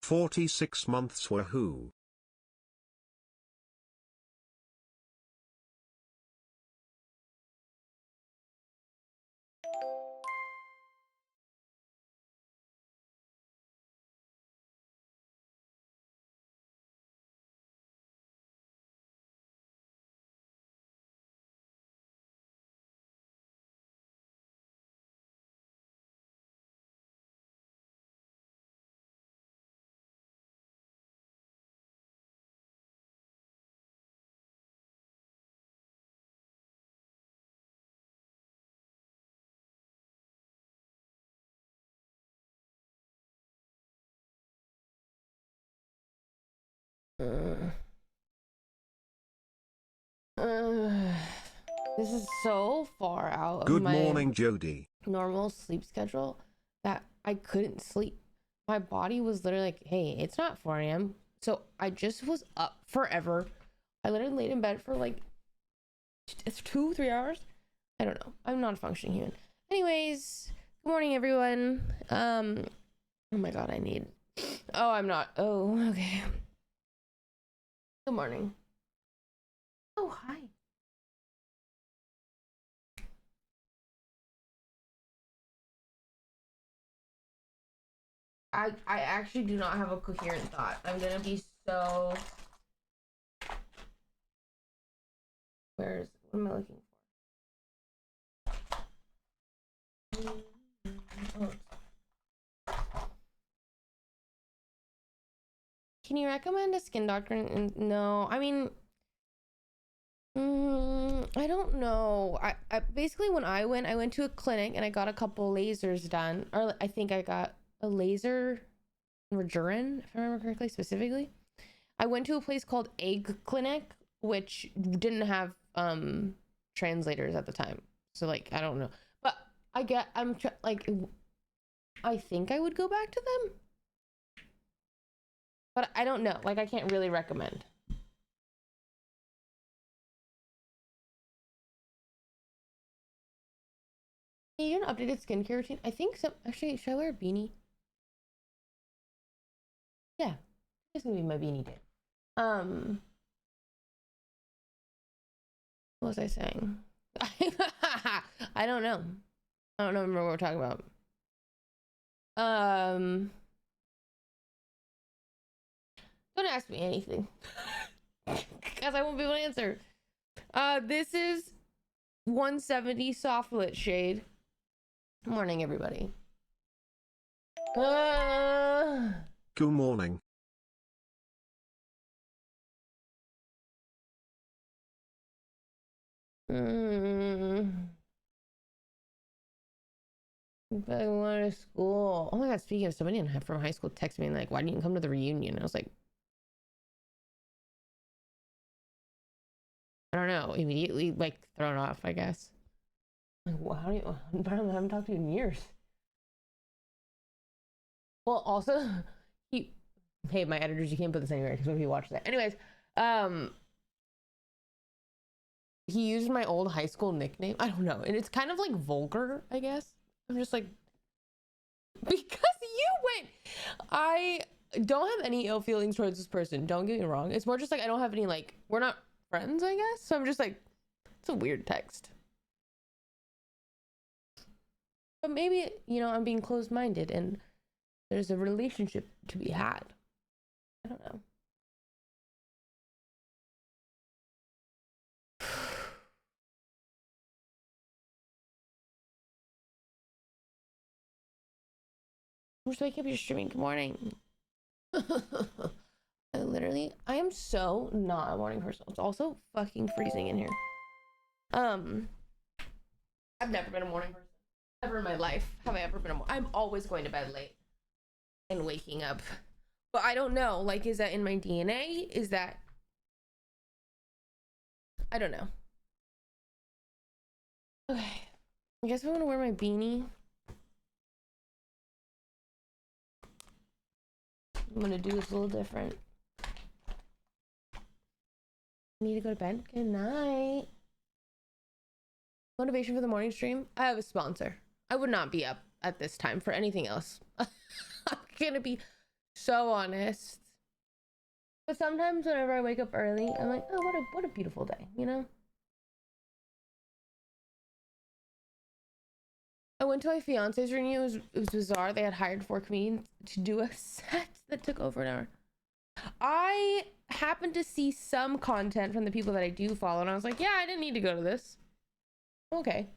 46 months wahoo. This is so far out Good of my morning, Jody. normal sleep schedule that I couldn't sleep. My body was literally like, hey, it's not 4 a.m. So I just was up forever. I literally laid in bed for like 2-3 hours. I don't know. I'm not a functioning human. Anyways, good morning, everyone. Oh my god, I'm not. Oh, okay. Good morning. Oh, hi. I actually do not have a coherent thought. I'm gonna be so... What am I looking for? Oh. Can you recommend a skin doctor? No, I mean... I don't know. I basically, when I went to a clinic and I got a couple lasers done. Or I think I got a laser Redurin, if I remember correctly, specifically. I went to a place called Egg Clinic, which didn't have translators at the time, so like I don't know, but I think I would go back to them, but I don't know. Like I can't really recommend. You do an updated skincare routine? I think so. Actually, should I wear a beanie? Yeah, it's gonna be my beanie day. What was I saying? I don't know. I don't remember what we're talking about. Don't ask me anything. Because I won't be able to answer. This is 170 soft lit shade. Good morning, everybody. Good morning. But I want to school. Oh my god, speaking of, somebody from high school texted me like, why didn't you come to the reunion? I was like, I don't know, immediately like thrown off, I guess. Like, well, how do you, I haven't talked to you in years. Well, also, hey, my editors, you can't put this anywhere because what if you watch that? Anyways, he used my old high school nickname. I don't know, and it's kind of like vulgar, I guess. I'm just like, because you went. I don't have any ill feelings towards this person. Don't get me wrong. It's more just like I don't have any, like, we're not friends, I guess. So I'm just like, it's a weird text. But maybe, I'm being closed-minded and there's a relationship to be had. I don't know. I'm just waking up, you're streaming. Good morning. I am so not a morning person. It's also fucking freezing in here. I've never been a morning person. Ever in my life have I ever been I'm always going to bed late and waking up. But I don't know. Like, is that in my DNA? Is that... I don't know. Okay. I guess I want to wear my beanie. I'm gonna do this a little different. I need to go to bed. Good night. Motivation for the morning stream? I have a sponsor. I would not be up at this time for anything else. I'm gonna be so honest. But sometimes whenever I wake up early, I'm like, oh, what a beautiful day, you know? I went to my fiance's reunion. It was bizarre. They had hired 4 comedians to do a set that took over an hour. I happened to see some content from the people that I do follow, and I was like, yeah, I didn't need to go to this. Okay.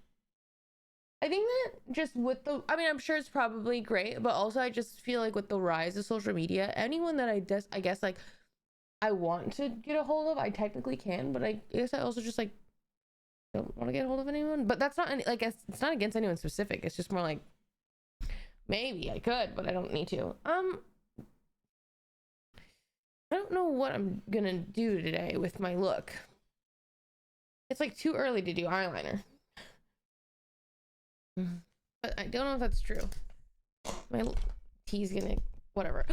I think that just with the, I mean, I'm sure it's probably great, but also I just feel like with the rise of social media, anyone that I guess like I want to get a hold of, I technically can, but I guess I also just like don't want to get a hold of anyone. But that's not any, like, it's not against anyone specific. It's just more like maybe I could, but I don't need to. I don't know what I'm gonna do today with my look. It's like too early to do eyeliner. But I don't know if that's true. My tea's gonna whatever.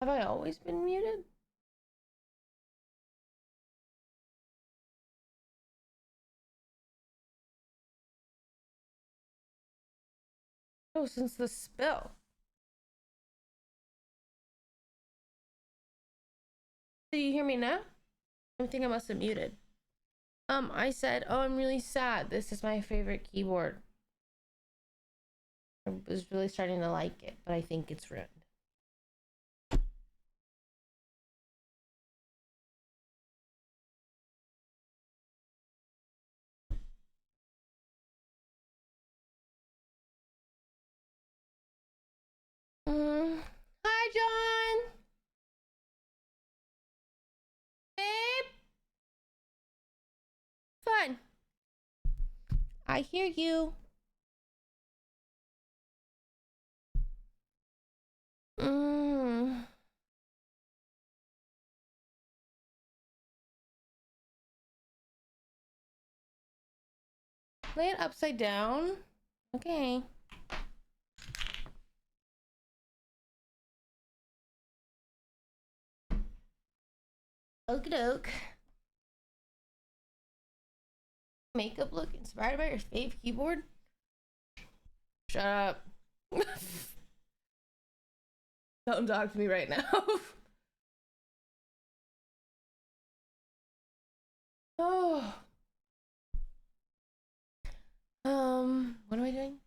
Have I always been muted? Oh, since the spill. Do you hear me now? I think I must have muted. I said, oh, I'm really sad. This is my favorite keyboard. I was really starting to like it, but I think it's ruined. Hi, John. Babe. Fun. I hear you. Lay it upside down. Okay. Okie doke. Makeup look inspired by your fave keyboard? Shut up. Don't talk to me right now. Oh. What am I doing?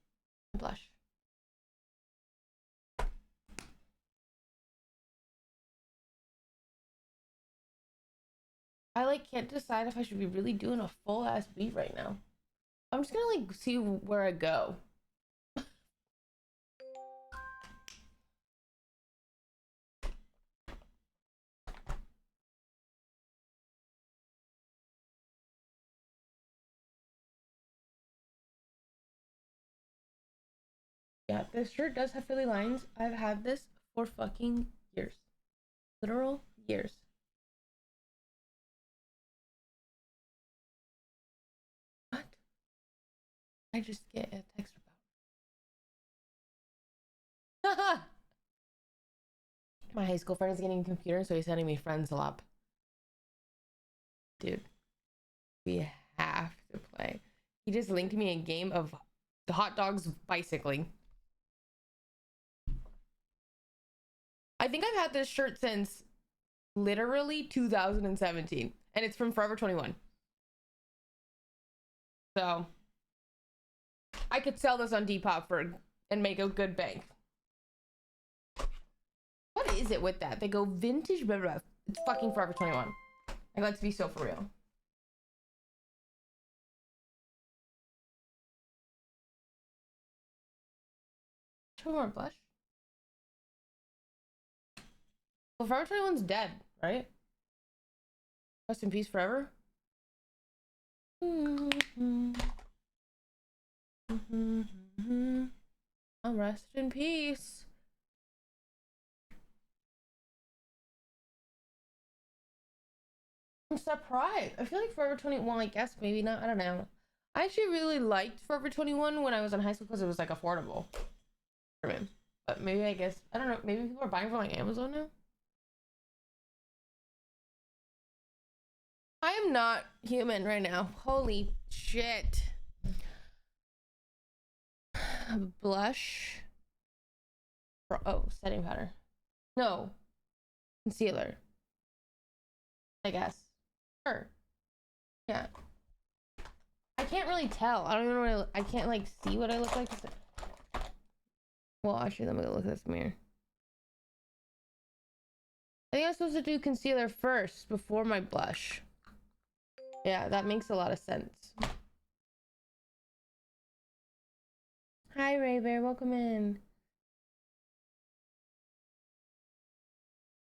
Blush. I like can't decide if I should be really doing a full ass beat right now. I'm just gonna like see where I go. Yeah, this shirt does have frilly lines. I've had this for fucking years. Literal years. What? I just get a text about. My high school friend is getting a computer, so he's sending me friends a lot. Dude, we have to play. He just linked me a game of the hot dogs bicycling. I think I've had this shirt since literally 2017, and it's from Forever 21. So I could sell this on Depop and make a good bank. What is it with that? They go vintage, blah, blah. It's fucking Forever 21. Like, let's be so for real. Show more blush. Well, Forever 21's dead, right? Rest in peace forever. I'll rest in peace. I'm surprised. I feel like Forever 21, I guess maybe not. I don't know. I actually really liked Forever 21 when I was in high school because it was like affordable for me. But maybe I guess, I don't know, maybe people are buying from like Amazon now? I am not human right now. Holy shit. Blush. Oh, setting powder. No. Concealer. I guess. Sure. Yeah. I can't really tell. I don't even know what I can't like see what I look like. Well, actually, let me look at this mirror. I think I'm supposed to do concealer first before my blush. Yeah, that makes a lot of sense. Hi, Ray Bear. Welcome in.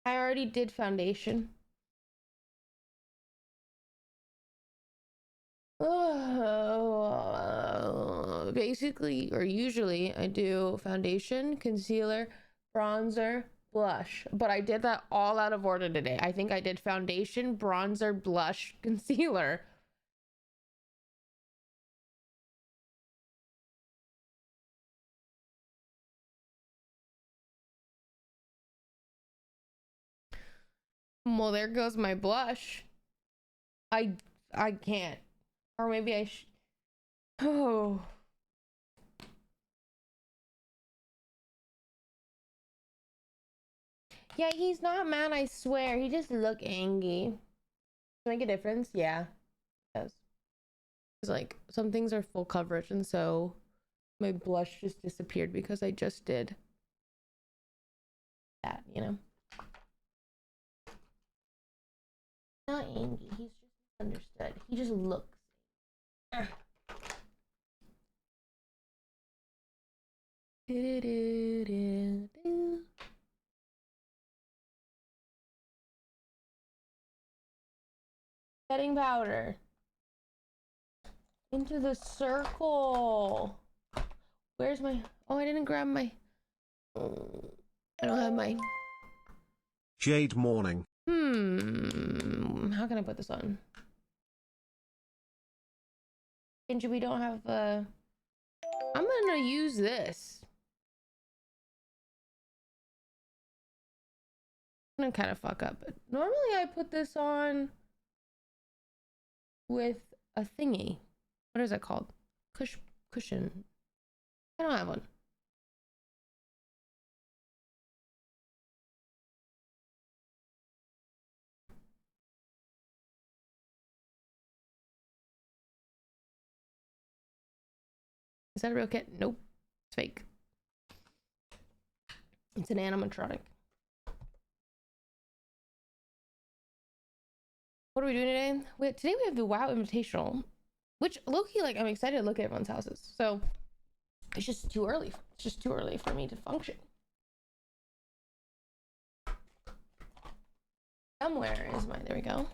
I already did foundation. Basically, or usually, I do foundation, concealer, bronzer, blush. But I did that all out of order today. I think I did foundation, bronzer, blush, concealer. Well, there goes my blush. I can't. Or maybe I should. Oh. Yeah, he's not mad, I swear. He just look angry. Make a difference? Yeah. It does. It's like some things are full coverage, and so my blush just disappeared because I just did that, you know? Not angry. He's just misunderstood. He just looks. Setting powder into the circle. Where's my? Oh, I didn't grab my. I don't have my. Jade morning. How can I put this on? And we don't have I'm gonna use this. I'm gonna kind of fuck up, but normally I put this on with a thingy. What is that called? Cushion. I don't have one. Is that a real kit? Nope. It's fake. It's an animatronic. What are we doing today? Today we have the WoW Invitational, which low-key, like, I'm excited to look at everyone's houses. So it's just too early. It's just too early for me to function. Somewhere is my. There we go.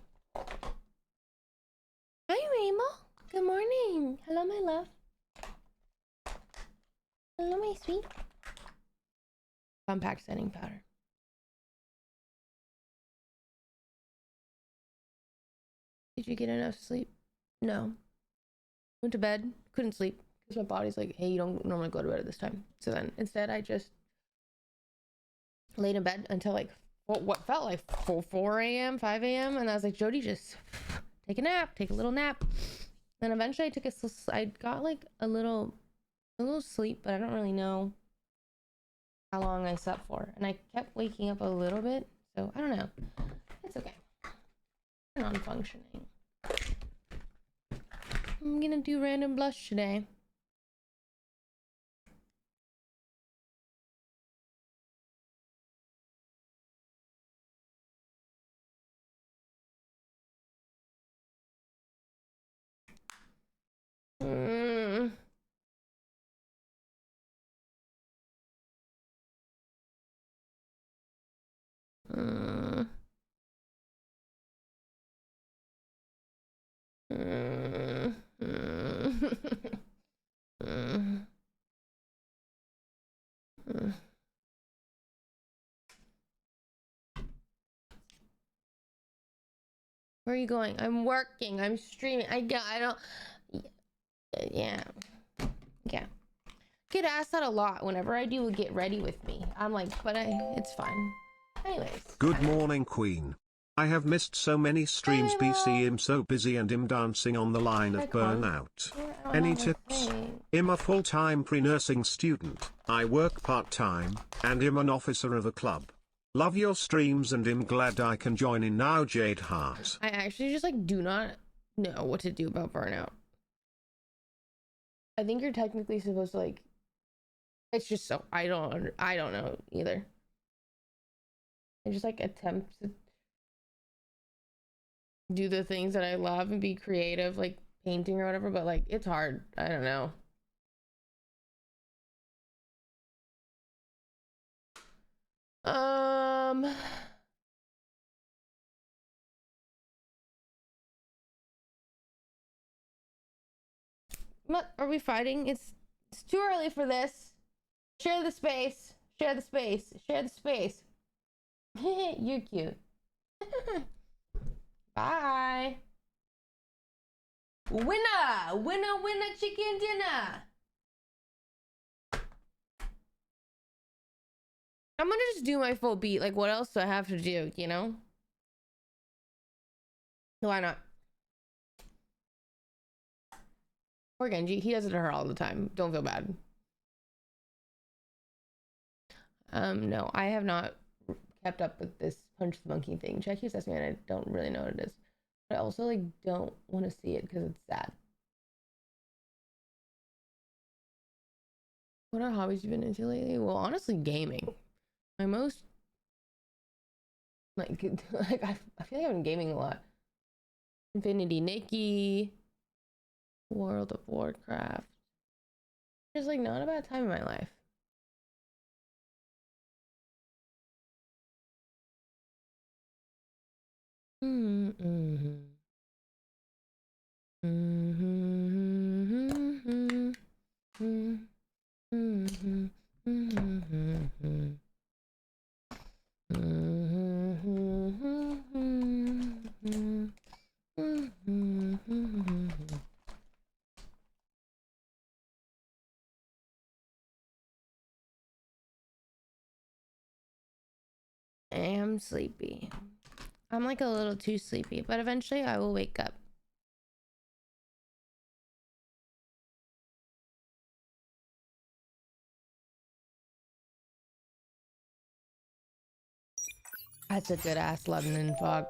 Hi, Rainbow. Good morning. Hello, my love. Hello, my sweet. Compact setting powder. Did you get enough sleep? No. Went to bed. Couldn't sleep because my body's like, hey, you don't normally go to bed at this time. So then instead I just laid in bed until like what felt like 4 a.m., 5 a.m. And I was like, Jody, just take a nap, take a little nap. Then eventually I got like a little sleep, but I don't really know how long I slept for. And I kept waking up a little bit, so I don't know. It's okay. Non-functioning. I'm gonna do random blush today. Mm. Mm. Mm. Mm. Mm. Where are you going? I'm working. I'm streaming. I don't. Yeah. Get asked that a lot whenever I do get ready with me. I'm like, but it's fine. Anyways. Good morning, Queen. I have missed so many streams. Hey, BC I'm so busy and I'm dancing on the line of burnout. Any tips? I'm a full-time pre-nursing student. I work part-time, and I'm an officer of a club. Love your streams and I'm glad I can join in now, Jade Heart. I actually just like do not know what to do about burnout. I think you're technically supposed to like, it's just so I don't know either. I just like attempt to do the things that I love and be creative, like painting or whatever, but like it's hard. I don't know. What are we fighting? It's too early for this. Share the space. Share the space. Share the space. You're cute. Bye. Winner! Winner, winner, chicken dinner! I'm gonna just do my full beat. Like, what else do I have to do, you know? Why not? Or Genji. He does it to her all the time. Don't feel bad. No, I have not kept up with this Punch the Monkey thing. Check your assessment, and I don't really know what it is. But I also like don't want to see it because it's sad. What are hobbies you've been into lately? Well, honestly, gaming. My most like I feel like I've been gaming a lot. Infinity Nikki, World of Warcraft. There's like not a bad time in my life. I am sleepy. I'm like a little too sleepy, but eventually I will wake up. That's a good ass London fog.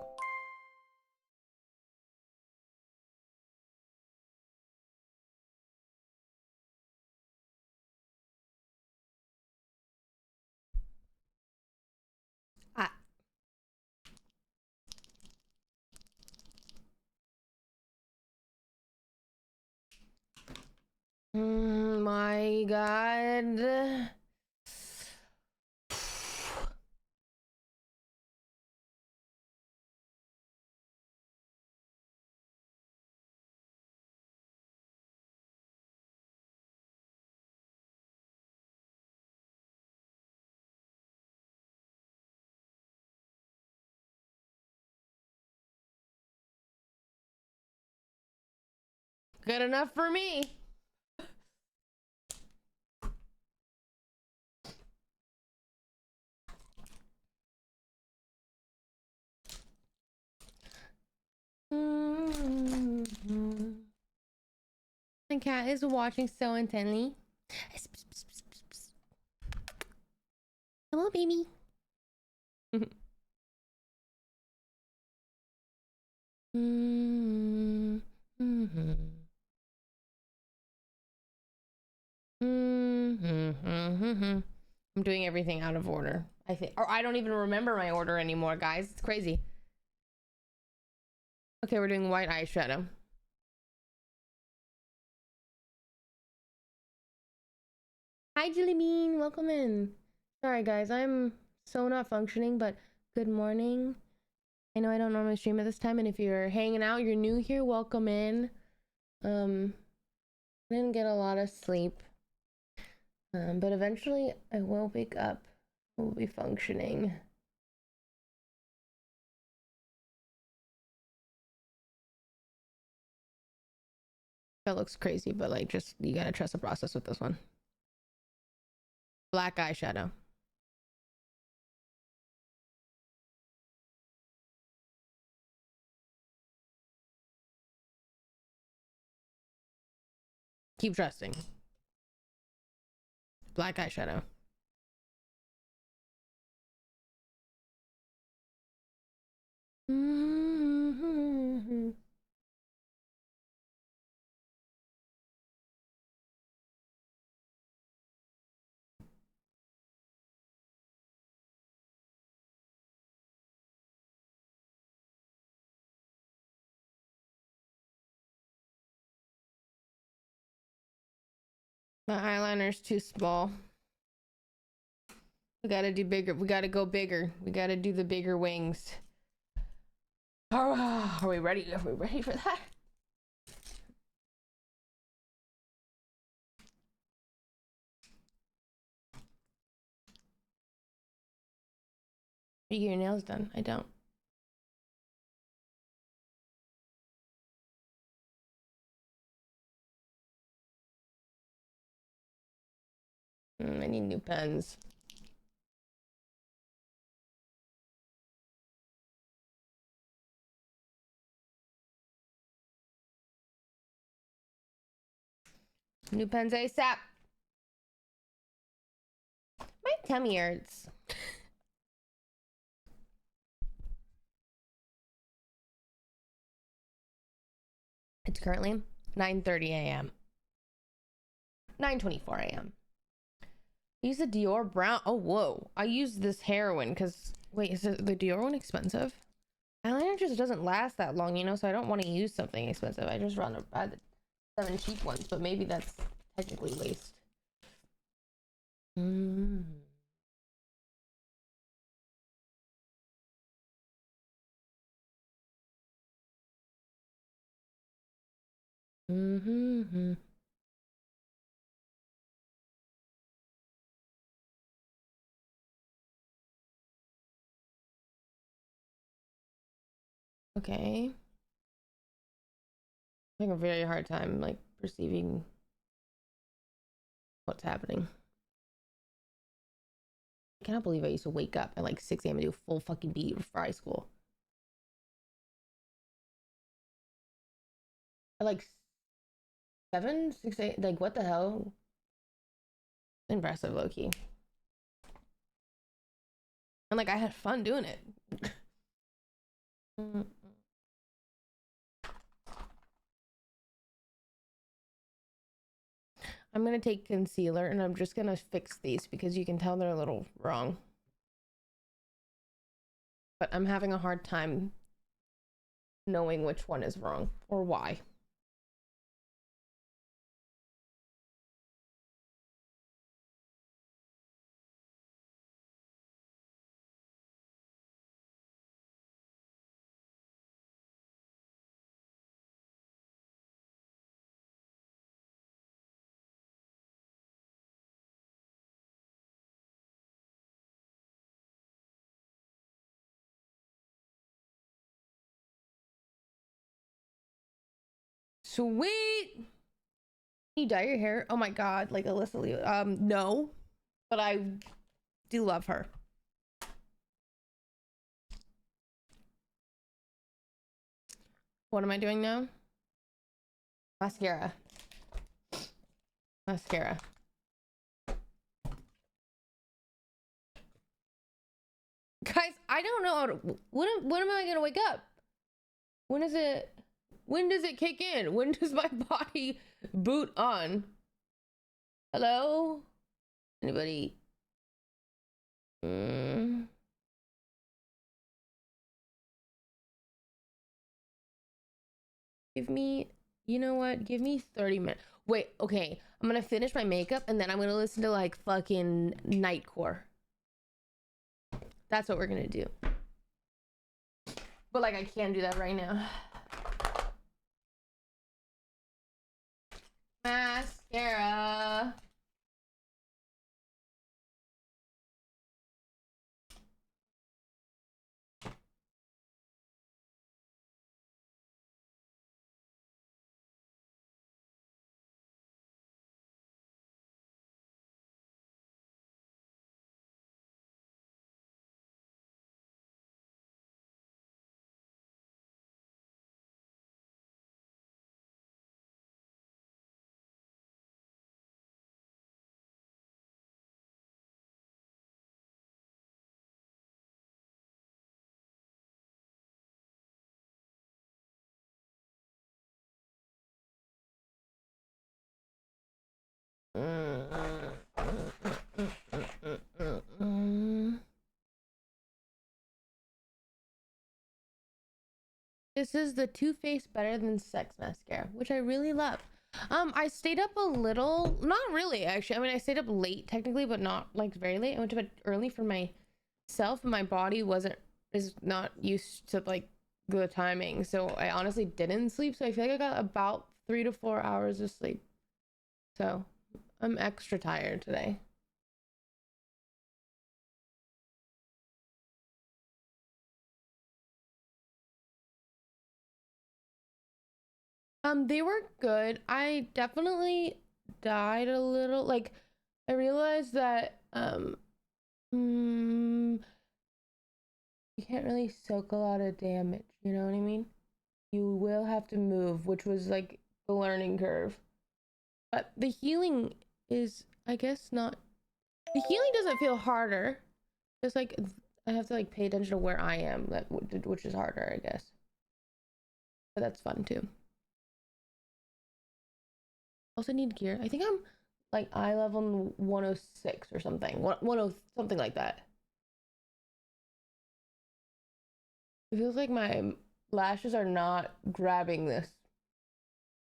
Ah. My God. Good enough for me. the cat is watching so intently. Hello, baby. I'm doing everything out of order, I think. Or I don't even remember my order anymore, guys. It's crazy. Okay, we're doing white eyeshadow. Hi, Jelly Bean. Welcome in. Sorry, guys. I'm so not functioning, but good morning. I know I don't normally stream at this time, and if you're hanging out, you're new here, welcome in. I didn't get a lot of sleep. But eventually I will wake up. We'll be functioning. That looks crazy, but like, just, you gotta trust the process with this one. Black eyeshadow. Keep trusting. Black eyeshadow. My eyeliner's too small. We gotta do bigger. We gotta go bigger. We gotta do the bigger wings. Are we ready? Are we ready for that? You get your nails done. I don't. I need new pens. New pens ASAP. My tummy hurts. It's currently 9:30 a.m. 9:24 a.m. Use the Dior brown. Oh, whoa. I use this heroin because, wait, is the Dior one expensive? Eyeliner just doesn't last that long, you know, so I don't want to use something expensive. I just run buy the 7 cheap ones, but maybe that's technically waste. Okay. I'm having a very hard time, like, perceiving what's happening. I cannot believe I used to wake up at like 6 a.m. and do a full fucking beat for high school. At like 7, 6, 8, like, what the hell? Impressive, low-key. And like, I had fun doing it. I'm gonna take concealer and I'm just gonna fix these because you can tell they're a little wrong. But I'm having a hard time knowing which one is wrong or why. Sweet. You dye your hair? Oh my god, like Alyssa Lee. No, but I do love her. What am I doing now? Mascara. mascara. Guys, I don't know how to, when am I gonna wake up? When does it kick in? When does my body boot on? Hello? Anybody? Give me, you know what? Give me 30 minutes. Wait, okay. I'm gonna finish my makeup and then I'm gonna listen to like fucking Nightcore. That's what we're gonna do. But like, I can't do that right now. Mascara. This is the Too Faced Better Than Sex mascara, which I really love. I stayed up a little, not really actually. I mean, I stayed up late technically, but not like very late. I went to bed early for myself. My body is not used to like the timing, so I honestly didn't sleep. So I feel like I got about 3 to 4 hours of sleep. So I'm extra tired today. They were good. I definitely died a little. Like, I realized that you can't really soak a lot of damage, you know what I mean? You will have to move, which was like the learning curve. But the healing is, I guess, not. The healing doesn't feel harder. Just like I have to like pay attention to where I am, which is harder, I guess. But that's fun too. Also need gear. I think I'm like eye level 106 or something. 10 something like that. It feels like my lashes are not grabbing this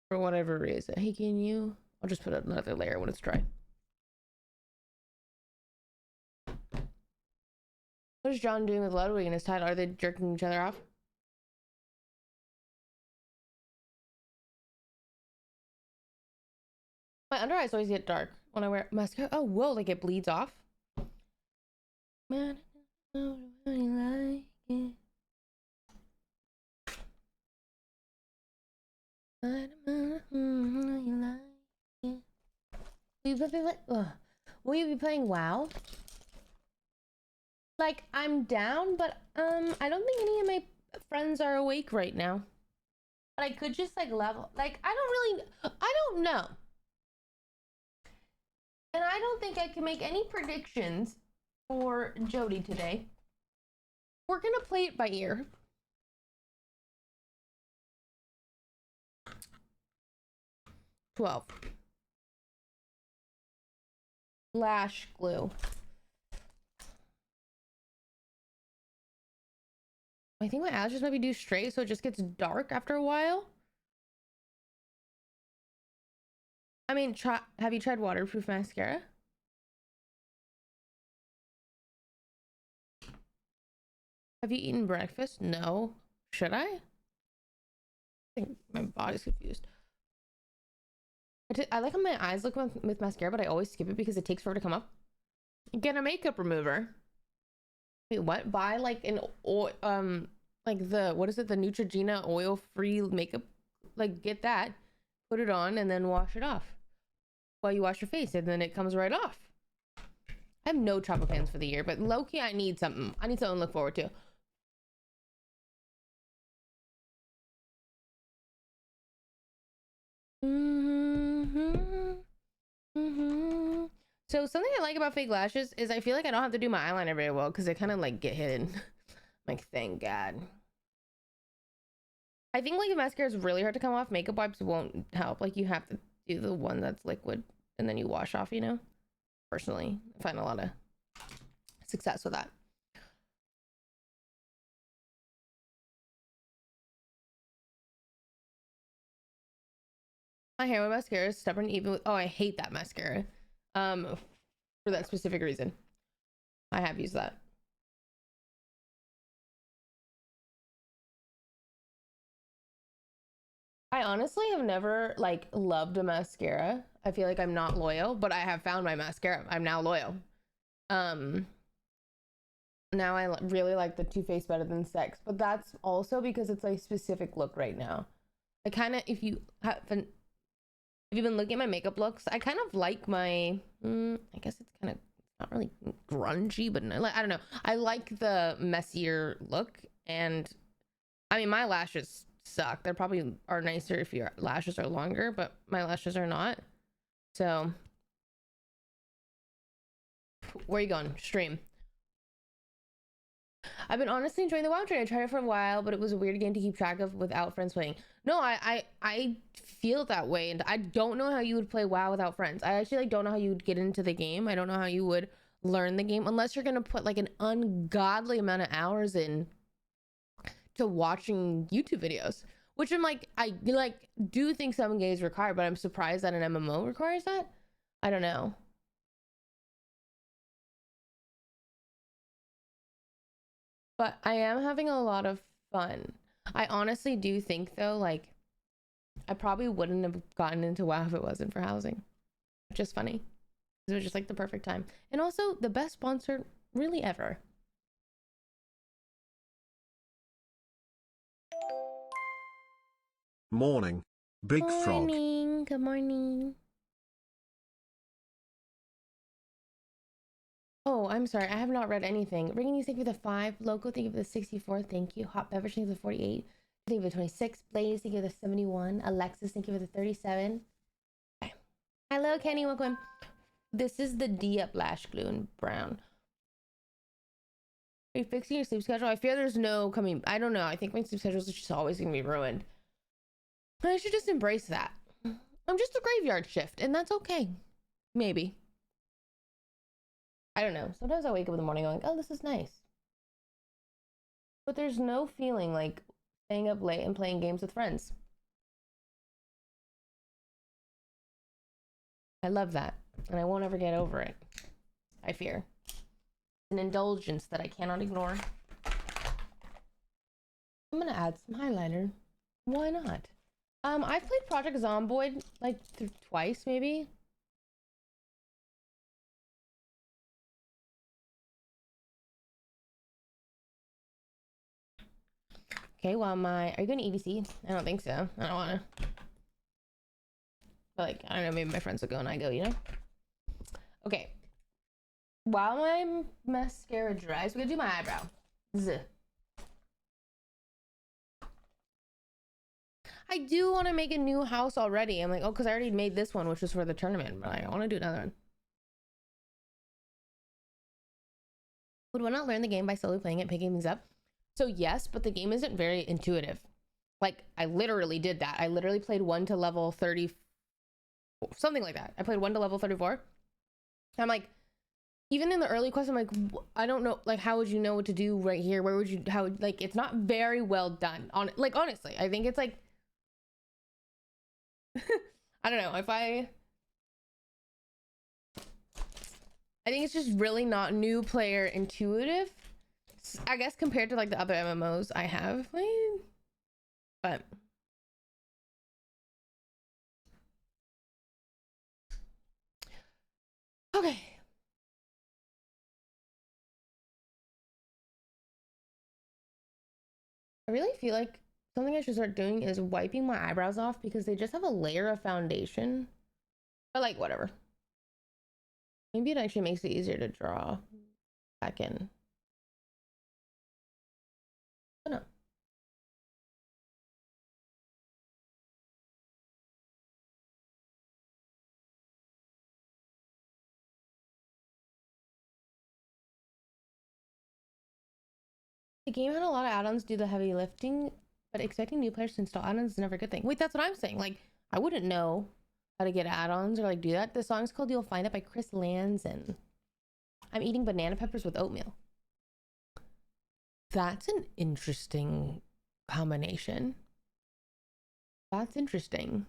for whatever reason. Hey, can you? I'll just put another layer when it's dry. What is John doing with Ludwig and his title? Are they jerking each other off? My under eyes always get dark when I wear mascara. Oh, whoa, like it bleeds off. Man, I really like it. Will you be playing WoW? Like, I'm down, but I don't think any of my friends are awake right now. But I could just like level. Like, I don't know. And I don't think I can make any predictions for Jody today. We're gonna play it by ear. Lash glue. I think my eyes just might be too straight, so it just gets dark after a while. I mean, have you tried waterproof mascara? Have you eaten breakfast? No. Should I? I think my body's confused. I like how my eyes look with mascara, but I always skip it because it takes forever to come up. Get a makeup remover. Wait, what? Buy like an oil, like the, what is it? The Neutrogena oil-free makeup. Like, get that, put it on, and then wash it off while you wash your face, and then it comes right off. I have no travel plans for the year, but low-key, I need something. I need something to look forward to. Mm-hmm. So something I like about fake lashes is I feel like I don't have to do my eyeliner very well because they kind of like get hidden. Like, thank God. I think like if mascara is really hard to come off, makeup wipes won't help. Like you have to do the one that's liquid and then you wash off, you know? Personally, I find a lot of success with that. My hair with mascara is stubborn even with, oh, I hate that mascara. For that specific reason. I have used that. I honestly have never like loved a mascara. I feel like I'm not loyal, but I have found my mascara. I'm now loyal. Um, Now I really like the Too Faced better than Sex, but that's also because it's a specific look right now. I kind of, if you've been looking at my makeup looks, I kind of like my, I guess it's kind of not really grungy, but I don't know. I like the messier look, and I mean, my lashes suck. They probably are nicer if your lashes are longer, but my lashes are not. So, where are you going? Stream. I've been honestly enjoying the WoW trade. I tried it for a while, but it was a weird game to keep track of without friends playing. No, I feel that way, and I don't know how you would play WoW without friends. I actually like don't know how you would get into the game. I don't know how you would learn the game unless you're gonna put like an ungodly amount of hours in to watching YouTube videos. Which I'm like, I like do think some games require, but I'm surprised that an MMO requires that. I don't know. But I am having a lot of fun. I honestly do think though, like I probably wouldn't have gotten into WoW if it wasn't for housing. Just funny. It was just like the perfect time. And also the best sponsor really ever. Morning. Big Frog. Morning. Good morning. Oh, I'm sorry. I have not read anything. Ringing, thank you for the 5. Loco, thank you for the 64. Thank you. Hot Beverage, thank you for the 48. Thank you for the 26. Blaze, thank you for the 71. Alexis, thank you for the 37. Okay. Hello, Kenny. Welcome. This is the D up lash glue in brown. Are you fixing your sleep schedule? I fear there's no coming. I don't know. I think my sleep schedule is just always going to be ruined. I should just embrace that. I'm just a graveyard shift, and that's okay. Maybe. I don't know. Sometimes I wake up in the morning going, oh, this is nice. But there's no feeling like staying up late and playing games with friends. I love that. And I won't ever get over it. I fear. An indulgence that I cannot ignore. I'm gonna add some highlighter. Why not? I've played Project Zomboid like twice, maybe. Okay, well, are you going to EDC? I don't think so. I don't want to. But, like, I don't know, maybe my friends will go and I go, you know? Okay. While my mascara dries, we're going to do my eyebrow. Zzz. I do want to make a new house already. I'm like, oh, because I already made this one, which was for the tournament, but I want to do another one. Would one not learn the game by slowly playing it, picking things up? So yes, but the game isn't very intuitive. Like, I literally did that. I literally played 1 to level 30, something like that. I played 1 to level 34. I'm like, even in the early quest, I'm like, I don't know, like, how would you know what to do right here? Where would you, how, like, it's not very well done. Like, honestly, I think it's like, I don't know, I think it's just really not new player intuitive. I guess compared to like the other MMOs I have played, but okay. I really feel like something I should start doing is wiping my eyebrows off because they just have a layer of foundation. But like, whatever. Maybe it actually makes it easier to draw back in. I don't know. The game had a lot of add-ons do the heavy lifting, but expecting new players to install add-ons is never a good thing. Wait, that's what I'm saying. Like, I wouldn't know how to get add-ons or like do that. The song's called You'll Find It by Chris Lands, and I'm eating banana peppers with oatmeal. That's an interesting combination. That's interesting.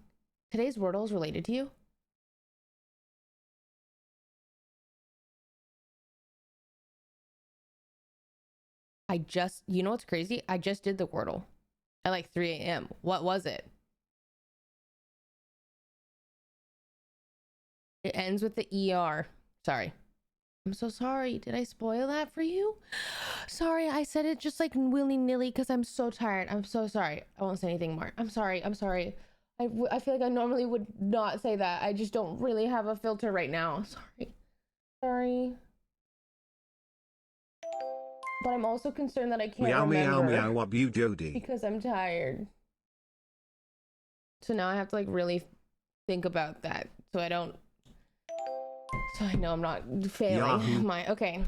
Today's Wordle is related to you? You know what's crazy? I just did the Wordle at like 3 a.m. What was it? It ends with the ER. Sorry. I'm so sorry. Did I spoil that for you? Sorry, I said it just like willy-nilly because I'm so tired. I'm so sorry. I won't say anything more. I'm sorry. I'm sorry. I feel like I normally would not say that. I just don't really have a filter right now. Sorry. Sorry. But I'm also concerned that I can't remember because I'm tired. So now I have to like really think about that so I don't. So I know I'm not failing. Okay.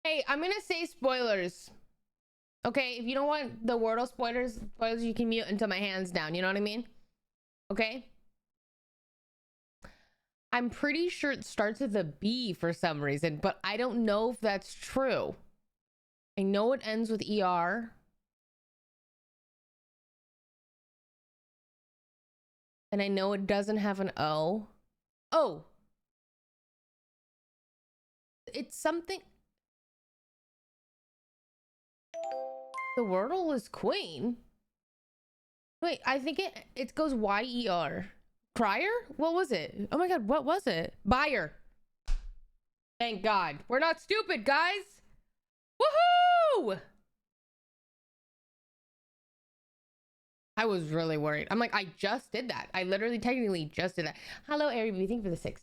Hey, I'm gonna say spoilers. Okay, if you don't want the Wordle spoilers, you can mute until my hand's down. You know what I mean? Okay. I'm pretty sure it starts with a B for some reason, but I don't know if that's true. I know it ends with ER. And I know it doesn't have an O. Oh. It's something. The Wordle is Queen. Wait, I think it goes Y-E-R. Crier? What was it? Oh my god, what was it? Buyer. Thank God. We're not stupid, guys. Woohoo! I was really worried. I'm like, I just did that. I literally technically just did that. Hello, Ari B. Thank you for the 6.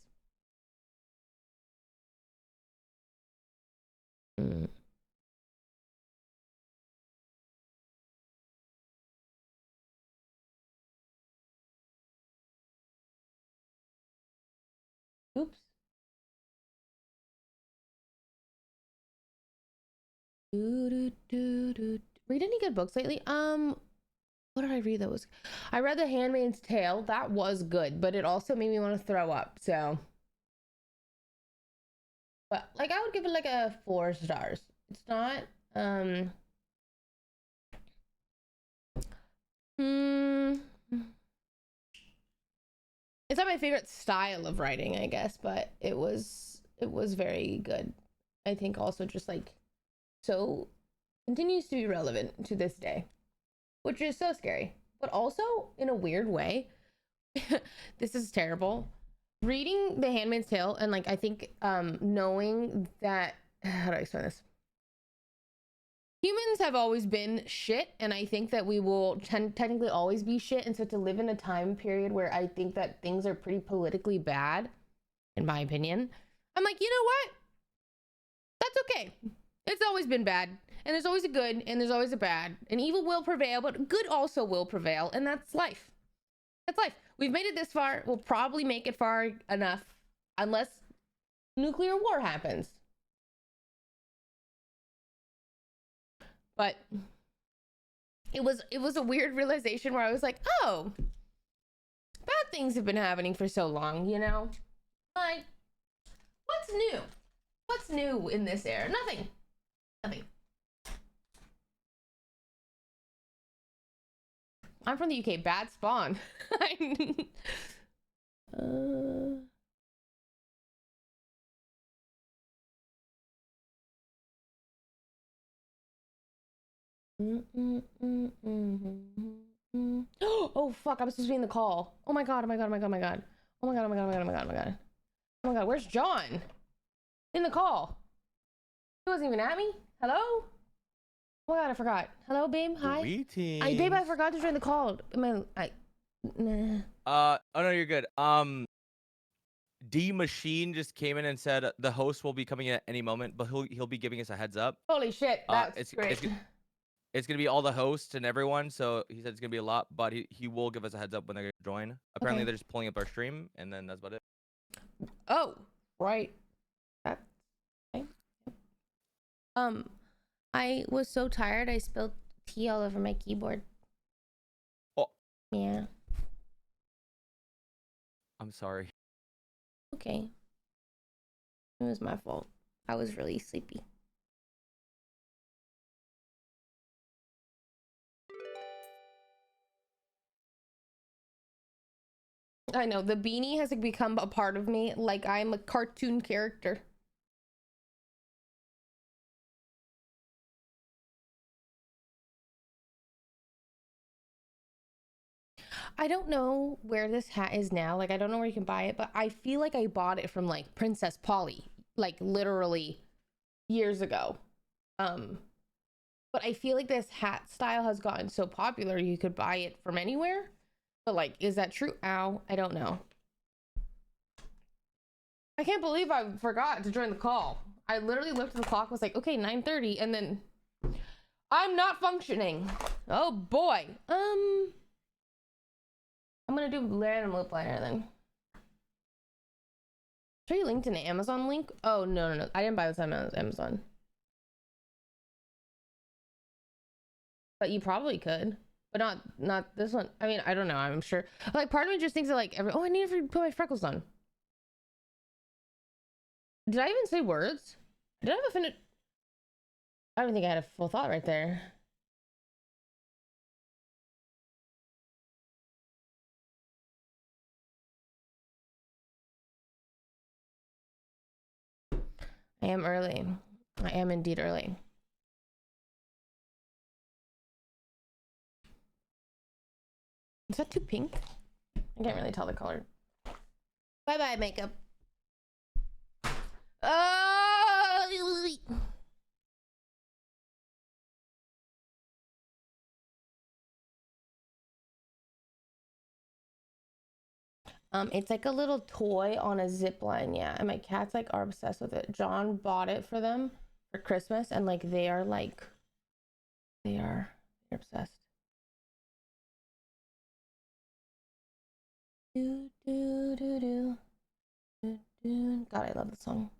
Oops. Read any good books lately? What did I read that was? I read The Handmaid's Tale. That was good, but it also made me want to throw up. So, but like I would give it like a 4 stars. It's not it's not my favorite style of writing, I guess, but it was very good. I think also just like so continues to be relevant to this day, which is so scary, but also in a weird way. This is terrible. Reading The Handmaid's Tale and like I think knowing that how do I explain this? Humans have always been shit, and I think that we will technically always be shit. And so to live in a time period where I think that things are pretty politically bad, in my opinion, I'm like, you know what? That's okay. It's always been bad, and there's always a good, and there's always a bad, and evil will prevail, but good also will prevail, and that's life. That's life. We've made it this far. We'll probably make it far enough, unless nuclear war happens. But it was a weird realization where I was like, oh, bad things have been happening for so long, you know? Like, what's new? What's new in this era? Nothing. Nothing. I'm from the UK. Bad spawn. Oh fuck, I'm supposed to be in the call. Oh my god, oh my god, oh my god, oh my god. Oh my god, oh my god, oh my god, oh my god, oh my god. Oh my god, where's John? In the call. He wasn't even at me? Hello? Oh my god, I forgot. Hello, babe. Hi. Greetings. Babe, I forgot to join the call. Nah. Oh no, you're good. D Machine just came in and said the host will be coming in at any moment, but he'll be giving us a heads up. Holy shit, that's great. It's gonna be all the hosts and everyone, so he said it's gonna be a lot, but he will give us a heads up when they're gonna join. Apparently, they're just pulling up our stream, and then that's about it. Oh, right. That's okay. I was so tired I spilled tea all over my keyboard. Oh. Yeah. I'm sorry. Okay. It was my fault. I was really sleepy. I know, the beanie has become a part of me, like I'm a cartoon character. I don't know where this hat is now. Like, I don't know where you can buy it, but I feel like I bought it from like Princess Polly, like literally years ago. But I feel like this hat style has gotten so popular you could buy it from anywhere. But like, is that true? Ow, I don't know. I can't believe I forgot to join the call. I literally looked at the clock, was like, okay, 9:30, and then I'm not functioning. Oh boy. I'm gonna do random loop liner then. Should you linked an Amazon link? Oh no. I didn't buy this on Amazon. But you probably could. But not this one. I mean, I don't know. I'm sure. Like, part of me just thinks that like oh, I need to put my freckles on. Did I even say words? Did I have a finish? I don't think I had a full thought right there. I am early. I am indeed early. Is that too pink? I can't really tell the color. Bye bye, makeup. It's like a little toy on a zip line, yeah. And my cats like are obsessed with it. John bought it for them for Christmas, and like they're obsessed. Do do do do do do. God, I love the song.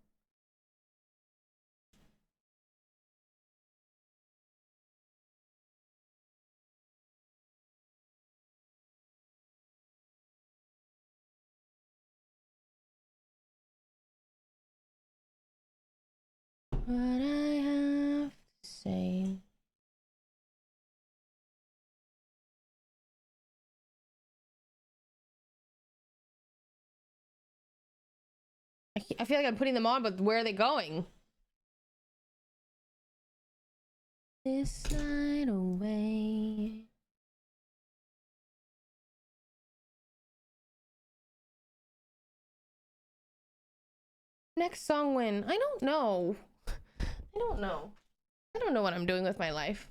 What I have to say. I feel like I'm putting them on, but where are they going? This night away. Next song win. I don't know. I don't know. I don't know what I'm doing with my life.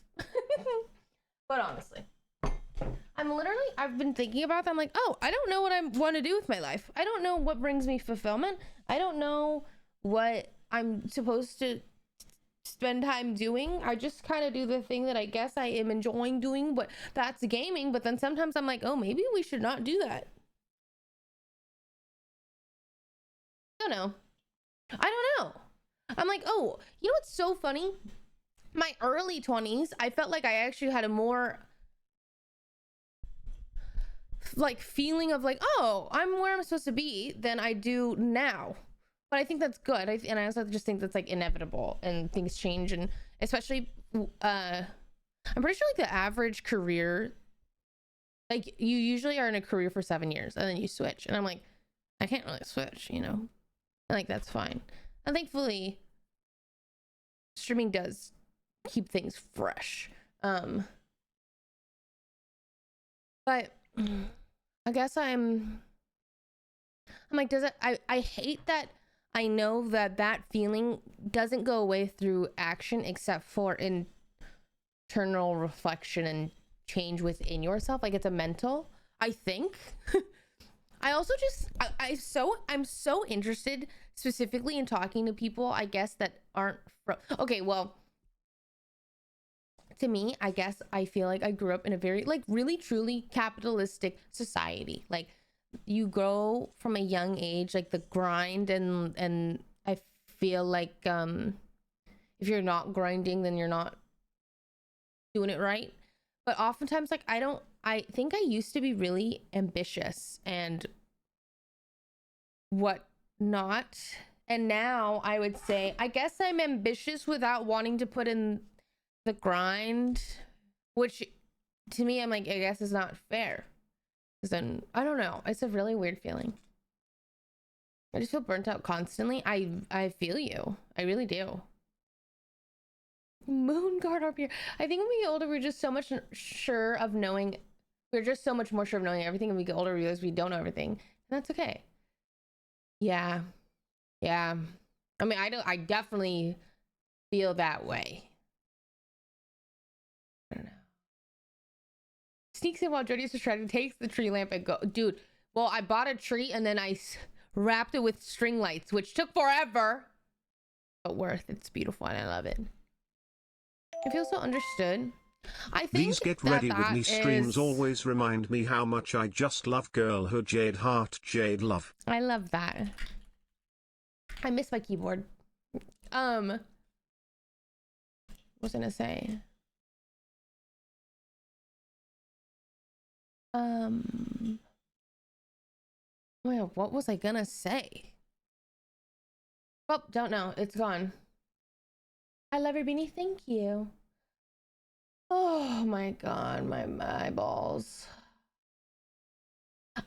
But honestly, I've been thinking about that. I'm like, oh, I don't know what I want to do with my life. I don't know what brings me fulfillment. I don't know what I'm supposed to spend time doing. I just kind of do the thing that I guess I am enjoying doing, but that's gaming. But then sometimes I'm like, oh, maybe we should not do that. I don't know. I'm like, oh, you know what's so funny? My early 20s, I felt like I actually had a more like feeling of like, oh, I'm where I'm supposed to be than I do now. But I think that's good. And I also just think that's like inevitable and things change. And especially, I'm pretty sure like the average career, like you usually are in a career for 7 years and then you switch. And I'm like, I can't really switch, you know? And like, that's fine. And thankfully, streaming does keep things fresh. But I guess I'm like, I hate that I know that feeling doesn't go away through action except for internal reflection and change within yourself. Like it's a mental, I think. I also just, I'm so interested specifically in talking to people, I guess, that aren't from, okay, well, to me, I guess I feel like I grew up in a very like really truly capitalistic society. Like you grow from a young age, like the grind, and I feel like if you're not grinding, then you're not doing it right. But oftentimes, like, I think I used to be really ambitious and whatnot, and now I would say I guess I'm ambitious without wanting to put in the grind, which to me, I'm like, I guess is not fair. Because then I don't know, it's a really weird feeling. I just feel burnt out constantly. I feel you, I really do. Moon guard up here. I think when we get older, we're just so much sure of knowing. We're just so much more sure of knowing everything. And we get older, we realize we don't know everything, and that's okay. Yeah. I mean, I definitely feel that way. I don't know. Sneaks in while Jody's distracted, takes the tree lamp and go. Dude, well, I bought a tree and then I wrapped it with string lights, which took forever, but worth. It's beautiful and I love it. I feel so understood. I think these get ready with me streams always remind me how much I just love girlhood. Jade heart, Jade love. I love that. I miss my keyboard. What was I gonna say? Well, what was I gonna say? Oh, don't know. It's gone. I love your beanie. Thank you. Oh my god, my eyeballs.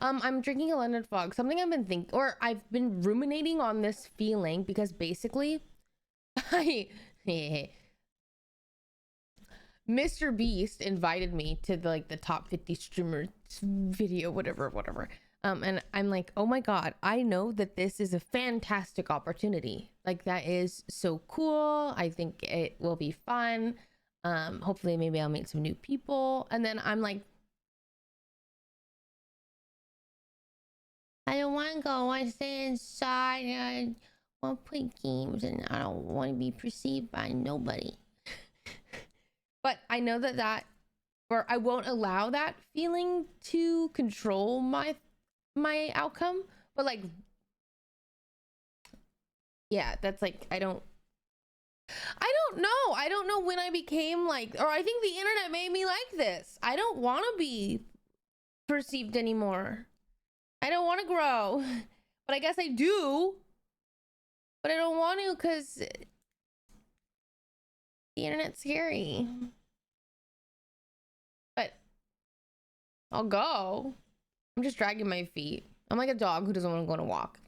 I'm drinking a London Fog. Something I've been thinking, or I've been ruminating on this feeling, because basically, Mr. Beast invited me to the top 50 streamers video, whatever. And I'm like, oh my god, I know that this is a fantastic opportunity. Like, that is so cool. I think it will be fun. Hopefully maybe I'll meet some new people. And then I'm like, I don't want to go. I want to stay inside. I want to play games, and I don't want to be perceived by nobody. But I know or I won't allow that feeling to control my outcome. But like, yeah, that's like, I don't know when I became like, or I think the internet made me like this. I don't want to be perceived anymore. I don't want to grow, but I guess I do, but I don't want to because the internet's scary. But I'll go. I'm just dragging my feet. I'm like a dog who doesn't want to go on a walk.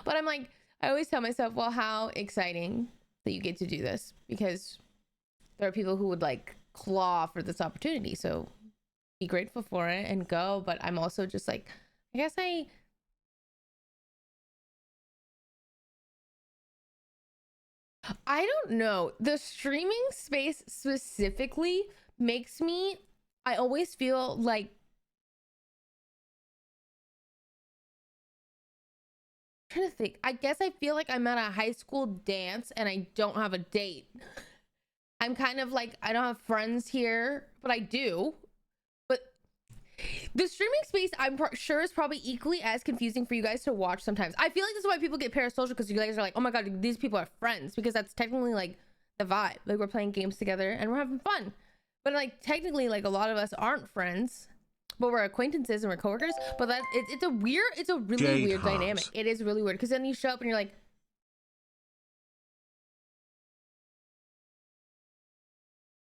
But I'm like, I always tell myself, well, how exciting that you get to do this, because there are people who would like claw for this opportunity. So be grateful for it and go. But I'm also just like, I guess I don't know. The streaming space specifically makes me, I always feel like, I'm trying to think. I guess I feel like I'm at a high school dance and I don't have a date. I'm kind of like, I don't have friends here, but I do. But the streaming space, I'm sure, is probably equally as confusing for you guys to watch sometimes. I feel like this is why people get parasocial, because you guys are like, oh my god, these people are friends, because that's technically like the vibe. Like, we're playing games together and we're having fun. But like, technically, like, a lot of us aren't friends, but we're acquaintances and we're coworkers. But that it's a really Jade weird heart. dynamic. It is really weird, because then you show up and you're like,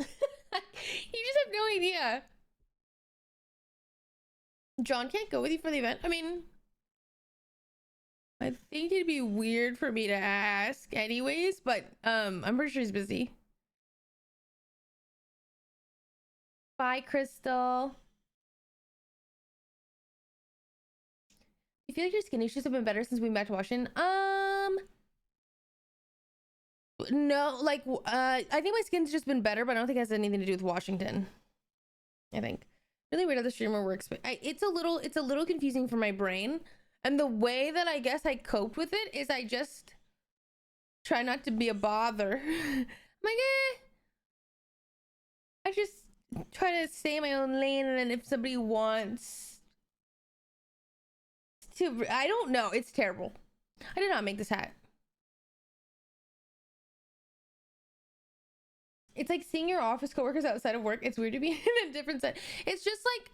you just have no idea. John can't go with you for the event. I mean, I think it'd be weird for me to ask anyways, but I'm pretty sure he's busy. Bye, Crystal. You feel like your skin issues have been better since we met Washington? No, like, I think my skin's just been better, but I don't think it has anything to do with Washington. I think really weird how the streamer works, but it's a little confusing for my brain. And the way that I guess I coped with it is I just try not to be a bother. I'm like, I just try to stay in my own lane, and then if somebody wants I don't know. It's terrible. I did not make this hat. It's like seeing your office coworkers outside of work. It's weird to be in a different set. It's just like,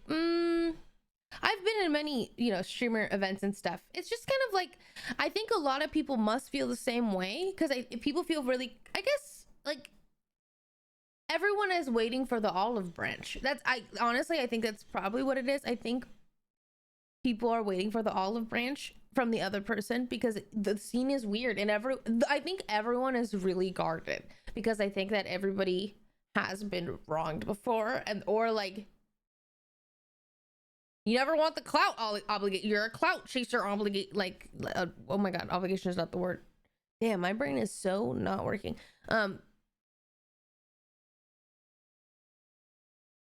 I've been in many, streamer events and stuff. It's just kind of like, I think a lot of people must feel the same way, because people feel really, I guess, like, everyone is waiting for the olive branch. Honestly, I think that's probably what it is. I think people are waiting for the olive branch from the other person, because the scene is weird, and I think everyone is really guarded, because I think that everybody has been wronged before, or like, you never want the clout obligate. You're a clout chaser obligate. Like, oh my god, obligation is not the word. Damn, my brain is so not working. I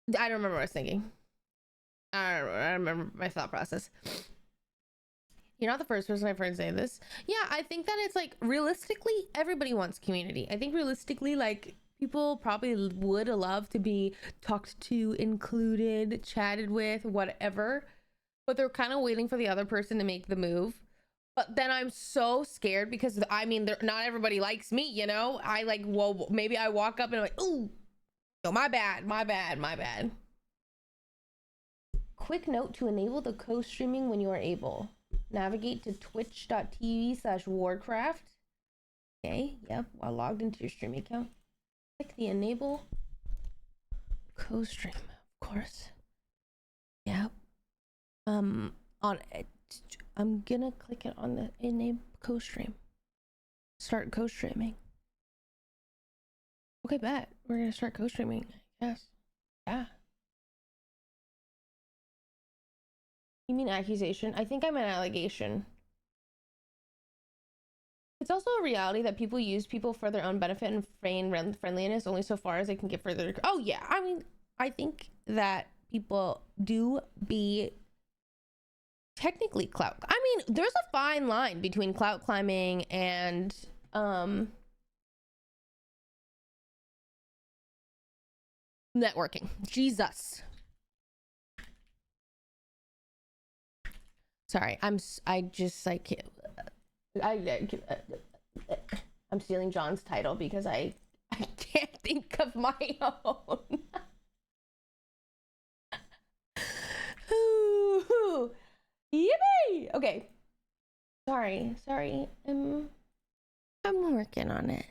don't remember what I was thinking. I remember my thought process. You're not the first person I've heard say this. Yeah, I think that it's like, realistically, everybody wants community. I think realistically, like, people probably would love to be talked to, included, chatted with, whatever. But they're kind of waiting for the other person to make the move. But then I'm so scared, because I mean, not everybody likes me, I like, well, maybe I walk up and I'm like, ooh, no, my bad. Quick note to enable the co-streaming when you are able. Navigate to twitch.tv/Warcraft. Okay, yep, while logged into your streaming account. Click the enable co-stream, of course. Yep. I'm gonna click it on the enable co-stream. Start co-streaming. Okay, bet. We're gonna start co-streaming, I guess. Yeah. You mean accusation? I think I meant allegation. It's also a reality that people use people for their own benefit and feign friendliness only so far as they can get further. Oh yeah, I mean, I think that people do be technically clout. I mean, there's a fine line between clout climbing and networking. Jesus. Sorry, I'm stealing John's title because I can't think of my own. Yippee! Okay. Sorry. I'm working on it.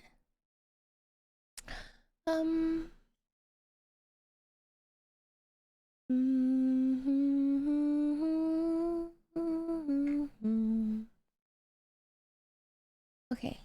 Okay.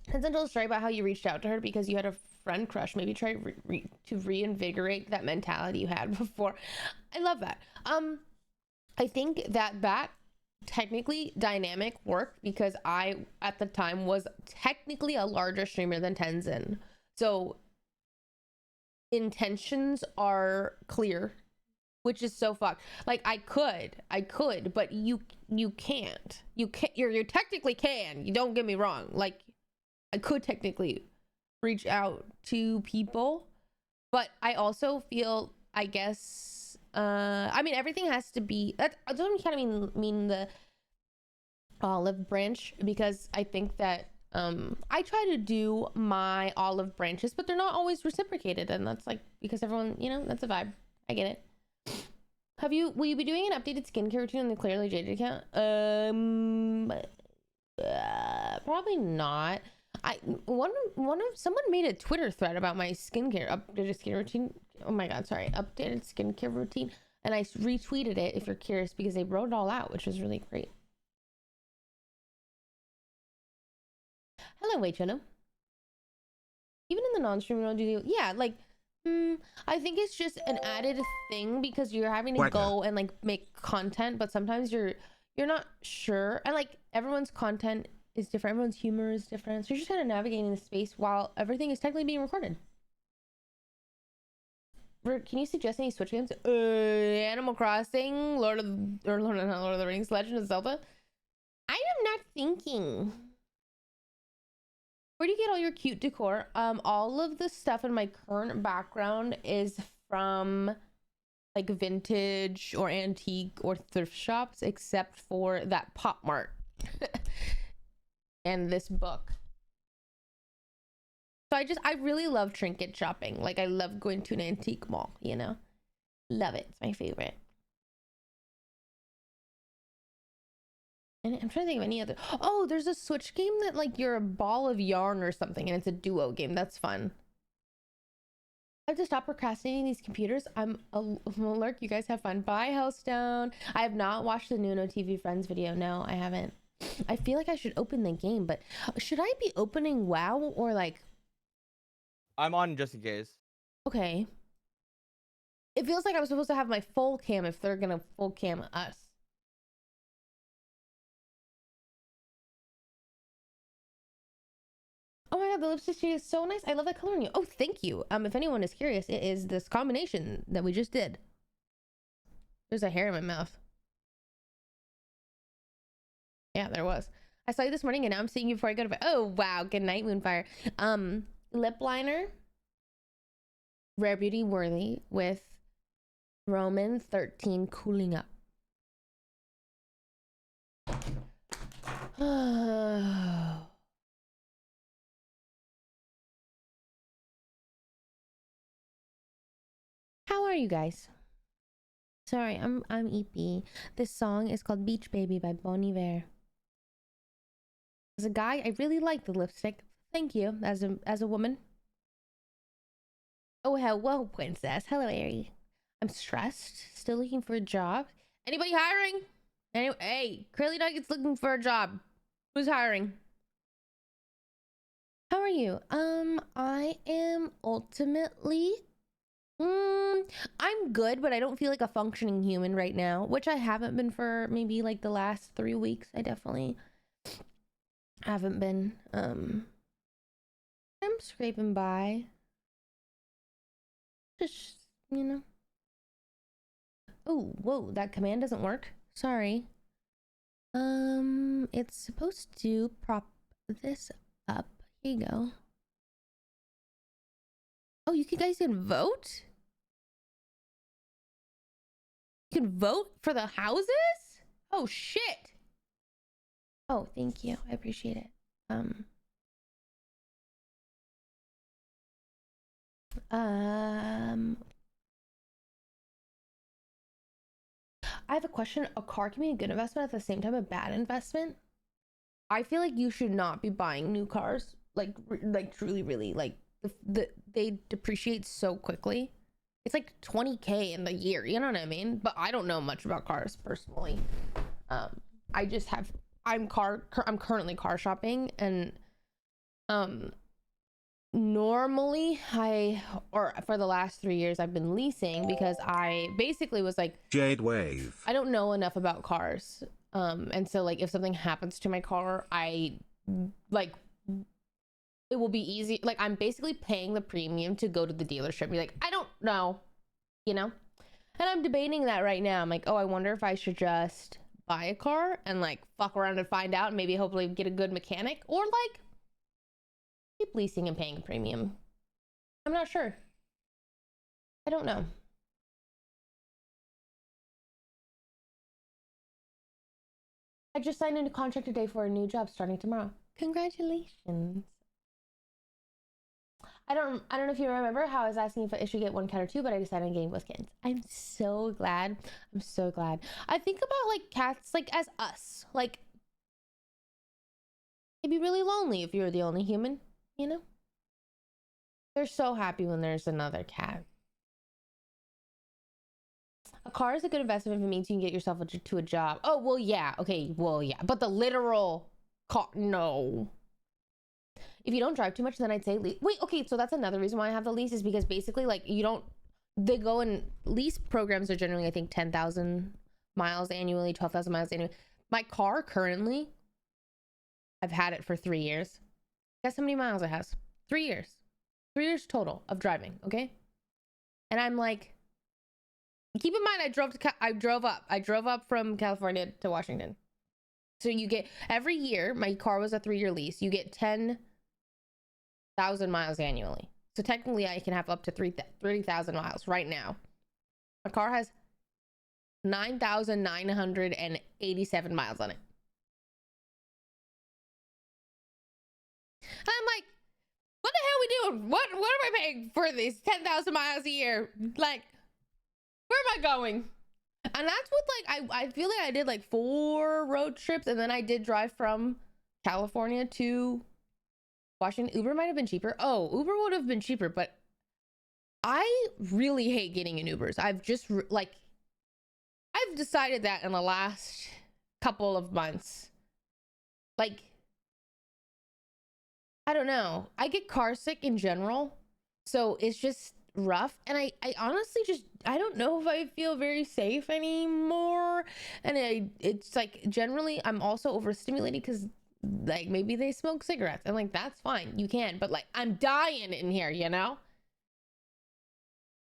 Tencent told a story about how you reached out to her because you had a friend crush. Maybe try to reinvigorate that mentality you had before. I love that. I think that technically dynamic worked because I, at the time, was technically a larger streamer than Tencent. So intentions are clear, which is so fucked. Like, I could, but you can't. You technically can. You don't get me wrong. Like, I could technically reach out to people, but I also feel, I guess, I mean, everything has to be, that doesn't kind of mean the olive branch, because I think that I try to do my olive branches, but they're not always reciprocated, and that's like, because everyone, that's a vibe. I get it. Will you be doing an updated skincare routine on the QuarterJade account? Probably not. Someone made a Twitter thread about my updated skincare routine. Oh my god, sorry, updated skincare routine, and I retweeted it if you're curious, because they wrote it all out, which was really great. Hello, Waichano. Even in the non-streaming world, yeah, like, I think it's just an added thing because you're having to go and like make content, but sometimes you're not sure, and like everyone's content is different, everyone's humor is different, so you're just kind of navigating the space while everything is technically being recorded. can you suggest any Switch games? Animal Crossing, Lord of the Rings, Legend of Zelda. I am not thinking. Where do you get all your cute decor? All of the stuff in my current background is from like vintage or antique or thrift shops, except for that Pop Mart and this book. So I really love trinket shopping. Like I love going to an antique mall, you know? Love it. It's my favorite. And I'm trying to think of any other. Oh, there's a Switch game that like you're a ball of yarn or something and it's a duo game. That's fun. I have to stop procrastinating these computers. I'm a lurk. You guys have fun. Bye, Hellstone. I have not watched the Nuno TV Friends video. No, I haven't. I feel like I should open the game, but should I be opening WoW or like... I'm on just in case. Okay. It feels like I was supposed to have my full cam if they're gonna full cam us. Oh my god, the lipstick shade is so nice. I love that color on you. Oh, thank you. If anyone is curious, it is this combination that we just did. There's a hair in my mouth. Yeah, there was. I saw you this morning and now I'm seeing you before I go to bed. Oh wow, good night, Moonfire. Lip liner, Rare Beauty Worthy with Roman 13 Cooling Up. How are you guys? Sorry, I'm EP. This song is called Beach Baby by Bon Iver. As a guy, I really like the lipstick. Thank you. As a woman. Oh, hello, princess. Hello, Ari. I'm stressed. Still looking for a job. Anybody hiring? Anyway, hey, Curly Nugget's looking for a job. Who's hiring? How are you? I am ultimately... I'm good, but I don't feel like a functioning human right now, which I haven't been for maybe like the last 3 weeks. I definitely haven't been. I'm scraping by. Just, you know. Oh, whoa, that command doesn't work. Sorry. It's supposed to prop this up. Here you go. Oh, you guys can vote? You can vote for the houses? Oh, shit. Oh, thank you. I appreciate it. I have a question. A car can be a good investment at the same time a bad investment. I feel like you should not be buying new cars. Like truly, really, like they depreciate so quickly. It's like 20K in the year, you know what I mean? But I don't know much about cars personally. I just have I'm currently car shopping, and normally for the last 3 years I've been leasing because I basically was like, Jade Wave. I don't know enough about cars. And so like if something happens to my car, I like it will be easy. Like I'm basically paying the premium to go to the dealership and be like, I don't know, you know? And I'm debating that right now. I'm like, oh, I wonder if I should just buy a car and like fuck around and find out and maybe hopefully get a good mechanic, or like keep leasing and paying a premium. I'm not sure. I don't know. I just signed into contract today for a new job starting tomorrow. Congratulations. I don't know if you remember how I was asking if I should get one cat or two, but I decided on getting both kittens. I'm so glad. I'm so glad. I think about like cats like as us. Like it'd be really lonely if you were the only human, you know? They're so happy when there's another cat. A car is a good investment if it means you can get yourself to a job. Oh, well, yeah. Okay, well, yeah. But the literal car, no. If you don't drive too much, then I'd say lease. Wait, okay, so that's another reason why I have the lease is because basically, like, they go and lease programs are generally, I think, 10,000 miles annually, 12,000 miles annually. My car currently, I've had it for 3 years. Guess how many miles it has? 3 years. 3 years total of driving, okay? And I'm like, keep in mind, I drove up from California to Washington. So you get, every year, my car was a 3-year lease. You get 10,000 miles annually. So technically I can have up to 30,000 miles right now. My car has 9,987 miles on it. I'm like, what the hell are we doing? What am I paying for these 10,000 miles a year? Like, where am I going? And that's what, like, I feel like I did like 4 road trips, and then I did drive from California to Washington. Uber might have been cheaper. Oh, Uber would have been cheaper, but I really hate getting in Ubers. I've decided that in the last couple of months. Like, I don't know. I get car sick in general, so it's just rough. And I honestly I don't know if I feel very safe anymore. And it's like, generally, I'm also overstimulated because, like, maybe they smoke cigarettes. And, like, that's fine. You can. But, like, I'm dying in here, you know?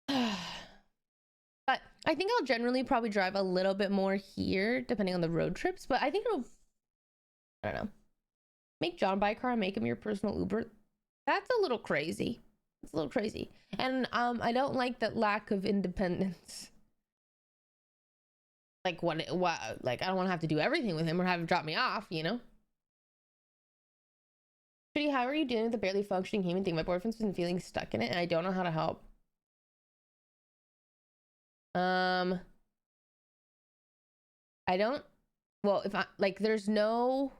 But I think I'll generally probably drive a little bit more here, depending on the road trips. But I think it'll, I don't know. Make John buy a car and make him your personal Uber. That's a little crazy. It's a little crazy. And I don't like that lack of independence. Like, like, I don't want to have to do everything with him or have him drop me off, you know? Pretty, how are you doing with the barely functioning human thing? My boyfriend's been feeling stuck in it, and I don't know how to help. I don't, well, if I, like, there's nothing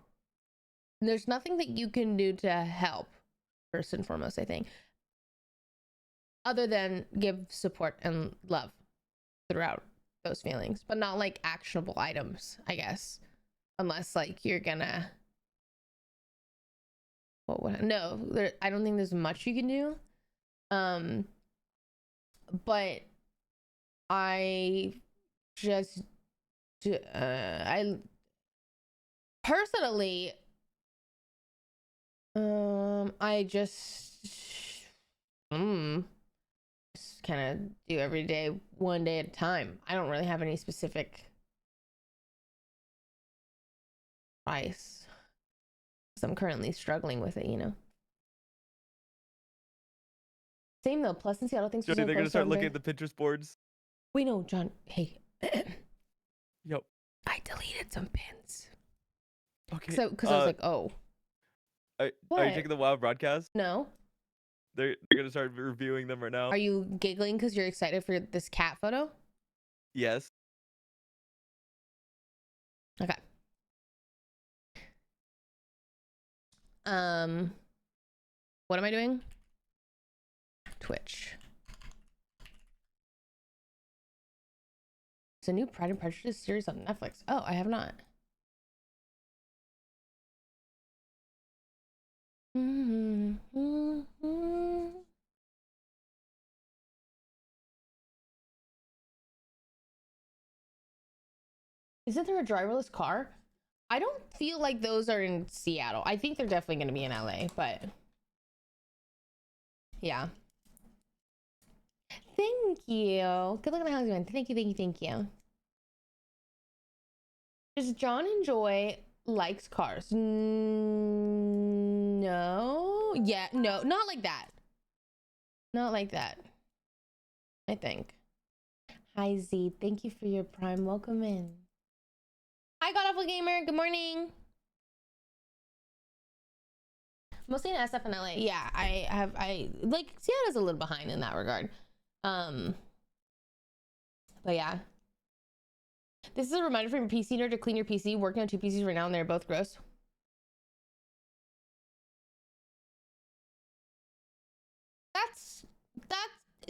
that you can do to help, first and foremost, I think, other than give support and love throughout those feelings, but not like actionable items, I guess, unless like you're gonna, no, I don't think there's much you can do. But I just, I personally, I just kind of do every day, one day at a time. I don't really have any specific advice, because I'm currently struggling with it, you know. Same though, plus in Seattle, things Jody, they're gonna start looking at the Pinterest boards. Wait, no, John, hey. Yep. I deleted some pins. Okay. So, because I was like, oh. Are you checking the WoW broadcast? No. They're gonna start reviewing them right now. Are you giggling because you're excited for this cat photo? Yes. Okay. What am I doing? Twitch. It's a new Pride and Prejudice series on Netflix. Oh, I have not. Isn't there a driverless car? I don't feel like those are in Seattle. I think they're definitely going to be in LA, but yeah. Thank you. Good luck on the house event. Thank you, thank you, thank you. Does John enjoy likes cars? No. Yeah, no, not like that. Not like that. I think. Hi Z, thank you for your prime. Welcome in. Hi Godawful Gamer, good morning. Mostly in SF and LA. Yeah, I like Seattle's a little behind in that regard. But yeah. This is a reminder from your PC nerd to clean your PC. Working on 2 PCs right now and they're both gross.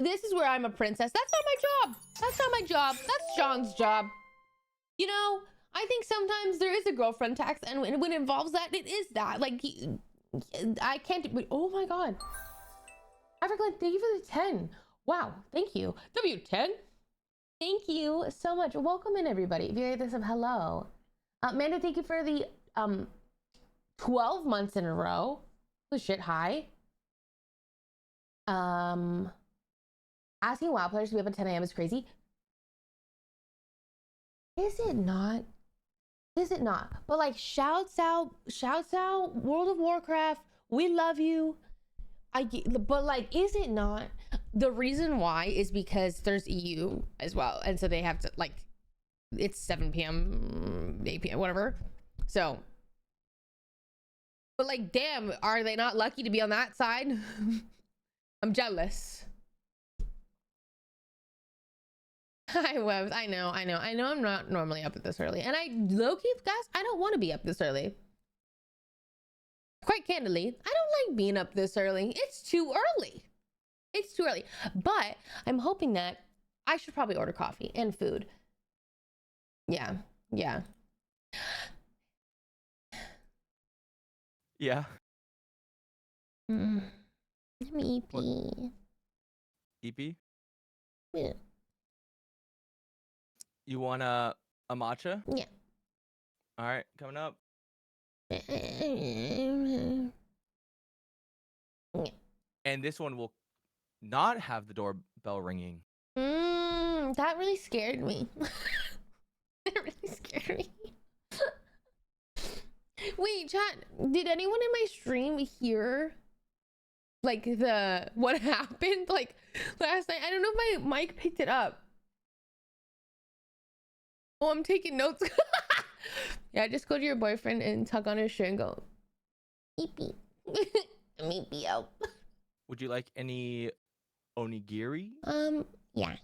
This is where I'm a princess. That's not my job. That's not my job. That's John's job. You know, I think sometimes there is a girlfriend tax, and when it involves that, it is that. Like, I can't. Oh my god. African, thank you for the 10. Wow, thank you. W10. Thank you so much. Welcome in, everybody. If you like this, hello. Mando, thank you for the 12 months in a row. Holy shit, hi. Asking WoW players to be up at 10 a.m. is crazy. Is it not? Is it not? But like, shouts out, World of Warcraft. We love you. But like, is it not? The reason why is because there's EU as well, and so they have to like, it's 7 p.m., 8 p.m., whatever. So, but like, damn, are they not lucky to be on that side? I'm jealous. Hi, Webs. I know. I'm not normally up at this early, and low-key, guys, I don't want to be up this early. Quite candidly, I don't like being up this early. It's too early. It's too early. But I'm hoping that I should probably order coffee and food. Yeah. Yeah. I'm EP. EP? Yeah. You want a matcha? Yeah. All right, coming up. And this one will not have the doorbell ringing. That really scared me. It really scared me. Wait, chat, did anyone in my stream hear like what happened like last night? I don't know if my mic picked it up. Oh, I'm taking notes. Yeah, just go to your boyfriend and tug on his shirt and go, "Eepee." Meet me out. Would you like any onigiri? Yeah.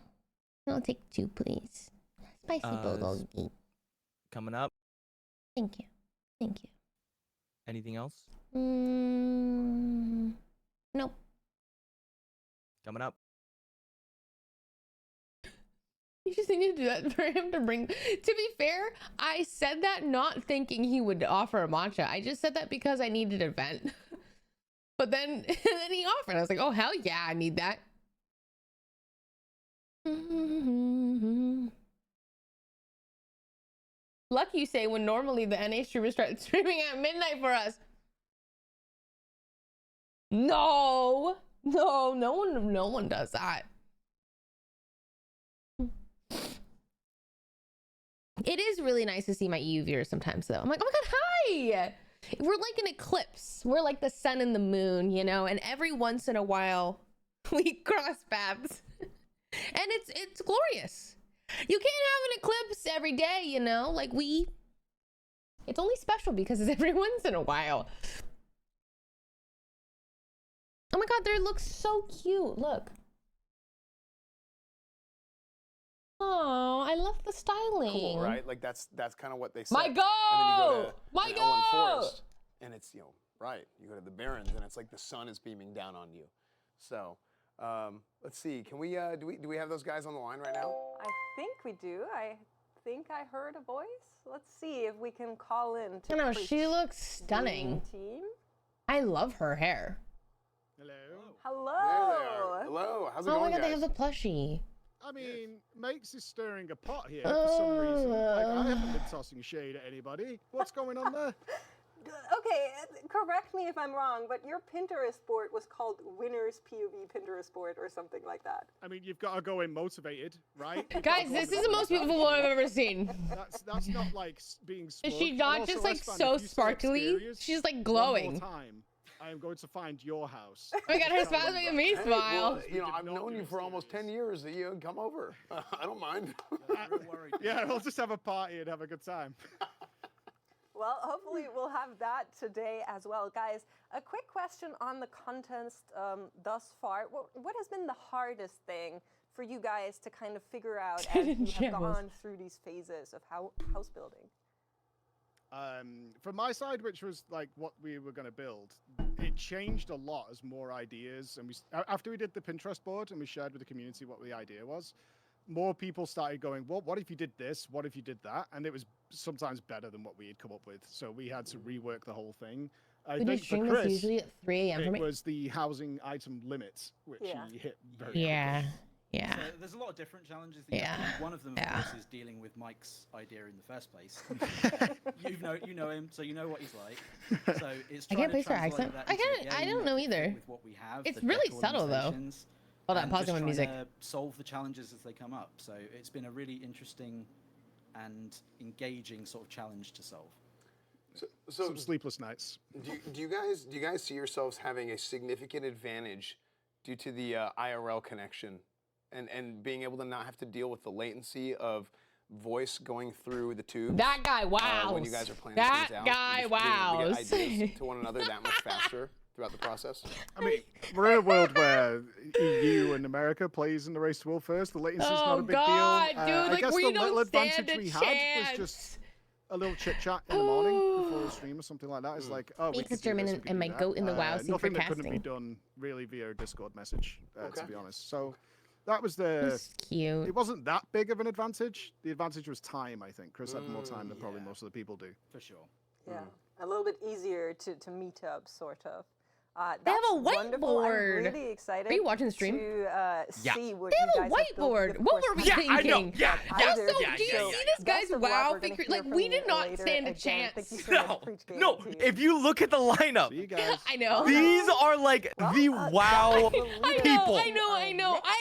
I'll take 2, please. Spicy bulgogi. Coming up. Thank you. Anything else? Nope. Coming up. You just need to do that for him to bring. To be fair, I said that not thinking he would offer a matcha. I just said that because I needed an event. But then he offered. I was like, oh, hell yeah, I need that. Lucky you say when normally the NA streamers start streaming at midnight for us. No one does that. It is really nice to see my EU viewers sometimes though. I'm like, oh my god, hi! We're like an eclipse. We're like the sun and the moon, you know, and every once in a while we cross paths. And it's glorious. You can't have an eclipse every day, you know, like it's only special because it's every once in a while. Oh my god, they look so cute. Look. Oh, I love the styling. Cool, right? Like that's kind of what they say. My go! My go! Forest, and it's, you know, right. You go to the Barrens, and it's like the sun is beaming down on you. So, let's see. Can we do we have those guys on the line right now? I think we do. I think I heard a voice. Let's see if we can call in. I know, she looks stunning. Team. I love her hair. Hello. Hello. There they are. Hello. How's it Oh going, my god, guys? they have the plushie. I mean, Makes is stirring a pot here for some reason. Like, I haven't been tossing shade at anybody. What's going on there? Okay, correct me if I'm wrong, but your Pinterest board was called Winners POV Pinterest board or something like that. I mean, you've got to go in motivated, right? Guys, this is the most beautiful one I've ever seen. That's not like being smug. Is she not Also, just like Espan, so if you say sparkly? exteriors She's like one glowing. more time, I am going to find your house. Oh my god, her smile's making me Hey, smile. well, you know, did I've not known do you for almost 10 years. You come over. I don't mind. Yeah, we'll just have a party and have a good time. Well, hopefully we'll have that today as well. Guys, a quick question on the contest thus far. What has been the hardest thing for you guys to kind of figure out as you have gone through these phases of house building? From my side, which was like what we were going to build, it changed a lot as more ideas. And after we did the Pinterest board and we shared with the community what the idea was, more people started going, well, what if you did this? What if you did that? And it was sometimes better than what we had come up with. So we had to rework the whole thing. I We do think for stream Chris, this usually at 3 a.m. for it me. was the housing item limit, which he hit very Yeah. quickly. Yeah. So there's a lot of different challenges. That you have to do. One of them, of course, is dealing with Mike's idea in the first place. you know him, so you know what he's like. So it's I trying can't to place her translate accent. that I into can't. the I game don't know either. With what we have, It's the really decor subtle though. limitations. Hold on, and pausing just my trying music. to solve the challenges as they come up. So it's been a really interesting and engaging sort of challenge to solve. So Some sleepless nights. do you guys see yourselves having a significant advantage due to the IRL connection and being able to not have to deal with the latency of voice going through the tubes? That guy wows. When you guys are planning That things out, guy and just being able to wows. get ideas to one another that much faster throughout the process. I mean, we're in a world where EU and America plays in the race to world first. The latency's not a big God, deal. dude, I like, guess we the don't little stand advantage a we had was chance. just a little chit chat in the morning before the stream or something like that. It's like, oh, we Because could do German this, we could and do my that. goat in the WoW scene for Nothing that couldn't be casting. done really via a Discord message, Okay. to be honest. So that was the. That's cute. It wasn't that big of an advantage. The advantage was time, I think. Chris had more time than probably yeah. most of the people do. For sure. Yeah, a little bit easier to meet up, sort of. They have a That's wonderful. whiteboard. I'm really excited. Are you watching the stream? To Yeah. see what They you have a guys have built. whiteboard. Of What course, were we we Yeah, I know. thinking? Yeah, Also, yeah, do you yeah, see yeah. this guy's Best of luck. WoW We're gonna figure? hear Like, from we you did not later. stand a Again, chance. thank you so much No, for each no. game team. If you look at the lineup, See you guys. I know. these are like the WoW people. I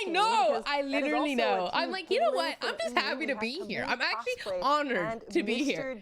know. I literally know. I'm like, you know what? I'm just happy to be here. I'm actually honored to be here.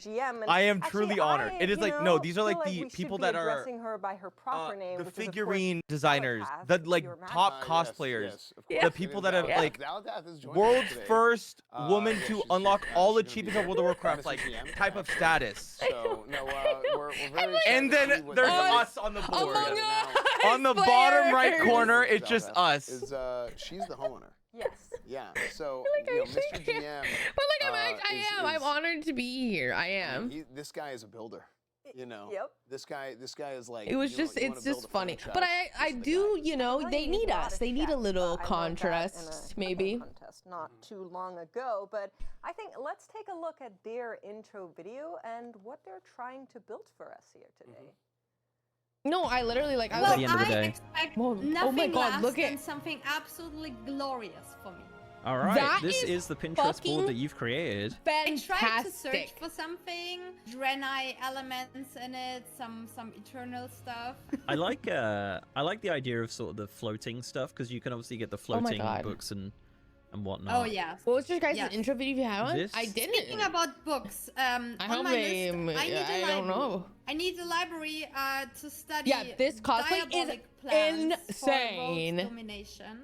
I am truly honored. It is like, no, these are like the people that are addressing her by her proper name, the which is, of course, figurine designers, the Validath, like your master. top cosplayers, Yes, of Yeah. course. the people And that have Validath- like Validath is joining us world's today. first woman yeah, to she's- unlock she's all gonna be achievements there. of World of Warcraft, Mr. like GM. type of status. So no, we're very excited And to then see what there's the- us on the board. Among now. us, On the bottom right players. corner, it's just Validath us. Is she's the homeowner. Yes. Yeah. So Like, you know, I Mr. shake GM. it. But like, I'm is- honored to be here. I I am. mean, this guy is a builder. You know. Yep. This guy is like. It was you just, know, you wanna it's build just a funny. franchise, But this I is the do, guy. you know, Well, they you need a lot us. of They need a chefs. little I learned that in a contrast, cooking maybe. contest not too long ago, but I think let's take a look at their intro video and what they're trying to build for us here today. No, I literally like, I was Well, like, the end of the I day. expect Whoa, nothing oh my God, less look than at- something absolutely glorious for me. All right, That this is is the Pinterest board fucking that you've created. I tried to search fantastic. for something, Draenei elements in it, some eternal stuff. I like the idea of sort of the floating stuff because you can obviously get the Oh my floating God. books and whatnot. Oh yeah. What was your guys' Yes. intro video if you had one? This- I didn't. Speaking about books, I on hope my they, list, I need a I library. don't know. I need a library to study. Yeah, this cosplay is diabolic plans for insane. world domination.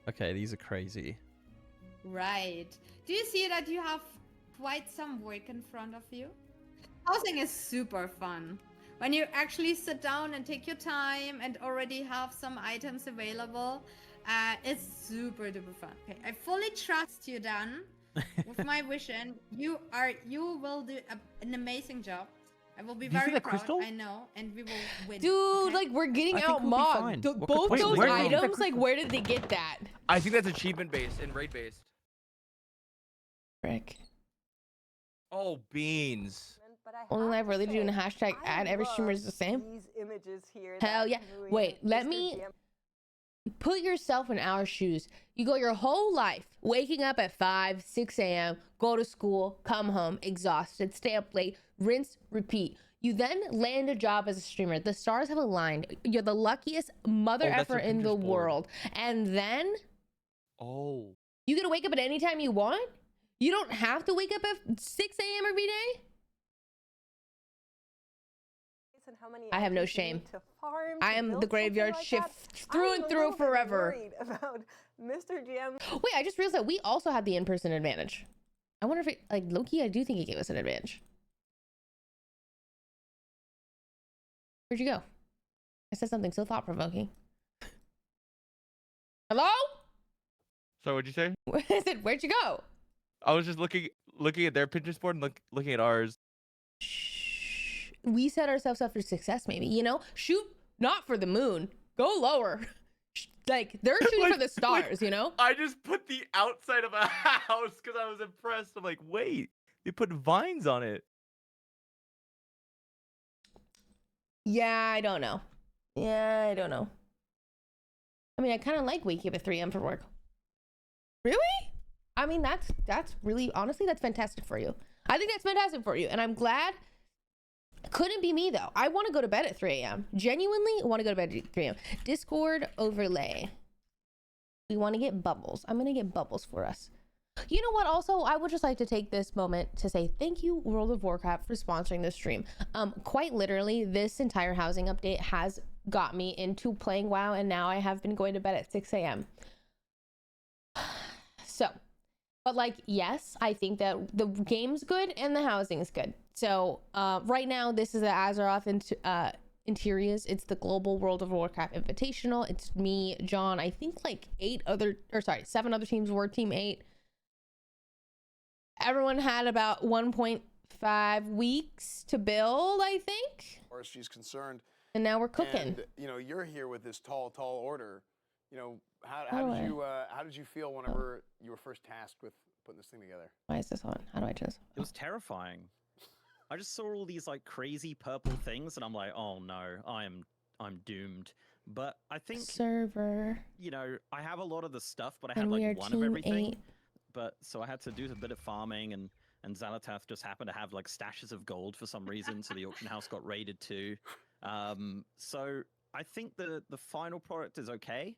Okay, these are crazy. Right. Do you see that you have quite some work in front of you? Housing is super fun. When you actually sit down and take your time and already have some items available, it's super duper fun. Okay, I fully trust you, Dan. With my vision, you will do an amazing job. I will be Did you see very that proud. crystal? I know, and we will win. Dude, okay? like, we're getting I think out we'll be mobbed. fine. Th- What Both could- those wait, where did you get items, like, where did they get that? I think that's achievement based and raid based. Frick. Oh, beans. But I Only have live to really doing a say, hashtag I ad every streamer is the love same. These images here Hell that yeah. Louis Wait, and let Mr. me GM put yourself in our shoes. You go your whole life waking up at 5, 6 a.m., go to school, come home, exhausted, stay up late, rinse, repeat. You then land a job as a streamer. The stars have aligned. You're the luckiest mother Oh, that's effer a in the Pinterest board. world. And then Oh. you get to wake up at any time you want. You don't have to wake up at 6 a.m. every day. and how many I have no items you shame. need to farm I to am build the graveyard something like shift that. through I'm and a through little bit forever. worried about Mr. GM. Wait, I just realized that we also had the in-person advantage. I wonder if it, like, low-key, I do think it gave us an advantage. Where'd you go? I said something so thought-provoking. Hello? So what'd you say? I said, where'd you go? I was just looking at their Pinterest board and looking at ours. Shh. We set ourselves up for success, maybe, you know? Shoot not for the moon. Go lower. Like, they're shooting Like- for the stars, you know? I just put the outside of a house because I was impressed. I'm like, wait, they put vines on it. Yeah, I don't know. Yeah, I don't know. I mean, I kind of like waking up at 3 a.m. for work. Really? I mean, that's really, honestly, that's fantastic for you. I think that's fantastic for you. And I'm glad. Couldn't be me, though. I want to go to bed at 3 a.m. Genuinely want to go to bed at 3 a.m. Discord overlay. We want to get bubbles. I'm gonna get bubbles for us. You know what? Also, I would just like to take this moment to say thank you, World of Warcraft, for sponsoring this stream. Quite literally, this entire housing update has got me into playing WoW, and now I have been going to bed at 6 a.m. So, but like, yes, I think that the game's good and the housing's good. So, right now, this is the Azeroth Interiors. It's the Global World of Warcraft Invitational. It's me, John. I think like 7 other teams were Team 8. Everyone had about 1.5 weeks to build, I think. As far as she's concerned. And now we're cooking. And, you know, you're here with this tall order. You know, how did you feel whenever you were first tasked with putting this thing together? Why is this on? How do I just? It was terrifying. I just saw all these like crazy purple things, and I'm like, oh no, I'm doomed. But I think server. You know, I have a lot of the stuff, but I have like one of everything. 8. But so I had to do a bit of farming, and Xalatath just happened to have like stashes of gold for some reason, so the auction house got raided too. So I think the final product is okay.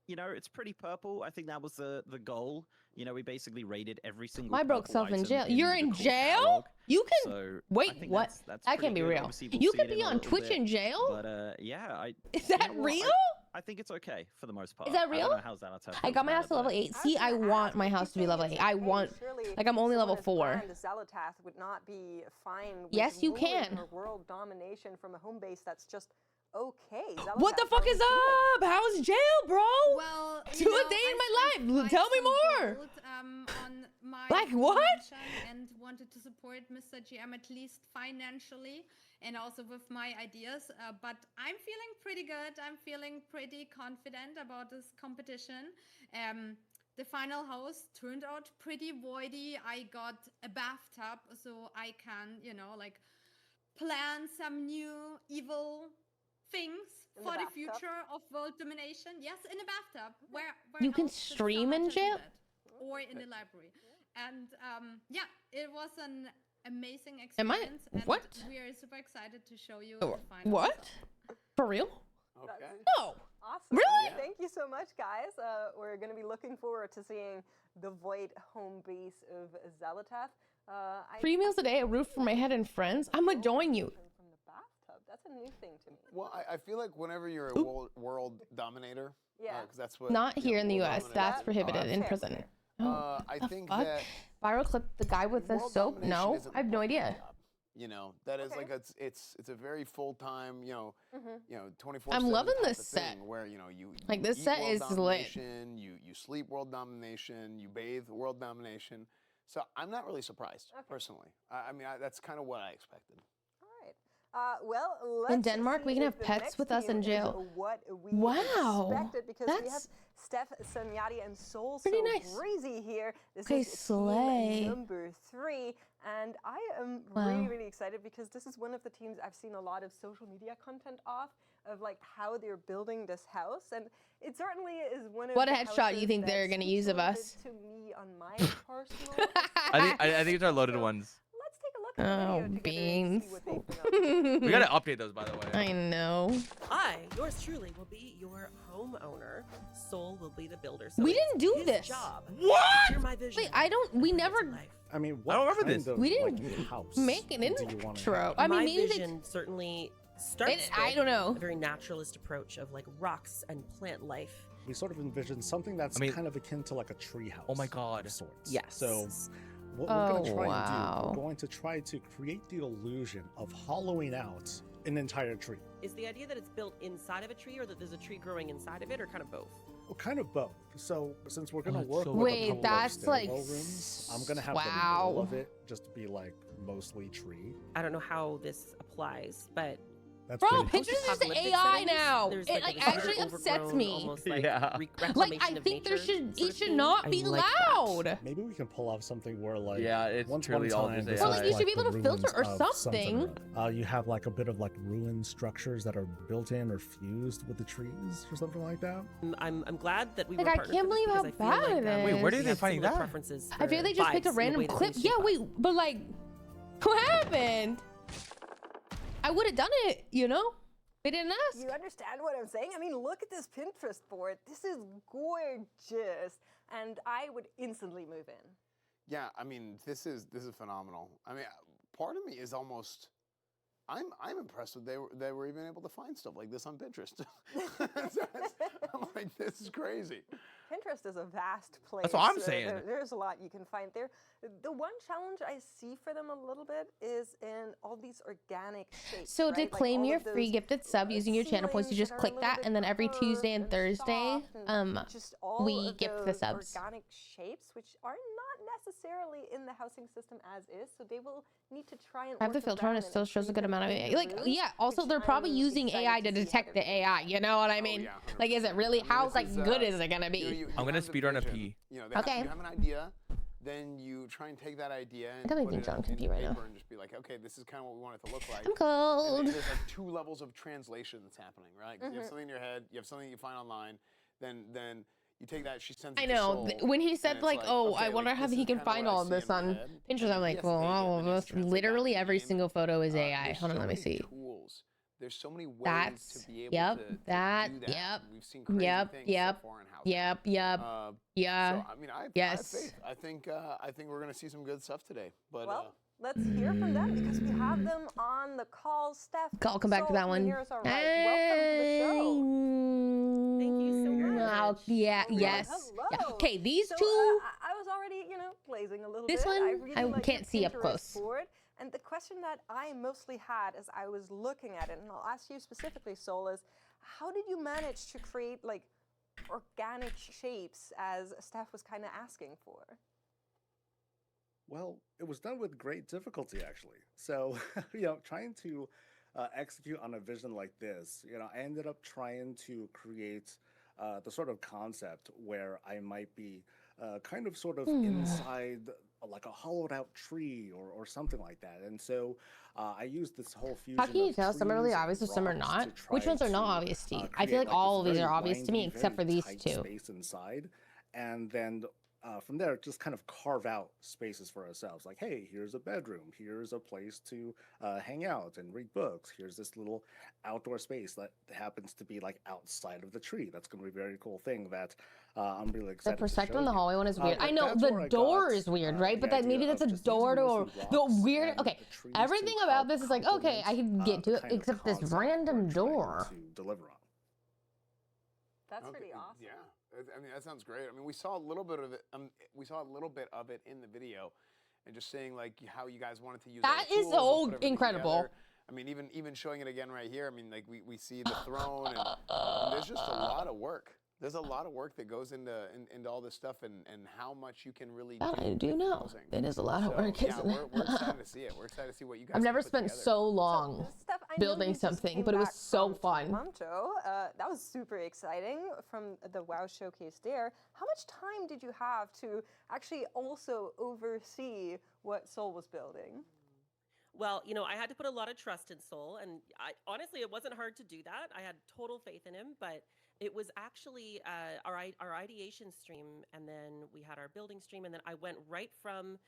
You know, it's pretty purple. I think that was the goal. You know, we basically raided every single. I broke self in jail. You're in jail? Catalog. You can wait. What? That's that can't be real. You could be on Twitch in jail. But yeah, is that real? I think it's okay for the most part. Is that real? I don't know how Xalatath I got my house to level 8. See, I want my house to be level 8. I want, like, I'm only level 4. Xalatath would not be fine with yes, you can. World domination from a home base that's just okay. What the fuck is up? How's jail, bro? Well, do a day in my life. Tell me more. On my like what? And wanted to support Mr. GM at least financially and also with my ideas. But I'm feeling pretty good. I'm feeling pretty confident about this competition. The final house turned out pretty voidy. I got a bathtub so I can, you know, like plan some new evil things for the future of world domination. Yes, in a bathtub. Where you can stream in jail or in the library. And yeah, it was an amazing experience. Am I? What? We are super excited to show you the final what? result. For real? Okay. No. Awesome. Really? Yeah. Thank you so much, guys. We're going to be looking forward to seeing the void home base of Xalatath. 3 meals a day, a roof for my head and friends. I'm gonna join you. From the bathtub. That's a new thing to me. Well, I feel like whenever you're a world dominator, yeah, because that's what. Not here in the U.S. That's prohibited in fair. prison. I think that viral clip the guy with the soap. No, I have no idea. You know, that is like it's a very full time. You know, 24/7. I'm loving this set. Where you like this eat set world is lit. You sleep world domination. You bathe world domination. So I'm not really surprised personally. I mean, that's kind of what I expected. Well, in Denmark, we can have pets with us in jail. What we expected, because we have Steph, Sanyati, and Soul So Crazy here. This is team number 3, and I am really excited because this is one of the teams I've seen a lot of social media content of like how they're building this house, and it certainly is one of what a headshot you think they're gonna use of us? To me on my personal. I think it's our loaded ones. Oh, beans. We gotta update those, by the way. I know. I, yours truly, will be your homeowner. Soul will be the builder. So we didn't do this. Job. What? My vision. Wait, I don't. We never. I mean, I don't remember this. We didn't house make an intro. I mean, my maybe vision certainly starts. I don't know. A very naturalist approach of like rocks and plant life. We sort of envision something that's kind of akin to like a tree house. Oh my god. Of sorts. Yes. So. What we're going to try and do, we're going to try to create the illusion of hollowing out an entire tree. Is the idea that it's built inside of a tree, or that there's a tree growing inside of it, or kind of both? Well, kind of both. So since we're going to work with wait, a couple that's of like rooms, I'm going to have the middle of it just to be like mostly tree. I don't know how this applies, but bro, pictures is the AI now. It like actually upsets me. Like, like I think there should not be loud. Maybe we can pull off something where like it's truly all just AI. Or like you should be able to filter or something. You have like a bit of like ruined structures that are built in or fused with the trees or something like that. I'm glad that we like were I can't believe how bad it is. Wait, where did they find that? I feel they just picked a random clip. Yeah, wait, but like, what happened? I would have done it, you know? They didn't ask. You understand what I'm saying? I mean, look at this Pinterest board. This is gorgeous, and I would instantly move in. Yeah, I mean, this is phenomenal. I mean, part of me is almost, I'm impressed that they were even able to find stuff like this on Pinterest. I'm like, this is crazy. Pinterest is a vast place. That's what I'm saying. There's a lot you can find there. The one challenge I see for them a little bit is in all these organic shapes. So to right? claim all your of those free gifted sub using your channel points, you just ceilings that are click a little that, bit and then every curved Tuesday and and Thursday, soft, just all we of gift the those subs. organic shapes, which are not necessarily in the housing system as is, so they will need to try and I have the work filter on, around it and still shows a create good them amount of in the like, rooms, yeah, also which they're probably I'm using excited AI to see how detect they're the AI, you know what I mean? Yeah, Like, is it really, I mean, how this like is, good is it gonna be? I'm gonna speedrun a pee. You know, Okay. You have an idea, then you try and take that idea and I don't put think it John in can pee paper right now. and just be like, okay, this is kind of what we want it to look like. I'm cold. And there's like 2 levels of translation that's happening, right? 'Cause you have something in your head, you have something you find online, then you take that, she sends it I to know. Soul, When he and said it's like, oh, okay, I wonder like, how this he is can kinda find what I all of see this in my on head, Pinterest, and I'm like, yes, well, they get all the of next us, translate literally back in every game. single photo is AI. There's Hold on, so let me many see. tools. There's so many ways That's, to be able yep, to that, do that. yep, We've seen crazy yep, things yep, so far in housing. yep, yeah. So I mean, I have Yes. faith. I think we're gonna see some good stuff today. But Well, let's hear from them because we have them on the call. Steph, I'll come back to Soul, that one. Hear us all right. Welcome to the show. Thank you so much. Yeah, Hello, yes. Yeah. hello. Okay, these So, two. I was already, glazing a little This bit. one, really I like can't the see up Pinterest close. board. And the question that I mostly had as I was looking at it, and I'll ask you specifically, Sol, is how did you manage to create like organic shapes as Steph was kind of asking for? Well, it was done with great difficulty, actually. So, trying to execute on a vision like this, I ended up trying to create the sort of concept where I might be kind of sort of inside like a hollowed out tree or something like that. And so I used this whole fusion. How can you of tell some are really trees and obvious and some are rocks not? to Which try ones are not to, obvious to you? I create, feel like this all of these very are obvious to me windy, except for very these tight two. space inside. And then from there, just kind of carve out spaces for ourselves. Like, hey, here's a bedroom. Here's a place to hang out and read books. Here's this little outdoor space that happens to be like outside of the tree. That's going to be a very cool thing that I'm really The excited to perspective show on the you. hallway one is weird. I But know that's where the I door got, is weird, right? the But that idea maybe that's a of just door using to mostly the rocks weird. and Okay, the trees everything to about this is like, okay, I complement, can get to the it, kind of except this concept we're random trying door. to deliver on. That's Okay, pretty awesome. Yeah, I mean that sounds great. I mean we saw a little bit of it. We saw a little bit of it in the video, and just saying like how you guys wanted to use all That the is tools and so put everything incredible. together. I mean even showing it again right here. I mean like we see the throne and there's just a lot of work. There's a lot of work that goes into all this stuff and how much you can really That do. I do with know. housing. It is a lot of So, work, yeah, isn't it? we're excited to see it. We're excited to see what you guys. I've can never put spent together. so long Steph, I know building you just something, came but it was back so from fun. Toronto. That was super exciting from the WoW showcase there. How much time did you have to actually also oversee what Sol was building? Well, I had to put a lot of trust in Soul, and honestly, it wasn't hard to do that. I had total faith in him, but it was actually our ideation stream, and then we had our building stream, and then I went right from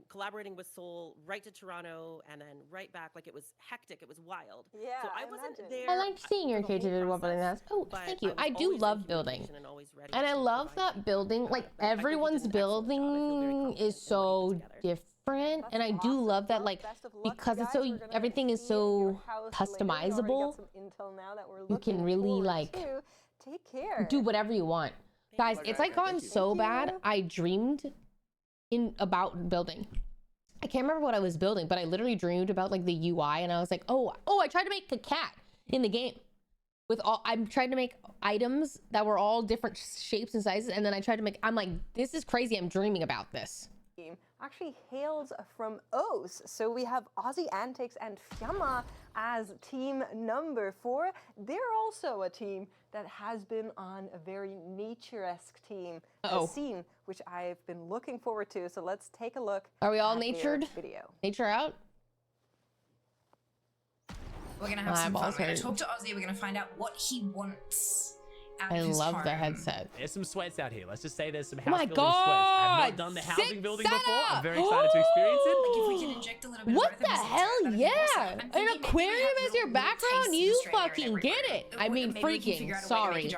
collaborating with Soul right to Toronto, and then right back. Like, it was hectic. It was wild. Yeah, so I wasn't imagine. there. I liked seeing your for the whole creativity while building process, that. Oh, but thank you. was I do always in love building. communication and always ready And I to love provide that building, like I think he did everyone's an excellent job. I feel very building confident is in so what he put together. different. That's And I do awesome. love that, Well, like, best of luck, because you it's guys. so, We're gonna everything is see your so house later. We already customizable. got some intel now that we're You can looking really, forward like, to. Take care. do whatever you want. Guys, it's like gotten so bad. I dreamed about building. I can't remember what I was building, but I literally dreamed about like the UI, and I was like, oh, I tried to make a cat in the game with I'm trying to make items that were all different shapes and sizes, and then I tried to make, I'm like, this is crazy. I'm dreaming about this. Actually hails from O's. So we have Aussie Antics and Fiamma as team number 4. They're also a team that has been on a very nature-esque team scene, which I've been looking forward to. So let's take a look. Are we all at their natured? video. Nature out? We're gonna have some fun. We're gonna talk to Ozzy. We're gonna find out what he wants I love the headset. There's some sweats out here. Let's just say there's some Oh house my building sweats. I've not done the Sick housing building before. I'm setup! very excited to experience it. Like if we can inject a little bit What of the hell? Yeah, an aquarium as your background, you fucking get it. I mean, freaking sorry.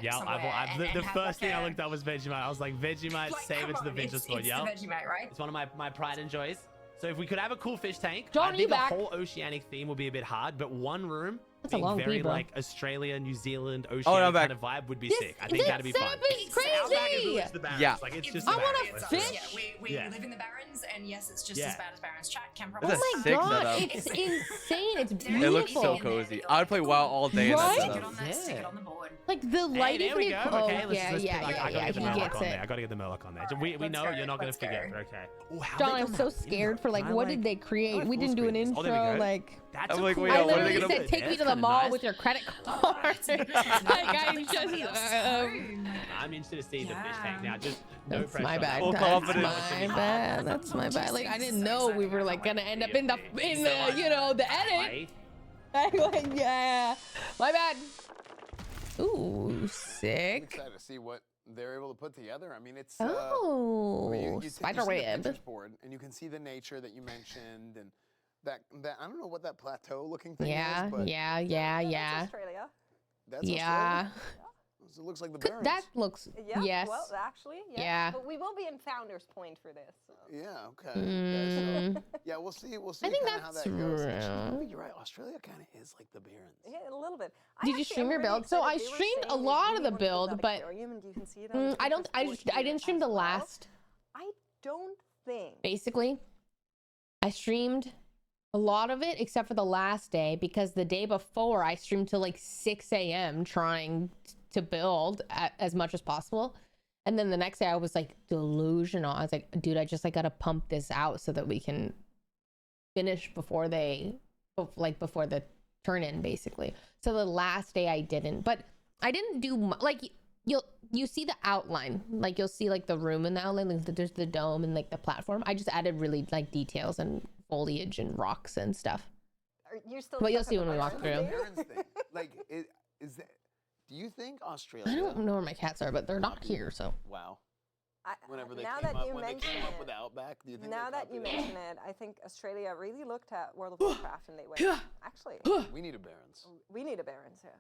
Yeah, the first thing I looked up was Vegemite. I was like, Vegemite, save it to the vintage squad. Yeah, Vegemite, right? It's one of my pride and joys. So if we could have a cool fish tank, John, I think the whole oceanic theme would be a bit hard, but one room That's a being long very pee, bro. like Australia, New Zealand, I'm oceanic back. kind of vibe would be sick. I think that'd be fun. It's crazy. Yeah. Like it's just I the want Barrens. a Let's do it. fish. We live in the Barrens, and yes, it's just as bad as Barrens chat. That's a Oh my sick god, setup. it's insane. It's It beautiful. looks so cozy. I would play WoW all day in that Right? setup. Stick it on the board. Like the lighting. There we go. Oh, Okay, let's yeah, put, yeah, like, yeah, I gotta yeah. get the He Murloc gets on there. it. I gotta get the Murloc on there. We know you're not gonna forget. Okay. Ooh, how John, they I'm done so that? scared for like, Can I, what did they create? We didn't do an screen this? Oh, there we intro. go. Like, That's I'm a like, cool wait, I what are they literally gonna said, put? take me to the mall with your credit card. Like, I'm just. I'm interested to see the fish tank now. Just no That's pressure. my on bad. that. Full That's confidence. my bad. That's my bad. Like, I didn't know we were like gonna end up in the you know, the edit. I'm like, yeah, my bad. Ooh, I'm sick. excited to see what they're able to put together. I mean, it's Oh, you spider see the web. Pinterest board, and you can see the nature that you mentioned, and that I don't know what that plateau looking thing Yeah, is, but yeah. That's Australia. that's Yeah. Australia? So it looks like the Barrens. That looks. Yeah. Yes. Well, actually, yeah. Yeah. But we will be in Founders Point for this. So. Yeah. Okay. Okay, so, yeah, we'll see. We'll see I think kinda how that's that goes. real. Actually, you're right. Australia kind of is like the Barrens. Yeah, a little bit. Did you stream your build? So I streamed a lot of the build, but I don't. I didn't stream the last. I don't think. Basically, I streamed a lot of it except for the last day because the day before I streamed till like 6 a.m. trying to build as much as possible. And then the next day I was like delusional. I was like, dude, I just like gotta pump this out so that we can finish before the turn in, basically. So the last day I didn't, but I didn't do like you see the outline, like you'll see like the room in the outline, like there's the dome and like the platform. I just added really like details and foliage and rocks and stuff. But you'll see when we walk through. Like, is that? Do you think Australia? I don't know where my cats are, but they're not here. So. Wow. Whenever they now came that up, you when they mention came up it, with Outback, do you think? now they that you copied mention it, I think Australia really looked at World of Warcraft and they went, actually, we need a Barrens. We need a Barrens here.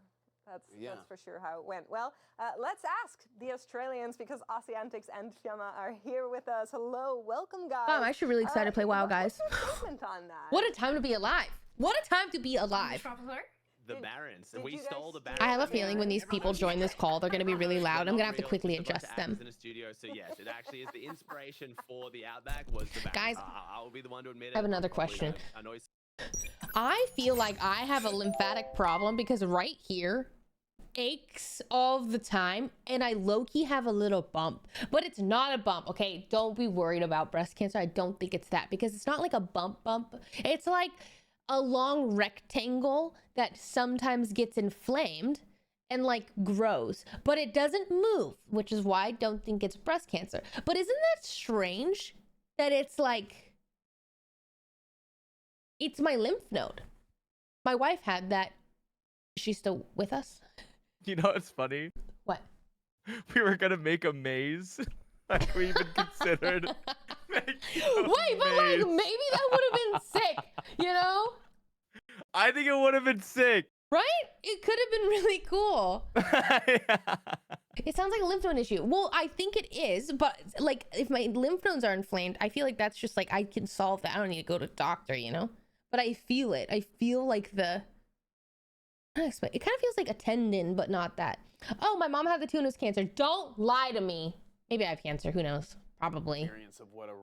That's Yeah. for sure how it went. Well, let's ask the Australians because Oceantics and Fiamma are here with us. Hello, welcome, guys. Oh, I'm actually really excited to play WoW, guys. What's your statement on that? What a time to be alive! What a time to be alive! The Barrens. We stole the Barrens. I have a feeling when these people join this call, they're gonna be really loud. I'm gonna have to quickly Just a bunch adjust of them. actors in a studio, so yes, it actually is the inspiration for the Outback was the Barrens. Guys, I will be the one to admit it. I have another question. I feel like I have a lymphatic problem because right here aches all the time and I low-key have a little bump, but it's not a bump. Okay, don't be worried about breast cancer. I don't think it's that because it's not like a bump. It's like a long rectangle that sometimes gets inflamed and like grows, but it doesn't move, which is why I don't think it's breast cancer. But isn't that strange that it's like it's my lymph node? My wife had that. She's still with us? You know what's funny? What? We were gonna make a maze. Like we even considered. Wait, but like maybe that would have been sick, you know? I think it would have been sick. Right? It could have been really cool. It sounds like a lymph node issue. Well, I think it is, but like if my lymph nodes are inflamed, I feel like that's just like I can solve that. I don't need to go to the doctor, you know? But I feel it. I feel like it kind of feels like a tendon, but not that. Oh, my mom had the tuna's cancer. Don't lie to me. Maybe I have cancer. Who knows? Probably.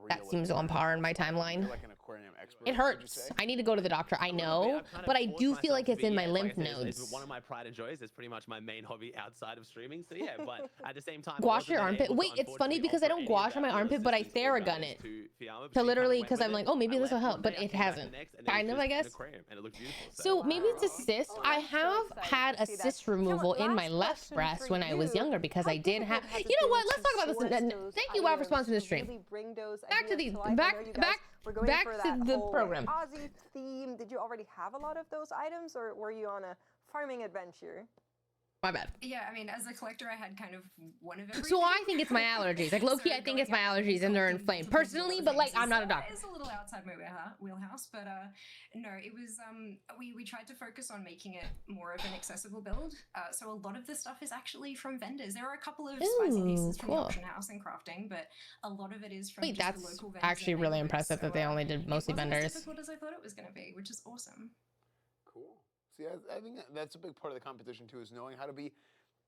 That seems on par in my timeline. You're like an aquarium expert. It hurts. I need to go to the doctor. I know, but I do feel like it's in my lymph nodes. It's one of my pride and joys. It's pretty much my main hobby outside of streaming. So yeah, but at the same time, Gouache your armpit. Wait, it's funny because I don't gouache on my armpit, but I Theragun it. So literally, because I'm like, oh, maybe this will help, but it hasn't. Kind of, I guess. So maybe it's a cyst. I have had a cyst removal in my left breast when I was younger because I did have. You know what? Let's talk about this. Thank you, WoW, for sponsoring the stream. Back to the back to the program. Aussie theme. Did you already have a lot of those items, or were you on a farming adventure? My bad. Yeah, I mean, as a collector, I had kind of one of everything. So I think it's my allergies. Like low-key, So I think it's my going out allergies and they're consulting inflamed. multiple Personally, other but like things I'm not a doctor. is a little outside my wheelhouse, but no, it was we tried to focus on making it more of an accessible build. So a lot of the stuff is actually from vendors. There are a couple of spicy pieces from the auction house and crafting, but a lot of it is from Wait, just that's the local vendors. actually in the really neighborhood. impressive that they only did mostly it wasn't vendors. as difficult as I thought it was going to be, which is awesome. Cool. See, I think that's a big part of the competition too, is knowing how to be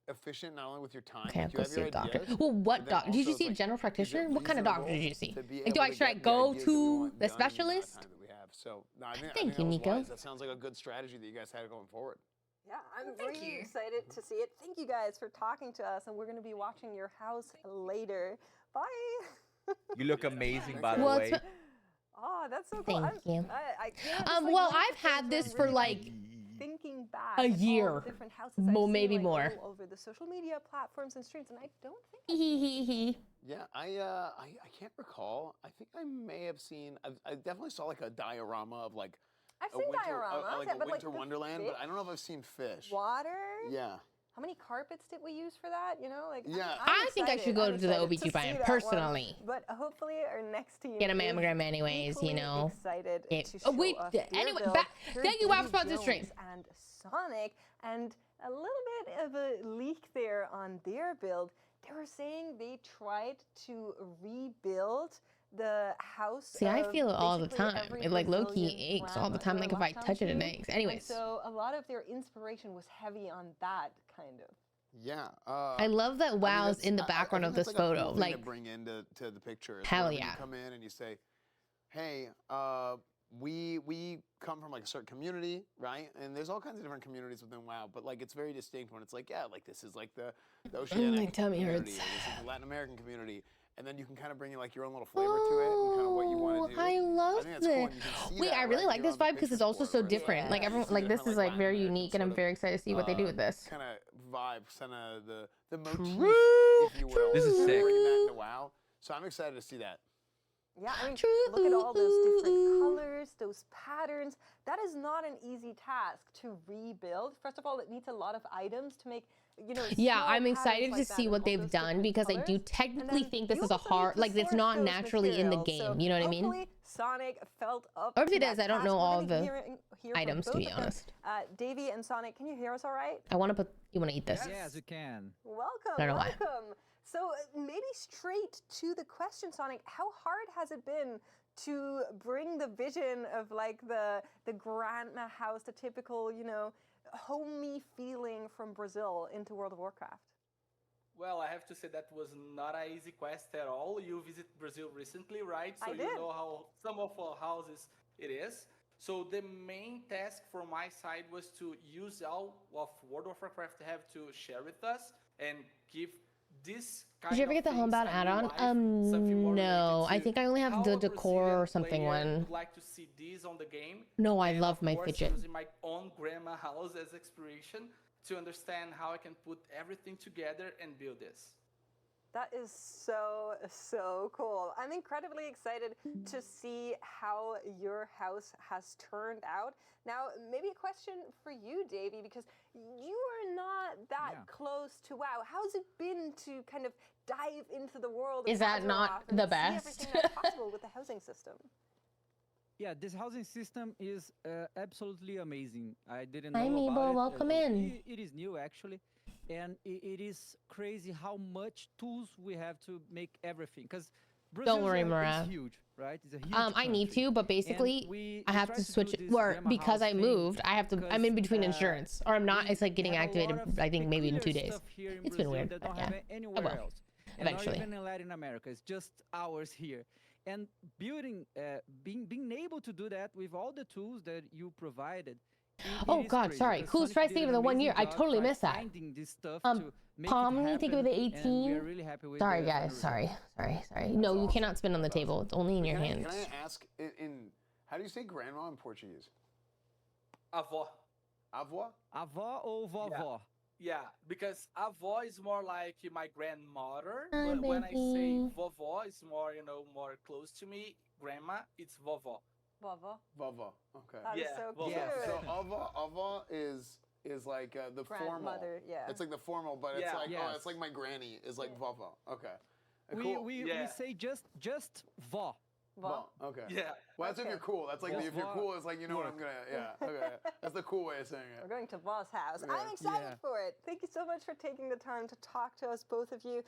efficient not only with your time. Okay, I'll like, you go have see your a doctor. ideas, Well, what but then doctor? Did also you it's see a like, general is it practitioner? What kind of doctor did you reasonable see? to be Like, do able I to should I get the go ideas that we to want the done in the amount of specialist? time that we have? So, no, I think Thank that you, was Nico. wise. That sounds like a good strategy that you guys had going forward. Yeah, I'm Thank really you. excited to see it. Thank you guys for talking to us, and we're going to be watching your house later. Bye. You look amazing, by the Well, way. Oh, that's so cool. Thank you. one Well, of I've the had things this where for I'm really, like thinking back a at all the year. different houses Well, I've seen, maybe like, more. all over the social media platforms and streams, and I don't think Yeah, I can't recall. I think I may have seen. I definitely saw like a diorama of like I've a seen winter, dioramas, like yeah, a but, like, winter the wonderland, but I don't know if I've seen fish. water. Yeah. How many carpets did we use for that? You know, like Yeah. I think I should go to the OB/GYN personally. But hopefully our next team Get a is mammogram anyways, you equally know. Excited Yeah. to Oh, show wait, us their anyway, build. Here's thank you, Bob, Davy for the stream. Jones and Sonic, and a little bit of a leak there on their build. They were saying they tried to rebuild the house. See, I feel it all the basically time. every It like low Brazilian key aches all the grandma time. or Like if I lockdown touch it, it theme. aches. And Anyways, so a lot of their inspiration was heavy on that kind of. Yeah. I love that WoW's in the background of this that's, like, a photo. cool thing Like, to bring into the picture. Is hell whenever yeah. You come in and you say, "Hey, we come from like a certain community, right? And there's all kinds of different communities within WoW, but like it's very distinct when it's like, yeah, like this is like the Oceanic my tummy community, hurts. or this is the Latin American community." And then you can kind of bring like your own little flavor to it and kind of what you want to do. I love think that's cool, this. and you can see Wait, that I really right like here this on the vibe because it's picture also board, so where it's different. yeah, Like you everyone, see like this different, is like Latin very American unique, and I'm sort of, very excited to see what they do with this. Kind of vibe, kind of the motif, True, if you will. This is sick. Bringing that into WoW. So I'm excited to see that. Yeah, I mean, look at all those different colors, those patterns. That is not an easy task to rebuild. First of all, it needs a lot of items to make, you know. Yeah, small I'm patterns excited like to that see and what all they've those done different because I do colors. technically And think then this is you a also hard, need to like it's source not those naturally in the materials. So game. You know what I mean? hopefully Sonic felt up Or if to he does, that I don't task. know We're all gonna the hear from items, to both be of them. honest. Davey and Sonic, can you hear us all right? I want to put. You want to eat this? Yes, you can. Welcome, I don't know why. welcome. So maybe straight to the question, Sonic. How hard has it been to bring the vision of like the grandma house, the typical, you know, homey feeling from Brazil into World of Warcraft? Well, I have to say that was not an easy quest at all. You visited Brazil recently, right? So I you did. know how some of our houses it is. So the main task from my side was to use all of World of Warcraft have to share with us and give this kind Did you ever of get the things Homebound a new add-on? life, something more No. related I to think I only have how the a decor or Brazilian something player one. would like to see this on the game. No, I And love of my course, fidget. using my own grandma house as inspiration to understand how I can put everything together and build this. That is so, so cool. I'm incredibly excited to see how your house has turned out. Now, maybe a question for you, Davey, because you are not that close to WoW. How's it been to kind of dive into the world of Is that not Azeroth and the see best? everything that's possible with the housing system? Yeah, this housing system is absolutely amazing. I didn't Hi, know Meeble, about it. welcome in. It is new, actually. And it is crazy how much tools we have to make everything. Because Don't worry, is Mara. huge, right? It's a huge I need country. to, but And basically we I have tried to do switch this or grandma because house I thing moved, I have to I'm in because, between insurance or I'm not it's like getting have a activated lot of I think maybe in peculiar 2 days. stuff here in It's been Brazil weird, that but don't yeah. have I anywhere will. else. And Eventually. not even in Latin America. It's just ours here. And building, being able to do that with all the tools that you provided. Oh God, sorry. Cool Strike Steve of the 1 year. I totally missed that. Palm, when you think of the 18. Really happy with Sorry the guys, final sorry. No, you cannot spin on the table. It's only in your hands. Can I ask, in how do you say grandma in Portuguese? Avó. Avó? Avó or vovó? Yeah, because avó is more like my grandmother, Hi, but when I say baby. vovó, it's more, you know, more close to me. Grandma, it's vovó. Vovó. Vovó. Okay. That is Yeah, so vovó. cute. So avó is is like the formal. Grandmother, yeah. It's like the formal, but it's like oh, it's like my granny is like Vava. Okay. Cool. We say just va. Well, okay. Yeah. Well, that's if you're cool. That's like if you're cool, it's like you know what I'm gonna. Yeah. Okay. That's the cool way of saying it. We're going to Voss house. Yeah. I'm excited for it. Thank you so much for taking the time to talk to us, both of you.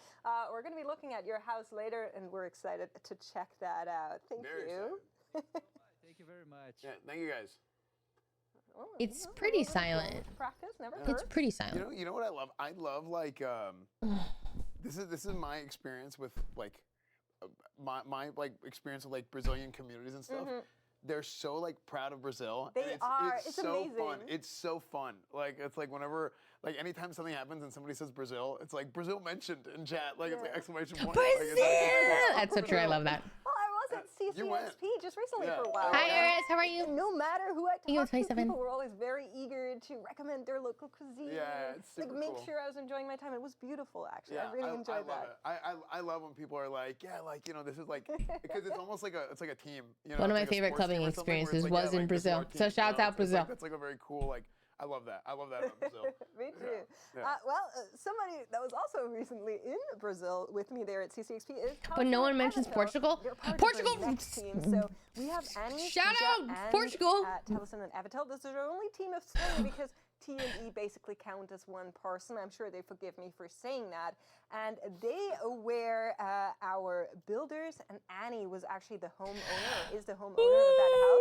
We're going to be looking at your house later, and we're excited to check that out. Thank you. Thank you very much. Yeah. Thank you guys. It's pretty silent. Practice never It's hurts. pretty silent. You know what I love? I love like this is my experience with like my like experience with like Brazilian communities and stuff. They're so like proud of Brazil. They are. It's so amazing. fun. It's so fun. Like it's like whenever like anytime something happens and somebody says Brazil, it's like Brazil mentioned in chat. Like it's like exclamation point. Brazil! Like, it's like, That's so true. I love that. Well, I was at CCXP just recently for a while. Hi, Iris. How are you? And no matter who I You talked to, 27. people were always very eager to recommend their local cuisine. Yeah, it's like super make cool. sure I was enjoying my time. It was beautiful, actually. Yeah, I really enjoyed love that. it. I love when people are like, yeah, like you know, this is like because it's almost like a team. You know, One of it's my like a favorite sports team clubbing or something where it's experiences like, was yeah, in like, this is our Brazil. team, So you shouts know? out It's Brazil. Like, that's like a very cool like. I love that. I love that about Brazil. Me too. Yeah. Somebody that was also recently in Brazil with me there at CCXP is. But no one mentions Avatar. Portugal. They're part of Portugal. the next team. So we have Annie, Shout Tija, out, and, Portugal. Tellison and Avatar. This is our only team of three because T and E basically count as one person. I'm sure they forgive me for saying that. And they were our builders, and Annie was actually the homeowner, is the homeowner of that house.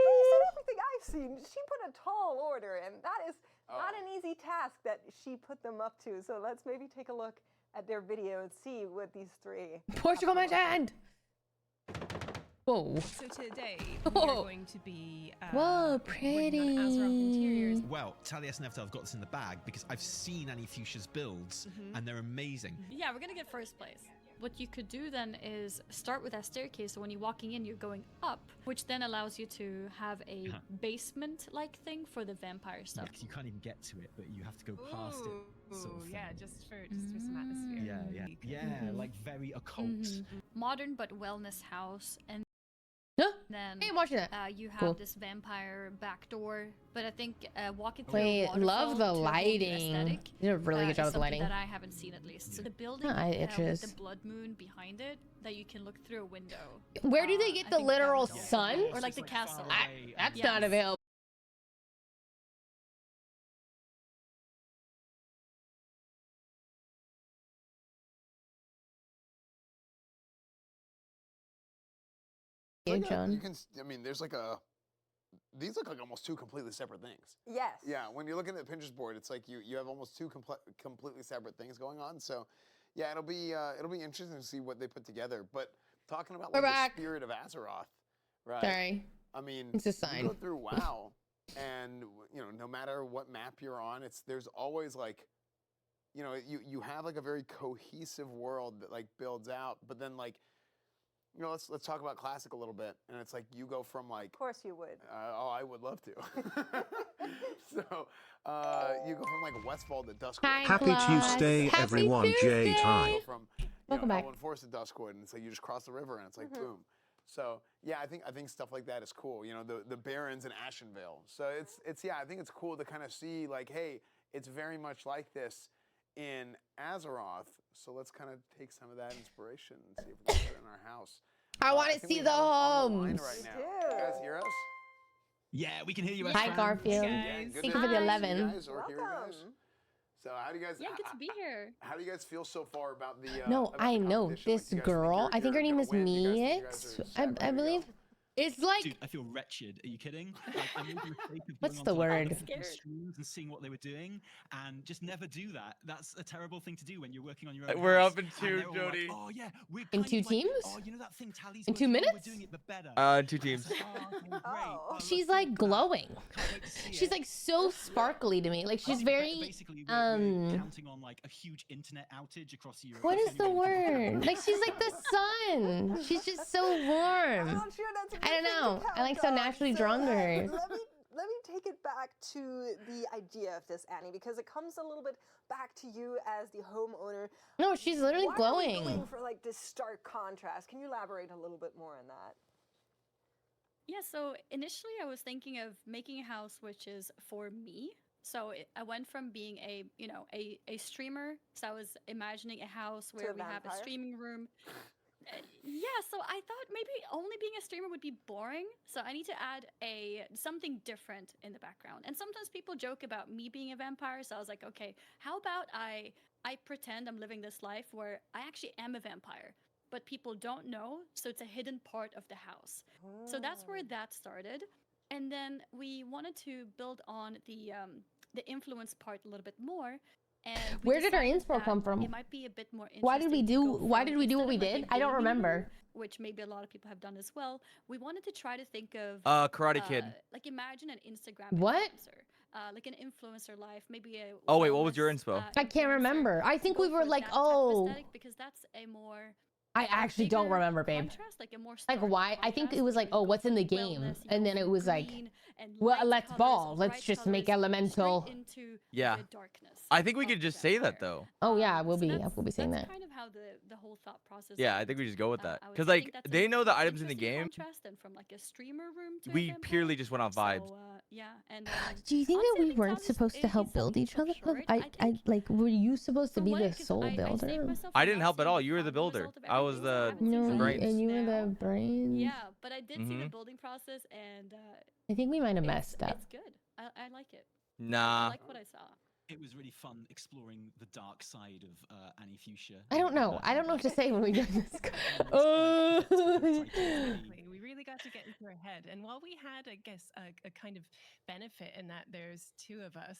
Based on everything I've seen, she put a tall order, and that is not an easy task that she put them up to. So let's maybe take a look at their video and see what these three. Portugal mentioned. Whoa. So today we are going to be Whoa, working on Azeroth interiors. Well, Talias and Evtel have got this in the bag because I've seen Annie Fuchsia's builds and they're amazing. Yeah, we're gonna get first place. What you could do then is start with that staircase, so when you're walking in, you're going up, which then allows you to have a basement-like thing for the vampire stuff. Yeah, 'cause you can't even get to it, but you have to go past it. Sort of Yeah, thing. just for some atmosphere. Yeah, like very occult. Modern but wellness house, and then hey, I'm watching that. you have Cool. this vampire back door. But I think walking through Wait, a love the waterfall to hold lighting. aesthetic, They did a really good is job with the something lighting. that I haven't seen at least. So the building Ah, it with itches. the blood moon behind it that you can look through a window. Where do they get I the think that literal was- sun? Or like the castle. That's not available. Like John. you can. I mean, there's like a. These look like almost two completely separate things. Yes. Yeah, when you're looking at the Pinterest board, it's like you have almost two completely separate things going on. So, yeah, it'll be interesting to see what they put together. But talking about We're like back. the spirit of Azeroth, right? Sorry. I mean, It's a you sign. go through WoW, and you know, no matter what map you're on, there's always like, you know, you have like a very cohesive world that like builds out, but then like. You know, let's talk about classic a little bit, and it's like you go from like. Of course you would. I would love to. So you go from like Westfall to Duskwood. Happy Tuesday, everyone. Jade, hi. You go from Welcome back. Elven Forest to Duskwood, and it's like you just cross the river, and it's like boom. So yeah, I think stuff like that is cool. You know, the Barrens in Ashenvale. So it's I think it's cool to kind of see like, hey, it's very much like this in Azeroth. So let's kind of take some of that inspiration and see if we can put it in our house. I want to think see we the have it on the line homes. right now. You guys hear us? Yeah, we can hear you. Hi, Fran. Garfield. Yeah, good Thank to you for the see 11. You guys or hear you guys. So how do you guys? Yeah, good to be here. How do you guys feel so far about the? No, about I the know competition? this Like, do you guys think girl. you're I think her name gonna is win? Do you guys think you Mix. guys are set, ready I to believe. go? It's like. Dude, I feel wretched. Are you kidding? Like, I made the mistake of What's going the onto, like, word? other people's streams and seeing what they were doing, and just never do that. That's a terrible thing to do when you're working on your own. We're house, up in and two, they're all like, Jody. oh yeah, we're In kind two of like, teams? oh, you know that thing Tally's In 2 working on? minutes? We're doing it, but better. 2 teams. She's like glowing. She's like so sparkly to me. Like she's very Basically, we're counting on like a huge internet outage across Europe. What is the word? Like she's like the sun. She's just so warm. I'm not sure that's a good I don't thing to know. I like so count on. naturally So, drawn to her. Let me take it back to the idea of this, Annie, because it comes a little bit back to you as the homeowner. No, she's literally Why are glowing. we going for like this stark contrast? Can you elaborate a little bit more on that? Yeah, so initially I was thinking of making a house which is for me. So I went from being a a streamer. So I was imagining a house where we have a streaming room. Yeah, so I thought maybe only being a streamer would be boring. So I need to add something different in the background. And sometimes people joke about me being a vampire. So I was like, okay, how about I pretend I'm living this life where I actually am a vampire, but people don't know. So it's a hidden part of the house. So that's where that started. And then we wanted to build on the influence part a little bit more. And where did our inspo come from? It might be a bit more Why did we do what we did? I don't remember. Which maybe a lot of people have done as well. We wanted to try to think of Karate Kid. Like imagine an Instagram what? Influencer, like an influencer life, maybe a. Oh wait, what was your inspo? I can't remember. I think we were like, oh. Because that's a more. I actually don't remember, babe. Like why? I think it was like, oh, what's in the game? And then it was like, well, let's ball. Let's just make elemental. Yeah. I think we could just say that though. Oh yeah, we'll be saying that. That's kind of how the whole thought process. Yeah, I think we just go with that because like they know the items in the game. And from like a streamer room to we purely just went on vibes. Yeah, and do you think that we weren't supposed to help build each other? I like, were you supposed to be the soul builder? I didn't help at all. You were the builder. I was the brains. And you were the brains. Yeah, but I did see the building process, and I think we might have messed up. It's good. I like it. Nah. I like what I saw. It was really fun exploring the dark side of Annie Fuchsia. I don't know. I don't know what to say when we get this. We really got to get into her head. And while we had, I guess, a kind of benefit in that there's two of us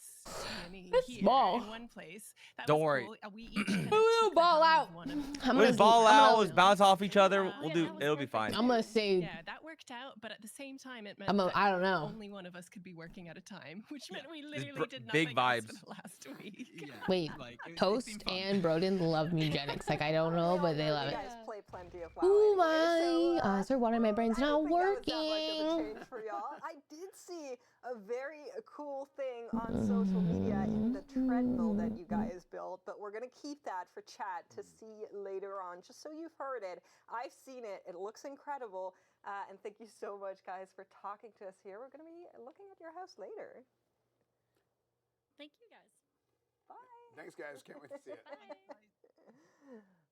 here small. in one place. Don't worry. Cool. We each kind of We'll ball out. We'll ball out. We'll bounce off each other. We'll do. It'll be fine. I'm gonna say. Yeah, that worked out. But at the same time, it meant I don't know. only one of us could be working at a time, which meant we literally did nothing big vibes. else for the last week. Yeah, wait, Toast and Broden love Mugenics. Like I don't know, but they love it. You guys play plenty of WoW. Ooh anyway, my eyes are watering. My brain's not working. For y'all. I did see a very cool thing on social media in the treadmill that you guys built, but we're gonna keep that for chat to see later on, just so you've heard it. I've seen it. It looks incredible, and thank you so much, guys, for talking to us here. We're gonna be looking at your house later. Thank you, guys. Bye. Thanks, guys. Can't wait to see it.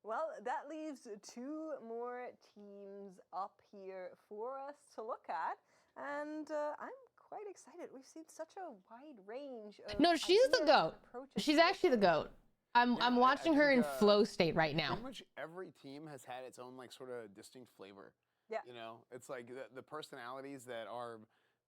Well, that leaves two more teams up here for us to look at, and I'm quite excited. We've seen such a wide range of No, she's the goat. She's actually the goat. I'm watching her in flow state right now. Pretty much every team has had its own like sort of distinct flavor. Yeah. You know, it's like the personalities that are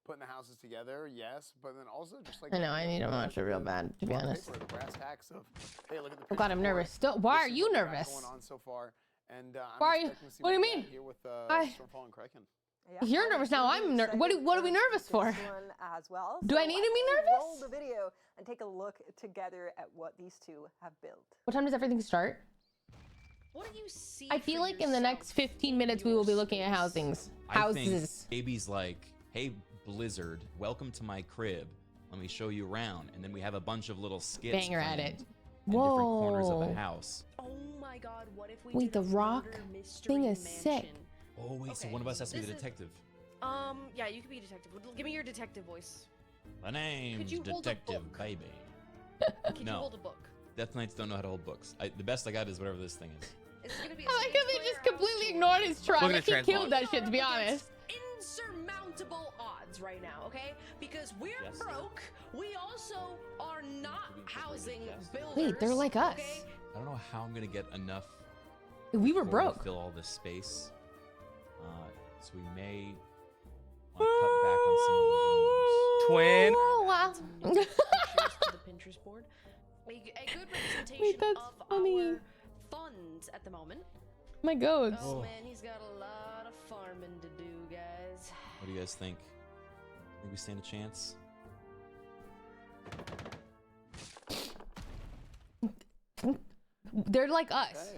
putting the houses together, yes, but then also just like I know I need to watch it real bad, to be honest. The brass tacks of, hey, look at the Oh God, I'm nervous. Still, why are you nervous? Going on so far, and why are you? What do you mean? Here with Stormfall and Kraken. Yeah, you're nervous now. I'm nervous. What are we nervous for? As well. Do I need to be nervous? Roll the video and take a look together at what these two have built. What time does everything start? What do you see? I feel like in the next 15 minutes we will be looking at housings. I think baby's like, hey, Blizzard, welcome to my crib. Let me show you around. And then we have a bunch of little skits. Banger at it. In different corners of the house. Oh my God, what if we wait, the rock thing is sick. Oh wait, so one of us has to be the detective. Yeah, you could be a detective. Give me your detective voice. My name's Detective Baby. Can you hold a book? Death Knights don't know how to hold books. The best I got is whatever this thing is. It's gonna be I like how they just completely ignored his try. Like he killed that shit, to be honest. Insurmountable odds right now, okay? Because we're broke. We also are not housing builders. Wait, they're like us. Okay? I don't know how I'm gonna get enough. We were before broke. We fill all this space. So we may want to cut back on some of the rooms. Twin. Oh wow. To the Pinterest board. A good representation Wait, that's of funny. our funds at the moment. My goats. Oh man, he's got a lot of farming to do, guys. What do you guys think? Think we stand a chance? They're like us.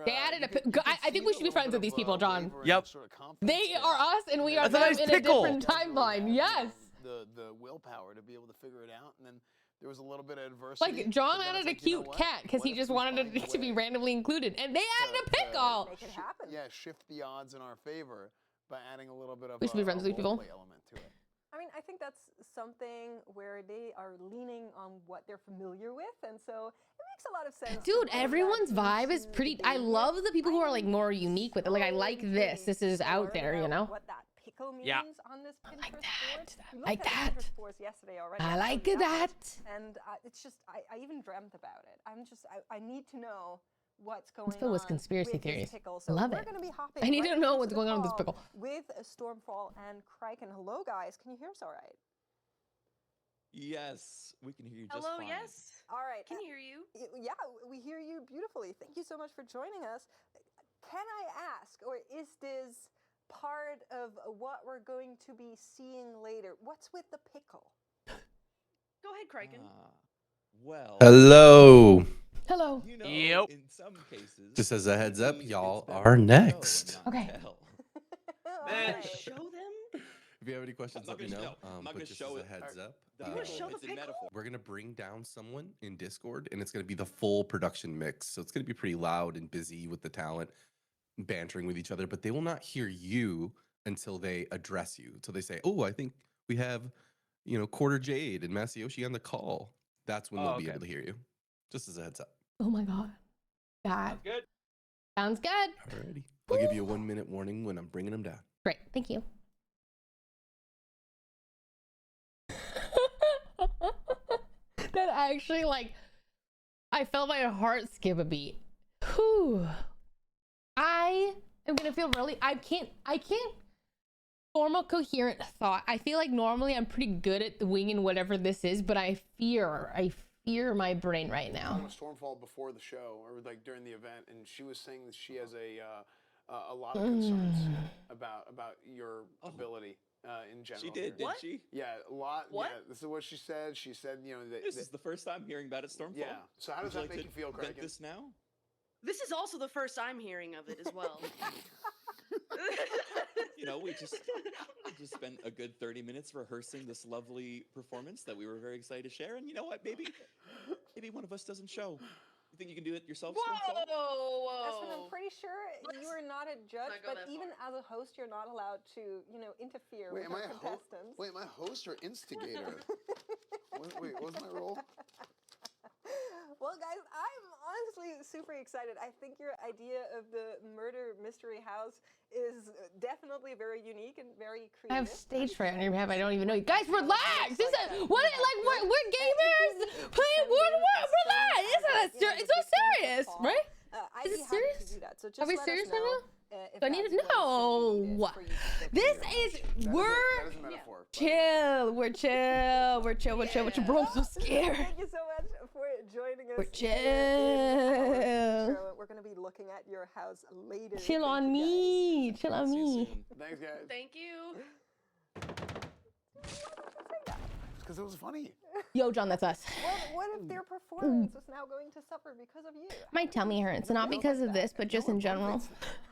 They added I think we should be friends with these people, John. Yep. They are us, and we are That's a them nice in pickle. a different timeline. Yes. The willpower to be able to figure it out, and then there was a little bit of adversity. Like John added a cute cat because he just wanted it to be randomly included, and they added a pickle. Make it happen. Yeah, shift the odds in our favor by adding a little bit of We should be friends with these people. roleplay element to it. I mean, I think that's something where they are leaning on what they're familiar with, and so it makes a lot of sense. Dude, everyone's vibe is pretty. I love the people who are like more unique with it. Like I like this. This is out there, you know. What that pickle means on this Pinterest board. I like that. Pinterest boards yesterday already. I like that. And it's just I even dreamt about it. I need to know what's going Let's go with on conspiracy with this theories. pickle. So Love we're it. Gonna be hopping I need right to know into what's the going on with this call pickle. with Stormfall and Kraken. Hello guys, can you hear us all right? Yes, we can hear you just Hello, fine. yes. All right. Can hear you. Yeah, we hear you beautifully. Thank you so much for joining us. Can I ask, or is this part of what we're going to be seeing later? What's with the pickle? Go ahead, Kraken. Well. Hello. Hello. You know, Yep. in some cases, Just as a heads up, y'all are next. Okay. Show them. If you have any questions, let me know. I'm not But gonna just show as a it. heads up, You want to show the pickle? we're gonna bring down someone in Discord, and it's gonna be the full production mix. So it's gonna be pretty loud and busy with the talent, bantering with each other. But they will not hear you until they address you. Until they say, "Oh, I think we have, QuarterJade and Masayoshi on the call." That's when they'll be able to hear you. Just as a heads up. Oh my god. God. Good. Sounds good. Alrighty. I'll give you a 1 minute warning when I'm bringing them down. Great. Thank you. That actually, like, I felt my heart skip a beat. Whew. I am gonna feel really. I can't form a coherent thought. I feel like normally I'm pretty good at winging whatever this is, but I fear my brain right now. On a Stormfall before the show, or like during the event, and she was saying that she has a lot of concerns about your ability. In general. She did, here. didn't she? Yeah, a lot. What? Yeah, this is what she said. She said, that This is the first time hearing about it, Stormfall. Yeah. So how does that make you feel, Kraken? Kraken? This now? This is also the first I'm hearing of it as well. We just spent a good 30 minutes rehearsing this lovely performance that we were very excited to share. And you know what? Maybe one of us doesn't show. You think you can do it yourself, Stormfall? Espen, I'm pretty sure you are not a judge, but even as a host, you're not allowed to, interfere with our contestants. Wait, am I host or instigator? wait, what's my role? Well, guys, I'm honestly super excited. I think your idea of the murder mystery house is definitely very unique and very creative. I have stage fright on your behalf. I don't even know you guys. Relax. This is what? Like we're gamers playing Warcraft. Relax. It's so serious, right? Is it serious? Are we serious right now? Do I need to know? This is chill. We're chill. Bro, I'm so scared. Thank you so much for joining us. We're chill. We're going to be looking at your house later. Chill on me. Chill on me. Thanks, guys. Thank you. Because it was funny. Yo, John, that's us. What if their performance is now going to suffer because of you? My tummy hurts, not because of this, but just in general.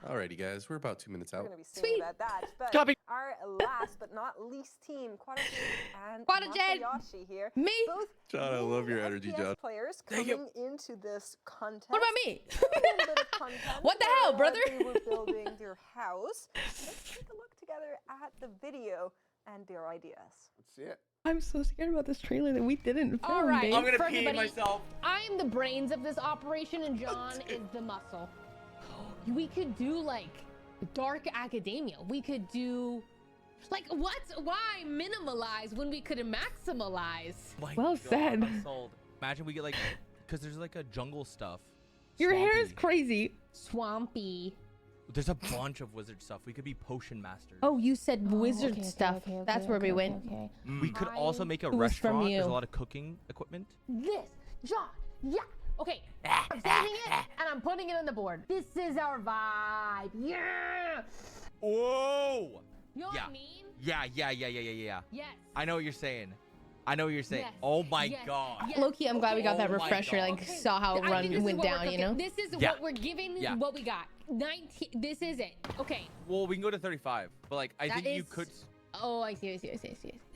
Alrighty, guys, we're about 2 minutes out. We're going to be sweet about that. But Copy. our last but not least team, QuarterJade and QuarterJade. Masayoshi here. Me. Both John, I love your energy, John. players Thank coming into this contest. What about me? A little bit of content What the hell, where brother? They were building their house. Let's take a look together at the video and their ideas. Let's see it. I'm so scared about this trailer that we didn't film. All right, babe. I'm gonna For pee everybody, myself. I am the brains of this operation, and John is the muscle. We could do like dark academia. We could do like why minimalize when we could maximalize? My Well God, said. I'm sold. Imagine we get like, because there's like a jungle stuff. Your hair is Swampy. crazy. Swampy. There's a bunch of wizard stuff. We could be potion masters. Oh, you said wizard stuff. That's where we went. We could also make a It was from restaurant. There's a you. lot of cooking equipment. This, John, yeah. Okay, I'm saving it and I'm putting it on the board. This is our vibe. Yeah. Whoa. You know yeah. what I mean? Yeah. Yes. I know what you're saying. Yes. Oh my Yes. God. Yes. Low-key, I'm glad we got that Oh my refresher. God. Like, saw how it I think this is went what we're down, you cooking. know? This This is Yeah. what we're giving, Yeah. what we got. 19, this is it. Okay. Well, we can go to 35, but like I That think you is- could. Oh, I see.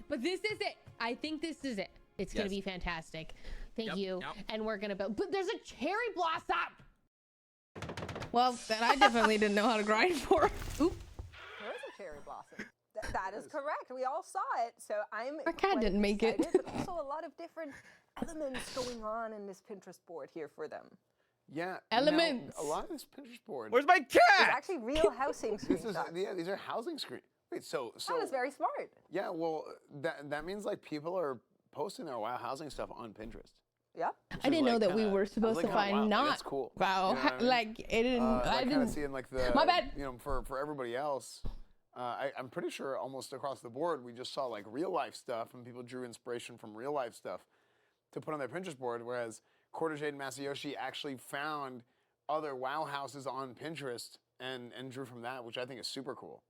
But this is it. I think this is it. It's going to Yes. be fantastic. Thank Yep, you. yep. And we're going to build. But there's a cherry blossom. Well, then I definitely didn't know how to grind for. Oop. There is a cherry blossom. That is correct. We all saw it, so I'm Our cat didn't make it. excited, but also a lot of different elements going on in this Pinterest board here for them. Yeah. Elements. Now, a lot of this Pinterest board. Where's my It's cat? actually real housing screenshots. These are housing screen. Wait, so That is very smart. yeah. Well, that means like people are posting their WoW housing stuff on Pinterest. Yeah. I didn't know that we were supposed to find wow, not that's cool. wow. You know what I mean? Like it didn't. Like I kind didn't. of seeing like the My bad. You know, for everybody else, I'm pretty sure almost across the board we just saw like real life stuff, and people drew inspiration from real life stuff to put on their Pinterest board. Whereas QuarterJade and Masayoshi actually found other WoW houses on Pinterest and drew from that, which I think is super cool.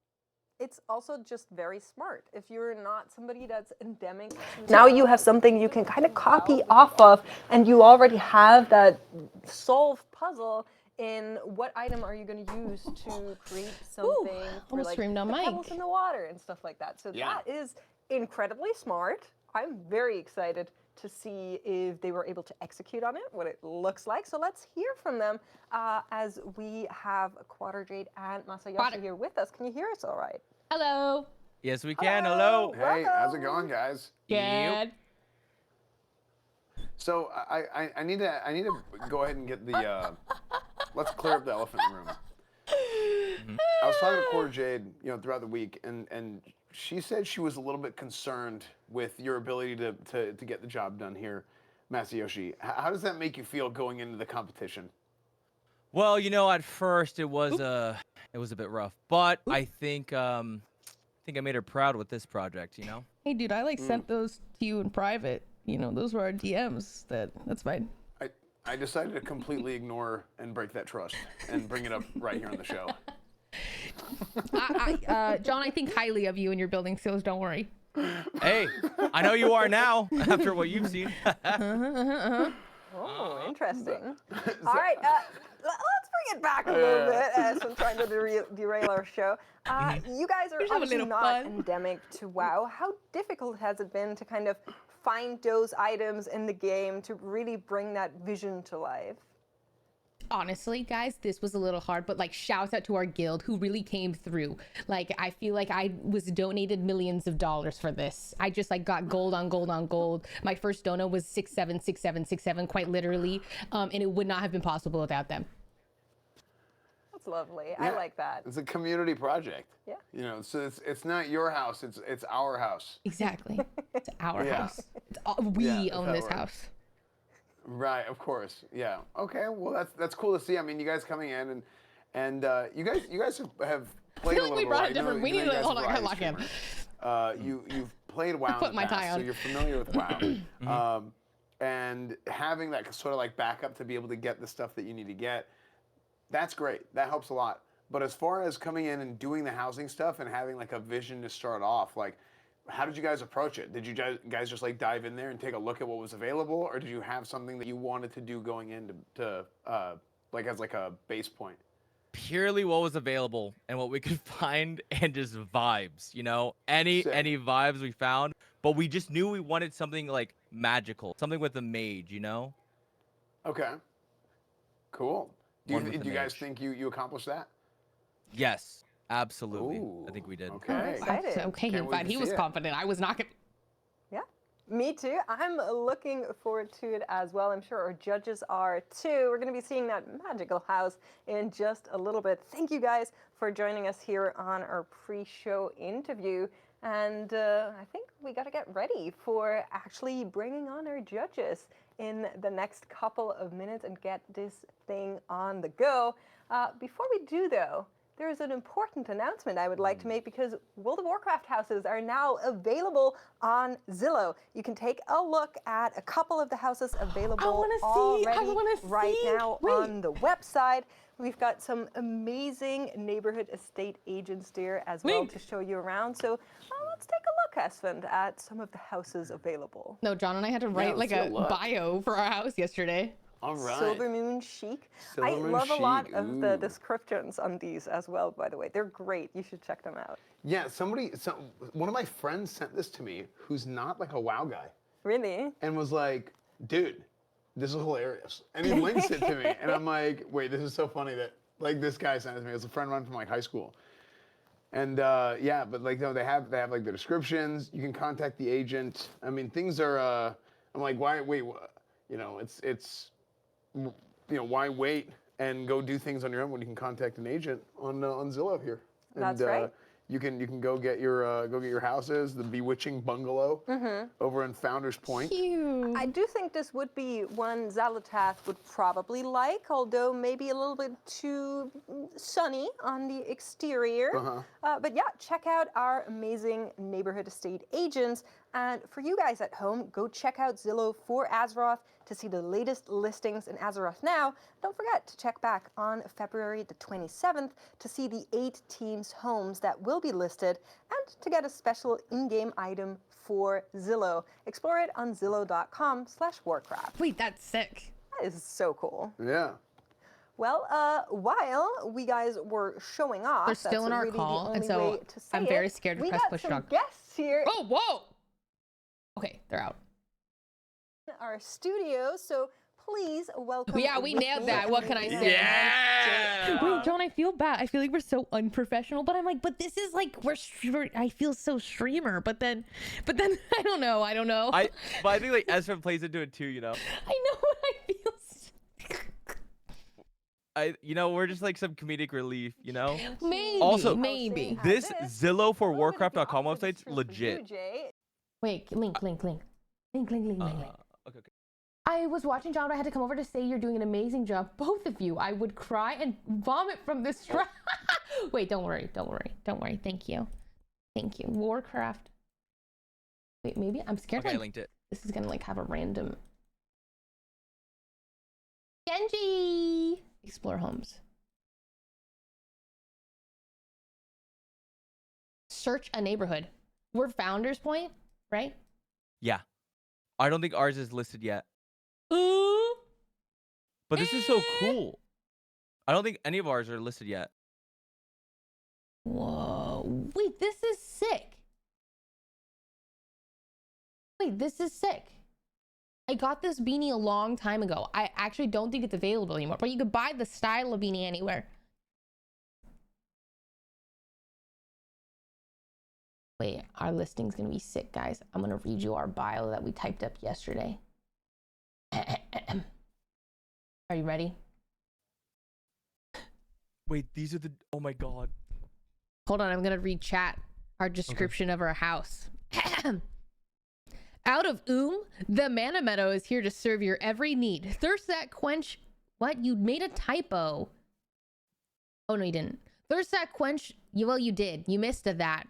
It's also just very smart. If you're not somebody that's endemic, now you have something you can kind of copy off of, and you already have that solved puzzle in what item are you going to use to create something for almost like screamed on the mic. pebbles in the water and stuff like that. So Yeah. that is incredibly smart. I'm very excited to see if they were able to execute on it, what it looks like. So let's hear from them as we have QuarterJade and Masayoshi here with us. Can you hear us all right? Hello. Yes, we can. Hello. Hey, how's it going, guys? Good. So I need to go ahead and get the let's clear up the elephant in the room. I was talking to QuarterJade, you know, throughout the week, and she said she was a little bit concerned with your ability to get the job done here, Masayoshi. How does that make you feel going into the competition? Well, you know, at first it was a bit rough, but I think I made her proud with this project. You know. Hey, dude, I like sent those to you in private. You know, those were our DMs. That's fine. I decided to completely ignore and break that trust and bring it up right here on the show. John, I think highly of you and your building skills. Don't worry. Hey, I know you are now after what you've seen. Oh, interesting. All right, let's bring it back a little bit as I'm trying to derail our show. You guys are Just have a obviously little not fun. endemic to WoW. How difficult has it been to kind of find those items in the game to really bring that vision to life? Honestly, guys, this was a little hard, but like shouts out to our guild who really came through. Like, I feel like I was donated millions of dollars for this. I just like got gold on gold on gold. My first dono was 676767, quite literally, and it would not have been possible without them. That's lovely. Yeah, I like that. It's a community project. Yeah. You know, so it's not your house, it's our house. Exactly. It's our Yeah. house. We Yeah, that's own how it this works. house. Right, of course. Yeah. Okay. Well, that's cool to see. I mean, you guys coming in and you guys have played I feel a like little we bit. brought I a different. know- We you know need you to guys hold are on. I gotta variety lock in. streamers. You've played WoW put in the my past, tie so on. you're familiar with WoW. And having that sort of like backup to be able to get the stuff that you need to get, that's great. That helps a lot. But as far as coming in and doing the housing stuff and having like a vision to start off, like, how did you guys approach it? Did you guys just like dive in there and take a look at what was available, or did you have something that you wanted to do going in to like as like a base point? Purely what was available and what we could find, and just vibes. You know, any vibes we found, but we just knew we wanted something like magical, something with a mage. You know. Okay. Cool. Do One with you the guys mage. think you accomplished that? Yes, absolutely. Ooh, I think we did. Okay. Excited. Okay, Can't wait but to he was see it. confident. I was not gonna. Yeah, me too. I'm looking forward to it as well. I'm sure our judges are too. We're going to be seeing that magical house in just a little bit. Thank you guys for joining us here on our pre-show interview. And I think we got to get ready for actually bringing on our judges in the next couple of minutes and get this thing on the go. Before we do, though, there is an important announcement I would like to make, because World of Warcraft houses are now available on Zillow. You can take a look at a couple of the houses available already right now on the website. We've got some amazing neighborhood estate agents there as well to show you around. So let's take a look, Esfand, at some of the houses available. No, John and I had to write like a bio for our house yesterday. All right. Silver Moon Chic. Silver I Moon love a lot Chic, of the ooh. descriptions on these as well, by the way. They're great. You should check them out. Yeah, one of my friends sent this to me, who's not like a WoW guy, Really? and was like, "Dude, this is hilarious," and he links it to me, and I'm like, "Wait, this is so funny that like this guy sent it to me." It was a friend of mine from like high school, And yeah, but like no, they have like the descriptions. You can contact the agent. I mean, things are. I'm like, why wait? You know, it's you know, why wait and go do things on your own when you can contact an agent on Zillow here. That's and, right. You can go get your houses, the bewitching bungalow over in Founders Point. Cute. I do think this would be one Zalatath would probably like, although maybe a little bit too sunny on the exterior. But yeah, check out our amazing neighborhood estate agents. And for you guys at home, go check out Zillow for Azeroth to see the latest listings in Azeroth now. Don't forget to check back on February the 27th to see the 8 teams' homes that will be listed and to get a special in-game item for Zillow. Explore it on zillow.com/Warcraft. Wait, that's sick. That is so cool. Yeah. Well, while we guys were showing off, They're still that's in our really the call, and only so way to say I'm very it. scared to we press got push some talk. guests here. Oh, whoa! Okay, they're out. Our studio, so please welcome. Yeah, we nailed that. What can I say? Yeah! Wait, John, I feel bad. I feel like we're so unprofessional, but I'm like, but this is like I feel so streamer, but then I don't know. But I think like Ezra plays into it too, you know. I know what I feel. You know, we're just like some comedic relief, you know. Maybe. Also, maybe this Zillow for Warcraft.com website's legit. Wait, link. Okay. I was watching John, but I had to come over to say you're doing an amazing job, both of you. I would cry and vomit from the stress. Wait, don't worry. Thank you. Warcraft. Wait, maybe I'm scared. Okay, like, I linked it. This is gonna like have a random. Genji. Explore homes. Search a neighborhood. We're Founders Point, right? Yeah. I don't think ours is listed yet. But this is so cool. I don't think any of ours are listed yet. Whoa. Wait, this is sick. I got this beanie a long time ago. I actually don't think it's available anymore, but you could buy the style of beanie anywhere. Wait, our listing's gonna be sick, guys. I'm gonna read you our bio that we typed up yesterday. Are you ready? Wait, these are the... Oh my god. Hold on, I'm gonna read chat. Our description of our house. Out of the Mana Meadow is here to serve your every need. Thirst that quench... What? You made a typo. Oh, no, you didn't. Thirst that quench... Well, you did. You missed that.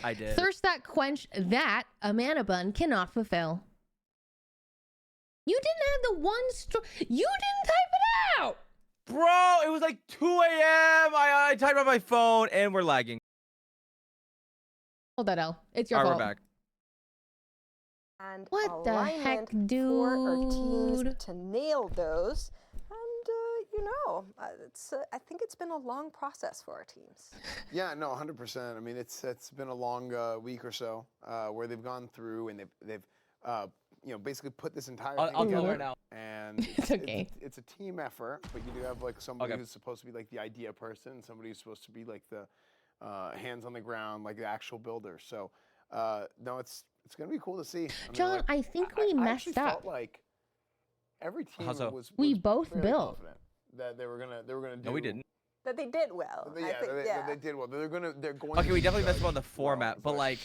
I did. Thirst that quench that a mana bun cannot fulfill. You didn't have the one You didn't type it out! Bro, it was like 2 a.m. I typed on my phone and we're lagging. Hold that, L. It's your All right, fault. we're back. And What the heck, for our teams dude? to nail those. And you know, I think it's been a long process for our teams. Yeah, no, 100%. I mean, it's been a long week or so where they've gone through and they've you know, basically put this entire thing I'll together. tell her now. And it's okay. It's a team effort, but you do have like somebody who's supposed to be like the idea person, somebody who's supposed to be like the hands on the ground, like the actual builder. So no, it's gonna be cool to see. I mean, John, like, I think we I messed actually up. felt like every team was we both very built. confident that they were gonna do. No, we didn't. That they did well. Yeah, I think, they did well. They're going. Okay, we definitely messed up on the format, but like,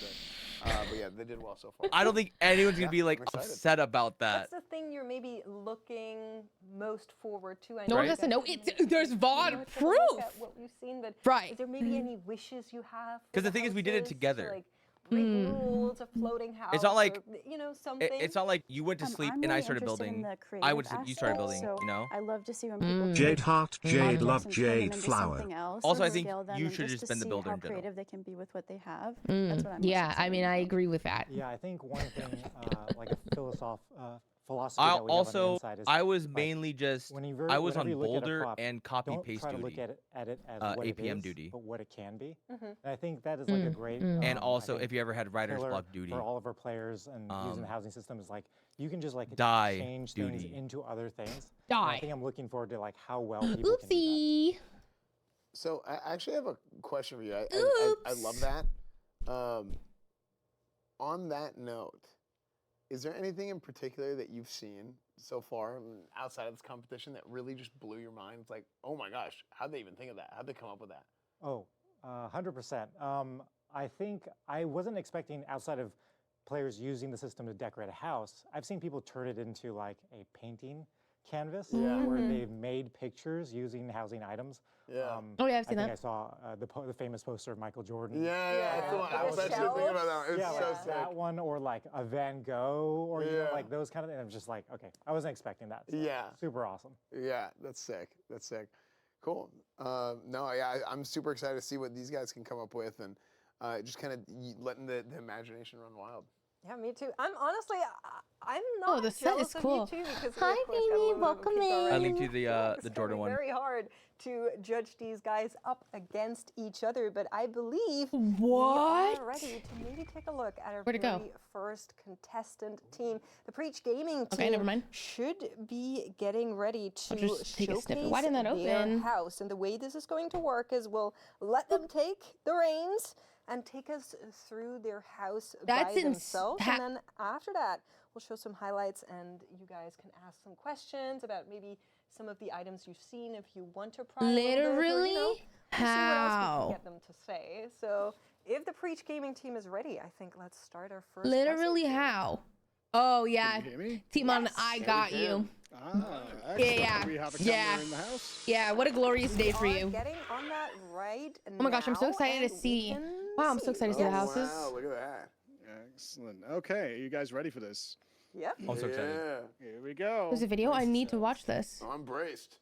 but yeah, they did well so far. I don't think anyone's gonna be like I'm excited. upset about that. What's the thing you're maybe looking most forward to? I No one you has to guys know. haven't There's really VOD taken a look proof. at what we've seen, but Right. is there maybe any wishes you have? Because the thing is, we did it together. Like break rules, a floating house. It's not like or, you know, something. It's not like you went to sleep I'm and I really started interested building. in the I went to creative sleep, you started aspect, building. so You know. I love to see when people Jade take Heart, Jade objects Love, and turn them Jade into Flower. something else Also, and I think scale them you and should just just to been the see builder how in general. creative they can be with what they have. That's what I'm most Yeah, I excited mean, I about. agree with that. Yeah, I think one thing, like a philosophy I that we have on the inside is I was like, mainly just whenever I was on you look at a Boulder prop, and copy don't paste try to duty. look at it as what it APM is, duty. but what it can be. Mhm. And I think that is like a great. And I also, think, if you ever had writer's pillar block duty. for all of our players and using the housing system is like you can just like Die change duty. things into other things. And Die. I think I'm looking forward to like how well people can do that. Oopsie. So I actually have a question for you. I love that. On that note, is there anything in particular that you've seen so far outside of this competition that really just blew your mind? It's like, oh my gosh, how'd they even think of that? How'd they come up with that? Oh, 100%. I think I wasn't expecting, outside of players using the system to decorate a house, I've seen people turn it into like a painting canvas where they've made pictures using housing items. Yeah. Oh yeah, I've seen I that. think I saw the famous poster of Michael Jordan. Yeah. I was actually thinking about that one. It's so like sick. that one, or like a Van Gogh, or you know, like those kind of things. I'm just like, okay, I wasn't expecting that. So super awesome. Yeah, that's sick. That's sick. Cool. I'm super excited to see what these guys can come up with, and just kind of letting the imagination run wild. Yeah, me too. I'm honestly, I'm not the set is cool. of you too, because Hi, baby. Welcome in. I linked you the Jordan one. Very hard to judge these guys up against each other, but I believe we What? are ready to maybe take a look at our Where'd it go? very first contestant team. The Preach Gaming team Okay, never mind. should be getting ready to I'll just take a showcase snippet. Why didn't that their open? house. And the way this is going to work is we'll let them take the reins and take us through their house That's by themselves. And then after that, we'll show some highlights, and you guys can ask some questions about maybe some of the items you've seen if you want to pry a little bit, or, Literally? we'll see what else we How? can get them to say. So if the Preach Gaming team is ready, I think let's start our first Literally how? Oh yeah. Can you hear me? Team on I got you. Excellent. We have a camera in the house. Yeah, what a glorious day for We are you. getting on that right Oh my gosh, I'm so now, excited to and see. Wow, I'm so excited to see the houses. Wow, look at that. Excellent. Okay, are you guys ready for this? Yep. I'm so excited. Here we go. There's a video. I need to watch this. Oh, I'm braced.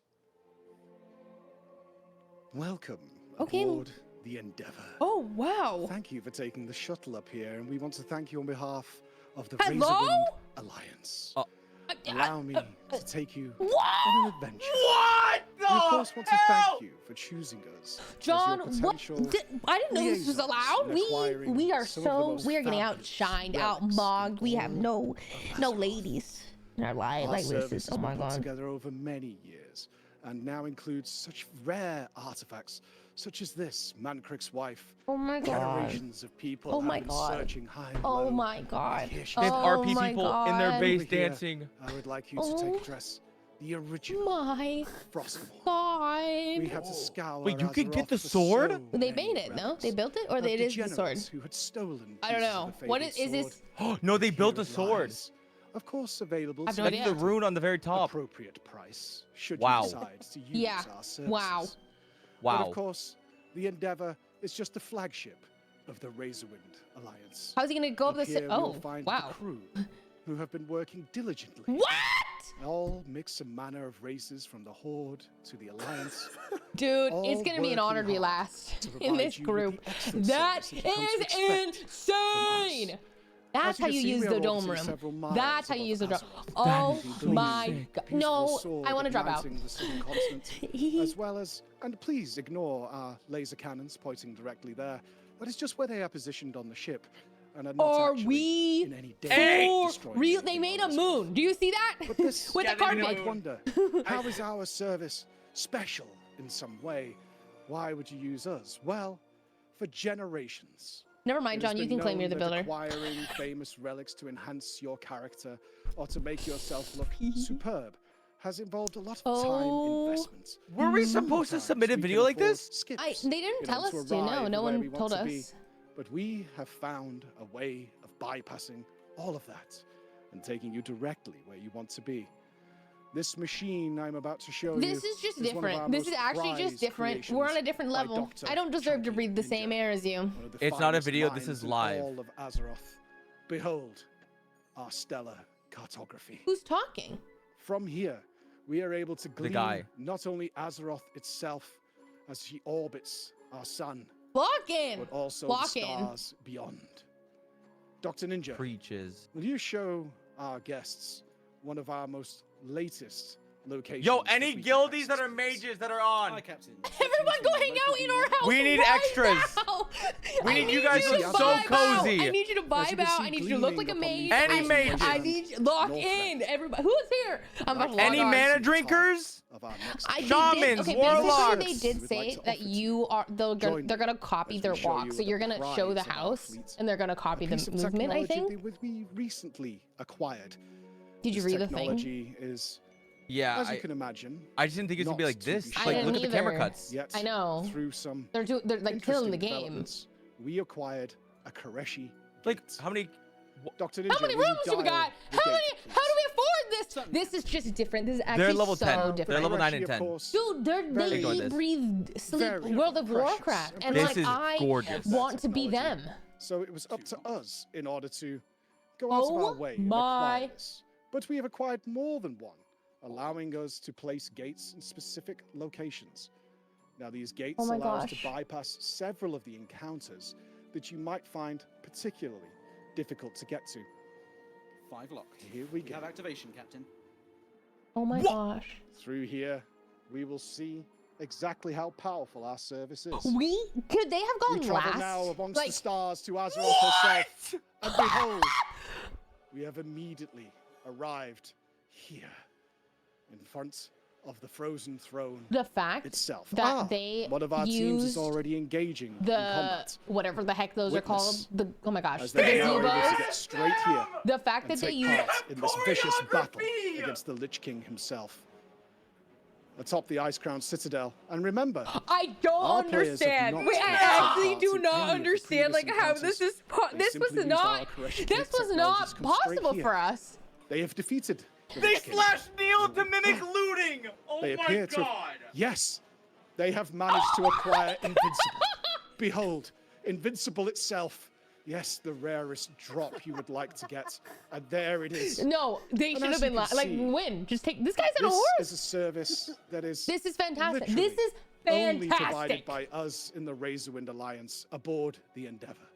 Welcome Okay. aboard the Endeavor. Oh wow. Thank you for taking the shuttle up here, and we want to thank you on behalf of the Hello? Razorwind Alliance. Allow me to take you on an adventure. What We of course want to thank you for choosing us. John, as your what? potential I didn't know this was liaisons allowed. in We acquiring are some of the so most we are getting fabulous outshined, relics outmogged. We have no ladies in our life. Our Like this service is has oh my been put god. together over many years, and now includes such rare artifacts such as this, Mancrick's wife. Oh my god. Generations of people Oh have my been god. searching high and Oh low. my god. Here she They have Oh RP my people in their god. base Over here, dancing. I would like you to take a dress, the original My Frostmourne. god. We had to scour. Wait, you can get Azeroth the for sword? so They many made it, no? relics They built it, or of it is the sword? degenerates who had stolen I don't pieces know. of the What fabled is this? sword. No, they built Here a it sword. lies. Of course, available. I've no to That's idea. the rune on the very top. Appropriate price. Should Wow. you decide to use Yeah. our services. Wow. But Wow. of course, the Endeavor is just the flagship of the Razorwind Alliance. How's he gonna go up the Here oh we'll find wow. the crew who have been working diligently. What? All mix and manner of races from the Horde to the Alliance. Dude, all it's gonna be an honor to be working hard last to in provide this you with the group. excellent That service that you come to is expect from insane. us. That's As you how can you see, use we the are dome orbiting room. several miles That's how you above use the dome. Azeroth. Oh That is my the god. peaceful No, sword I want to drop out. igniting the southern continent, as well as, and please ignore our laser cannons pointing directly there. That is just where they are positioned on the ship, and are not Are actually we in any danger of for destroying real? They anything made on a this moon. Do you see that? But this, With the you carpet. might wonder, how is our service special in some way? Why would you use us? Well, for generations. Never mind, It has John. You been can claim known you're the that builder. Acquiring famous relics to enhance your character or to make yourself look superb has involved a lot of time investment. Were we supposed to submit a video like this? They didn't tell us to. No, no one told us. But we have found a way of bypassing all of that and taking you directly where you want to be. This machine I'm about to show you. This is just one of our different. This is most actually just prized different. We're on a different creations by level. Dr. I don't deserve to breathe the same air as you. One of the It's not a finest video, this minds is in live. all of Azeroth. Behold, our stellar cartography. Who's talking? From here, we are able to glean guy. not only Azeroth itself as she orbits our sun, Lock in. but also Lock the in. stars beyond. Dr. Ninja, Preaches. will you show our guests one of our most latest locations. Yo, that any we can guildies that access are mages that are on. Everyone go hang out in our house. We need right extras. now. We need you guys to look so vibe out. cozy. I need you to vibe out. I need you to look like a mage. Any mages. I need you lock in. Everybody, who's here? I'm about to log Any on. mana drinkers? Shamans, warlocks. They did say that you are. They're gonna copy their walk. So you're gonna show the house, and they're gonna copy the movement. I think. That we recently acquired. Did you read the thing? Technology is, Yeah, as you can imagine. I just didn't think it was gonna be like this. Like, look at the camera cuts. Yet, I know. Through some They're like killing the game. developments, we acquired a Koreshi. Like how many? Dr. Ninja, How many rooms do we got? How do we afford this? This is just different. This is actually They're level 10. different. They're level 9 and 10. Dude, they Ignore eat, this. breathe, sleep World of Warcraft, and This like is I gorgeous. want to be them. So it was up to us in order to go out of our way and my. acquire this. But we have acquired more than one, allowing us to place gates in specific locations. Now these gates allow us to bypass several of the encounters that you might find particularly difficult to get to. 5 locked. Here we go. Have activation, Captain. Oh my gosh. Through here, we will see exactly how powerful our service is. Could they have gone we travel last? now amongst Like, the stars to Azeroth herself, and behold, we have immediately arrived here, in front of the frozen throne the fact itself. that they one of our teams is used already engaging in the combat. whatever the heck those are called. Witness Oh my gosh, As the they are able to gazebos. get straight here The fact and that they take use part in this vicious battle against the Lich King himself. Atop the Ice Crown Citadel, and remember, I don't our players have understand. not Wait, I taken actually part do in not any of the understand like previous how this is. encounters. They This was simply used not. our Koreshi This gate was technologies not to come straight possible here. for us. They have defeated. the They Lich King. slashed Neil to mimic looting. Oh They my appear to have, god. yes, they have managed to acquire Invincible. Behold, Invincible itself. Yes, the rarest drop you would like to get. And there it is. No, they And should as have been you can like see, win. Just take this guy's on a This horse. is a service that is This is fantastic. literally This is only provided fantastic. by us in the Razorwind Alliance aboard the Endeavor.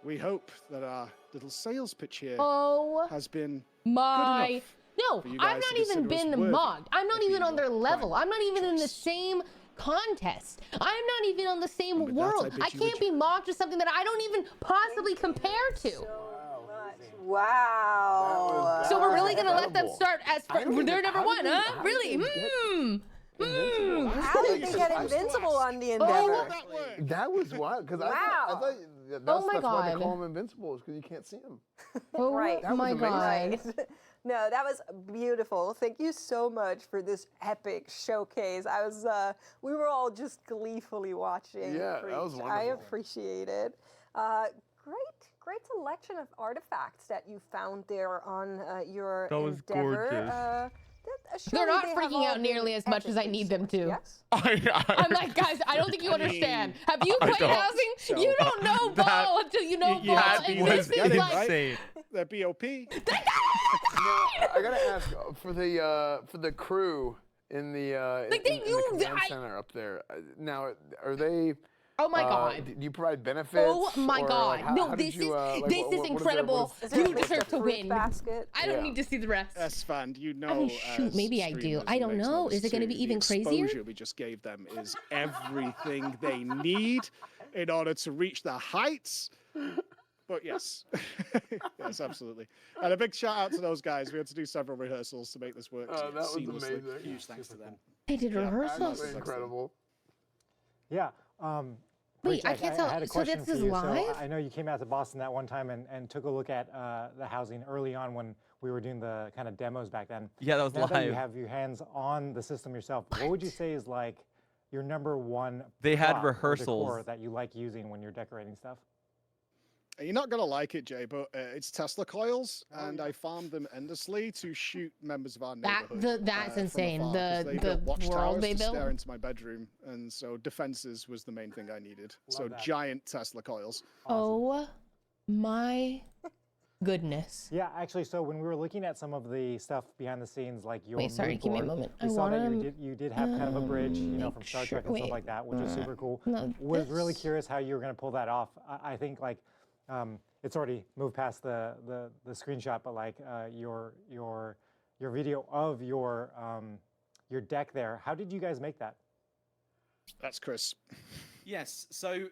We hope that our little sales pitch here Oh has been my. good enough. No, for you I've guys to not even consider us been worthy mocked. I'm not of even being on their your level. prime I'm not even in the same contest. I'm not even on the same with that, I world. bid I you can't be mocked to something that I don't even possibly compare to. Wow. So we're really gonna let them incredible. start as they're number one, huh? Really? How did they get invincible on the Endeavor? That was wild, because I Wow. thought that's Oh my why they God. call them invincible, is because you can't see them. Oh Right. my god. Right. No, that was beautiful. Thank you so much for this epic showcase. We were all just gleefully watching. Yeah, that was I wonderful. appreciate it. Great selection of artifacts that you found there on your That was Endeavor. gorgeous. They're not freaking out nearly as much as I need them to. I'm like, guys, I don't think you understand. Have you I played don't. housing? So- You don't know ball until you know ball. That And was this is like, insane. That BOP. Now, I gotta ask for the crew in the Like, they in the use- command I- center up there. Now, are they? oh my god. Do you provide benefits? Oh my or, god. like, how No, did this you, is like, this what is is their- incredible. Is there You like a deserve to fruit win. basket? I don't Yeah. need to see the rest. S-Fan, you know. I mean, shoot, as maybe I do. streamers I and don't makes know. numbers Is it gonna too, be the even crazier? exposure we just gave them is everything they need in order to reach the heights. But yes, yes, absolutely. And a big shout out to those guys. We had to do several rehearsals to make this work that was seamlessly. amazing. Huge thanks to them. They did Yeah, rehearsals. Absolutely incredible. Yeah. Wait, Rich, I can't tell. had a So question this for is you. live? So I know you came out to Boston that one time and took a look at the housing early on when we were doing the kind of demos back then. Yeah, that was Now that you live. have your hands on the system yourself, what would you say is like your number one They had prop or rehearsals. decor that you like using when you're decorating stuff? You're not gonna like it, Jay, but it's Tesla coils, and I farmed them endlessly to shoot members of our neighborhood. That's from insane. afar, 'cause they The built world watchtowers they to built. stare into my bedroom, and so defenses was the main thing I needed. So that. giant Tesla coils. Oh my goodness. Yeah, actually, so when we were looking at some of the stuff behind the scenes, like your Wait, sorry, mood give me a board, moment. we I saw that wanna, you did have kind of a bridge, you know, from make Star sure- Trek and stuff wait, like that, which is super cool. no, Was really this- curious how you were going to pull that off. I think like it's already moved past the screenshot, but like your video of your deck there. How did you guys make that? That's Chris. Yes. So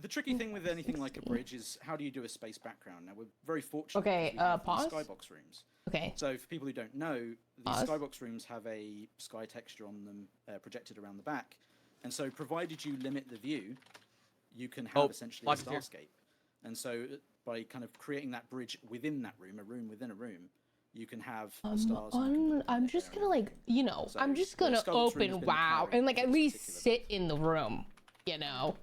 the tricky thing with anything like a bridge is how do you do a space background? Now we're very fortunate. Okay, because we have pause. these skybox rooms. Okay. So for people who don't know, these Pause. skybox rooms have a sky texture on them projected around the back, and so provided you limit the view, you can have essentially a Logic here. starscape. And so by kind of creating that bridge within that room, a room within a room, you can have stars. I'm just gonna like, you know, So I'm just the gonna sculpture has open been WoW carried and like at least sit in the room, you know.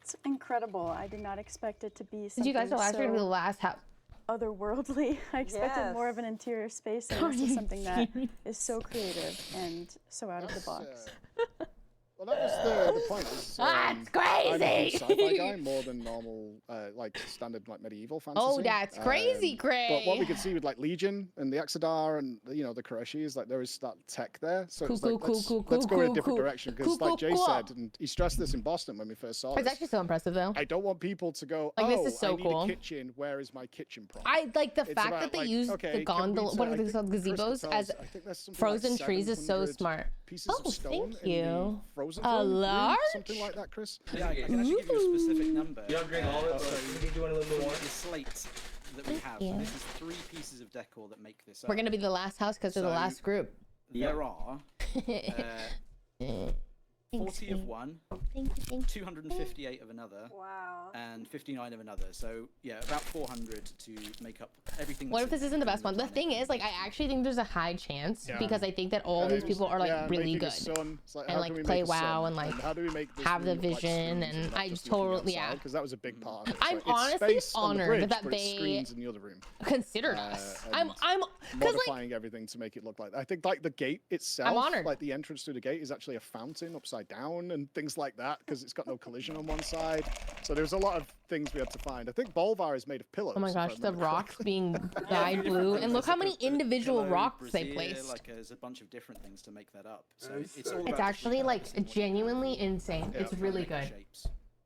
It's incredible. I did not expect it to be Did something you guys know last year to be the last house? otherworldly. I expected more of an interior space, and this is something that is so creative and so out of the box. Well, that was the point. Is, That's I'm a crazy! huge sci-fi guy more than normal, like standard like medieval fantasy. Oh, that's crazy, Gray. But what we could see with like Legion and the Exodar and you know the Koreshi is like there is that tech there. So it's like, let's go in a different direction because like Jay said, and he stressed this in Boston when we first saw it. It's actually so impressive though. I don't want people to go, Like, oh, this is so I need cool. a kitchen. Where is my kitchen prop? I like the It's fact about, that they like, use okay, the can gondola, we what are say- they called, Chris gazebos, tells- as I think there's something frozen like trees is so 700 smart. pieces Oh, of stone thank in the you. frozen A throne room, large? something like that, Chris. Yeah, I can actually give you a specific number. You don't drink all of it, So but you do want a little more. the slate that we have. you. This is 3 pieces of decor that make this up. We're gonna be the last house because we're the So, last group. There are 40 of one, 258 of another, and 59 of another. So yeah, about 400 to make up everything. What if this isn't the best one? The thing is, like, I actually think there's a high chance Yeah. because I think that all these people are like really making a good sun. It's like, and how like can we play make a sun? WoW and like how do we make this have the room look like vision, screens and not I just totally because that was a big part of it. I'm It's like, it's honestly space on the honored bridge, that but it's they screens in the other room. considered us. I'm because like modifying everything to make it look like that. I think like the gate itself, honored. like the entrance to the gate is actually a fountain upside down and things like that because it's got no collision on one side. So there's a lot of things we had to find. I think Bolvar is made of pillows. oh my if I gosh, the remember rocks being dyed blue, and look how many individual rocks they placed. Like there's a bunch of different things to make that up. So it's all It's about actually like genuinely insane. It's really good.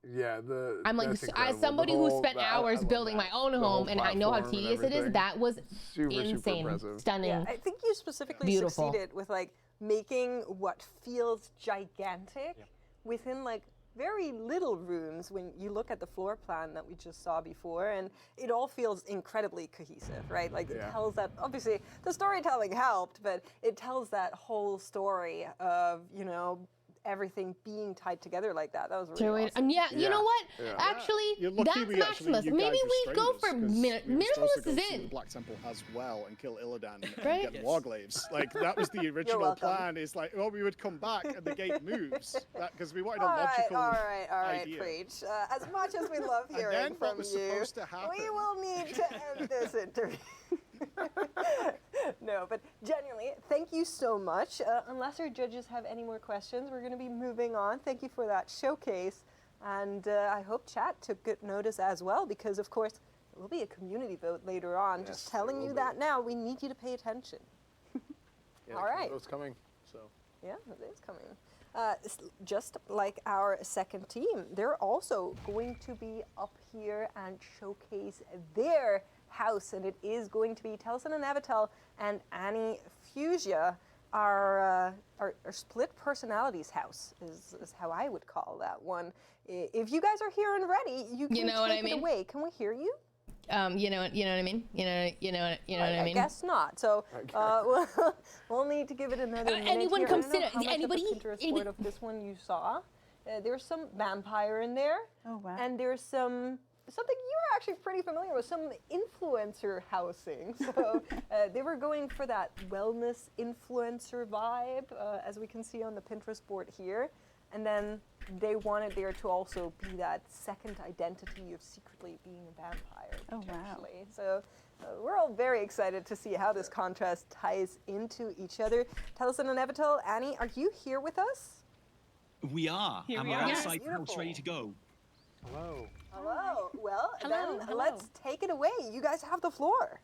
Yeah, I'm like, as somebody who spent hours building my own home and I know how tedious it is, that was insane, stunning. Yeah, I think you specifically Beautiful. succeeded with like making what feels gigantic within like very little rooms when you look at the floor plan that we just saw before, and it all feels incredibly cohesive, right? Like it tells that, obviously the storytelling helped, but it tells that whole story of, you know, everything being tied together like that. That was really awesome. Yeah, you know what? Actually, You're lucky that's we actually- Maximus. you Maybe guys we go for restrained us, 'cause we were supposed Minimalist to is go to in. the Black Temple as well and kill Illidan and Right? get Warglaves. Like that was the original welcome. plan. Is like, well, we would come back and the gate moves because we wanted a All right, logical all right, idea. preach. As much as we love And hearing then what from was you, supposed to happen? we will need to end this interview. No, but genuinely, thank you so much. Unless our judges have any more questions, we're going to be moving on. Thank you for that showcase. And I hope chat took good notice as well, because of course, it will be a community vote later on. Just telling you that now, we need you to pay attention. All right. It's coming. So. Yeah, it is coming. Just like our second team, they're also going to be up here and showcase their house, and it is going to be Telson and Avatel and Annie Fusia, our split personalities house is how I would call that one. If you guys are here and ready, you can know what I take mean? it away. Can we hear you? You know what I mean? You know what I mean? I guess not. So we'll need to give it another minute. anyone here. consider- I don't know how much anybody- of the Pinterest board of this one you saw. There's some vampire in there. Oh wow. And there's something you were actually pretty familiar with, some influencer housing. So they were going for that wellness influencer vibe, as we can see on the Pinterest board here. And then they wanted there to also be that second identity of secretly being a vampire. Oh, wow. potentially. So we're all very excited to see how this contrast ties into each other. Telson and Avatel, Annie, are you here with us? We are. Here and we we're are. outside Yes. house ready to go. Hello. Hello. Well, Hello, then hello. let's take it away. You guys have the floor.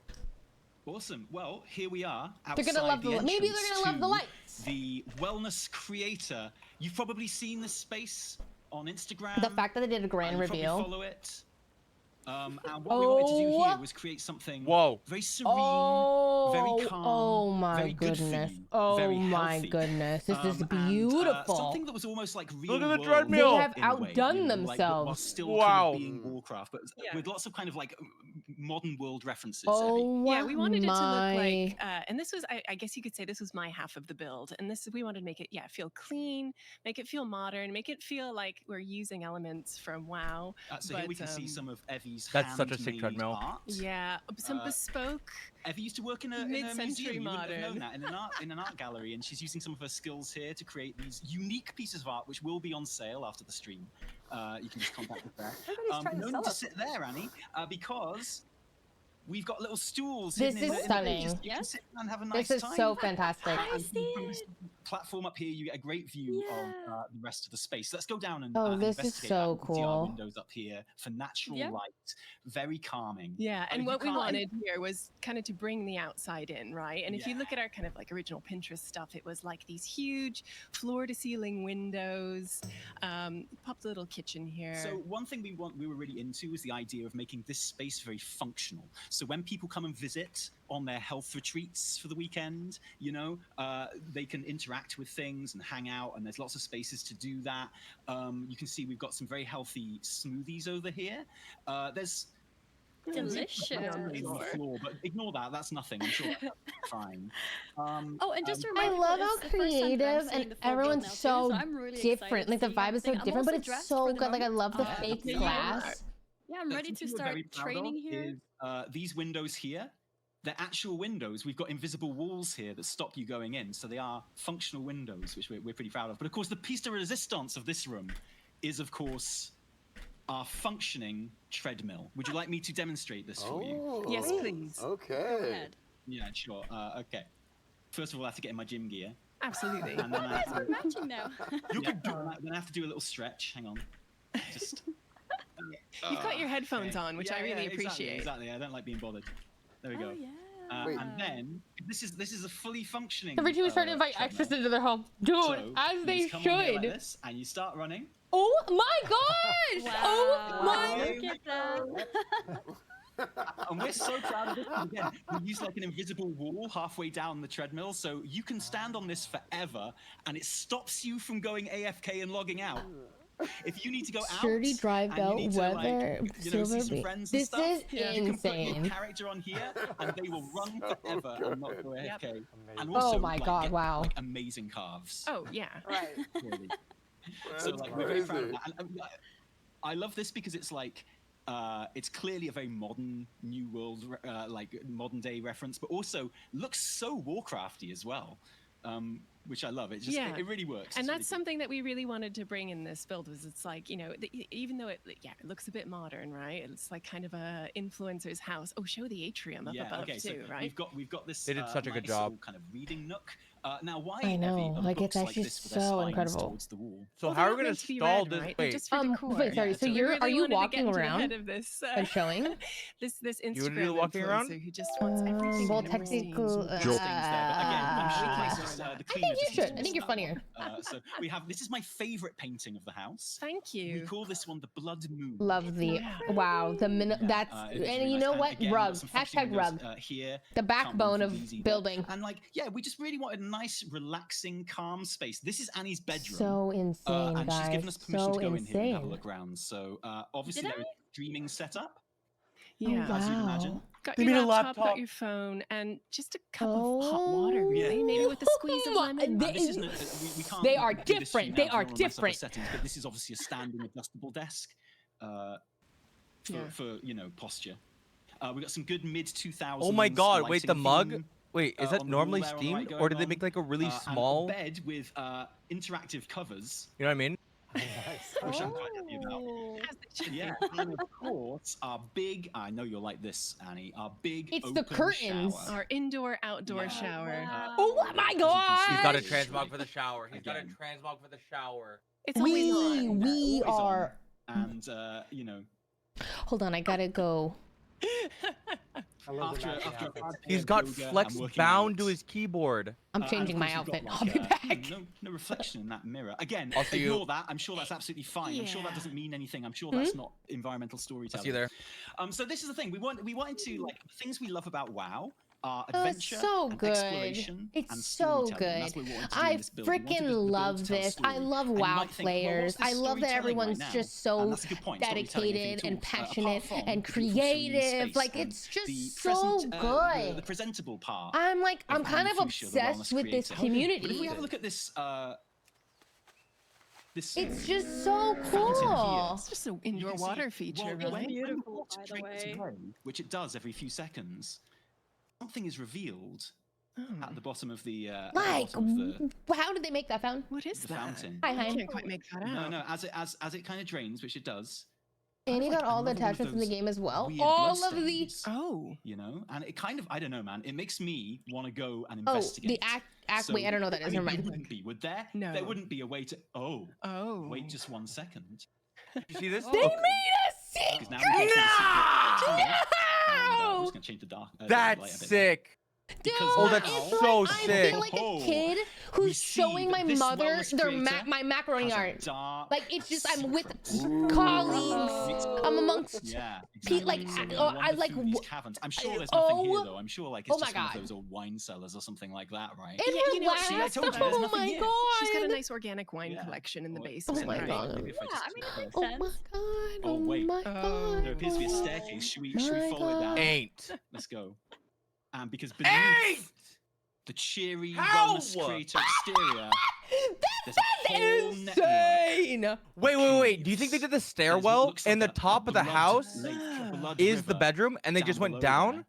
Awesome. Well, here we are. They're gonna love outside the maybe they're entrance gonna love the to lights. The wellness creator. You've probably seen this space on Instagram. The fact that they did a grand you probably reveal. follow it. And what we wanted to do here was create something very serene, very calm, oh my very good for goodness. you, Oh very my healthy. goodness. This is And, beautiful. something that was almost like real Look at the world treadmill. They have in a way, outdone you know, like, while themselves. still kind of being Warcraft, but with lots of kind of like modern world references. Oh yeah, we wanted it to look like, my. and this was, I guess you could say this was my half of the build. And this, we wanted to make it, feel clean, make it feel modern, make it feel like we're using elements from WoW. So here we can see some of Evie's That's such a sick handmade treadmill. art. Yeah, some bespoke. Evie used to work in a mid-century museum. You wouldn't have known modern. that in an art gallery, and she's using some of her skills here to create these unique pieces of art, which will be on sale after the stream. You can just contact us there. No need to sit there, Annie, because we've got little stools. This hidden is in stunning. You can sit and have a nice This is time. so fantastic. And from this platform up here, you get a great view of the rest of the space. Let's go down and Oh, this is investigate so that. You can see our cool. windows up here for natural light, very calming. Yeah, But and if what you we can't- wanted here was kind of to bring the outside in, right? And if you look at our kind of like original Pinterest stuff, it was like these huge floor-to-ceiling windows, popped a little kitchen here. So one thing we were really into was the idea of making this space very functional. So when people come and visit on their health retreats for the weekend, you know, they can interact with things and hang out, and there's lots of spaces to do that. You can see we've got some very healthy smoothies over here. There's delicious. on the floor, but ignore that. That's nothing. I'm sure that's fine. Oh, and just to I remind love people, how it's the first time that I'm creative seeing and the full build everyone's now too, so I'm really different. Like the excited to see vibe is so everything. I'm different, but also it's dressed so for the good. Like I moment. love the Yeah. fake Yeah. glass. Yeah, I'm ready to Something we're start very proud training of here. is, these windows here. They're actual windows. We've got invisible walls here that stop you going in. So they are functional windows, which we're pretty proud of. But of course, the piece de resistance of this room is, of course, our functioning treadmill. Would you like me to demonstrate this for you? Yes, please. Okay. Yeah, sure. Okay. First of all, I have to get in my gym gear. Absolutely. And then I have We're to, matching now. then I have to do a little stretch. Hang on. Just. You've got your headphones on, which I really exactly, appreciate. Exactly. I don't like being bothered. There we go. And then this is a fully functioning. Every time we start to invite treadmill. extras into their home, dude, So as you they just come on here like should. this, and you start running. Oh my gosh! Oh my! Look at that. And we're so proud of this. And again, we use like an invisible wall halfway down the treadmill, so you can stand on this forever, and it stops you from going AFK and logging out. If you need to go out, Sturdy drive and you belt, need to, weather, like, you know, see silver some beat. friends and This stuff, is you can put your insane. character on here, and they will run forever and not go AFK. And Oh also, my like, God, get, wow. like, amazing calves. Oh, yeah. Right. Really. So like we're very proud of that. And I love this because it's like it's clearly a very modern new world like modern day reference, but also looks so Warcrafty as well, which I love. It just it really works. And It's that's really something that we really wanted to bring in this build was it's like, you know, even though it looks a bit modern, right? It's like kind of a influencer's house. Oh, show the atrium up above okay, too, so right? we've got this. They did such a good nice job. little kind of reading nook. Now, why I know, are like, it's books actually this with their so spines incredible. towards the wall? So Well, how they're are we not gonna meant to be stall red, this? right? Wait, Just for decor. Wait, sorry. So we you're really are you wanted to walking get into the around head of this, and showing? this You wanna do Instagram the walking around? influencer who just wants everything. Well, in a pristine technical. Things there, but again, I'm sure the I cleaner think you just should. needs I think you're to funnier. So we have this is my favorite painting of the house. Thank We you. call this one the Blood Moon. Love the wow. The that's It's and really you nice. know And what? again, we've Rug. got some functioning Hashtag rug. windows, here. The Can't backbone run of through these either. building. And like, yeah, we just really wanted a nice, relaxing, calm space. This is Annie's bedroom. So insane, and she's given guys. us permission So to go in here and have a insane. look around. So obviously Did there is streaming setup. Yeah. As you'd imagine. Got Give your me the laptop, laptop. got your phone, and just a cup of hot water, really. Maybe with a squeeze of lemon. This isn't we can't They are do this to you different. now They because are we're on my different. settings, but this is obviously a standing adjustable desk for you know posture. We got some good mid 2000s. Oh my God! Wait, the lighting mug. theme, Wait, is on that the normally wall there on the right steamed, or going did they on. make like a really And small? a bed with interactive covers. You know what I mean? Which I'm quite happy about. Yeah, and of course, our big, I know you'll like this, Annie, our big It's the open curtains. shower. Our indoor-outdoor shower. Oh my god! He's got a transmog for the shower. He's got a transmog for the shower. It's always on. We Always on. are. And, you know. Hold on, I gotta go. He's got flex bound to his keyboard. I'm changing my outfit. I'll be back. No reflection in that mirror. Again, I'll see you. ignore that. I'm sure that's absolutely fine. I'm sure that doesn't mean anything. I'm sure that's not environmental storytelling. I'll see you there. So this is the thing. We wanted to like things we love about WoW. Adventure, so and good. exploration, It's and so storytelling. That's good. what we wanted to do in I this build. We wanted freaking the build to love tell a this. story. I love And you WoW might think, well, players. what's this I love that storytelling everyone's right now? just so And that's a good point. Storytelling, I think, dedicated and tools, passionate apart from and the beautiful serene creative. space Like and it's just the so present, good. the presentable part. I'm like, I'm of kind Andy of Fuchsia, the obsessed wellness with this creator. community. But if we have a look at this, It's just so fountain cool. here, It's just an you indoor can see- water feature, well, right? Beautiful, by the way. Which it does every few seconds. Something is revealed at the bottom of the. Like, how did they make that fountain? What is the fountain. Hi, I hi. can't quite make that out. No, as it kind of drains, which it does. And you got all the another one of attachments in the those game as well. weird All of the bloodstains, Oh. You know, and it kind of, I don't know, man. It makes me want to go and Oh, investigate. the wait, I don't know what that is. I mean, Never there mind. wouldn't be, would there? No. There wouldn't be a way to. Oh. Wait just 1 second. You see this? They made a secret. Because now we get to the secret. No! I'm just gonna change the dark. That's light a bit. sick. Dude, Oh, that's it's so like, sick. I feel like a kid who's showing my mother their my macaroni art. Like it's just I'm with colleagues. I'm amongst like I like. Caverns. I'm sure there's nothing here though. I'm sure like it's just one of those old wine cellars or something like that, right? And her you know, last, I told you, there's oh nothing my here. god! She's got a nice organic wine collection in the basement. Oh my right? god! Maybe if I just Oh my god! Oh wait, my god! there appears to be a staircase. Should we follow it down? Ain't. Let's go. Because beneath the cheery wellness creator exterior, there's a whole insane. Wait. Do you think they did the stairwell and the top of the house is the bedroom and they just went down?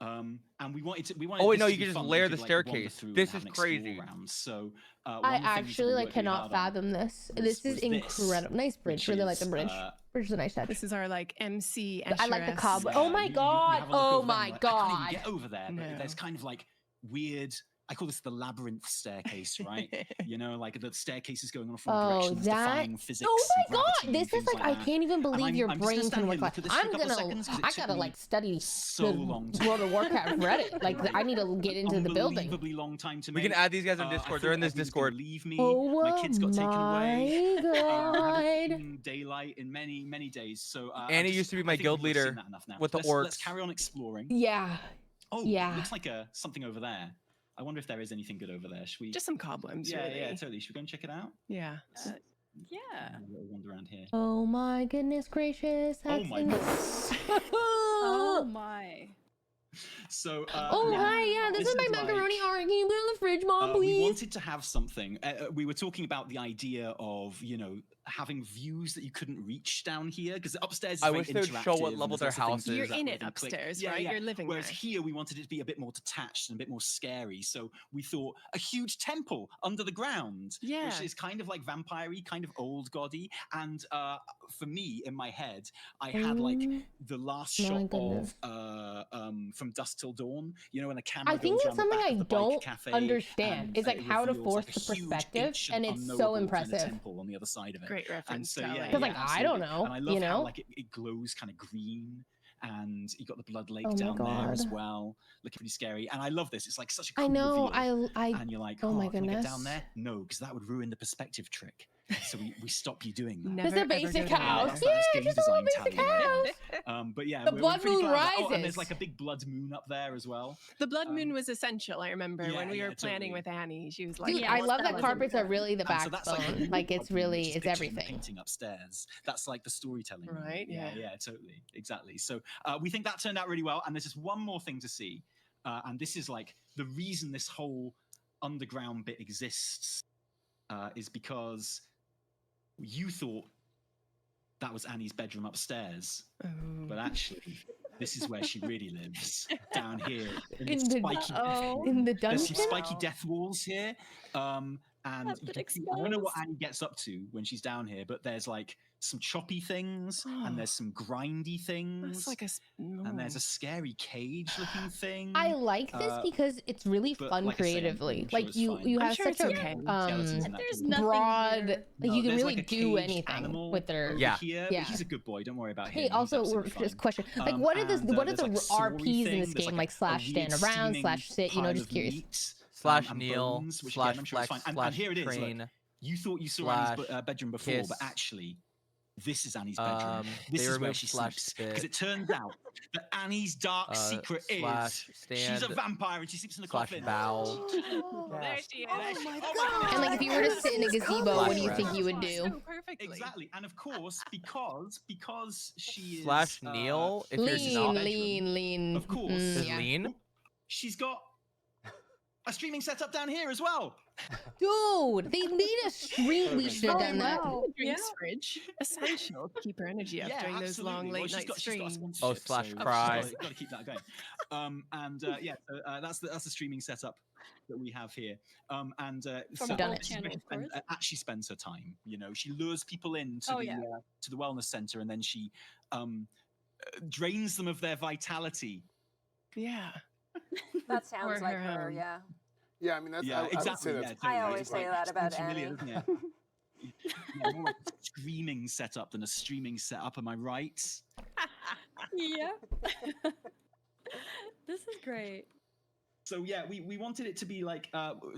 And we wanted. Oh wait, this no, to you be can just fun. layer We the could, like, wander staircase. through This and is have an explore crazy. round. So I actually like cannot fathom this. This is incredible. Nice bridge. Really like the bridge. Bridge is a nice touch. This is our like MC. I like the Escherus. cobweb. Oh my god! Oh my I can't god! even get over there. But No. there's kind of like weird. I call this the labyrinth staircase, right? You know, like the staircase is going on from Oh, directions, that! defying physics. Oh my and gravity god! and This is things like I that. can't even And believe your I'm just brain gonna can stand work here, like. look at this for a I'm couple gonna. seconds 'cause it I took gotta me like study so long to World of Warcraft Reddit. Like I need to get into the building. Unbelievably long time to We can make. add these guys on I Discord. thought They're in this everyone's gonna Discord. Leave me. Oh My kids got taken away. my I haven't god! seen daylight in many days. So Annie used to be my guild leader with the Let's orcs. carry on exploring. Yeah. Oh, Yeah. looks like something over there. I wonder if there is anything good over there. Should we? Just some cobwebs, Yeah, really. yeah, totally. Should we go and check it out? Yeah. Yeah. Have a little wander around here. Oh my goodness gracious! That's my insane. Oh my. So. Oh hi, yeah, this is my macaroni art. Can you put it in the fridge, Mom, We please? wanted to have something. We were talking about the idea of, having views that you couldn't reach down here because upstairs is I very wish they would show what interactive level and their there's lots of house things is. You're in that it we can click. upstairs, Yeah, right? yeah. You're living Whereas there. here we wanted it to be a bit more detached and a bit more scary. So we thought a huge temple under the ground, Yeah. which is kind of like vampire-y, kind of old goddy. And for me, in my head, I had like the last My shot goodness. of From Dusk Till Dawn. You know when the camera I think goes that's around the something back I of the bike don't cafe understand. and It's like it how to reveals, force like, a the huge, perspective, ancient, and it's so unknowable kind of impressive. temple on the other side of it. Great reference, So, Charlie. yeah, 'Cause, yeah, like, I don't absolutely. know, And I love you know? how like it glows kind of green, and you got the blood lake Oh my down there as God. well, looking pretty scary. And I love this. It's like such a cool I know. reveal. I. And you're like, oh my can I get goodness. down there? No, because that would ruin the perspective trick. So we stop you doing that. Never, Just a ever basic go down house. there. Yeah, game just a little design basic tally house. right But yeah, The we're blood pretty moon proud of that. Oh, and rises. there's like a big blood moon up there as well. The blood moon was essential. I remember Yeah, when we were yeah, planning totally. with Annie. She was like, Dude, yeah, I what's love that blood carpets moon? are really the And so that's like, backbone. the Like it's blood moon, really, which is it's pictured in the everything. painting upstairs. That's like the storytelling. room. Right, yeah. Yeah, totally, exactly. So we think that turned out really well. And there's just one more thing to see, and this is like the reason this whole underground bit exists is because you thought that was Annie's bedroom upstairs, but actually, this is where she really lives, down here in the spiky. In the There's dungeon. some spiky death walls here, And you can see, I don't know what Annie gets up to when she's down here, but there's like some choppy things and there's some grindy things. Like and there's a scary cage-looking thing. I like this because it's really fun creatively. Like you have such a broad. You can really do anything with their. Here, but he's a good boy. Don't worry about him. Hey, also, just question. Like, what are the RPs in this game? Like slash stand around, slash sit. You know, just curious. Slash kneel, slash flex, and here it is. Look, you thought you saw Annie's bedroom before, but actually, this is Annie's bedroom. This is where she sleeps. Because it turns out that Annie's dark secret is she's a vampire and she sleeps in the coffin. Bow. There she is. Oh my God. And like, if you were to sit in a gazebo, what do you think you would do? Exactly, and of course, because she is slash kneel. If you're not lean. Of course, lean. She's got a streaming setup down here as well. Dude, they need a stream. We should have done that. Drinks fridge. Essential to keep her energy up during those long late night streams. Slash cry. Got to keep that going. That's the streaming setup that we have here. Actually spends her time. You know, she lures people in to the wellness center, and then she drains them of their vitality. Yeah. That sounds like her, yeah. Yeah, I mean, that's exactly. I always say that about Annie. More like a streaming setup than a streaming setup, am I right? Yeah. This is great. So yeah, we wanted it to be like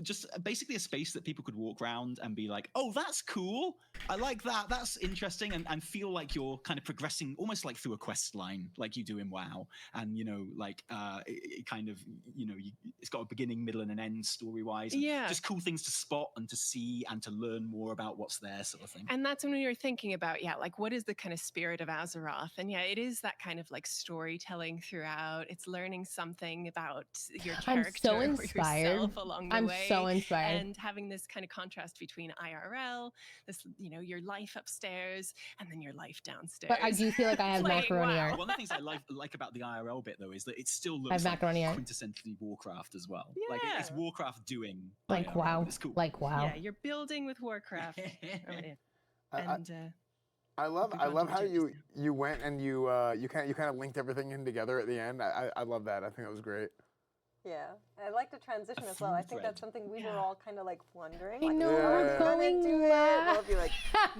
just basically a space that people could walk around and be like, oh, that's cool. I like that. That's interesting, and feel like you're kind of progressing almost like through a quest line, like you do in WoW. And you know, like it kind of, you know, it's got a beginning, middle, and an end story wise. Yeah. Just cool things to spot and to see and to learn more about what's there, sort of thing. And that's when we were thinking about, like what is the kind of spirit of Azeroth? And yeah, it is that kind of like storytelling throughout. It's learning something about your character. I'm so inspired. Along the I'm way, so inspired. And having this kind of contrast between IRL, this, you know, your life upstairs and then your life downstairs. But I do feel like I have macaroni art. One of the things I like about the IRL bit though is that it still looks I have like macaroni art. quintessentially Warcraft as well. Yeah. Like it's Warcraft doing like IRL. WoW. It's cool. Like WoW. Yeah, you're building with Warcraft. I love how you went and you kind of linked everything in together at the end. I love that. I think that was great. Yeah, I like the transition as well. I think that's something we were all kind of like wondering. I Like, know, we're going to do it. We'll be like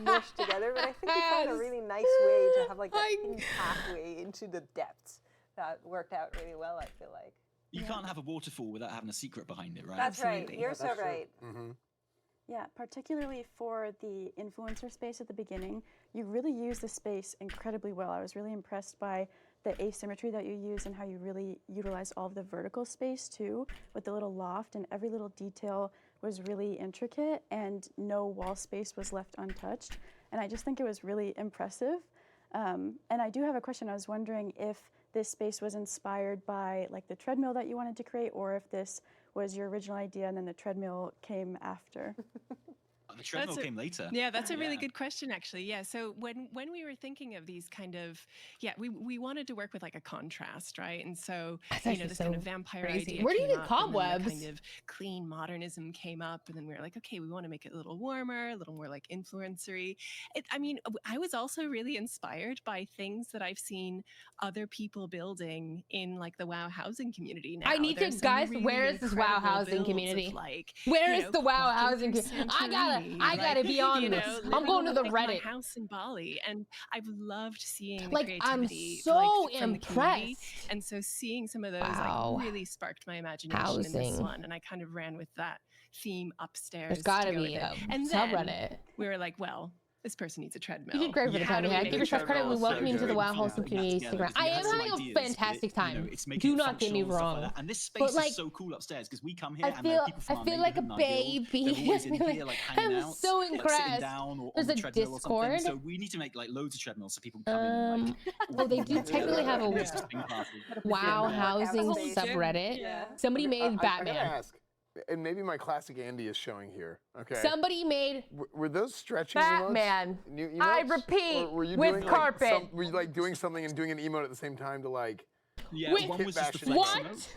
mushed together. But I think we found a really nice way to have like a hidden pathway into the depths that worked out really well, I feel like. You can't have a waterfall without having a secret behind it, right? That's right. You're so right. Mm-hmm. Yeah, particularly for the influencer space at the beginning, you really use the space incredibly well. I was really impressed by the asymmetry that you use and how you really utilize all of the vertical space too, with the little loft, and every little detail was really intricate and no wall space was left untouched. And I just think it was really impressive. And I do have a question. I was wondering if this space was inspired by like the treadmill that you wanted to create, or if this was your original idea and then the treadmill came after. The treadmill came later. Yeah, that's a really good question, actually. Yeah, so when we were thinking of these kind of, we wanted to work with like a contrast, right? And so, you know, this kind of vampire idea. Where do you came get up, cobwebs? And then the kind of clean modernism came up, and then we were like, okay, we want to make it a little warmer, a little more like influencery. I mean, I was also really inspired by things that I've seen other people building in like the WoW housing community now. I need to, guys, really where is this WoW housing community? Like, where is the WoW housing community? I gotta be on this. I'm going to the Reddit. My house in Bali, and I've loved seeing the like, creativity. I'm so from the community. impressed. And so seeing some of those like really sparked my imagination in this one, and I kind of ran with that theme upstairs. There's gotta be a subreddit. We were like, well, this person needs a treadmill. You did great for the Tony Hack. Give yourself credit. We welcome you into the WoW Wholesome community. I am having a fantastic time. Do not get me wrong. And this space is so cool upstairs because we come here and then people from I feel like a baby. I'm so impressed. There's a Discord. So we need to make like loads of treadmills so people can come in. Well, they do technically have a WoW housing subreddit. Somebody made Batman. I gotta ask. And maybe my classic Andy is showing here. Okay. Somebody made. Were those stretching Batman? Emotes? I repeat. Were you with doing, carpet. Like, were you like doing something and doing an emote at the same time to like? Yeah. With, one was just the what?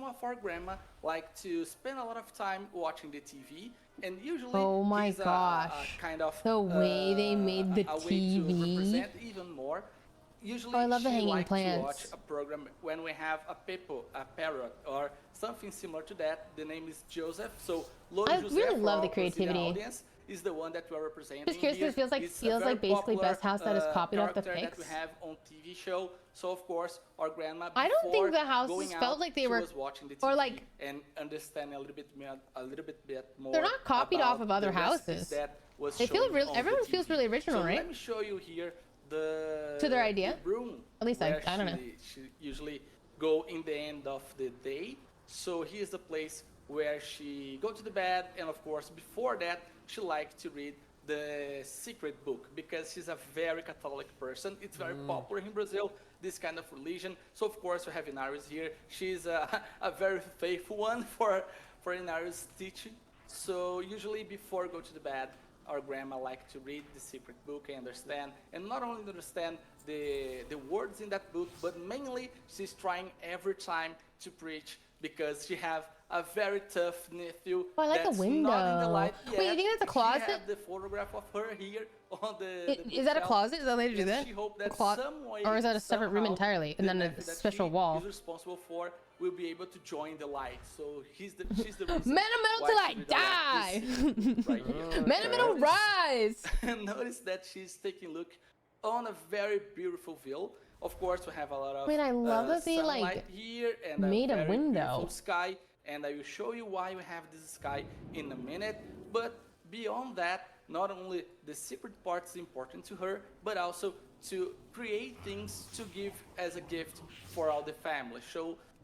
some of our grandma like to spend a lot of time watching the TV, and usually Oh my he's gosh. kind of The way they made the a way to TV. represent even more usually I love the she hanging likes to watch plants. a program when we have a parrot, or something similar to that. The name is Joseph. So Louro I José, really for love our the Brazilian creativity. audience, is the one that we are representing. Just curious, here. it feels like It's a feels very like basically popular, Best House that is copied off the character pics. that we have on TV show. So of course, our grandma. I don't think before the houses going felt out, like they she were- was watching the TV or like- and understanding a little bit more. They're not copied off about of other the recipes houses. That was They feel shown real. on the Everyone TV. feels really original, So right? let me show you here the To their idea? the room. At least where I don't know. She usually go in the end of the day. So here's the place where she go to the bed, and of course before that she likes to read the secret book because she's a very Catholic person. It's very popular in Brazil, this kind of religion. So of course we have Inaris here. She's a very faithful one for Inaris teaching. So usually before go to the bed, our grandma like to read the secret book and understand, and not only understand the words in that book, but mainly she's trying every time to preach because she have a very tough nephew. Oh, I like the that's not in the window. light Wait, you think that's a She closet? have the photograph of her here on the Is that a bookshelf, closet? Is that later do and that? she hope A that clo- some way, or is that a separate room somehow, entirely and the then a nephew that special she wall? is responsible for will be able to join the light. So she's the reason. Men are metal till why I she die. did this right here. Men are metal rise. And notice that she's taking a look on a very beautiful view. Of course, we have a lot of Wait, I love that they, sunlight like, here and made a very window. beautiful sky. And I will show you why we have this sky in a minute. But beyond that, not only the secret part is important to her, but also to create things to give as a gift for all the family.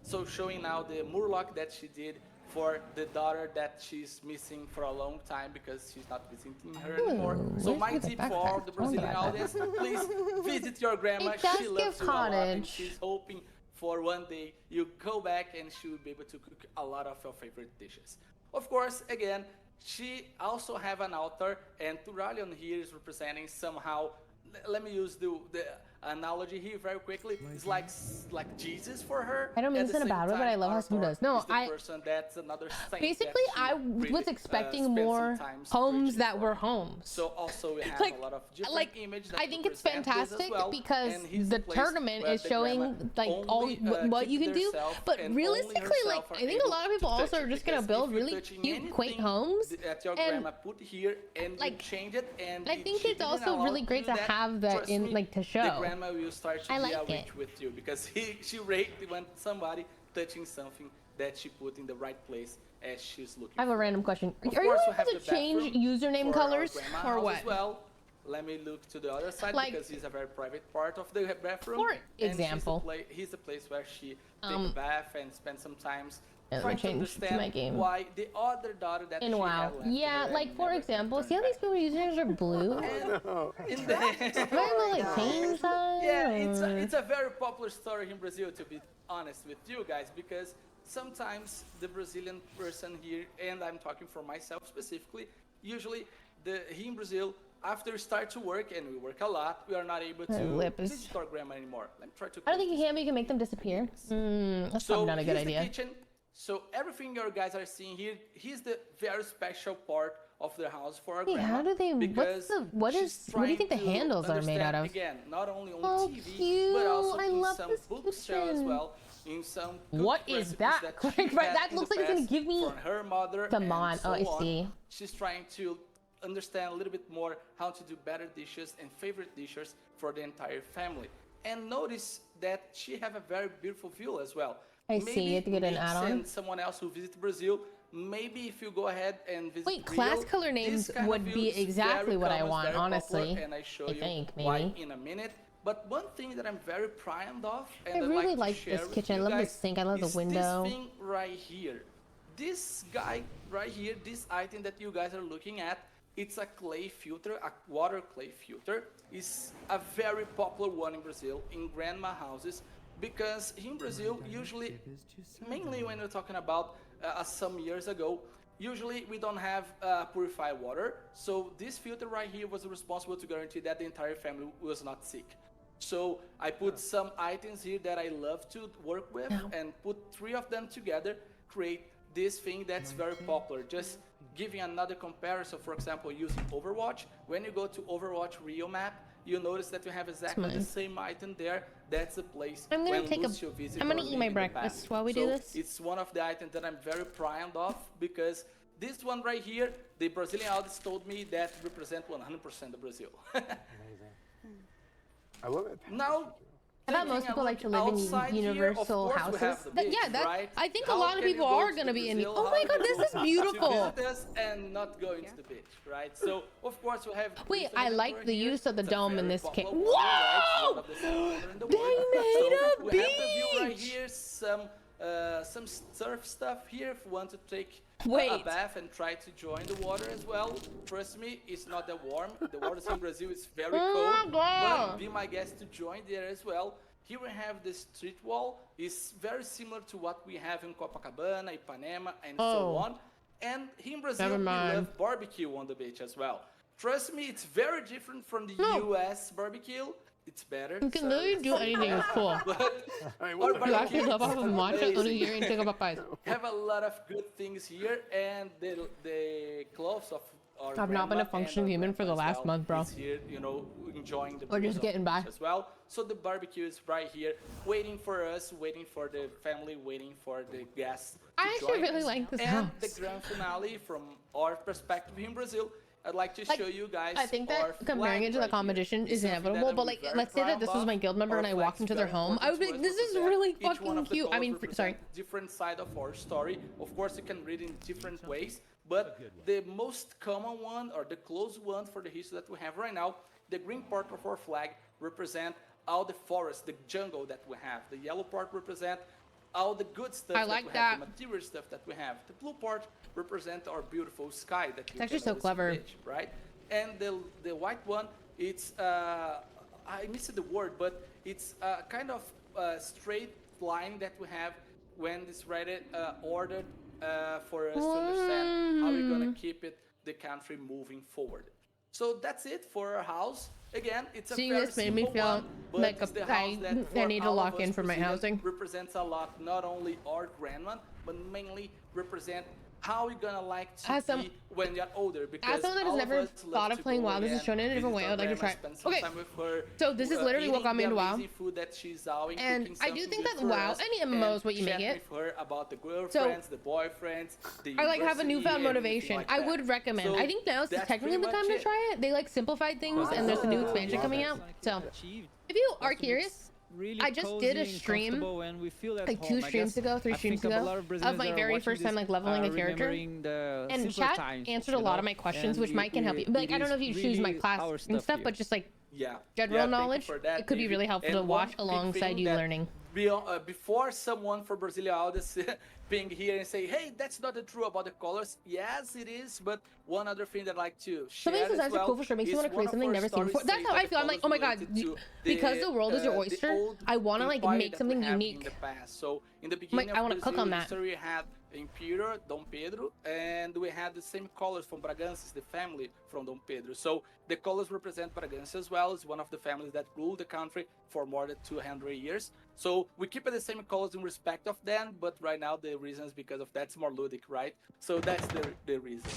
So showing now the murloc that she did for the daughter that she's missing for a long time because she's not visiting her anymore. So where's my the tip for backpack? all the Brazilian Oh, the audience, please visit your grandma. It does She loves give you a lot, and cottage. she's hoping for one day you go back and she will be able to cook a lot of your favorite dishes. Of course, again, she also have an altar, and Turalion here is representing somehow. Let me use the analogy here very quickly. It's like Jesus for her. I don't mean At this the in a same bad way, but time, I love how our someone Thor does. No, is the person that's another saint basically that she I really, was expecting spent some more time homes preaching that for. were homes. So also we have Like- a lot of different like, images that I think it's represent this as fantastic well. because And here's the place tournament where is the showing grandma like all only, what you keep can do, herself but and only realistically, like herself are I think a able lot of to people touch also it, are just gonna because build if you're really touching cute, quaint anything homes. that your and grandma put here and like, you change it, and I think she it's didn't also allow really you great do to have that trust in me, like to the show. grandma will start to I be like a it. witch with you because she raped when somebody touching something that she put in the right place as she's looking. I have a random question. Of Are you course, we able have to the change bathroom username for our colors grandma or house what? as well. Let me look to the other side Like- because it's a very private part of the bathroom. For and she's example. he's the place where she take a Um, bath and spend some time yeah, let me trying to change to understand my game. why the other daughter that In she WoW. had left Yeah, her like and for never example, turned see how these people usernames are blue? in the Am I able to like change that? Yeah, or- it's a very popular story in Brazil, to be honest with you guys, because sometimes the Brazilian person here, and I'm talking for myself specifically, usually here in Brazil, after we start to work, and we work a lot, we are not able My to lip is- visit our grandma anymore. Let me try to I don't think you can, but you can make them disappear. That's probably not a good here's idea. the kitchen. So everything you guys are seeing here, here's the very special part of the house for our Wait, grandma. how do they? because What do you she's think the trying to handles are made out understand, of? Again, not only on Oh, TV, but also cute. I in love some this bookshelf as kitchen. well. In some What cooked is recipes that? she Right, had that in looks the like it's gonna past give me from her mother the and mon. so Oh, I on. see. She's trying to understand a little bit more how to do better dishes and favorite dishes for the entire family. And notice that she have a very beautiful view as well. I see, you have to get an Mix add-on. And someone else who visits Brazil, maybe if you go ahead and visit Wait, class Rio, color this names kind of would view be is exactly very what I common, want, very popular, honestly. and I show I you think, why maybe. in a minute. But one thing that I'm very proud of, and I I'd really like like to share this with kitchen. I you love the guys sink. I love the is window. This thing right here. This guy right here, this item that you guys are looking at, it's a clay filter, a water clay filter. It's a very popular one in Brazil, in grandma houses, because in Brazil, usually, mainly when we're talking about some years ago, usually we don't have purified water. So this filter right here was responsible to guarantee that the entire family was not sick. So I put some items here that I love to work with and put 3 of them together, create this thing that's very popular. Just giving another comparison, for example, using Overwatch. When you go to Overwatch Rio map, you'll notice that you have exactly the same item there. That's the place I'm gonna when take Lucio visits. I'm gonna eat my breakfast while we do this. It's one of the items that I'm very proud of because this one right here, the Brazilian artist told me that represent 100% of Brazil. I love it. Now, I thought most people like to live in universal houses. I think a lot of people are going to be in. Oh my god, this is beautiful. And not going to the beach, right? So of course we have. Wait, I like the use of the dome in this case. Whoa! They made a beach. We have the view right here. Some surf stuff here if you want to take a bath and try to join the water as well. Trust me, it's not that warm. The waters in Brazil is very cold, but be my guest to join there as well. Here we have the street wall. It's very similar to what we have in Copacabana, Ipanema, and so on. And here in Brazil, we love barbecue on the beach as well. Trust me, it's very different from the US barbecue. It's better. You can literally do anything. It's cool. You actually love off of matcha only here in Tegucigalpa. Have a lot of good things here, and the clothes of our I've not been a functioning human for the last month, bro. Here, you know, enjoying the or just getting by as well. So the barbecue is right here, waiting for us, waiting for the family, waiting for the guests. I actually really like this house. And the grand finale, from our perspective in Brazil, I'd like to show you guys. I think that comparing it to the competition is inevitable, but like, let's say that this was my guild member and I walked into their home, I would be like, this is really fucking cute. I mean, sorry. Different side of our story. Of course, you can read in different ways, but the most common one, or the close one for the history that we have right now, the green part of our flag represent all the forest, the jungle that we have. The yellow part represent all the good stuff have, the material stuff that we have. The blue part represent our beautiful sky that you actually so clever, beach, right? And the white one, it's I missed the word, but it's kind of straight line that we have when it's ready, ordered for us to understand how we're gonna keep the country moving forward. So that's it for our house. Again, it's a very this made me feel like I need to lock in for my housing. Represents a lot, not only our grandma, but mainly represent how we're gonna like to be when you're older. Because as someone that has never thought of playing WoW, this is shown in a different way. I would like to try. Okay, so this is literally what got me into WoW. And I do think that WoW, any MMO is what you make it. About the girlfriends, the boyfriends, I like have a newfound motivation. I would recommend. I think now is technically the time to try it. They like simplified things, and there's a new expansion coming out. So if you are curious, I just did a stream like 2 streams ago, 3 streams ago of my very first time like leveling a character, and chat answered a lot of my questions, which might can help you. But, like, I don't know if you choose my class and stuff, but just like general knowledge, it could be really helpful to watch alongside you learning. Before someone for Brazilian audience being here and say, hey, that's not the true about the colors. Yes, it is, but one other thing that I like to share as well, are cool for sure. Makes you want to create something never seen before. That's how I feel. I'm like, oh my god, because the world is your oyster, I want to like make something unique. So in the beginning I want to cook on that. We had Imperial, Dom Pedro, and we had the same colors from Bragança, the family from Dom Pedro. So the colors represent Bragança as well. It's one of the families that ruled the country for more than 200 years. So we keep it the same colors in respect of them, but right now the reason is because of that's more ludic, right? So that's the reason.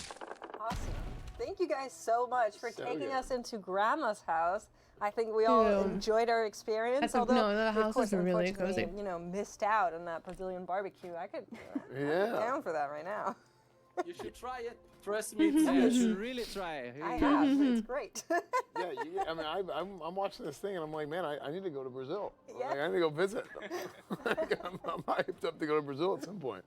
Awesome. Thank you guys so much for taking us into Grandma's house. I think we all enjoyed our experience. Although the house is really cozy. You know, missed out on that Brazilian barbecue. I could I'm down for that right now. You should try it. Trust me, you should really try it. I have. It's great. I mean, I'm watching this thing and I'm like, man, I need to go to Brazil. Like, I need to go visit. I'm hyped up to go to Brazil at some point.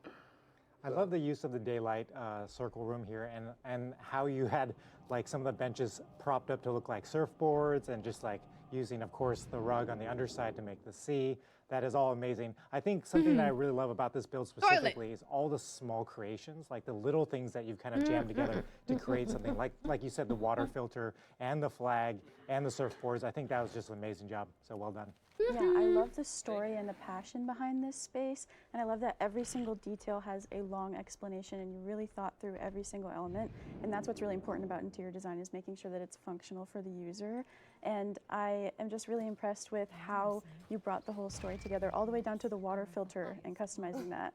I love the use of the daylight circle room here, and how you had like some of the benches propped up to look like surfboards, and just like using, of course, the rug on the underside to make the sea. That is all amazing. I think something that I really love about this build specifically is all the small creations, like the little things that you've kind of jammed together to create something. Like you said, the water filter and the flag and the surfboards. I think that was just an amazing job. So well done. Yeah, I love the story and the passion behind this space, and I love that every single detail has a long explanation and you really thought through every single element, and that's what's really important about interior design, is making sure that it's functional for the user. And I am just really impressed with how you brought the whole story together, all the way down to the water filter and customizing that.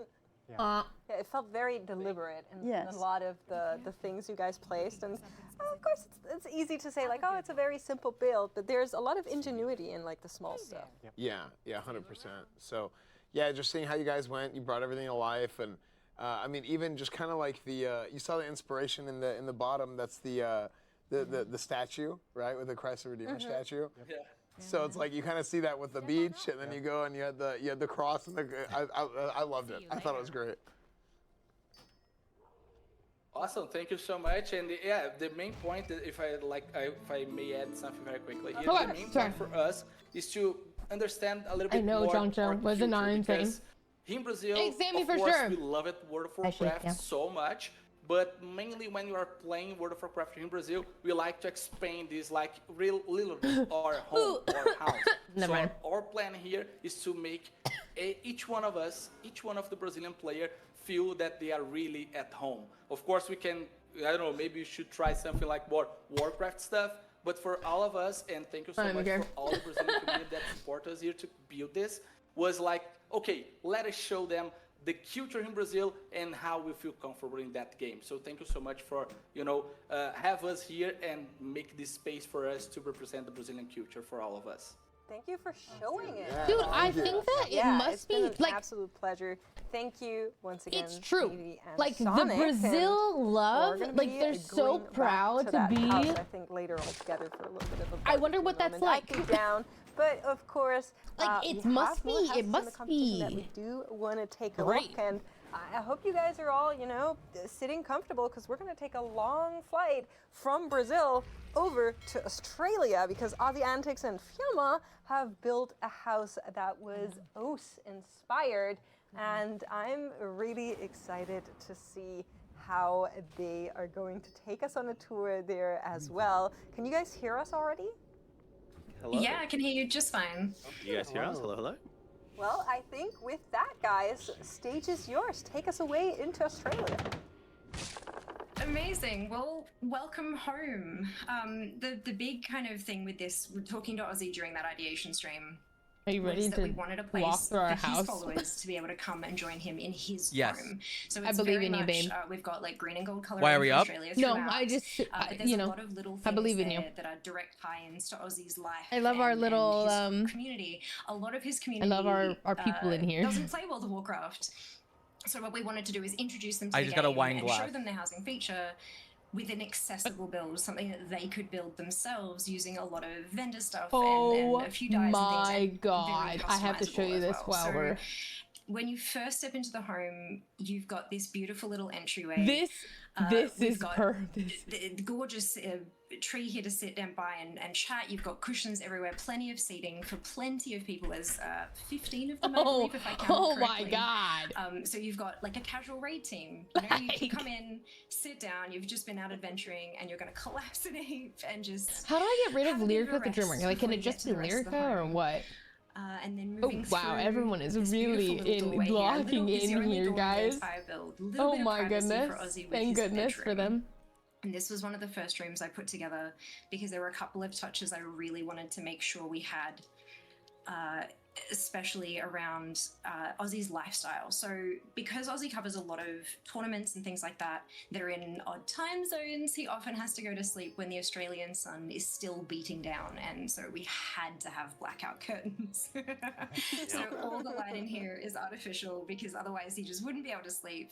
Yeah. Yeah, it felt very deliberate in Yes. a lot of the things you guys placed. And of course, it's easy to say, like, oh, it's a very simple build, but there's a lot of ingenuity in, like, the small stuff. Yeah, 100%. So, yeah, just seeing how you guys went, you brought everything to life, and I mean, even just kind of like you saw the inspiration in the bottom. That's the statue, right, with the Christ the Redeemer statue. Yeah. So it's like you kind of see that with the beach, and then you go and you had the cross, and I loved it. I thought it was great. Awesome, thank you so much. And yeah, the main point, if I may add something very quickly here, the main point for us is to understand a little bit more. Jonjo was a nine thing. Because here in Brazil, Examine of for course, sure. we love it, World of Warcraft so much. But mainly when you are playing World of Warcraft here in Brazil, we like to expand this like real little bit our home, our house. Never So mind. our plan here is to make each one of us, each one of the Brazilian player feel that they are really at home. Of course, we can, I don't know, maybe you should try something like more Warcraft stuff. But for all of us, and thank you so much for all the Brazilian community that support us here to build this, was like, okay, let us show them the culture in Brazil and how we feel comfortable in that game. So thank you so much for, have us here and make this space for us to represent the Brazilian culture for all of us. Thank you for showing it. Dude, I think that it must it's be been an like absolute pleasure. Thank you once again. It's true. Katie and Like Sonic, the and Brazil love, we're gonna like be they're so going back proud to that be. house, I think later all together for a little bit of a. I wonder what that's moment. like. I could down, but of course, Like, it must be. It must be. That we do want to take a Great. look, and I hope you guys are all, sitting comfortable because we're going to take a long flight from Brazil over to Australia because Aussie Antics and Fiamma have built a house that was OS inspired, and I'm really excited to see how they are going to take us on a tour there as well. Can you guys hear us already? Hello? Yeah, I can hear you just fine. You guys hear us? Hello, hello. Well, I think with that, guys, stage is yours. Take us away into Australia. Amazing. Well, welcome home. The big kind of thing with this, we're talking to Ozzy during that ideation stream. Are you ready to we wanted a place walk through our for his house? followers to be able to come and join him in his Yes. home. So I it's believe very in you, much, babe. We've got like green and gold coloring Why are we from up? Australia No, throughout. I just, But there's you a know, lot of little I things believe in there you. that are direct tie-ins to Ozzy's life. I love our and little, his community. A lot of his I community. love our people in here. Doesn't play World of Warcraft. So what we wanted to do is introduce them to I the just game got a wine and glass. show them the housing feature with an accessible build, something that they could build themselves using a lot of vendor stuff and a few dyes and things. my and very god! I have to show customizable you as this well. while So we're. when you first step into the home, you've got this beautiful little entryway. This We've is got perfect. the gorgeous tree here to sit down by and chat. You've got cushions everywhere, plenty of seating for plenty of people. There's 15 of them, I believe, if I count Oh my correctly. god! So you've got like a casual raid team. You know, you can come in, sit down. You've just been out adventuring, and you're going to collapse in a heap and just. How do I get rid of have a bit of a Lyrica the Dreamer? rest Like, can before it you get just to be the rest of the Lyrica or home. what? And then Oh moving wow! through Everyone is this really beautiful little doorway in here. blocking Little is your in only here, door in the guys. entire build. Little Oh bit of my privacy goodness! for Ozzy with Thank his goodness for bedroom. them. And this was one of the first rooms I put together because there were a couple of touches I really wanted to make sure we had, especially around Ozzy's lifestyle. So because Ozzy covers a lot of tournaments and things like that that are in odd time zones, he often has to go to sleep when the Australian sun is still beating down. And so we had to have blackout curtains. So all the light in here is artificial because otherwise he just wouldn't be able to sleep.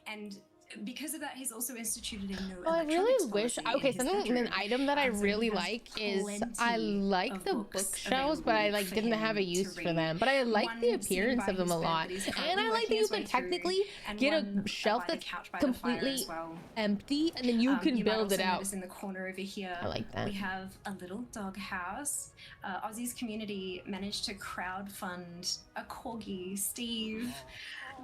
And because of that, he's also instituted a no Oh, I electronics really wish. policy in Okay, his something an bedroom. item that I So he really has like is I plenty like of the books bookshelves, but I available like for didn't have a him to use for read. them. But I like the One sitting appearance by of them his a bed lot, that he's and currently I like that working you his can way through, technically and get one a shelf by the that's couch by the fire completely as well. empty, and then you can you might build it also out. notice in the corner over here, I like that. we have a little dog house. Ozzy's community managed to crowdfund a corgi, Steve,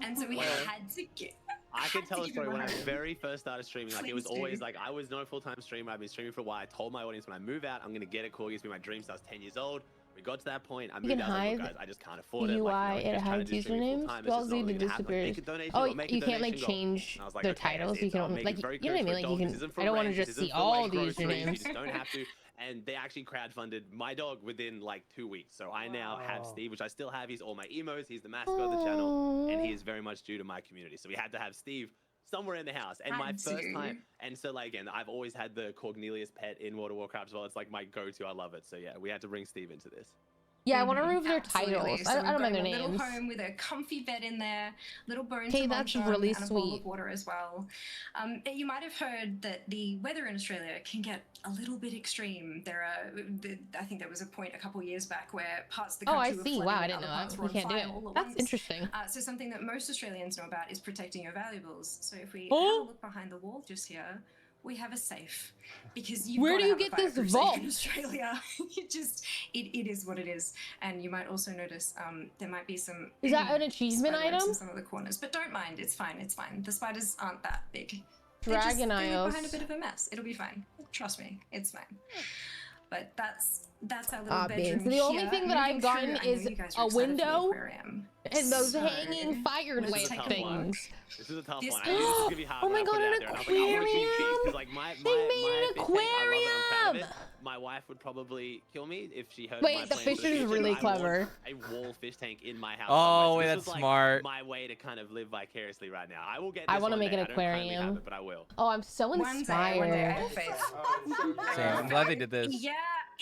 and so we had to get. I can tell a give story him when I a home. very first started streaming. Like, it was Please always do. like, I was no full-time streamer. I've been streaming for a while. I told my audience when I move out, I'm going to get a corgi. It's been my dream since I was 10 years old. We got to that point. I You moved can out. I was like, hide look, guys, I just can't afford it. UI, Like, you know, it just trying to hides do streaming usernames. full-time. You It's also just not need really to gonna happen. disappear. Make a donation Oh, or make a you can't like donation goal. change And I was like, the okay, titles. it's- You I'll can make like it very you know what I close mean. for Like you dogs. can. This isn't for I don't want to rent. just This see isn't for, all like, the groceries. You usernames. just don't have to. and they actually crowdfunded my dog within like 2 weeks. So I now have Steve, which I still have. He's all my emos. He's the mascot of the channel, and he is very much due to my community. So we had to have Steve somewhere in the house. And my first time, and so like again, I've always had the Cornelius pet in World of Warcraft as well. It's like my go-to. I love it. So yeah, we had to bring Steve into this. Yeah, I want to remove their titles. So I don't mind their we've got a names. little home with a comfy bed in there, little bones Okay, to that's munch on, really and a bowl sweet. of water as well. You might have heard that the weather in Australia can get a little bit extreme. I think there was a point a couple years back where parts of the country were flooding Wow, I and didn't other know parts that. were We can't do on it. fire all at That's once. interesting. So something that most Australians know about is protecting your valuables. So if we have a look behind the wall just here, we have a safe, because Where do you get this vault? in Australia? It is what it is. And you might also notice there might be some. Is that an achievement spider webs item? in some of the corners, but don't mind. It's fine. It's fine. The spiders aren't that big. Dragon they Isles. leave behind a bit of a mess. It'll be fine. Trust me, it's fine. But that's our little bedroom The only here. thing that Moving I've gotten through, I know is you guys are a excited for the window aquarium. and those So, hanging fire let's lamp take a things. This is a tough This one. I knew this was gonna be hard. Oh my when I put god, it an out there, and I was like, I wanna keep these, 'cause, aquarium! like my They made an fish tank, I love it, I'm proud of aquarium! it. My wife would probably kill me if she heard Wait, my the plans fish for the is future. really I want clever. a wall fish tank in my house. Oh, somewhere. wait, This that's was, like, smart. my way to kind of live vicariously right now. I will get. I This want to one make day. an I don't currently have aquarium. it, but I will. Oh, I'm so One day I inspired. have faith. Same. I'm glad they did this. Yeah,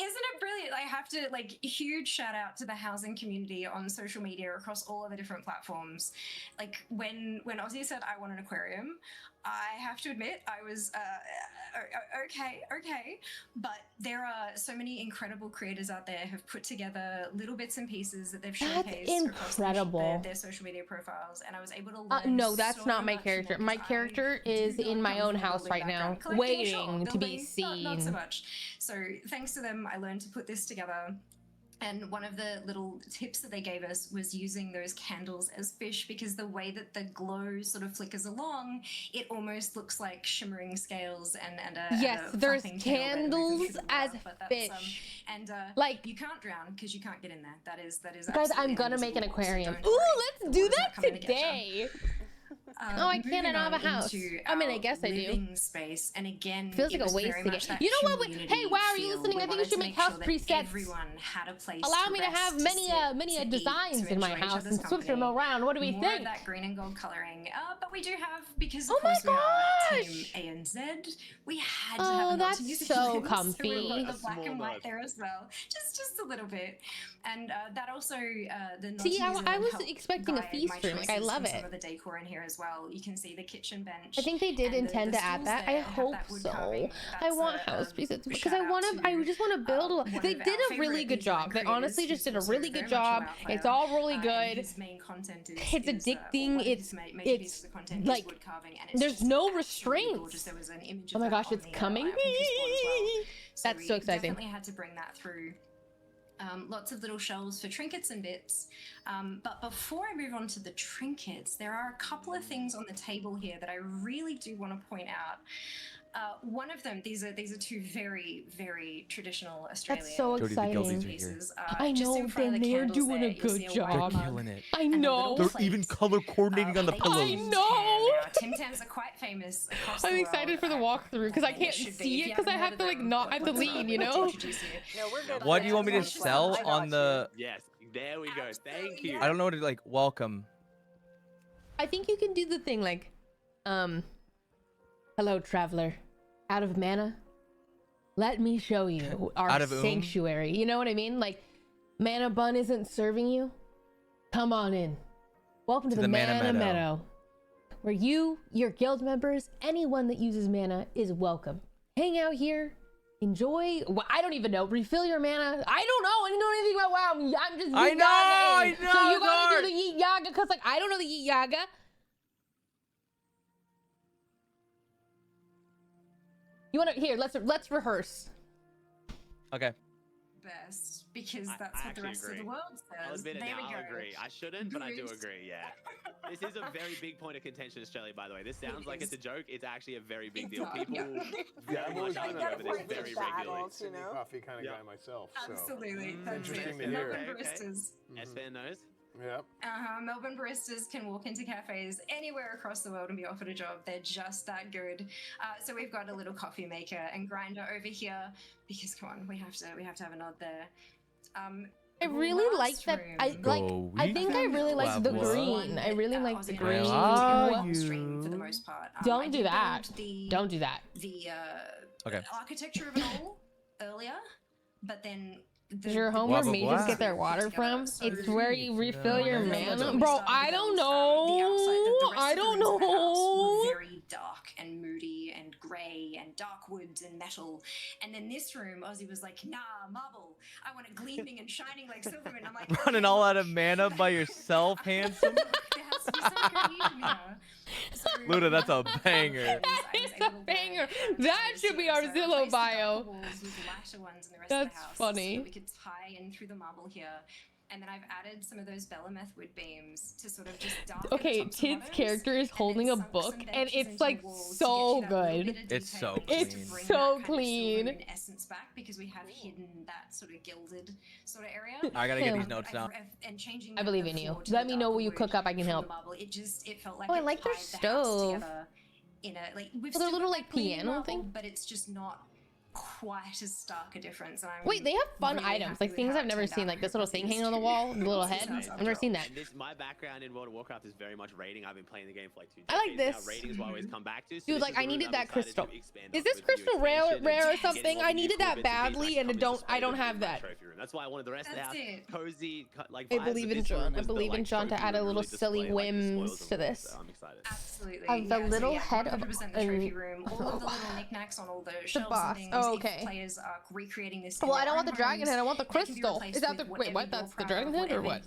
isn't it brilliant? I have to huge shout out to the housing community on social media across all of the different platforms. Like when Ozzy said I want an aquarium, I have to admit I was okay, but there are so many incredible creators out there who've put together little bits and pieces that they've That's showcased across incredible. their social media profiles, and I was able to learn No, that's so not my much character. more, My 'cause character is in my own house right now, Collecting, waiting sure, to be building, seen. not so much. So thanks to them, I learned to put this together. And one of the little tips that they gave us was using those candles as fish, because the way that the glow sort of flickers along, it almost looks like shimmering scales and a Yes, there's candles as fish. Like you can't drown because you can't get in there. That is Guys, absolutely I'm gonna invisible, make an so aquarium. don't Ooh, worry. let's do Water's that not coming to get ya. today. Oh, I can't. I don't have a house. I mean, I guess I do. Living space, and again, Feels like it a was waste very to much get. that You know what? community Hey, wow, are you feel. listening? We I think we wanted should to make sure house that presets. Everyone had a place Allow to me to have rest, many sit, many to eat, designs to in my enjoy each house other's and switch them company. around. What do we More think? of that green and gold coloring, but we do have, because of Oh my course we are gosh! Team ANZ, we had to Oh, have a that's multi-music so lens, so we comfy. wrote the A black and small white nod. there as well, just a little bit, and that also the See, I Naughty was helped expecting a guide feast my room. Like, I choices love and it. Some of the decor in here as well. You can see the kitchen bench. I think they did and intend the to add stools that. I there have hope that wood so. carving. I That's want a house presets because shout I out want to. I just want to build. one They of did our a really favorite good New job. They Zealand honestly creators just did a who's really also good very much a job. WoW It's player. all really And good. his main content is It's addicting. It's like wood carving, and it's there's just no absolutely restraints. gorgeous. There was an image Oh of my that gosh, on it's the, coming. our Pinterest board as well. That's so we exciting. Definitely had to bring that through. Lots of little shelves for trinkets and bits. But before I move on to the trinkets, there are a couple of things on the table here that I really do want to point out. One of them, these are two very, very traditional Australian That's so exciting. pieces. I Just in know front of the they're candles doing there, a you'll see good a job. white mug killing it. I and a know. little They're even color coordinating on the pillows. I know. Now, Tim Tams are quite famous across the I'm world. excited for the walkthrough because I can't should be. see If it you because I haven't have to heard like of not. I have to what's lean. up? You Let's know. introduce you. No, we're good. What do you want me to sell on the? Yes, there we go. Thank you. I don't know what to like. Welcome. I think you can do the thing like, hello, traveler, out of mana. Let me show you our Out of sanctuary. You know what I mean? Like, Mana Bun isn't serving you. Come on in. Welcome to the Mana Meadow, where you, your guild members, anyone that uses mana is welcome. Hang out here. Enjoy. Well, I don't even know. Refill your mana. I don't know. I don't know anything about WoW. I'm just. I know. So you gotta do the Yeet Yaga because like I don't know the Yeet Yaga. You wanna here? Let's rehearse. Okay. Best because that's what the rest of the world I'll says. admit it There now, we go. I'll agree. I shouldn't, but I do Good. agree, yeah. This is a very big point of contention in Australia, by the way. This sounds like it's a joke. It's actually a very big deal. People very much argue over this very regularly. You know? Coffee kind of guy myself. So. Absolutely. It's That's interesting it. to hear. Welcome, baristas. S-Fan knows. Yep. Melbourne baristas can walk into cafes anywhere across the world and be offered a job. They're just that good. So we've got a little coffee maker and grinder over here because come on, we have to have a nod there. I really like that. I think I really like the green. I really like the green. For the most part. Don't do that. Don't do that. The okay. architecture of it all earlier, but then. Is your home where mages get their water from? It's where you refill your mana. Bro, I don't know. I don't know. Very dark and moody and grey and dark woods and metal. And then this room, Ozzy was like, nah, marble. I want it gleaming and shining like Silverman. I'm like, running all out of mana by yourself, handsome. Luda, that's a banger. It's a banger. That should be our Zillow bio. That's funny. So we could tie in through the marble here. And then I've added some of those Belemeth wood beams to sort of just darken okay, Tid's character is holding a book, and it's like so good. It's so clean. It's so clean. Essence back because we have hidden that sort of gilded sort of area. I gotta get these notes down. And changing I believe in you. Let me know what you cook up. I can help. It felt like I like their stove. In a like we've their little like piano thing, but it's just not quite as stark a difference. And wait, they have fun items, like things I've never seen, like this little thing hanging on the wall, the little head. I've never seen that. And my background in World of Warcraft is very much raiding. I've been playing the game for like 2 decades. I like this. Now. Raiding is what I always come back to. So dude, like I needed that crystal. Is this crystal rare or something? I needed that badly, and I don't have that. That's why I wanted the rest of the house cozy. Like I believe in John. I believe in John to add a little silly whims to this. I'm excited. Absolutely. The little head of the trophy room. All of the little knicknacks on all the shelves and things. Oh, okay. Players are recreating this. Well, I don't want the dragon head. I want the crystal. Is that the wait? What? That's the dragon head or what?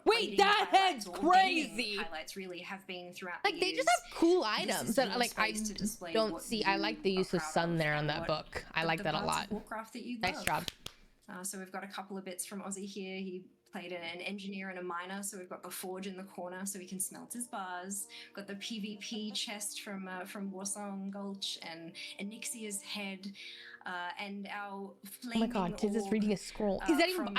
Wait, that head's crazy. Highlights really have been throughout. Like they just have cool items that like I don't see. I like the use of sun there on that book. I like that a lot. Nice job. So we've got a couple of bits from Ozzy here. He played an engineer and a miner, so we've got the forge in the corner so he can smelt his bars. Got the PvP chest from Warsong Gulch and Anixia's head. And our oh my god, Tiz is reading a scroll. Is that even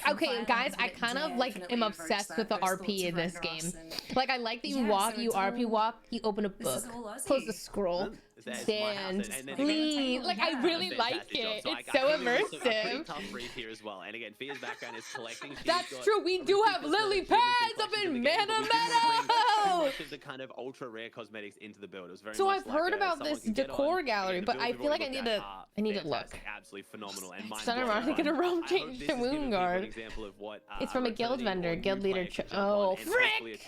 okay guys, I kind of like am obsessed with the RP in this game. Like I like that you walk, you RP walk, you open a book, close the scroll, stand, lean. Like I really like it. It's so immersive. Pretty tough brief here as well. And again, Fia's background is collecting. That's true. We do have lily pads up in Mana Meadow. Much of the kind of ultra rare cosmetics into the build. It was very so I've heard about this decor gallery, but I feel like I need to look. Absolutely phenomenal. And it's not ironic in a realm change to Woundguard. It's from a guild vendor, guild leader. Oh, frick!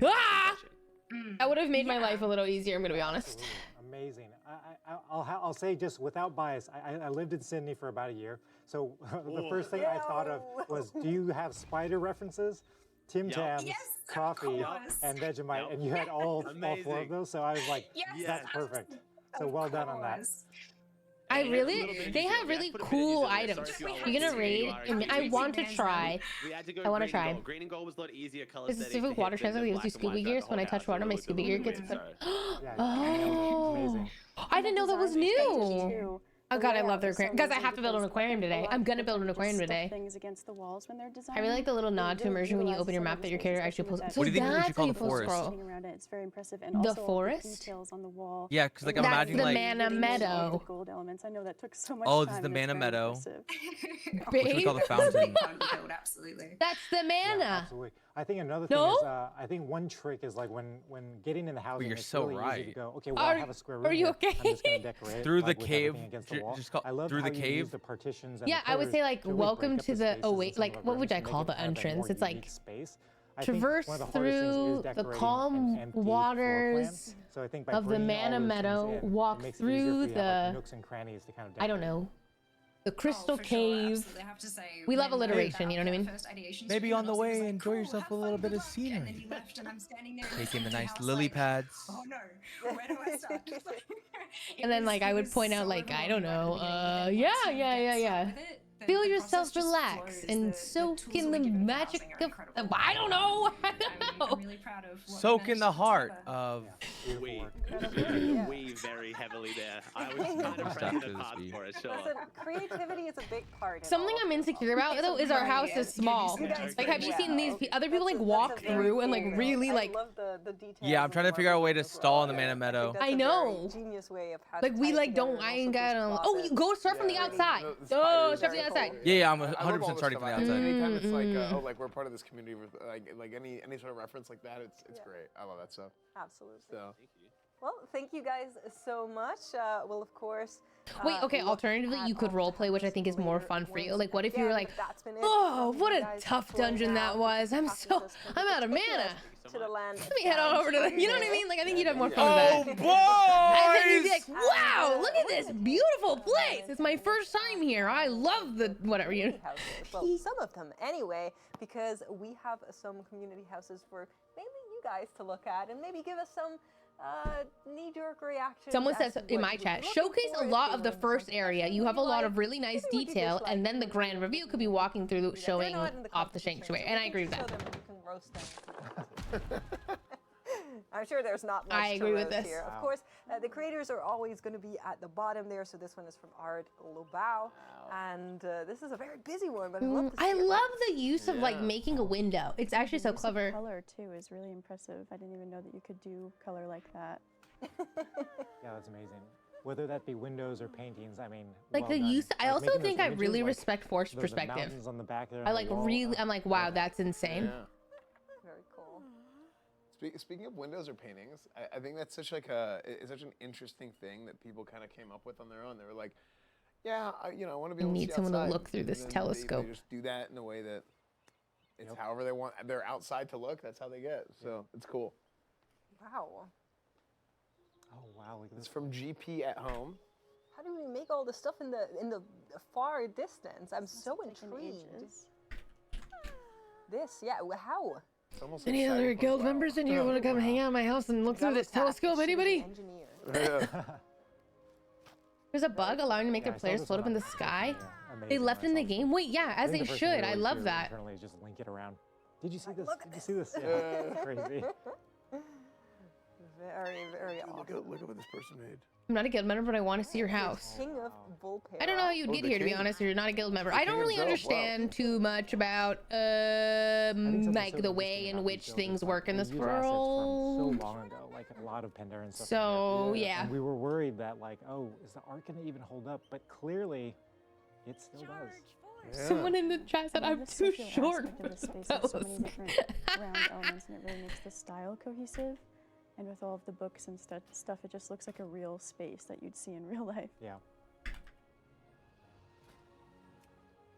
Ah! That would have made my life a little easier. I'm gonna be honest. Amazing. I'll say just without bias. I lived in Sydney for about a year, so the first thing I thought of was, do you have spider references? Tim Tams, coffee, and Vegemite, and you had all 4 of those. So I was like, that's perfect. So well done on that. They have really cool items. You're gonna raid, and I want to try. I want to try. Green and gold was a lot easier color. Is this specific water transit that gives you scuba gear? So when I touch water, my scuba gear gets put. Oh, I didn't know that was new. Oh god, I love their aquarium. Guys, I have to build an aquarium today. I'm gonna build an aquarium today. Things against the walls when they're I really like the little nod to immersion when you open your map that your character actually pulls. What do you think we should call the forest? It's very impressive, and the forest? Details on the wall. Yeah, because like I'm imagining like Mana Meadow. Gold elements. I know that took so much time. Oh, time. this is the Mana Meadow. Which we call the fountain. Absolutely. That's the mana. Yeah, absolutely. I think another thing is, I think one trick is like when getting in the house, you're so right. Easy to go, okay, well, I have a square room. Are you okay? I'm just gonna decorate through like, the cave. I love through how the you cave. use the partitions and Yeah, I would say like welcome to the like what would I call the entrance? It's like traverse through the calm waters of the Mana Meadow. Walk through the nooks and crannies to kind of I don't know. The crystal cave. We love alliteration, you know what I mean? Maybe on the way, enjoy yourself a little bit of scenery. Taking the nice lily pads. Oh no, where do I start? And then like I would point out like, I don't know, yeah. feel yourself relax and soak in the magic of. I don't know. I'm really proud of what Soak we in the managed to heart together. of. We very heavily there. I was kind of pressing the cards for it, sure. Listen, creativity is a big part. In Something I'm insecure about though is our house is small. Like, have you seen these other people like walk through and like really like? Yeah, I'm trying to figure out a way to stall in the Mana Meadow. I know. Genius way of how Like we like don't. I ain't got. Oh, you go start from the outside. Oh, start from the outside. Yeah, I'm 100% starting from the outside. Anytime it's like, oh, like we're part of this community, with, like any sort of reference like that, it's great. I love that stuff. Absolutely. So. Well, thank you guys so much. We'll of course. Wait, okay. Alternatively, you could roleplay, which I think is more fun for you. Like, what if you were like, oh, what a tough dungeon that was. I'm out of mana. To the land. Let me head on over to the. You know what I mean? Like, I think you'd have more fun Oh, with that. boys! And then you'd be like, wow, look at this beautiful place. It's my first time here. I love the whatever you. Well, some of them anyway, because we have some community houses for mainly you guys to look at and maybe give us some knee-jerk reactions. Someone says in my chat, showcase a lot of the first area. You have a lot of really nice detail, and then the grand review could be walking through, showing off the sanctuary. And I agree with that. I'm sure there's not much I agree to with roast this. here. Of course, the creators are always going to be at the bottom there. So this one is from Art Lobau, and this is a very busy one. But I love the use of like making a window. It's actually so clever. Color too is really impressive. I didn't even know that you could do color like that. Yeah, that's amazing. Whether that be windows or paintings, I mean, Like the use. I also think I really respect Forced perspective. Mountains on the back there. I like really. I'm like, wow, that's insane. Very cool. Speaking of windows or paintings, I think that's such an interesting thing that people kind of came up with on their own. They were like, yeah, I want to be able to see someone outside. to look through this And then telescope. They just do that in a way that it's however they want. They're outside to look. That's how they get. So it's cool. Wow. Oh wow! Look at this. It's from GP at home. How do we make all this stuff in the far distance? I'm so intrigued. This, yeah. How? Any other guild members in here want to come hang out at my house and look through this telescope? Anybody? Yeah. There's a bug allowing to make their players float up in the sky. They left in the game. Wait, yeah, as they should. I love that. Internally, just link it around. Did you see this? Did you see this? Yeah, it's crazy. Very, very awesome. Look at what this person made. I'm not a guild member, but I want to see your house. King of Volpera. I don't know how you'd get here, to be honest, if you're not a guild member. I don't really understand too much about like the way in which things work in this world. So long ago, like a lot of Pandaren stuff. So yeah. And we were worried that like, oh, is the art gonna even hold up? But clearly, it still does. Yeah. Someone in the chat said I'm too short. Of the space has so many different round elements, and it really makes the style cohesive. And with all of the books and stuff, it just looks like a real space that you'd see in real life. Yeah.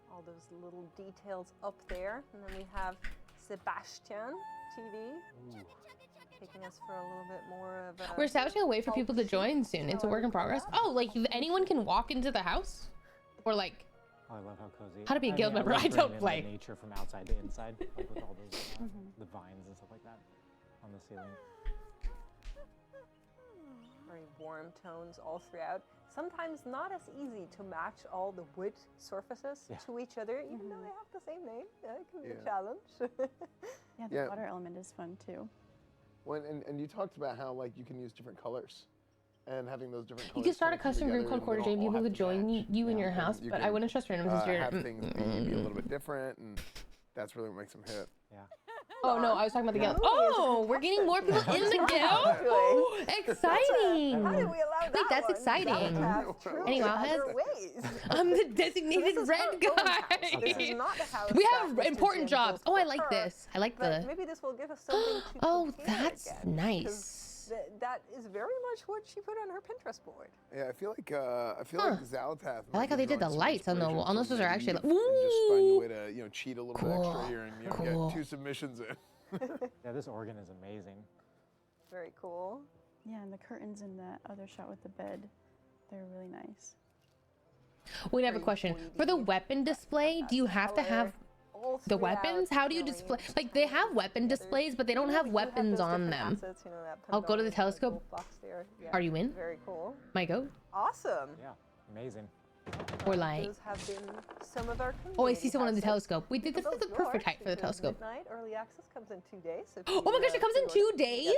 All those little details up there. And then we have Sebastian TV taking us for a little bit more of a... We're establishing a way for people to join soon. It's a work in progress. Oh, like anyone can walk into the house? Or like... Oh, I love how cozy. How to be a guild member. I don't play. The nature from outside to inside, like with all those the vines and stuff like that on the ceiling. Very warm tones all throughout. Sometimes not as easy to match all the wood surfaces to each other, even though they have the same name. It can be a challenge. Yeah, the water element is fun too. And you talked about how like you can use different colors. And having those different colors. You could start a custom group called QuarterJade. People could join you in your house, but I wouldn't trust randoms since you're... have things be a little bit different, and that's really what makes them hit. Yeah. Oh no, I was talking about the guild. Oh, we're getting more people in the guild. Oh, exciting! How did we allow that? Wait, that's exciting. Anyway, I'm the designated red guy. This is not the house. We have important jobs. Oh, I like this. I like the. Maybe this will give us something to Oh, that's again, nice. That is very much what she put on her Pinterest board. Yeah, I feel like Zalatath. I like how they did the lights on the wall. Unless those are actually like, and just find a way to cheat a little bit extra here and get 2 submissions in. Yeah, this organ is amazing. Very cool. Yeah, and the curtains in that other shot with the bed, they're really nice. We have a question. For the weapon display, do you have to have the weapons? How do you display? Like, they have weapon displays, but they don't have weapons on them. I'll go to the telescope. Are you in? Very cool. Might go? Awesome. Yeah, amazing. Or like. Those have been some of our Oh, I see community someone in the houses. telescope. Wait, this is the perfect height for the telescope. Midnight, early access comes in 2 days. So Oh my gosh, it comes in 2 days?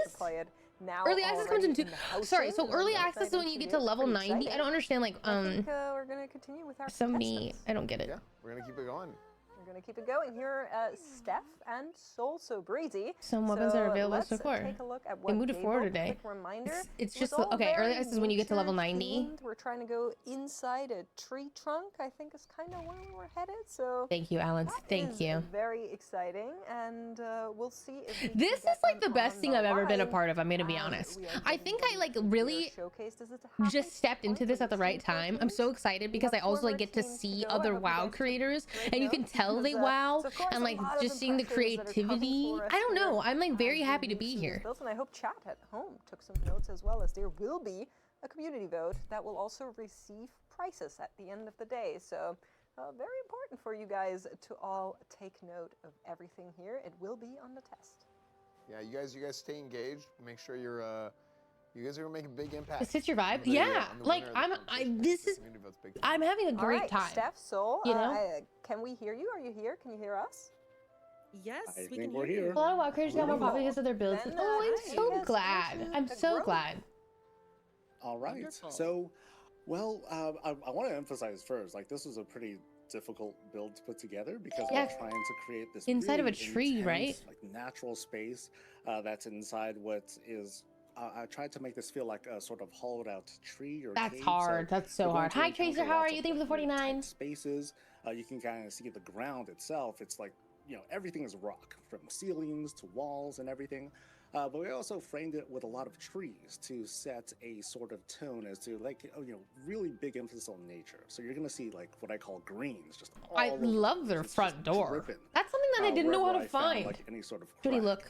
Now Early access comes in 2. Sorry, so early website access is when in you 2 get to days. level Pretty 90. I don't understand, like, I think we're gonna continue with our somebody. I don't get it. Yeah, we're gonna keep it going. We're gonna keep it going here. Steph and Soul So Breezy. Some weapons are available let's so far. take a look at They what moved it forward built. today. Quick reminder. It's it was just all okay. Early very access is when you get to level nature 90. themed. We're trying to go inside a tree trunk. I think is kind of where we're headed. So Thank you, Alan. Thank you. very exciting, and we'll see if we This can is like the best thing I've ever been a part of. I'm gonna be as honest. we are I think I like really showcased as it happens. just stepped into this at the right time. I'm so excited because I also like get to see other WoW creators, and you can tell they WoW, and like just seeing the creativity. I don't know. I'm like very happy to be here. And I hope chat at home took some notes as well, as there will be a community vote that will also receive prizes at the end of the day. So very important for you guys to all take note of everything here. It will be on the test. Yeah, you guys stay engaged. Make sure you're you guys are gonna make a big impact. This is your vibe. on the, Yeah, on the like winner of the competition. I'm having a All great right, time. Steph, Soul, You know? can we hear you? Are you here? Can you hear us? Yes, I we think can we're hear here. you. A lot of WoW creators got more popular because of their builds. Then, Oh, I'm you so guys glad. mentioned I'm the so growth. glad. All right. Wonderful. So, well, I want to emphasize first, like this was a pretty difficult build to put together because Yeah. we're trying to create this Inside of really a tree, right? intense, like natural space that's inside what is. I tried to make this feel like a sort of hollowed out tree or That's cave. hard. That's so we're going hard. to Hi, encounter Tracer. How lots are you? of, Thank you for the like, really tight 49. Spaces. You can kind of see the ground itself. It's like, everything is rock, from ceilings to walls and everything. But we also framed it with a lot of trees to set a sort of tone as to, like, really big emphasis on nature. So you're going to see, like, what I call greens. Just all I over the love place. their It's front just door. dripping. That's something that I didn't know how Wherever to I found, find. like, any sort of Pretty crack. look.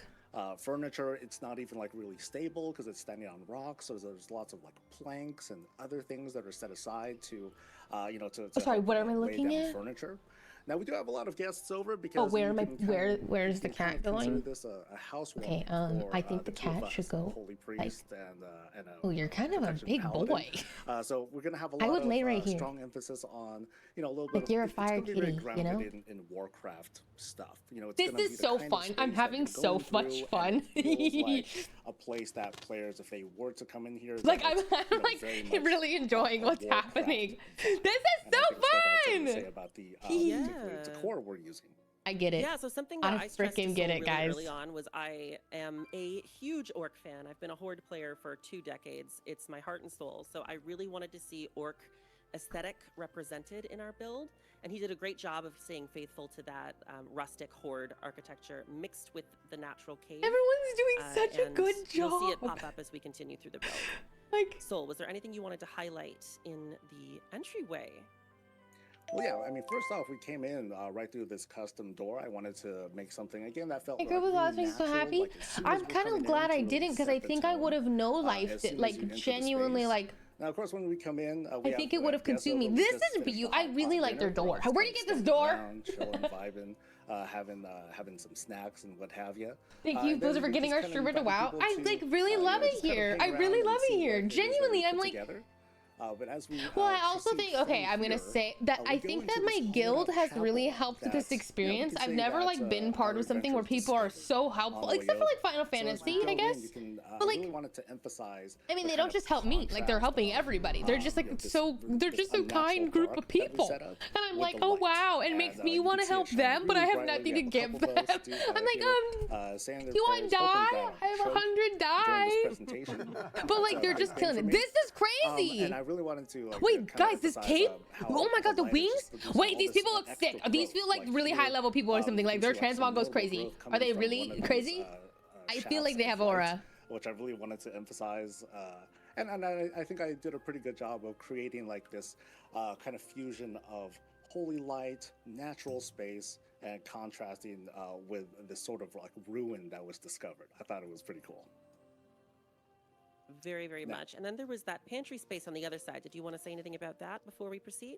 Furniture, it's not even like really stable because it's standing on rocks. So there's lots of like planks and other things that are set aside to, to Sorry, help, what am I lay looking down at? Furniture. Now we do have a lot of guests over because. Oh, where you am I? can kinda- Where's you the can kind cat of consider going? This a housewarming Okay, for, I think the two of cat us, should a go. holy Like, priest and a oh, you're kind of a protection big paladin. boy. So we're gonna have a I lot would of lay right here. strong emphasis on a little bit. Like, of, you're a it's fire gonna be very kitty, you grounded know? in Warcraft stuff. It's This gonna be is the so kind of fun. I'm space that having you're so going much through, fun. and it feels like a place that players, if they were to come in here, Like, that I'm it's, like very much really enjoying what's Warcraft. happening. This is so I think Steph had something to say fun. about the Yeah. particular decor we're using. I get it. Yeah, so something that I I stressed to freaking Soul get it, really guys. early on was I am a huge Orc fan. I've been a Horde player for 2 decades. It's my heart and soul. So I really wanted to see Orc aesthetic represented in our build. And he did a great job of staying faithful to that rustic Horde architecture mixed with the natural cave. Everyone's doing such a and good You'll see it job. pop up as we continue through the build. Like, Soul, was there anything you wanted to highlight in the entryway? Well, yeah, I mean, first off, we came in right through this custom door. I wanted to make something, again, that felt Hey, girl, really was me so natural, happy. like, as soon as I'm we're kind coming of glad in, I to really didn't because I set the think I tone, would have no as lifed soon it. as you Like, enter the genuinely, space. like, Now, of course, when we come in, I think it would have consumed me. This is beautiful. I really like their door. Where do you get this door? Chilling, vibing, having some snacks and what have you. Thank you, Blizzard, for getting our streamer to WoW. I like really love it here. I really love it here. Genuinely, I'm like. But as we, Well, I also think, okay, I'm gonna say that I think that my guild has really helped with this experience. I've never like been part of something where people are so helpful, except for like Final Fantasy, I guess. But like, really wanted to emphasize. I mean, they don't just help me; like they're helping everybody. They're just like they're just a kind group of people, and I'm like, oh wow, it makes me want to help them, but I have nothing to give them. I'm like, you want die? I have 100 die. But like, they're just killing it. This is crazy. And I really wanted to. Like, wait, guys, this cape? Oh my god, the wings? Wait, these people look sick. These feel like really high level people or something. Like their transmog goes crazy. Are they really crazy? I feel like they have aura. Which I really wanted to emphasize. And I think I did a pretty good job of creating like this kind of fusion of holy light, natural space, and contrasting with this sort of like ruin that was discovered. I thought it was pretty cool. Very, very much. And then there was that pantry space on the other side. Did you want to say anything about that before we proceed?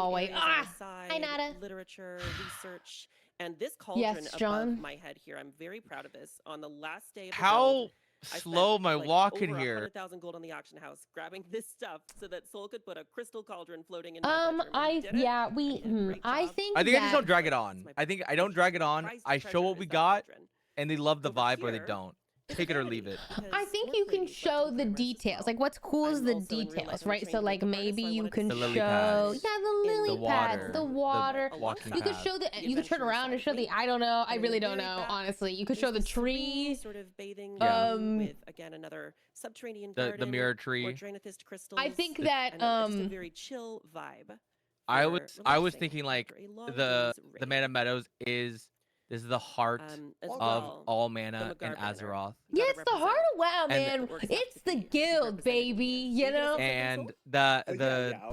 hallway. areas on the Hi, side, Nada. literature, research, and this cauldron Yes, above John. my head here. I'm very proud of this. On the last day of the How build, slow my like, walk in over here. 100,000 gold on the auction house grabbing this stuff so that Soul could put a crystal cauldron floating in my bedroom. I think I think I just don't drag it on. I don't drag it on. I show what we got, and they love the vibe or they don't. Take it or leave it. I think you can show the details. Like, what's cool is the details, right? So, like, maybe you can show, the lily pads, the water. You could show the, you could turn around and show the, I don't know, I really don't know, honestly. You could show the tree. Sort of bathing with, again, another subterranean garden. The mirror tree. I think that, just a very chill vibe. I was thinking like the Mana Meadows is the heart of all mana in Azeroth. Yeah, it's the heart of WoW, man. It's the guild, baby. You know. And I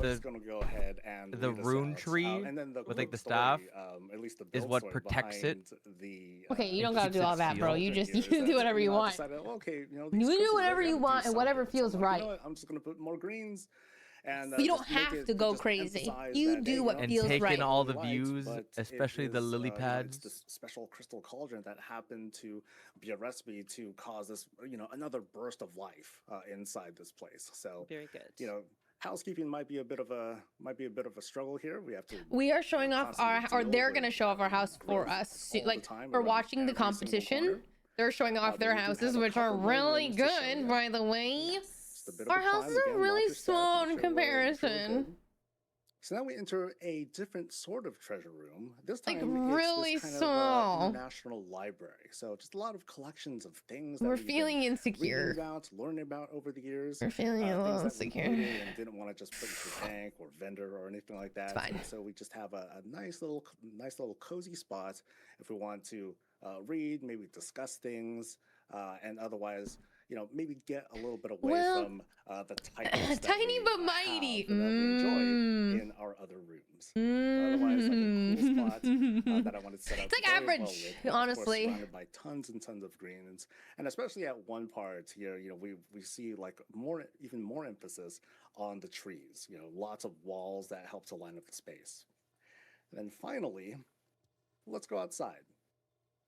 was gonna go ahead and the rune tree and then the with like the story, staff at least the is build what story protects it. Okay, you don't gotta do all that, bro. You just do whatever you want. Okay, You do whatever you want and whatever feels right. I'm just gonna put more greens. And, you don't have to go crazy. You do what feels right. And take in all the views, especially the lily pads. It's this special crystal cauldron that happened to be a recipe to cause this, another burst of life inside this place. So very good. Housekeeping might be a bit of a struggle here. We are showing off or they're gonna show off our house for us. Like, we're watching the competition. They're showing off their houses, which are really good, by the way. Our houses are really small in comparison. So now we enter a different sort of treasure room. This time, like really it's this kind small. Of, national library. So just a lot of collections of things. We're feeling insecure. Learning about over the years. We're feeling a little insecure. And didn't want to just put into the bank or vendor or anything like that. It's fine. So we just have a nice little cozy spot if we want to read, maybe discuss things, and otherwise. Maybe get a little bit away from the tiny but mighty that we enjoy in our other rooms. Otherwise, like a cool spot that I wanted to set up. It's like average, honestly. Surrounded by tons and tons of greens, and especially at one part here, we see like even more emphasis on the trees. Lots of walls that help to line up the space. And then finally, let's go outside.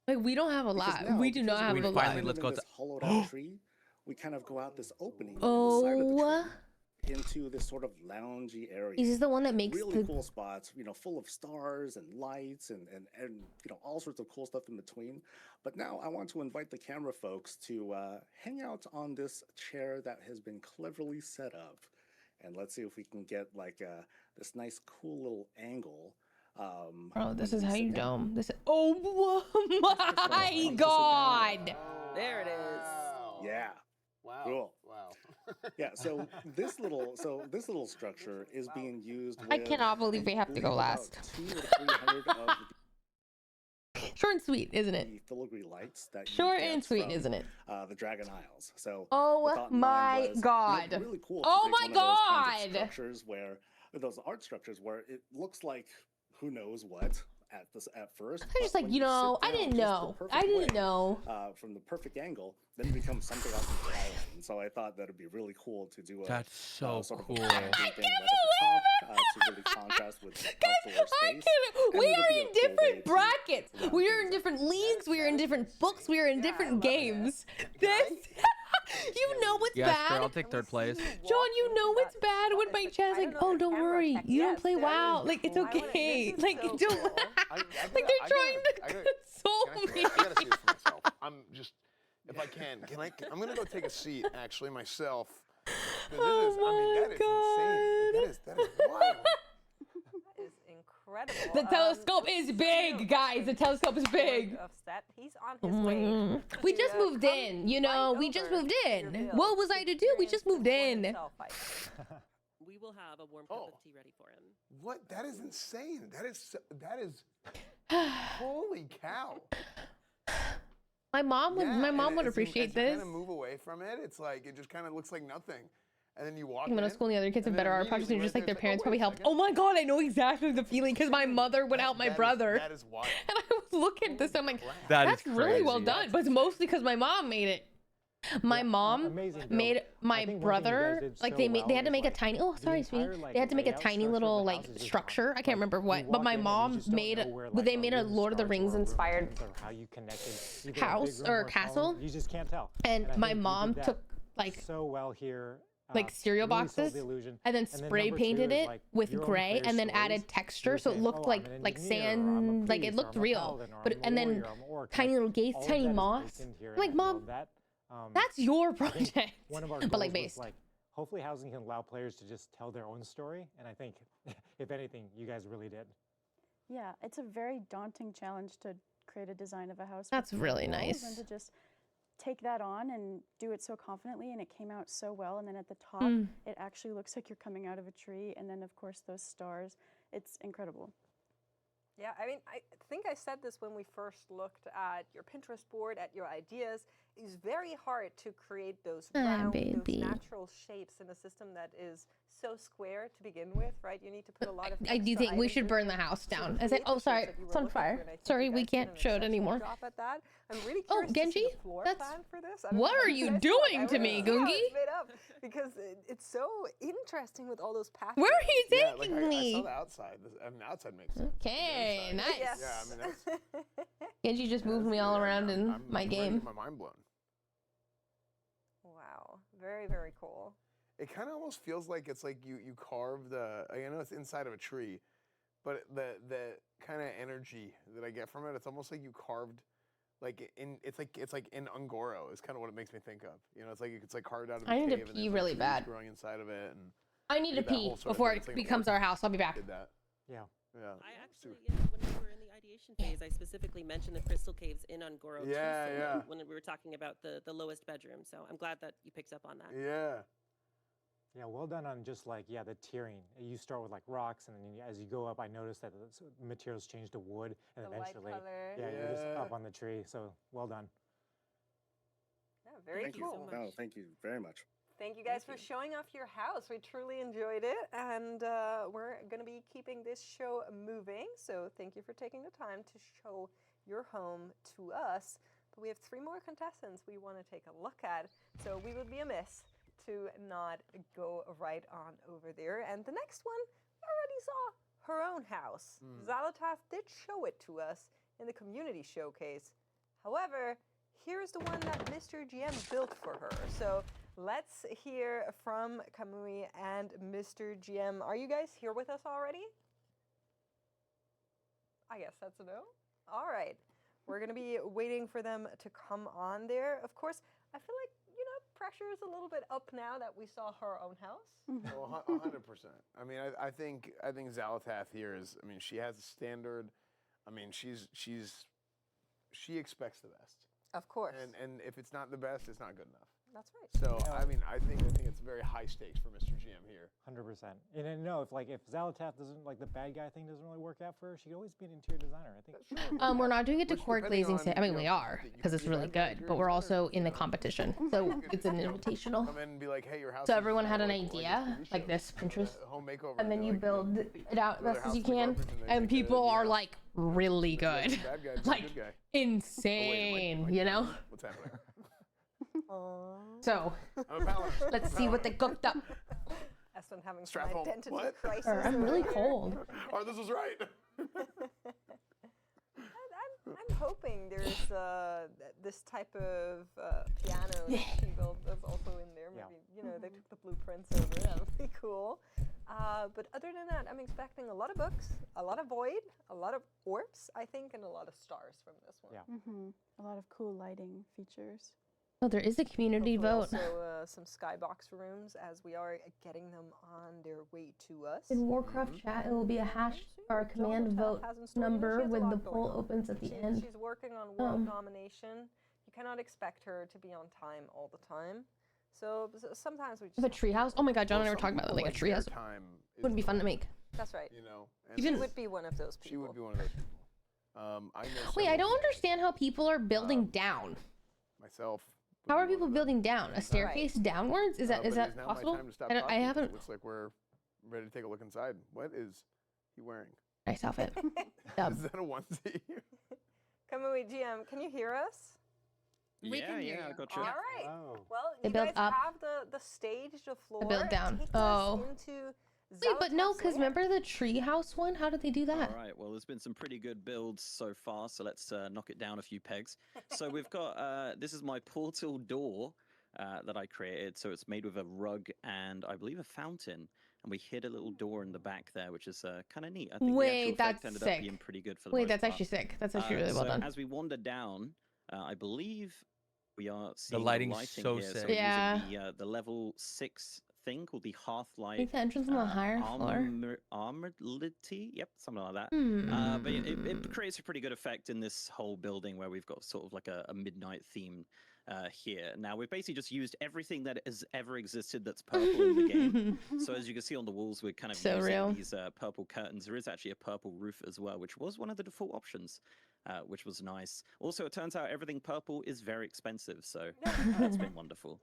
Like, we don't have a lot. We do not have a lot. Finally, let's go outside. Hollowed out tree. We kind of go out this opening on the side of the tree into this sort of loungy area. Is this the one that makes really cool spots, full of stars and lights and all sorts of cool stuff in between. But now I want to invite the camera folks to hang out on this chair that has been cleverly set up, and let's see if we can get like this nice cool little angle. Bro, this is how you dome. This is, oh my god! There it is. Yeah. Wow. Cool. Wow. Yeah, so this little structure is being used with, I cannot believe we have to go last. 200 to 300 of short and sweet, isn't it? the filigree lights that short and sweet, isn't it? The Dragon Isles. So oh my god. Really cool oh my god. Those art structures where it looks like who knows what at first. I just like, I didn't know. From the perfect angle, then it becomes something else entirely. And so I thought that it'd be really cool to do a That's so sort cool. Of a thing to really contrast with outdoor space. We are in different brackets. We are in different leagues. We are in different books. We are in different games. This you know what's bad? Sure, I'll take third place. John, you know what's bad when my chat's like, oh, don't worry, you don't play WoW. Like, it's okay. Like, don't. Like, they're trying to console me. I gotta see this for myself. I'm just, if I can I'm gonna go take a seat actually myself. Oh my god. That is wild. That is incredible. The telescope is big, guys. The telescope is big. He's on his way. We just moved in, we just moved in. What was I to do? We just moved in. We will have a warm cup of tea ready for him. What? That is insane. That is holy cow. My mom would appreciate this. Kind of move away from it. It's like it just kind of looks like nothing. And then you walk in. Middle school and the other kids have better art practice and just like their parents probably helped. Oh my god, I know exactly the feeling because my mother would help my brother. That is wild. And I was looking at this, I'm like, that's really well done. But it's mostly because my mom made it. My mom made my brother like they had to make a tiny they had to make a tiny little like structure. I can't remember what, but my mom made they made a Lord of the Rings inspired house or castle. You just can't tell. And my mom took like so well here. Like cereal really boxes the illusion. and then spray painted it with gray and then added texture so it looked like sand, like it looked real. But and then tiny little gates, tiny moss. I'm like, Mom, that's your project. One of our but like goals based. was, like, hopefully housing can allow players to just tell their own story, and I think, if anything, you guys really did. Yeah, it's a very daunting challenge to create a design of a house. That's with really walls nice. And to just take that on and do it so confidently, and it came out so well. And then at the top, it actually looks like you're coming out of a tree. And then, of course, those stars. It's incredible. Yeah, I mean, I think I said this when we first looked at your Pinterest board, at your ideas. It's very hard to create those round, those natural shapes in a system that is so square to begin with, right? You need to put a lot of. I do think we should burn the house down. I said, oh, sorry, it's on fire. Sorry, we can't show it anymore. Job at that. I'm really curious Genji, to see the floor plan for this. What are you doing to me, Gungi? It's made up because it's so interesting with all those paths. Where are you taking I me? saw the outside. I mean, the outside makes sense. Okay, nice. Yes. Yeah, I mean, that's, Genji just moved me all around in my game. My mind blown. Wow, very, very cool. It kind of almost feels like it's like you carved I know it's inside of a tree, but the kind of energy that I get from it, it's almost like you carved like it's like in Ungoro is kind of what it makes me think of. You know, it's like carved out of a cave. I need to pee really bad. Growing inside of it, and I need to pee before it becomes our house. I'll be back. Did that. Yeah. Yeah. I actually, when we were in the ideation phase, I specifically mentioned the crystal caves in Ungoro when we were talking about the lowest bedroom. So I'm glad that you picked up on that. Yeah. Yeah, well done on just like, the tiering. You start with like rocks, and then as you go up, I noticed that the materials change to wood, and The eventually, light color. you're just up on the tree. So well done. Yeah, very cool. No, thank you very much. Thank you guys for showing off your house. We truly enjoyed it, and we're going to be keeping this show moving. So thank you for taking the time to show your home to us. But we have 3 more contestants we want to take a look at, so we would be amiss to not go right on over there. And the next one, we already saw her own house. Zalatath did show it to us in the community showcase. However, here's the one that Mr. GM built for her. So let's hear from Kamui and Mr. GM. Are you guys here with us already? I guess that's a no. All right. We're going to be waiting for them to come on there. Of course, I feel like, pressure is a little bit up now that we saw her own house. Well, 100%. I mean, I think Zalatath here is. I mean, she has a standard. I mean, she expects the best. Of course. And if it's not the best, it's not good enough. That's right. So I mean, I think it's very high stakes for Mr. GM here. 100%. And no, if Zalatath doesn't the bad guy thing doesn't really work out for her, she could always be an interior designer. I think. We're not doing it to court glazing. I mean, we are because it's really good, but we're also in the competition, so it's an invitational. Come in and be like, hey, your house. So everyone had an idea, like this Pinterest, home makeover, and then you build it out as best as you can, and people are like really good, like insane, you know. What's happening? So let's see what they cooked up. Espen having Strap some home. identity What? crisis. I'm really cold. Oh, this was right. I'm hoping there's this type of piano that she built that's also in there. Maybe they took the blueprints over. That would be cool. But other than that, I'm expecting a lot of books, a lot of void, a lot of orbs, I think, and a lot of stars from this one. Yeah. A lot of cool lighting features. Oh, there is a community vote. Also, some skybox rooms as we are getting them on their way to us. In Warcraft chat, it will be a hash or a command vote number with the poll opens at the end. She's working on world domination. You cannot expect her to be on time all the time. So sometimes we just have a treehouse. Oh my God, John and I were talking about like a treehouse. Wouldn't be fun to make. That's right. You know, she would be one of those people. She would be one of those people. I know. Wait, I don't understand how people are building down. Myself. How are people building down? A staircase downwards? Is that possible? I haven't. Looks like we're ready to take a look inside. What is he wearing? Nice outfit. Is that a onesie? Kamui GM, can you hear us? We can hear I you. got you. All right. Well, They you build guys up. have the stage, the floor. build down. Take Oh. us into Wait, but no, Zalatath's because lair. remember the treehouse one? How did they do that? All right. Well, there's been some pretty good builds so far, so let's knock it down a few pegs. So we've got this is my portal door that I created. So it's made with a rug and I believe a fountain, and we hid a little door in the back there, which is kind of neat. I think the actual effect ended up being pretty good for the Wait, most that's part. actually sick. That's actually really well So done. as we wander down, I believe we are seeing lighting's lighting so here. sick. So we're Yeah. using the level 6 thing called the Hearthlight. I think the entrance on the higher floor. Armoredity? Yep, something like that. Hmm. But it creates a pretty good effect in this whole building where we've got sort of like a midnight theme here. Now, we've basically just used everything that has ever existed that's purple in the game. So as you can see on the walls, we're kind of So using real. these purple curtains. There is actually a purple roof as well, which was one of the default options, which was nice. Also, it turns out everything purple is very expensive, so that's been wonderful.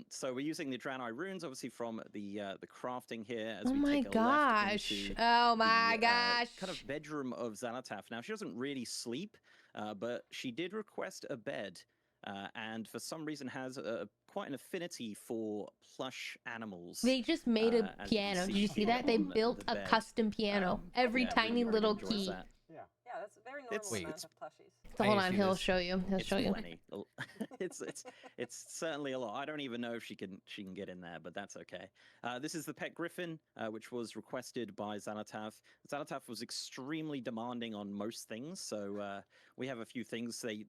So we're using the Draenei runes, obviously from the crafting here. As Oh we my take a left gosh. into Oh my the, gosh. kind of bedroom of Xanatath. Now she doesn't really sleep, but she did request a bed, and for some reason has quite an affinity for plush animals. They just made a as you can piano. Did you see that? They on built the a bed. custom piano. Every Yeah, tiny really little enjoys key. that. Yeah, that's a very normal amount of plushies. So hold on, he'll show you. He'll It's show you. plenty. It's certainly a lot. I don't even know if she can get in there, but that's okay. This is the pet griffin, which was requested by Xanatath. Xanatath was extremely demanding on most things, so we have a few things. She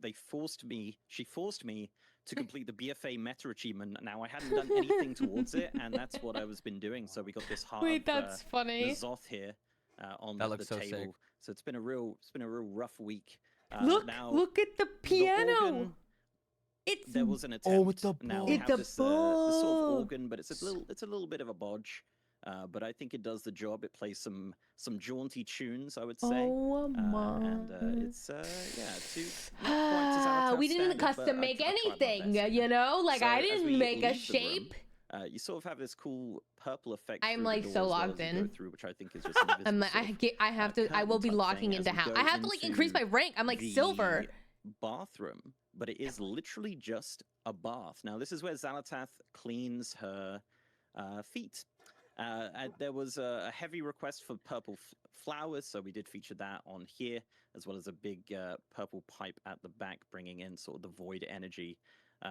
forced me to complete the BFA meta achievement. Now I hadn't done anything towards it, and that's what I was been doing. So we got this heart Wait, of that's funny. Nazoth here on That the looks so table. sick. So it's been a real rough week. Look at the piano. organ, It's there was an attempt. with the now we It's have a this sort of book. organ, but it's a little bit of a bodge. But I think it does the job. It plays some jaunty tunes, I would say. Oh my. And it's not quite to Xanatath's We didn't standard, but custom make I tried my anything, best. you know? Like So I as didn't we make a leave the room, shape. you sort of have this cool purple effect. I'm through like the so door as well logged as you go in. through, which I think is just an I'm invisible like sort of, I have to I will be curtain type locking thing into as we how go I have to like increase my into rank. I'm like the silver. bathroom, but it is literally just a bath. Now, this is where Xanatath cleans her feet. There was a heavy request for purple flowers, so we did feature that on here, as well as a big purple pipe at the back, bringing in sort of the void energy.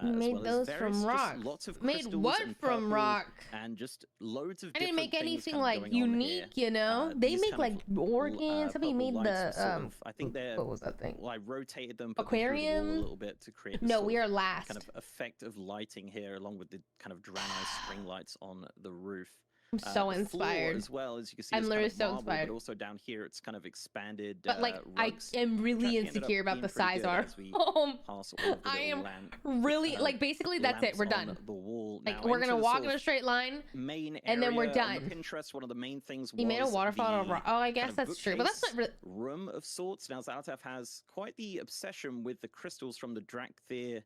You as made well those as from rock. lots of Made crystals what and from purple rock? and just loads of I didn't different make things anything kind of like going on here. unique, you know? They These make kind like of organs. Somebody purple made lights were the sort of, I think they're what was that thing? well, I rotated them, put them through the wall Aquarium? a little bit to create this No, sort we of are last. kind of effect of lighting here, along with the kind of Draenei string lights on the roof. I'm so The floor inspired. as well, as you can see. I'm is literally kind of so marble, inspired. But also down here, it's kind of expanded. But like rugs, I am which really actually ended up insecure about being the pretty size good art. as we pass all of the I little am really kind of like basically that's it. lamps We're on done. the wall. Like Now, we're gonna into the walk sort in a of straight line, main and then we're area done. On the Pinterest, one of the main things He made a was waterfall out of the rock. Oh, I guess kind of that's true, but that's not bookcase really. room of sorts. Now, Xanatath has quite the obsession with the crystals from the Drakthir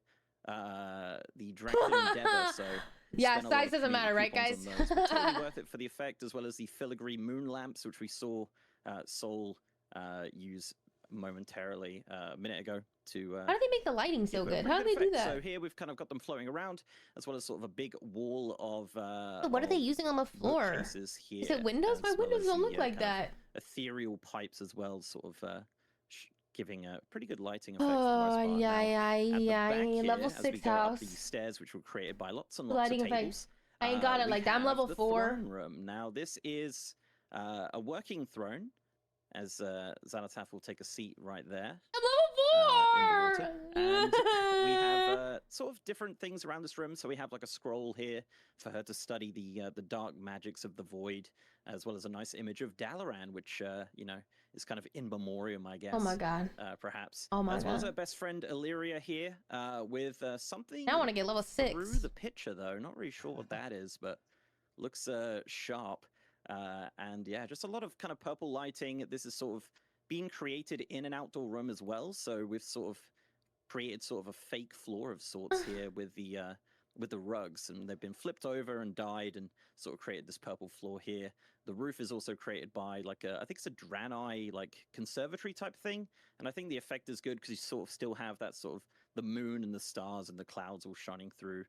Endeavor. So Yeah, spent a lot size of doesn't matter, right, community guys? coupons on those, but totally worth it for the effect, as well as the filigree moon lamps, which we saw Soul use momentarily a minute ago to. How do they make the lighting so give it a good? pretty How do they good do effect. that? So here we've kind of got them floating around, as well as sort of a big wall of. So what are they using on the floor? Bookcases here, Is it windows? as My well windows as don't the, look like kind of that. ethereal pipes as well, sort of giving a pretty good lighting effect for the most Oh part. yeah, Now, at the yeah, back yeah. here, Level as we 6 go up house. these stairs, which were created by lots and lots Lighting of effects. tables. I ain't got it we like that. I'm have level the 4. throne room. Now this is a working throne, as Xanatath will take a seat right there. I'm level 4. And we have sort of different things around this room. So we have like a scroll here for her to study the dark magics of the void, as well as a nice image of Dalaran, which is kind of in memoriam, I guess. Oh my god. Perhaps. Oh my as well as god. her best friend Illyria here, with something. Now I want to get level 6. Through the picture though, not really sure what that is, but looks sharp. And yeah, just a lot of kind of purple lighting. This is sort of being created in an outdoor room as well. So we've sort of created sort of a fake floor of sorts here with the rugs, and they've been flipped over and dyed and sort of created this purple floor here. The roof is also created by like I think it's a Draenei like conservatory type thing, and I think the effect is good because you sort of still have that sort of the moon and the stars and the clouds all shining through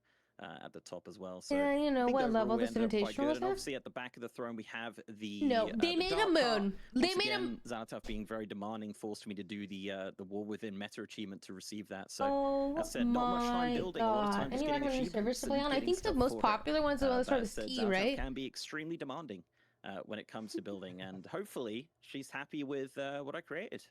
at the top as well. So Yeah, you know I think what overall level we this ended up quite invitation good. was And at? obviously at the back of the throne we have the No, they the made a dark part. moon. They Once made again, Xanathoth being very demanding forced me to do the War Within meta achievement to receive that. So Oh that said, not much time my building, a lot of time God. just Any getting recommended servers achievements to play and on? I getting think the stuff most for it. popular ones are the That start with said, T, Xanathoth right? can be extremely demanding when it comes to building, and hopefully she's happy with what I created.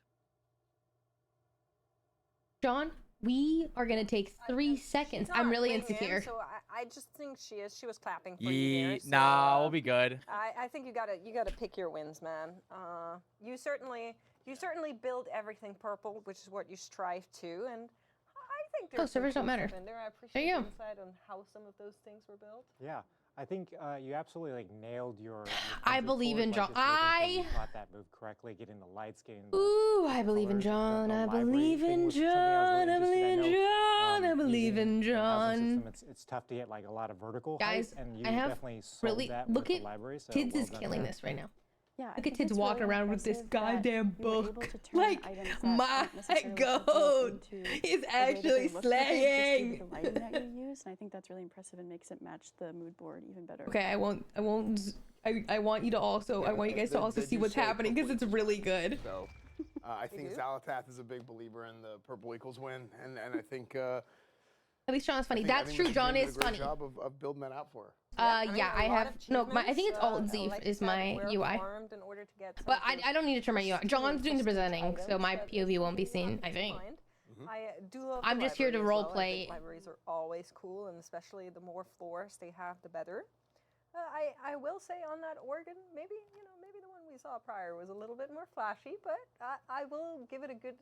John, we are gonna take 3 seconds. I'm really weighing in, insecure. so I just think she is. She was clapping for you there. So, Nah, we'll be good. I think you gotta pick your wins, man. You certainly build everything purple, which is what you strive to, and I think there's servers don't matter. in there. I There appreciate you the go. insight on how some of those things were built. Yeah, I think you absolutely like nailed your. I believe in John. You caught that move correctly, getting the lights, getting the. Ooh, I believe in John. I believe in John. I believe in John. I believe in John. It's tough to get like a lot of vertical Guys, height, and you I have definitely solved really that look with at the library. So Tids well is done killing there. this right now. Yeah, Look at Tids walking around with this goddamn book. Like, my goat is actually slaying. The lighting that you use, and I think that's really impressive and makes it match the mood board even better. Okay, I won't. I want you to also. I want you guys to also see what's happening because it's really good. So, I think Xalatath is a big believer in the purple equals win, and I think. At least John is funny. I That's think true. Machine John did a is great funny. job of building that out for her. Yeah, I have I think it's Alt Z is my UI. But I don't need to turn my UI. John's doing the presenting, so my POV won't be seen. I think. I do love. I'm just here to library as well. I roleplay. think libraries are always cool, and especially the more floors they have, the better. I will say on that organ, maybe the one we saw prior was a little bit more flashy, but I will give it a good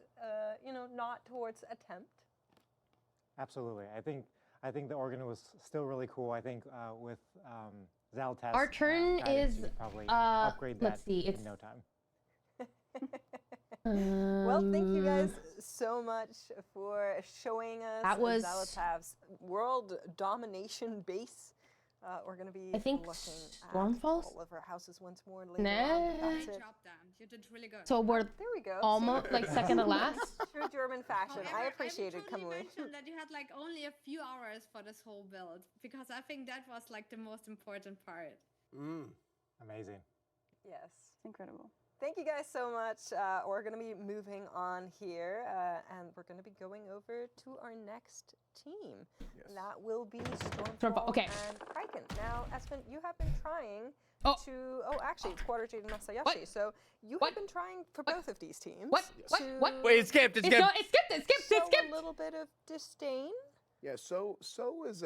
nod towards attempt. Absolutely, I think the organ was still really cool. I think with Xalatath's Our turn guidance, is you could probably upgrade that let's see, in no time. Well, thank you guys so much for showing us That was- Xalatath's world domination base. We're going to be I think looking Stormfalls? at all of our houses once more later on. That's it. job, Dan. You did really good. So we're There we go. almost like second to last. True German fashion. I appreciate it, Totally Kamui. mentioned that you had like only a few hours for this whole build because I think that was like the most important part. Amazing. Yes. It's incredible. Thank you guys so much. We're going to be moving on here, and we're going to be going over to our next team. And that will be Stormfall Okay. and Kraken. Now, Espen, you have been trying to... Oh, actually, it's QuarterJade and Masayoshi. So you have been trying for both of these teams. What? Wait, it skipped. It skipped. It skipped. A little bit of disdain. Yeah, so is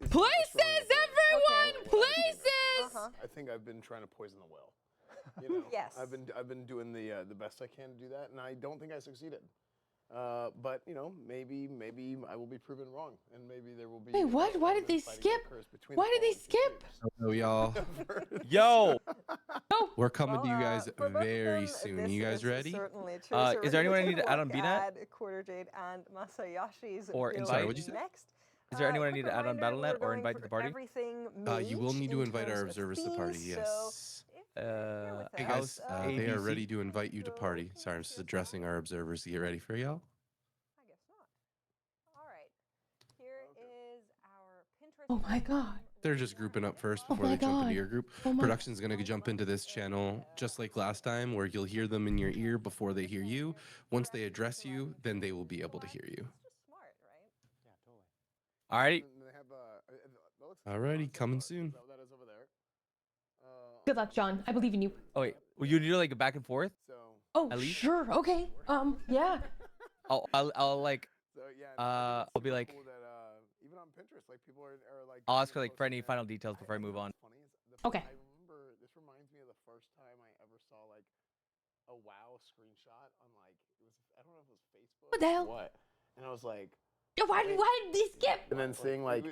Places, everyone, places. I think I've been trying to poison the well. You know, Yes. I've been doing the best I can to do that, and I don't think I succeeded. But maybe I will be proven wrong, and maybe there will be. Wait, what? Why did they skip? Why did they skip? Hello, y'all. Yo. We're coming to you guys very soon. You guys ready? Certainly true. So Is we're there anyone I gonna need to add on look BNet? at QuarterJade and Masayoshi's Or build invite? Sorry, what'd you say? Next. Is there anyone I need Quick to add on reminder, BattleNet we're or going invite for to the party? Everything You will mage need to in invite our terms of observers to the party. themes, Yes. Hey House guys, they are ABC. ready to invite you to party. Sorry, I'm just addressing our observers to get ready for y'all. I guess not. All right. Here is our Pinterest. Oh my God. They're just grouping up first Oh before my they jump God. into your group. Oh my- Production's gonna jump into this channel just like last time, where you'll hear them in your ear before they hear you. Once they address you, then they will be able to hear you. Smart, right? Alrighty. Alrighty, coming soon. Good luck, John. I believe in you. Oh wait, will you do like a back and forth? Oh, At least? sure. Okay. Yeah. I'll like I'll be like even on Pinterest, like people are like. I'll ask her like for any final details before I move on. Okay. I remember this reminds me of the first time I ever saw like a WoW screenshot on like I don't know if it was Facebook. What the hell? Or what? And I was like. Why did they skip? And then seeing like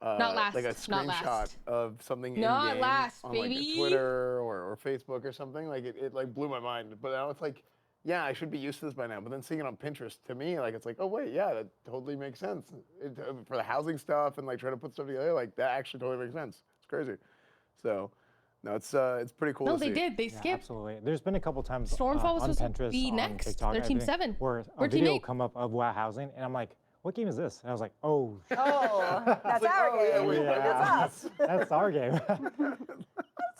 Not last, like a not screenshot last. of something Not in-game last, on like baby. Twitter or Facebook or something, like it like blew my mind. But now it's like yeah, I should be used to this by now. But then seeing it on Pinterest, to me, like, it's like, oh wait, yeah, that totally makes sense. For the housing stuff and like trying to put stuff together, like that actually totally makes sense. It's crazy. So, no, it's pretty cool. No, to they see. did. They Yeah, skipped. absolutely. There's been a couple times Stormfall was on supposed to Pinterest, be on next. TikTok, They're I Team think, 7. where We're a Team video 8. come up of WoW housing, and I'm like, what game is this? And I was like, oh, Oh, that's our game. yeah, It's us. that's our game.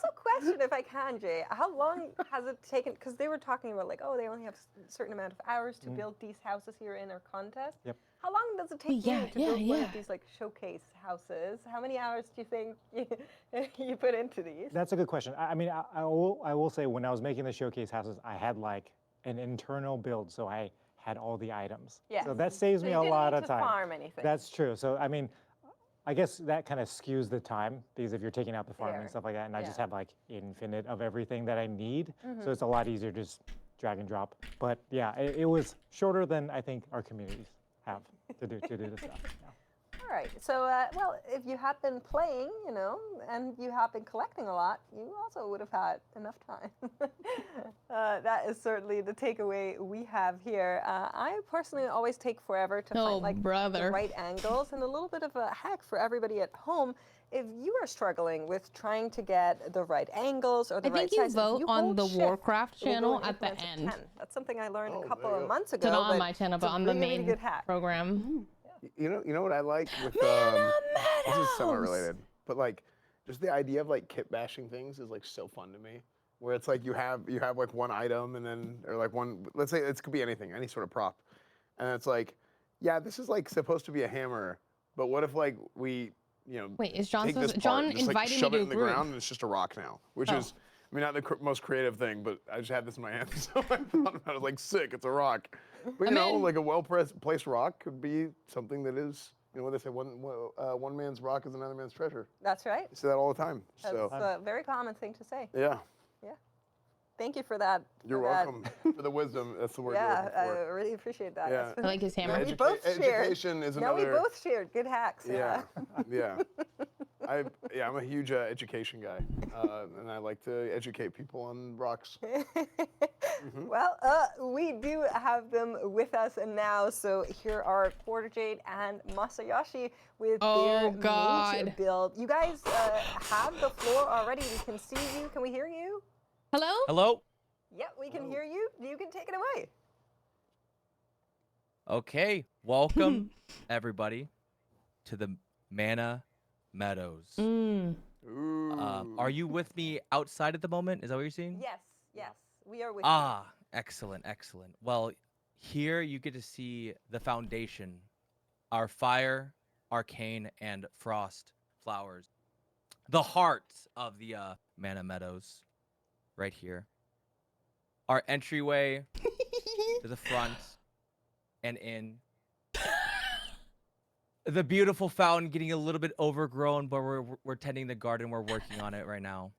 So question, if I can, Jay, how long has it taken? Because they were talking about like, oh, they only have a certain amount of hours to build these houses here in our contest. Yep. How long does it take you to build one of these like showcase houses? How many hours do you think you put into these? That's a good question. I mean, I will say when I was making the showcase houses, I had like an internal build, so I had all the items. Yes. So that saves me you a didn't lot need of to time. farm anything. That's true. So I mean, I guess that kind of skews the time because if you're taking out the farming Fair. and stuff like that, and I just Yeah. have like infinite of everything that I need, Mhm. so it's a lot easier to just drag and drop. But yeah, it was shorter than I think our communities have to do this stuff. Yeah. All right. So, well, if you have been playing, you know, and you have been collecting a lot, you also would have had enough time. That is certainly the takeaway we have here. I personally always take forever to find like the right angles, and a little bit of a hack for everybody at home. If you are struggling with trying to get the right angles or the I right think you size, vote on hold the shift, Warcraft it'll go channel in at the increments of end. 10. That's something I learned a couple of months ago. So not on but my channel, it's but a on the really, really main good hack. program. You know what I like with this is somewhat related, but like just the idea of like kit bashing things is like so fun to me. Where it's like you have like one item and then or like one, let's say it could be anything, any sort of prop, and it's like, yeah, this is like supposed to be a hammer, but what if like we Wait, is John take this supposed- part John and just, like, invited me shove to it a in the group. ground and it's just a rock now, which Oh. is. I mean, not the most creative thing, but I just had this in my hand, so I thought about it. I was like, sick, it's a rock. But you know, like a well-placed rock could be something that is, you know what they say, one man's rock is another man's treasure. That's right. You say that all the time. That's So a very common thing to say. yeah, Yeah. Thank you for that. you're for that. welcome for the wisdom. That's the word you're Yeah, looking I for. really appreciate that. Yeah. That's been- I like his hammer. No, we both shared. Education is No, we another. both shared good hacks. Yeah, yeah. I'm a huge education guy, and I like to educate people on rocks. Well, we do have them with us now. So here are QuarterJade and Masayoshi with their mage build. You guys have the floor already. We can see you. Can we hear you? Hello? Hello? Yep, we can hear you. You can take it away. Okay, welcome everybody to the Mana Meadows. Are you with me outside at the moment? Is that what you're seeing? Yes, yes, we are with Ah, excellent, excellent. Well, here you get to see the foundation, our fire, arcane, and frost flowers. The heart of the Mana Meadows, right here. Our entryway to the front and in. The beautiful fountain getting a little bit overgrown, but we're tending the garden. We're working on it right now.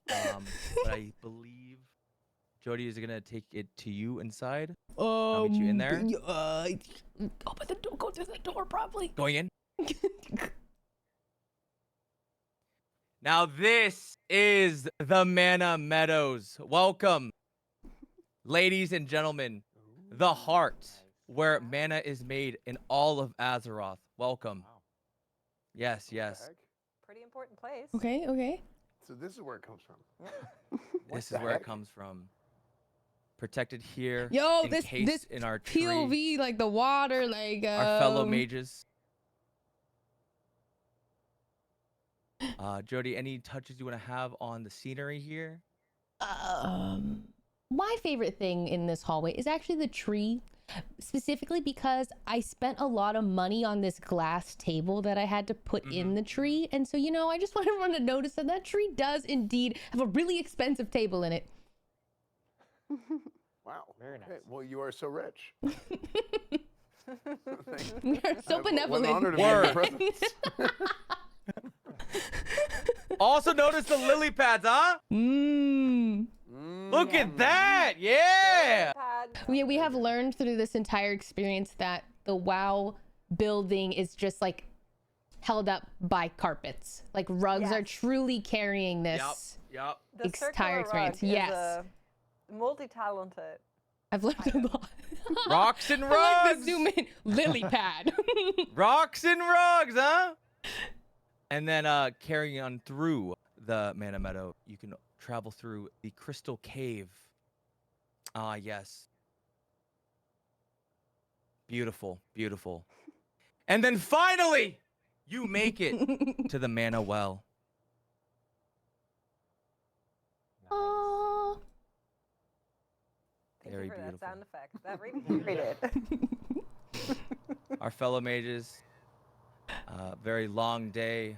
But I believe Jody is gonna take it to you inside. I'll meet you in there. Open the door. Go through the door properly. Going in. Now this is the Mana Meadows. Welcome, ladies and gentlemen, the heart where mana is made in all of Azeroth. Welcome. Yes, yes. Pretty important place. Okay, okay. So this is where it comes from. This is where it comes from. Protected here. Yo, this encased in our tree. POV, like the water, like Our fellow mages. Jody, any touches you want to have on the scenery here? My favorite thing in this hallway is actually the tree, specifically because I spent a lot of money on this glass table that I had to put in the tree. And so, you know, I just want everyone to notice that that tree does indeed have a really expensive table in it. Wow. Very nice. Well, you are so rich. We are so benevolent. What an honor to be in your presence. Also notice the lily pads, huh? Look at that! Yeah! We have learned through this entire experience that the WoW building is just like held up by carpets. Like rugs are truly carrying this Yep. The entire circular experience. rug Yes. is multi-talented. I've learned a lot. Rocks and rugs. I like the zoom in lily pad. Rocks and rugs, huh? And then carrying on through the Mana Meadow, you can travel through the Crystal Cave. Ah, yes. Beautiful, beautiful. And then finally, you make it to the Mana Well. Aww. Thank Very you for beautiful. that sound effect. That really did. Our fellow mages, very long day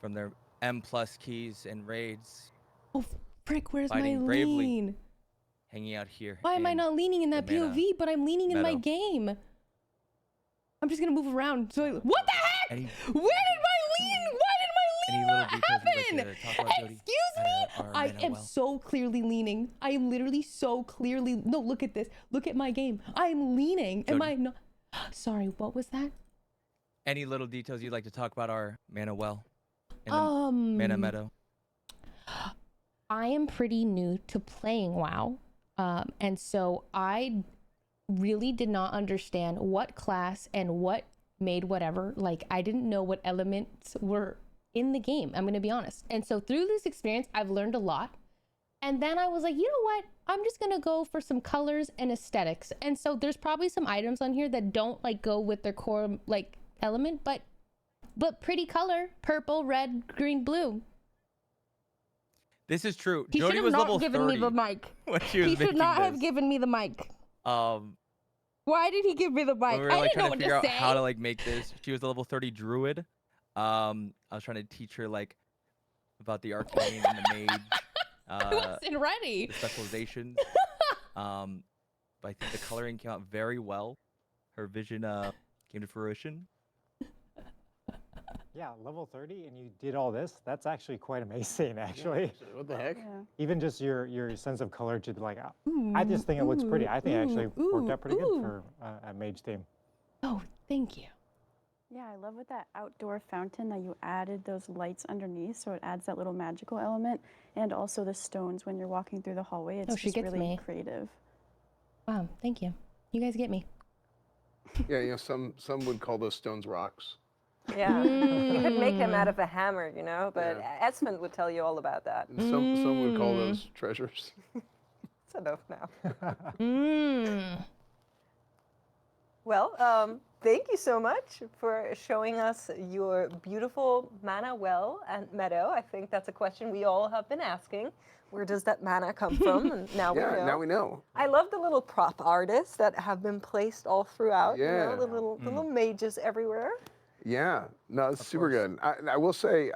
from their M+ keys and raids. Oh, frick, where's my Fighting bravely. lean? Hanging out here. Why am I not leaning in that the Mana POV, but I'm leaning in my Meadow. game? I'm just gonna move around. So what the heck? Any, Where did my lean? Why did my any lean little not details you'd like happen? to talk about, Jody? Excuse me? Our I Mana am Well? so clearly leaning. I am literally so clearly. No, look at this. Look at my game. I'm leaning. Am Jody. I not? Sorry, what was that? Any little details you'd like to talk about our Mana Well in the Mana Meadow? I am pretty new to playing WoW, and so I really did not understand what class and what made whatever. Like, I didn't know what elements were in the game, I'm gonna be honest. And so through this experience, I've learned a lot. And then I was like, you know what? I'm just gonna go for some colors and aesthetics. And so there's probably some items on here that don't like go with their core like element, but pretty color: purple, red, green, blue. This is true. He should Jody have was not level given 30 me the mic. when she was He should making not have this. given me the mic. Um, Why did he give me the mic? when we were I like didn't know trying to what figure to out say. how to like make this, she was a level 30 druid. I was trying to teach her like about the arcane and the mage. I wasn't ready. The specializations. But I think the coloring came out very well. Her vision came to fruition. Yeah, level 30 and you did all this. That's actually quite amazing, actually. What the heck? Even just your sense of color to like, I just think it looks pretty. I think it actually worked out pretty good for a mage team. Oh, thank you. Yeah, I love with that outdoor fountain that you added those lights underneath, so it adds that little magical element, and also the stones when you're walking through the hallway. It's Oh, she just gets really me. creative. Wow, thank you. You guys get me. Yeah, you know, some would call those stones rocks. Yeah, you could make them out of a hammer, you know, but Esmond would tell you all about that. And some would call those treasures. It's enough now. Well, thank you so much for showing us your beautiful Mana Well and Meadow. I think that's a question we all have been asking. Where does that mana come from? And now we know. Now we know. I love the little prop artists that have been placed all throughout. You Yeah. know, the little mages everywhere. Yeah, no, it's super good. I will say,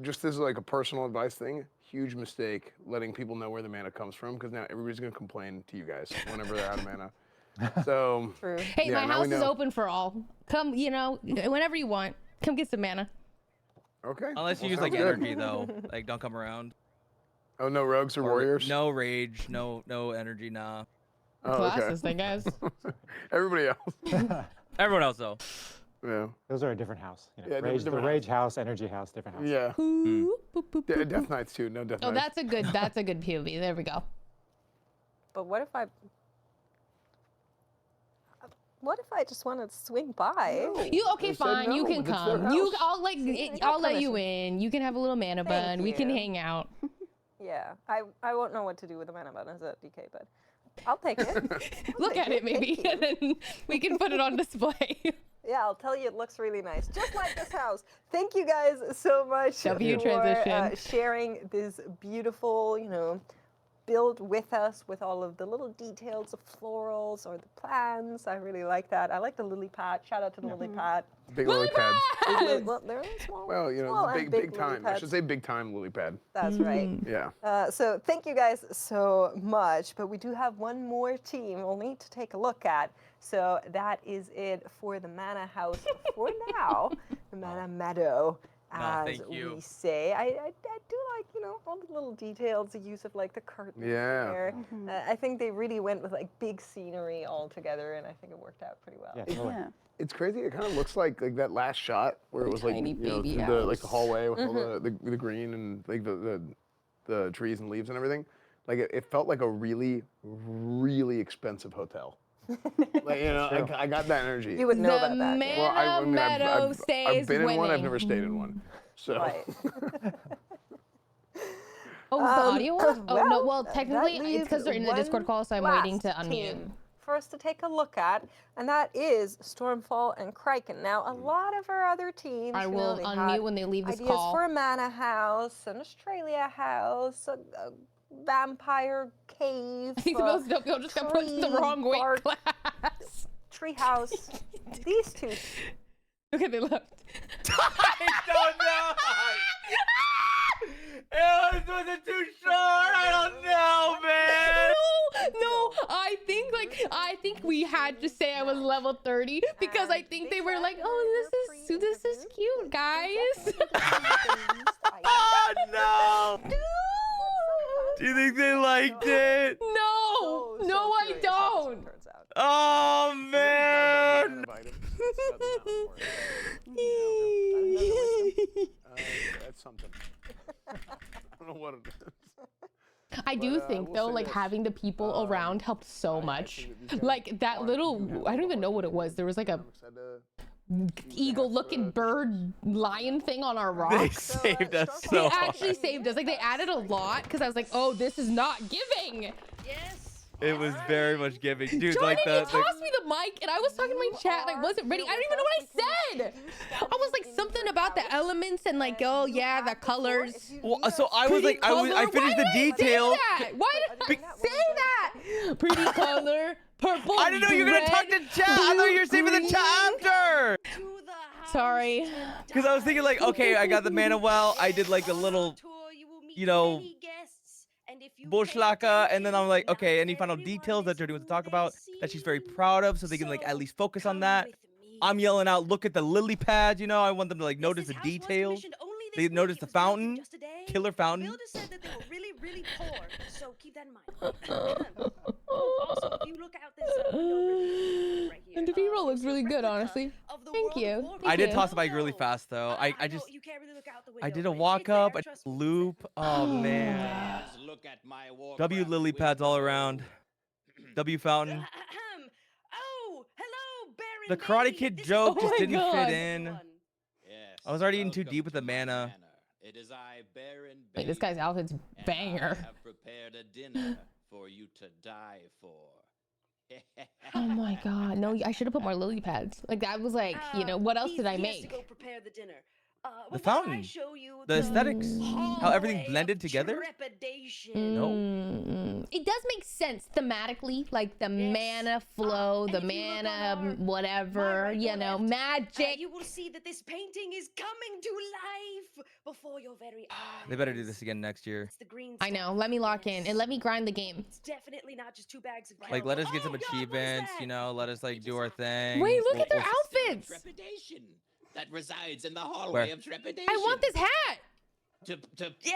just this is like a personal advice thing, huge mistake letting people know where the mana comes from, because now everybody's going to complain to you guys whenever they're out of mana. So, True. Hey, yeah, my now we house is know. open for all. Come, you know, whenever you want. Come get some mana. Okay. Unless you Well, use like sounds good. energy though, like don't come around. Oh, no rogues or warriors? No rage, no energy, nah. Oh, okay. Classist, I guess. Everybody else. Everyone else though. Yeah. Those are a different house. You know, Yeah, rage, the different rage house, energy house, different house. Yeah. Boop, boop, boop, Death Knights too. No Death Oh, Knights. that's a good POV. There we go. But what if I just want to swing by? You okay? Fine. You can come. I'll let you in. You can have a little mana bun. We can you. hang out. Yeah, I won't know what to do with the mana bun as a DK, but I'll take it. Look at it, maybe, and then we can put it on display. Yeah, I'll tell you, it looks really nice, just like this house. Thank you guys so much W for transition. sharing this beautiful, you know, build with us with all of the little details of florals or the plants. I really like that. I like the lily pad. Shout out to the lily pad. Big lily pads. Well, they're small. Well, you know, small it's and big lily time. I pads. should say big time lily pad. That's right. Yeah. So thank you guys so much, but we do have one more team we'll need to take a look at. So that is it for the Mana House for now, the Mana Meadow, as thank you. we say. I do like, you know, all the little details, the use of like the curtains Yeah. there. I think they really went with like big scenery all together, and I think it worked out pretty well. Yeah, totally. It's crazy. It kind of looks like that last shot where it was like, Tiny you know, baby the, like the house. hallway with all the green and like the trees and leaves and everything. Like it felt like a really, really expensive hotel. Like, you know, I got that energy. You would know about that. Well, I mean, Meadow I've stays been in one. I've winning. never stayed in one. So. Right. Oh, is the audio on? Oh, no. Well, that technically, it's because they're in the leaves Discord call, so I'm one waiting to last unmute. team for us to take a look at, and that is Stormfall and Kraken. Now, a lot of our other teams, I will they unmute had when they leave this ideas call. for a mana house, an Australia house, a vampire cave. I think they'll just got put in the wrong weight class. Tree house. These two. Okay, they left. I don't know. It was too short. I don't know, man. No, I think we had to say I was level 30 because I think they were like, oh, this is cute, guys. Oh no. Do you think they liked it? No, no, I don't. Oh man. That's something. I don't know what it is. I do think though, like having the people around helped so much. Like that little, I don't even know what it was. There was like a eagle-looking bird lion thing on our rock. They saved us so They hard. actually saved us. Like they added a lot because I was like, oh, this is not giving. Yes. It was very much giving, dude. John, Like you the tossed me the mic, and I was talking to my chat, and I wasn't ready. I don't even know what I said. I was like something about the elements and like, oh yeah, the colors. Well, so I was like, I finished the details. Why did I say that? Pretty color, purple. I didn't know you were gonna talk to chat. I thought you were saving the chat after. Sorry. Because I was thinking like, okay, I got the mana well. I did like a little, you know, Bushlaka, and then I'm like, okay, any final details that Jody wants to talk about that she's very proud of, so they can like at least focus on that. I'm yelling out, look at the lily pads, you know. I want them to like notice the details. They notice the fountain, killer fountain. Builder said that they were really, really poor, so keep that in mind. Also, if you look out this window right here, And the B-roll looks really good, honestly. Thank you. I did toss the bike really fast though. I just I did a walk up, a loop. Oh man. Look at my W lily pads all around. W fountain. Oh, hello, Baron. The Karate Kid joke just didn't God. fit in. I was already in too deep with the mana. It is I, Baron. Wait, this guy's outfit's banger. I have prepared a dinner for you to die for. Oh my god, no, I should have put more lily pads. Like that was like, you know, what else did I He has to make? go prepare the dinner. The fountain. The aesthetics. How everything blended together. No. It does make sense thematically, like the mana flow, the mana whatever, you know, magic. You will see that this painting is coming to life before your very eyes. They better do this again next year. The green I know, let me lock in and let me grind the game. It's definitely not just 2 bags of Like let us get some achievements, you know, let us like do our thing. Wait, look at their We'll- outfits. Trepidation that resides in the hallway Where? of trepidation. I want this hat. To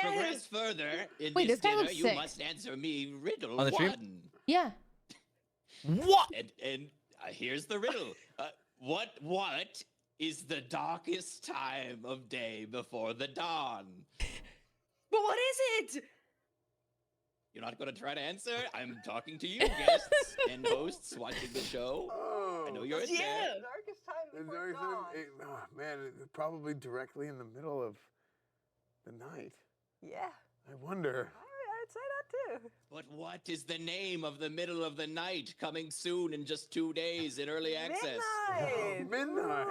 progress further in Wait, this this guy dinner, looks you sick. must answer me riddle On the stream? 1. Yeah. What? And here's the riddle. What is the darkest time of day before the dawn? But what is it? You're not going to try to answer? I'm talking to you, guests and hosts watching the show. I know you're in there. Darkest time The before darkest dawn. time- oh, man, probably directly in the middle of the night. Yeah, I wonder. I'd say that too. But what is the name of the middle of the night coming soon in just 2 days in early access? Midnight. Midnight.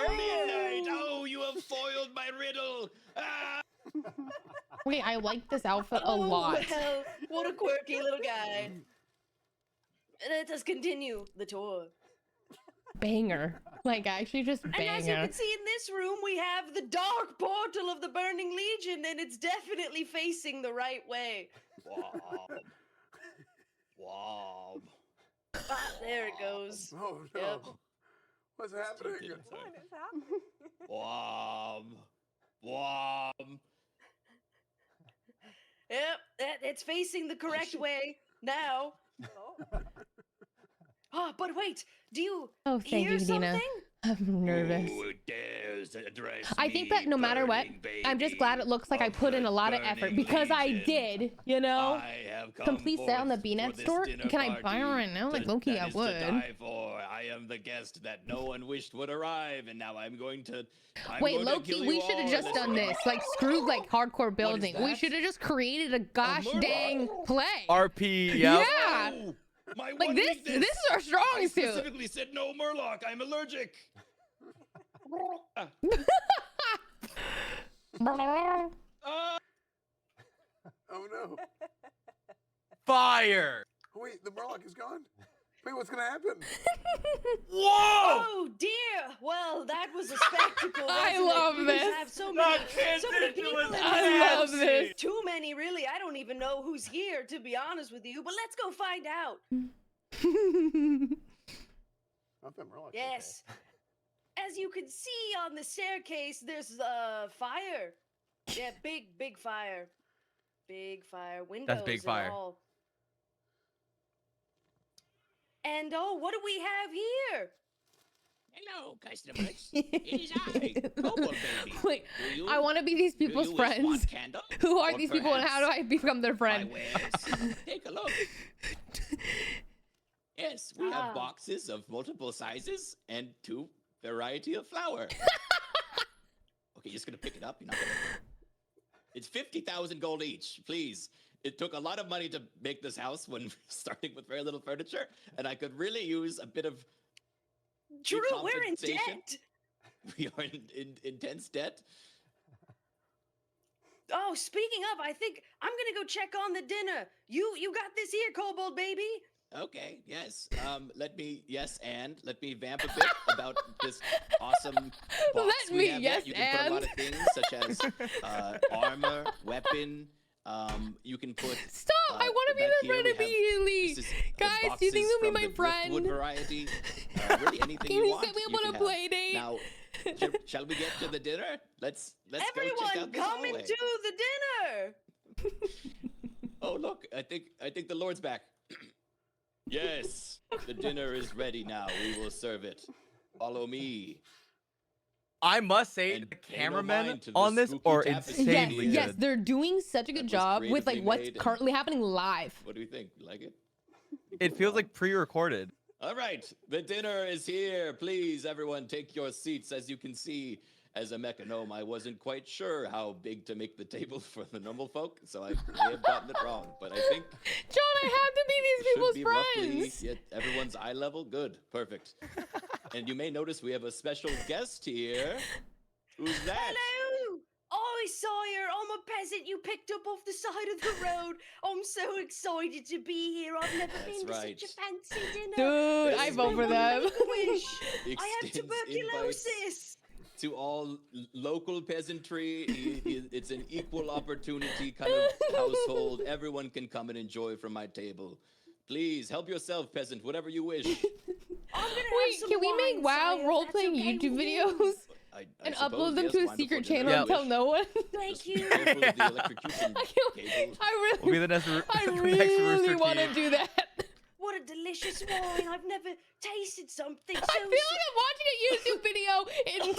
Midnight! Oh, you have foiled my riddle! Ah! Wait, I like this outfit a lot. Well, what a quirky little guy. Let us continue the tour. Banger. Like actually just And as you banger. can see in this room, we have the dark portal of the Burning Legion, and it's definitely facing the right way. Wob. Wob. Ah, there it goes. Oh no. Yep. What's happening? What is happening? Wob. Wob. Yep, it's facing the correct way now. But wait, do you Oh, thank hear you, Dina. something? I'm nervous. Who dares I think that no matter what, I'm just glad it looks like I put in a lot of effort because I did, you know? Complete set on the BNet store. Can I buy it right now? Like, low-key, I would. I am the guest that no one wished would arrive, and now I'm going to. Wait, low-key, we should have just done this. Like, screw like hardcore building. We should have just created a gosh dang play. RP, yeah. Yeah. Like this is our strong I suit. specifically said no Murloc. I'm allergic. Oh no. Fire. Oh, wait, the Murloc is gone? Wait, what's gonna happen? Whoa! Oh dear! Well, that was a spectacle. I wasn't love it? We this. just have so many people in I this love house. this. Too many, really. I don't even know who's here, to be honest with you. But let's go find out. Not that Murloc. Yes. As you can see on the staircase, there's fire. Yeah, big fire. Big fire. Windows. That's big fire. And all. And oh, what do we have here? Hello, customers. It is I, Kobold Baby. Wait, Do you- I want to be these do people's you friends. want candle? Who are Or these people and how do I become their friend? Take a look. Yes, we have boxes of multiple sizes and 2 variety of flour. Okay, you're just gonna pick it up. You're not gonna. It's 50,000 gold each, please. It took a lot of money to make this house when starting with very little furniture, and I could really use a bit of. Drew, we're in compensation. debt. We are in intense debt. Oh, speaking of, I think I'm gonna go check on the dinner. You got this here, Kobold Baby. Okay, yes. Let me vamp a bit about this awesome box Let we me have yes here. You can put a lot of things such as armor, weapon. You can put. Stop! I want to be back their here friend we have- immediately. this is, Guys, do you think boxes they'll be from my the friend? driftwood variety. Really anything Can you you want. set me up you on can a have. play date? Now, shall we get to the dinner? Let's go check Everyone, out this come hallway. into the dinner. Oh look, I think the Lord's back. Yes, the dinner is ready now. We will serve it. Follow me. I must say, And the pay no cameramen mind to the on this spooky are tapestry. insanely Yes, good. they're doing such a good job with like creatively what's made and- currently happening live. What do you think? You like it? It feels like pre-recorded. All right, the dinner is here. Please, everyone, take your seats. As you can see, as a mechanome, I wasn't quite sure how big to make the table for the normal folk, so I may have gotten it wrong. But I think John, I have to be these should people's be friends. roughly at everyone's eye level. Good, perfect. And you may notice we have a special guest here. Who's that? Hello. Oh, Sire, I'm a peasant you picked up off the side of the road. I'm so excited to be here. I've never That's been to right. such a fancy dinner. Dude, This I is vote for where we them. Make a wish. I have Extends tuberculosis. To all local peasantry, it's an equal opportunity kind of household. Everyone can come and enjoy from my table. Please help yourself, peasant, whatever you wish. Wait, can we make WoW role-playing YouTube videos and upload them to a secret channel and tell no one? Thank you. Careful with the electrocution cables. I We'll be the next. I next really Rooster want to Teeth. do that. What a delicious wine. I've never tasted something so I feel like I'm watching a YouTube video in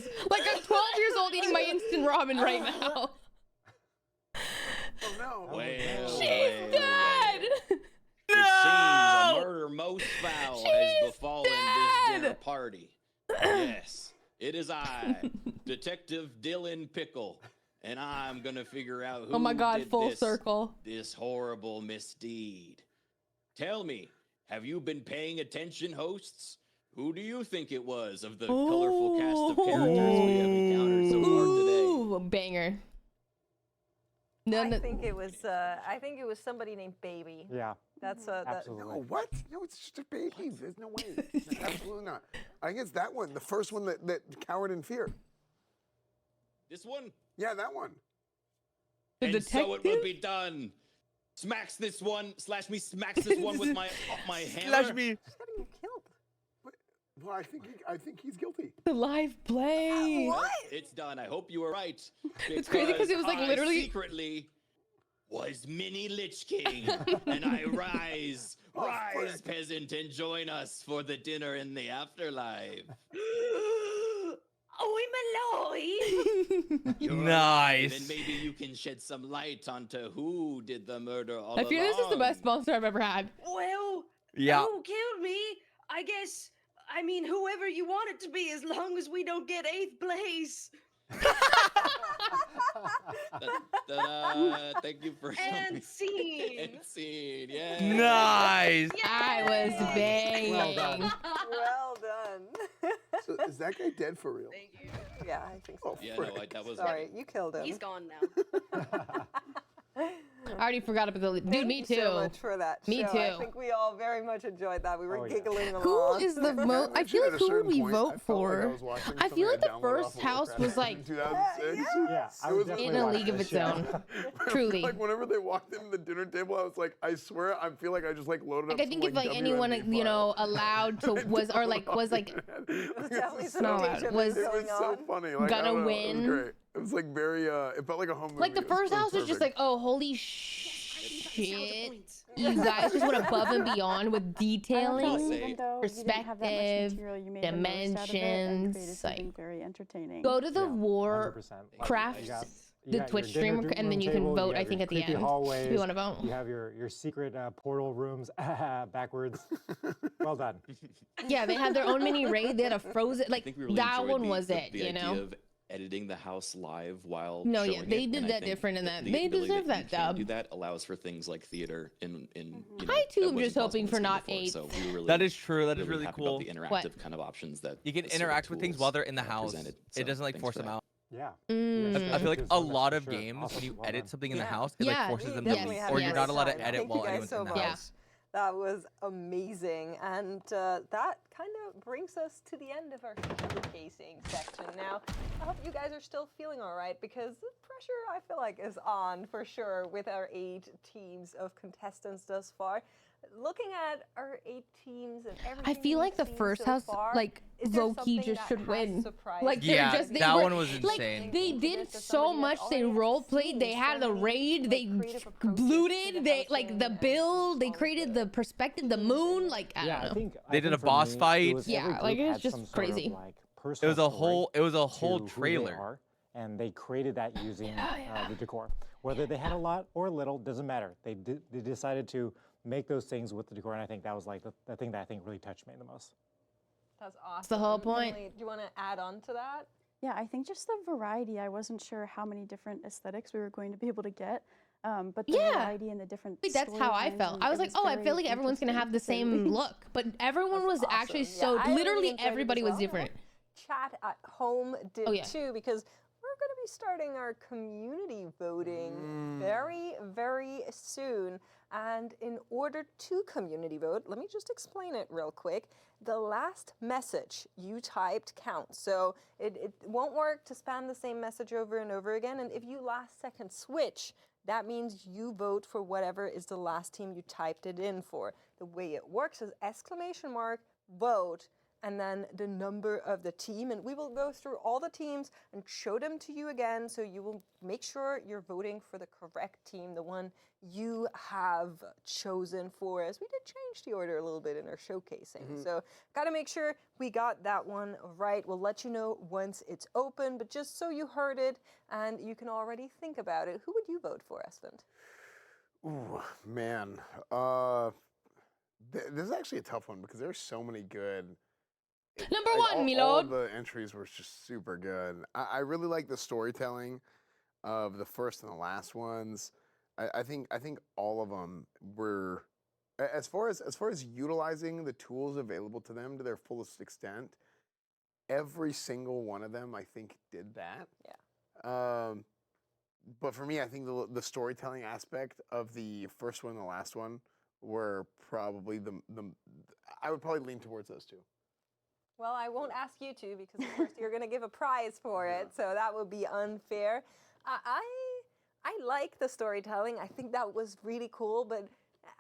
2000s. Like I'm 12 years old eating my instant ramen right now. Oh no. Well, She's dead. It seems a murder most foul has befallen this dinner dead. party. Yes, it is I, Detective Dylan Pickle, and I'm gonna figure out who Oh my God, did full this, circle. this horrible misdeed. Tell me, have you been paying attention, hosts? Who do you think it was of the colorful cast of characters we have encountered so far today? Ooh, banger. I think it was somebody named Baby. Yeah. That's Absolutely. No, what? No, it's just a baby. There's no way. Absolutely not. I think it's that one, the first one that cowered in fear. This one? Yeah, that one. The And so it will detective? be done. Smacks this one, slash me, smacks this one with my hammer. Slash me. Just getting you killed. Well, I think he's guilty. The live play. What? It's done. I hope you were right. It's crazy 'cause it was, like, I literally- secretly was Mini Lich King, and I rise, peasant, and join us for the dinner in the afterlife. Nice. And maybe you can shed some light onto who did the murder all I feel this is the best along. sponsor I've ever had. Well, Yeah. who killed me? I guess, I mean, whoever you want it to be, as long as we don't get 8th place. Thank you for And scene. And scene, yeah. Nice. I was banging. Well done. Well done. So is that guy dead for real? Thank you. Yeah, I think so. Yeah, no, that was. Sorry, you killed him. He's gone now. I already forgot about the dude. Me Thank you too. so much for that. Me show. too. I think we all very much enjoyed that. We were Oh, yeah. giggling Who along. is the most? I feel like who would we vote for? I feel like the first house was like 2006. Yeah, I It would was definitely in a watch league of this its show. own. Truly. Like whenever they walked into the dinner table, I was like, I swear, I feel like I just like loaded Like up. I think some, if like anyone WMD you know file. allowed to was or like was like It was definitely some No, deja vu was- It was going so on. funny. Like, Gonna I don't know, win. It was great. It was like very. It felt like a home movie. like the It was first house was just like, perfect. oh holy shit, you guys just went above and beyond with I love how detailing, even though you didn't have that much perspective, material, you made the most out of it and created dimensions, something like very entertaining. go to the 100%. Warcraft, You got the your Twitch dinner stream, and then you room can table, vote. you I have think your at the creepy end hallways, if you want to vote. You have your secret portal rooms backwards. Well done. Yeah, they had their own mini raid. They had a frozen I like think we really that enjoyed one was it. the You idea know. of editing the house live while No, yeah, showing they it, did and I that think different in that. the They ability deserve that that you can dub. do that allows for things like theater in you know, I too that am just wasn't possible hoping in for this game not before, 8th. so we were really, That is true. That is really really happy cool. about the interactive What? kind of options that You can the sort of interact with things tools, while they're in the house. presented. It doesn't like thanks force for them that. out. Yeah. Mm. I feel like There's a so much lot for of sure. games Awesome. when you Well edit done. something in the Yeah. house, it Yeah, like forces We them to definitely leave, had or a you're great not allowed to time. edit Thank while you guys anyone's so in the much. house. That was amazing. And that kind of brings us to the end of our showcasing section. Now, I hope you guys are still feeling all right because the pressure, I feel like, is on for sure with our 8 teams of contestants thus far. Looking at our 8 teams and everything I feel like the we've seen first so house, far, like is there low-key something just that should has win. surprised Like you? Yeah, they're just that were, one was like insane. they did so much. They role played. They had the raid. They looted. They like the build. They created the perspective. The moon. Like I Yeah, don't know. They did a for boss me, fight. it was every Yeah, group like it was had just some sort of, crazy. like, It personal was a story whole to who they trailer. are, and they created that using the decor. Whether they had a lot or little doesn't matter. They decided to make those things with the decor, and I think that was like the thing that I think really touched me the most. That's awesome. That's the whole point. Emily, do you want to add on to that? Yeah, I think just the variety. I wasn't sure how many different aesthetics we were going to be able to get, but the Yeah. variety and the different. Like, that's how I storylines, felt. and I was it like, oh, I very feel like everyone's gonna have the interesting, to say same least. look, but everyone was actually Awesome. so Yeah, I really literally enjoyed it as everybody was well. I hope different. Chat at home did Oh, yeah. too, because we're going to be starting our community voting very, very soon. And in order to community vote, let me just explain it real quick. The last message you typed counts. So it won't work to spam the same message over and over again. And if you last second switch, that means you vote for whatever is the last team you typed it in for. The way it works is exclamation mark, vote, and then the number of the team. And we will go through all the teams and show them to you again, so you will make sure you're voting for the correct team, the one you have chosen for us. We did change the order a little bit in our showcasing. So got to make sure we got that one right. We'll let you know once it's open, but just so you heard it and you can already think about it, who would you vote for, Esmond? Ooh, man. This is actually a tough one because there's so many good. Number Like, one, all Milord. of the entries were just super good. I really like the storytelling of the first and the last ones. I think all of them were, as far as utilizing the tools available to them to their fullest extent. Every single one of them, I think, did that. Yeah. But for me, I think the storytelling aspect of the first one and the last one were probably the I would probably lean towards those two. Well, I won't ask you to because, of course, you're going to give a prize for it, so that would be unfair. I like the storytelling. I think that was really cool, but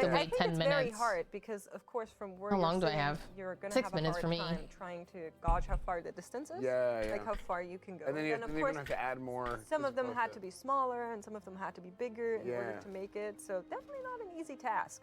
have to I wait think 10 it's minutes. very hard because, of course, from where How you're long do I sitting, have? you're gonna 6 have minutes a for hard me. time trying to gauge how far the distance is. Yeah, yeah. Like how far you can go. And then you of don't course, even have to add more. some of them had to to be smaller and some of them had to be bigger in order Yeah. to make it. So definitely not an easy task.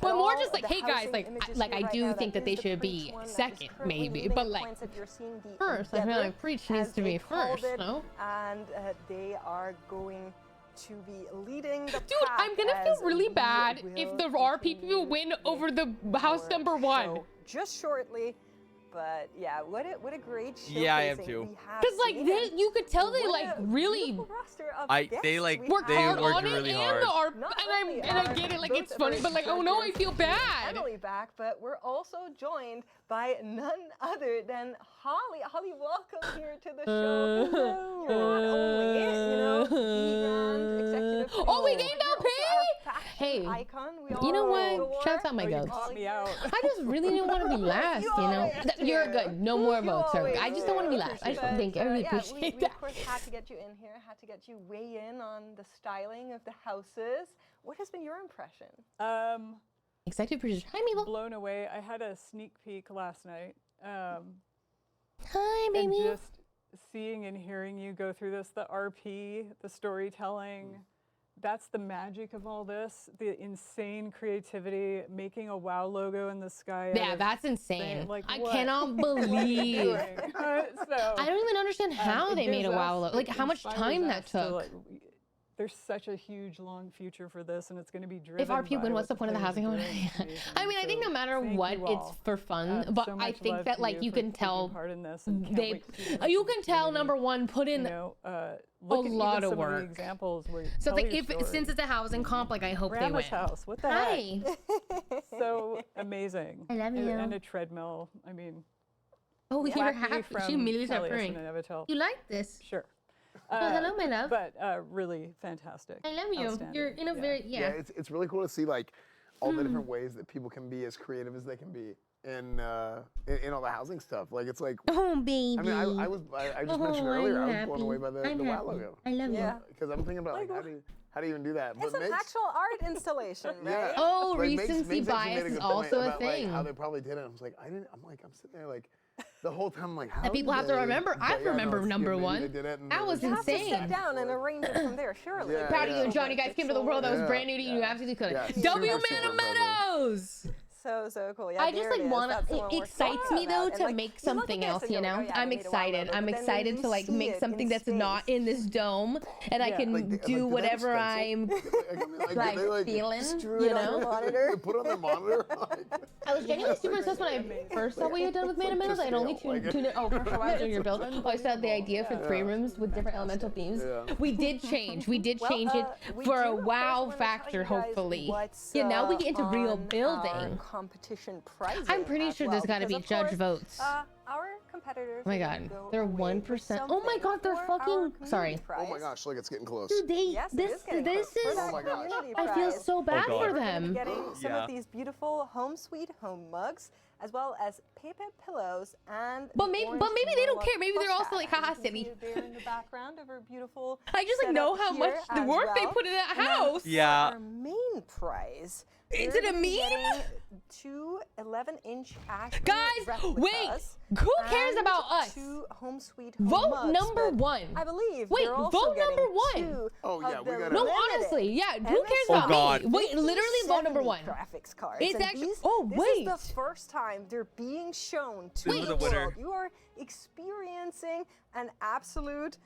But more just like, hey guys, like I do think that they should be second, maybe, but like first. I feel like Preach needs to be first, no? And they are going to be leading the Dude, I'm gonna feel really bad if the RP people win over the house number 1. just shortly. but yeah, what a great show. Yeah, I am too. Because like you could tell they like really they like worked they hard worked on it really and hard. the art, and I get it, like it's funny, but like, oh no, I feel bad. Emily back, but we're also joined by none other than Holly. Holly, welcome here to the show. You're not only, the executive producer. Oh, we gained our pay. Hey, icon. You know what? Shouts out my goats. Me out. I just really didn't want to be last, you know? You're good. No more votes, sir. I just don't want to be last. I just think I really appreciate we that. of course had to get you in here, had to get you weigh in on the styling of the houses. What has been your impression? Executive producer. Hi, Mabel. Blown away. I had a sneak peek last night. Hi, baby. And just seeing and hearing you go through this, the RP, the storytelling, that's the magic of all this. The insane creativity, making a WoW logo in the sky. Yeah, that's insane. Like, I what? cannot What are you believe. doing? I don't even understand how they made a WoW logo. Like, how much inspires time that us to, took. like, there's such a huge, long future for this, and it's going to be driven. If RP win, what's the point of the housing? I mean, I think no matter what, it's for fun. But I think that like you can tell they, you can tell number one put in a lot of work. Examples where So like since it's a housing comp, like I hope they win. Grandma's house. What the Hi. heck? So amazing. I love you. And a treadmill. I mean. Oh, you're wacky happy. from She immediately started Kelly purring. Nevatel. You like this? Sure. Oh, hello, my love. But really fantastic. I love you. Outstanding. You're in a very Yeah, it's really cool to see like all the different ways that people can be as creative as they can be in all the housing stuff. Like it's like oh baby. I mean, I just mentioned earlier I was blown away by the WoW logo. I love you. Because I'm thinking about like how do you even do that? It's an actual art installation, right? Yeah. Oh, Like, recency Meg's actually bias made a is good also point a about, thing. Like, how they probably did it. I was like, I'm sitting there like the whole time, I'm like, how And people did have to they? remember. But I yeah, no, remember it's- number maybe one. they did it and That they was just- You have to sit insane. down and arrange it from there, surely. Yeah, Proud of you yeah. and John. You guys came to the world that was brand new to you. You absolutely couldn't. Yeah, W super, super Mana Meadows. So cool. Yeah, I just there like it is. want That's to. the one It we're excites talking me though about. to And, make like, you look at something this else. and You you're know, like, oh, yeah, I'm they made a WoW excited. logo, I'm but then excited when to like you see make it something in that's not space- in this dome, and I Yeah. can Like, do did they have whatever a I'm Like, like they, like, feeling. Drew You it on your know. monitor. They put on their monitor. I was genuinely super impressed when I first saw what you had done with Mana Meadows. I had only tuned it. Oh, first of all, I was doing your build. I always had the idea for 3 rooms with different elemental themes. Yeah. We did change. We did Well, change it we for do, a of course, wow wanna tell factor, you guys hopefully. what's, Yeah, now we get into real on our building. competition prizing. I'm pretty as sure well, there's got to because be of judge course, votes. Our competitors. Oh my are god, gonna go they're away with 1%. Oh my something god, they're for our fucking. community Sorry. Oh my prize. gosh, look, it's getting close. Dude, they Yes, it is getting this close. For is. that Oh my gosh. community I feel prize, so bad God. for we're gonna be them. getting some Yeah. of these beautiful home sweet home mugs, as well as paper pillows and. But the maybe orange they don't Marla care. Maybe they're plush also like, hat. haha, You can see silly. it there in the background of our beautiful. I just like know setup how much here the as work they well. put in that And then house. for Yeah. Our main prize. Is we're it a gonna be meme? getting 2 11-inch action Guys, wait. replicas Who cares and about us? 2 home sweet home Vote mugs, number but 1. I believe Wait, they're also vote getting number 1. 2 Oh, yeah, of we the gotta- No, limited honestly, yeah. Who cares MS about Oh, God. me? Wait, literally vote number 1. graphics cards. It's And actually. these- Oh this wait. is the first time they're being shown to Wait. the The winner. world. You are experiencing an absolute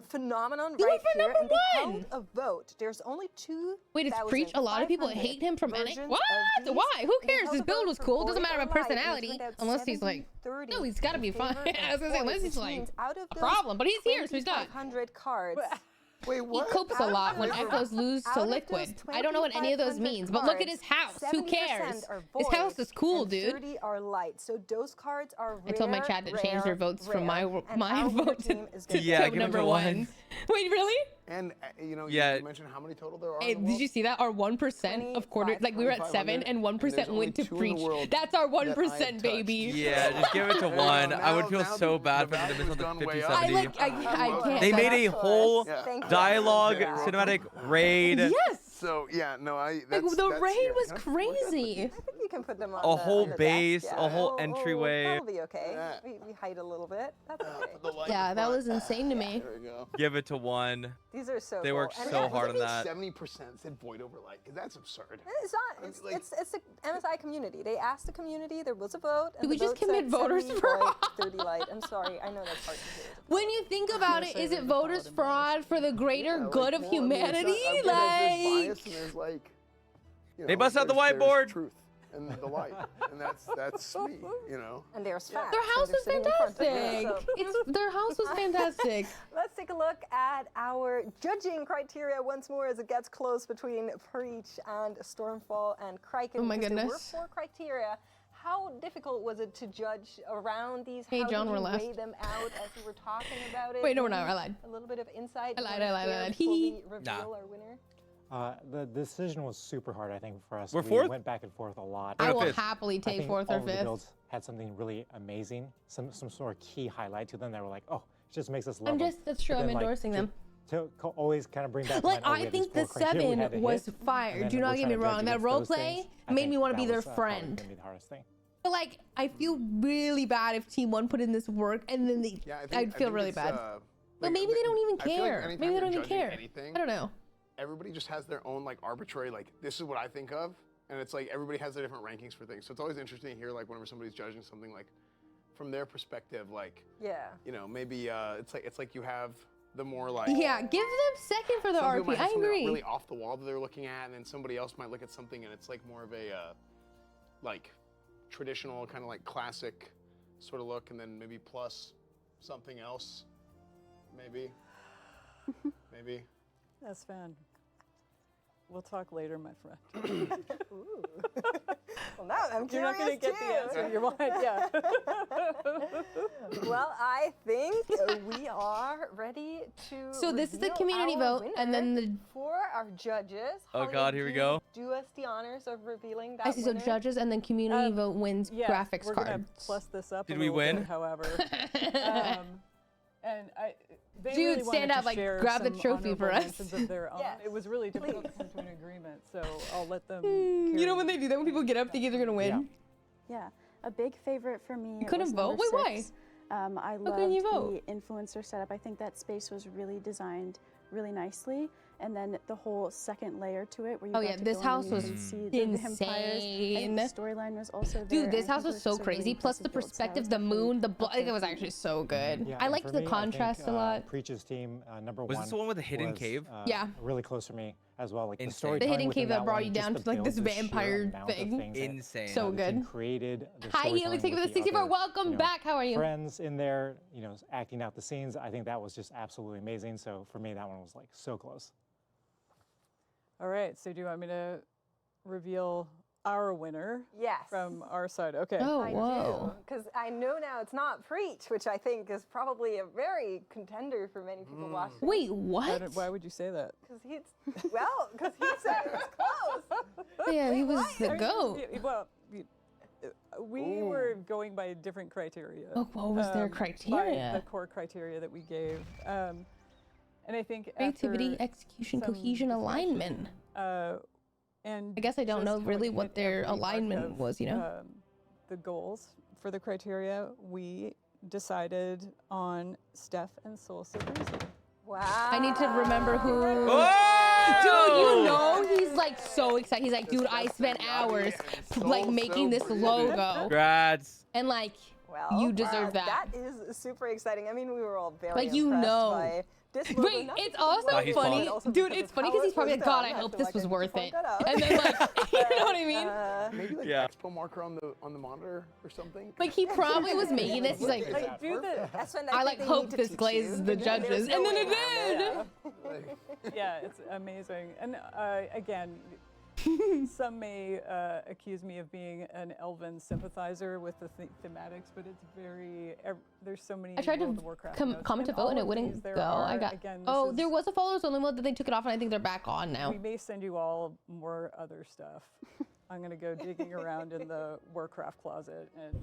phenomenon You right went for here. number And they 1. held a vote. There's only 2. Wait, it's Preach. A lot of people hate him from NA. What? Why? Who cares? His build was cool. Doesn't matter about personality. Unless he's like. No, he's got to be fine. I was gonna say, unless he's like a problem. But he's here, so he's not. 100 cards. Wait, He what? copes a lot when echoes lose to liquid. I don't know what any of those means, but look at his house. Who cares? His house is cool, dude. 30 are light. So those cards are rare. I told my chat to change their votes from my our vote to team is gonna Yeah, be give it number to 1. Wait, really? And you know, Yeah. you mentioned how many total there are. Hey, in the did world? you see that? Our 1% of quarter, like we were at 7 and 1% went to only 2 in Preach. the world That's our that I have 1%, baby. Yeah, just give it to 1. I would feel now so the bad for value them to has miss gone the way 50 up. I 70. like, I can't. They made a whole Yeah. Thank you. dialogue Yeah. cinematic raid. Yes. So yeah, no, Like that's, the that's, raid yeah, was can I- crazy. I think you can put them on A whole on the base, desk, a whole We'll- entryway. That'll be okay. Yeah. We hide a little bit. That's okay. Yeah, that was insane to me. There we go. Give it to 1. These are so They cool. worked And so yeah, hard on that. 70% said void over light, because that's absurd. It's not. It's, like- it's the MSI community. They asked the community. There was a vote. And Did we the just vote commit said voters 70 fraud? void, 30 light. I'm sorry. I know that's hard to hear. When you think about it, is it voters fraud for the greater Yeah, like, good of well, I mean, it's not- humanity? I mean, there's bias and there's like. You They know, bust out the there's whiteboard. Truth. and the light, and that's me, you know. And there's facts. Their house and was they're sitting in front of fantastic. you, so- Their house was fantastic. Let's take a look at our judging criteria once more as it gets close between Preach and Stormfall and Kraken. Oh my because goodness. There were 4 criteria. How difficult was it to judge around these? Hey, How John, did we're you last. weigh them out as we were talking about it? Wait, no, we're not. Maybe I lied. A little bit of insight. I lied, before I lied, I we lied. fully reveal our winner. The decision was super hard, I think, for us. We're we fourth? went back and forth a lot. I will happily take think 4th all or of the 5th. builds had something really amazing, some sort of key highlight to them that were like, oh, it just makes us love them. That's true. But I'm then, like, endorsing them. To always kind of bring back Like, mind, oh, we I had these think the 4 criteria we 7 had to was hit, fire. and then Do we're not get trying me to wrong. judge That against role those play things. I made think me want to be that their was, probably friend. gonna be the hardest thing. But like, I feel really bad if Team 1 put in this work and then I'd feel really bad. But maybe they don't even I feel like care. anytime Maybe they you're don't even judging care. anything, I don't know. Everybody just has their own like arbitrary like this is what I think of, and it's like everybody has their different rankings for things. So it's always interesting to hear like whenever somebody's judging something like from their perspective, like you know maybe it's like you have the more like Yeah, give them second for the some people RP. might have I something agree. really off the wall that they're looking at, and then somebody else might look at something and it's like more of a like traditional kind of like classic sort of look, and then maybe plus something else, maybe. That's fun. We'll talk later, my friend. Ooh. Well, now I'm curious You're not going to get the answer you want, yeah. Well, I think we are ready to. So this is the reveal community our vote, and then winner the. for our judges. Oh Holly, God, here we can go. you Do us the honors of revealing that. I see. So winner? judges and then community vote wins Yes, graphics we're card. gonna plus this up. Did a we little win? Bit, however, and they Dude, really stand wanted up, to like, share grab the some trophy for honorable us. mentions of their own. Yes, It was really difficult to come to an agreement, so I'll let them. You know when they do that, when people get up thinking they're gonna win. Yeah, a big favorite for me. You couldn't was vote? number Wait, why? 6. I How couldn't you loved vote? the influencer setup. I think that space was really designed really nicely, and then the whole second layer to it, where you Oh got yeah, to this go house in and was you could see the vampires. I think insane. the storyline was also there. Dude, and this I house think it was so just a really crazy. Plus the impressive build. So I perspective, was the definitely moon, the up blood. there It was for actually so good. Yeah, I and liked for the me, I contrast think, a lot. Preach's team, number Was one. this the one with the hidden was, cave? Yeah. Really close for me as well. Like the Insane. story. The hidden cave that brought you down to like this builds, the sheer vampire amount of thing. things that, Insane. So the team good. created. The Hi, Helix, storytelling thank you for with the 64. other, Welcome you know, back. How are you? Friends in there, you know, acting out the scenes. I think that was just absolutely amazing. So for me, that one was like so close. All right. So do you want me to reveal our winner? Yes. From our side. Okay. Oh, I whoa. Because I know now it's not Preach, which I think is probably a very contender for many people watching. Wait, what? Why would you say that? Because because he said it was close. Yeah, he was Why? the goat. Well, we were going by different criteria. Oh, what was their by criteria? the core criteria that we gave. And I think Creativity, after execution, some cohesion, alignment. and I guess I don't know just having really hit what their every arc alignment of, was, you know? The goals for the criteria, we decided on Steph and Soul Sabrizi. Wow. I need to remember who. Whoa! Dude, you know he's like so excited. He's like, dude, I spent hours like making this logo. Congrats. And like, Well, you deserve that. That is super exciting. I mean, we were all very Like, you impressed know. by this logo, Wait, not it's because of also what he's it was, funny, but also dude. because It's of funny how because it he's probably was like, God, done. I I hope feel this like was I need to worth point it. that out. And then like, you know what I mean? Maybe like Yeah. expo marker on the monitor or something. Like he probably was making this. He's like, do the. That's when I think like they hope need to this teach glazes you. the There's judges, no and then way it around did. Yeah, it's amazing. And again, some may accuse me of being an Elven sympathizer with the thematics, but it's very. There's so many. I tried to World of Warcraft comment to notes. vote and all it of wouldn't these there go. I are, got. again, this Oh, is- there was a followers only mode that they took it off, and I think they're back on now. We may send you all more other stuff. I'm gonna go digging around in the Warcraft closet and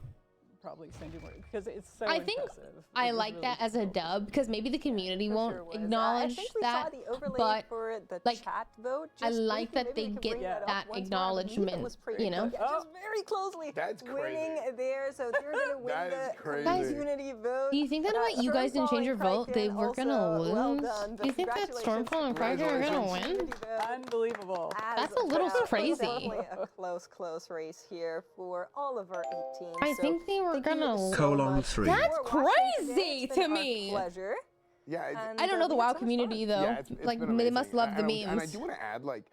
probably send you more because it's so I think impressive. I It was like really that as a dub because maybe the community won't sure was. acknowledge I think we that, saw the overlay but for the like, chat vote. I Just like briefly. that Maybe they we could get bring that, that up once more. I believe it acknowledgement, was pretty you know? good. Yeah, just very closely That's winning crazy. there, so they're gonna win That is the crazy. community vote. Do you think that about you guys didn't change your vote? They were gonna lose. Well done, Do you think that congratulations Stormfall and Kraken are gonna win? community vote. Unbelievable. That's a little Well, crazy. Definitely a close race here for all of our 8 teams. I So think they were thank you gonna so lose. Colon much 3. That's for watching today. crazy It's to been our me. pleasure. Yeah, And, I don't know the we had WoW so much community fun. though. Yeah, it's Like been they must amazing. love the And I memes. do want to add like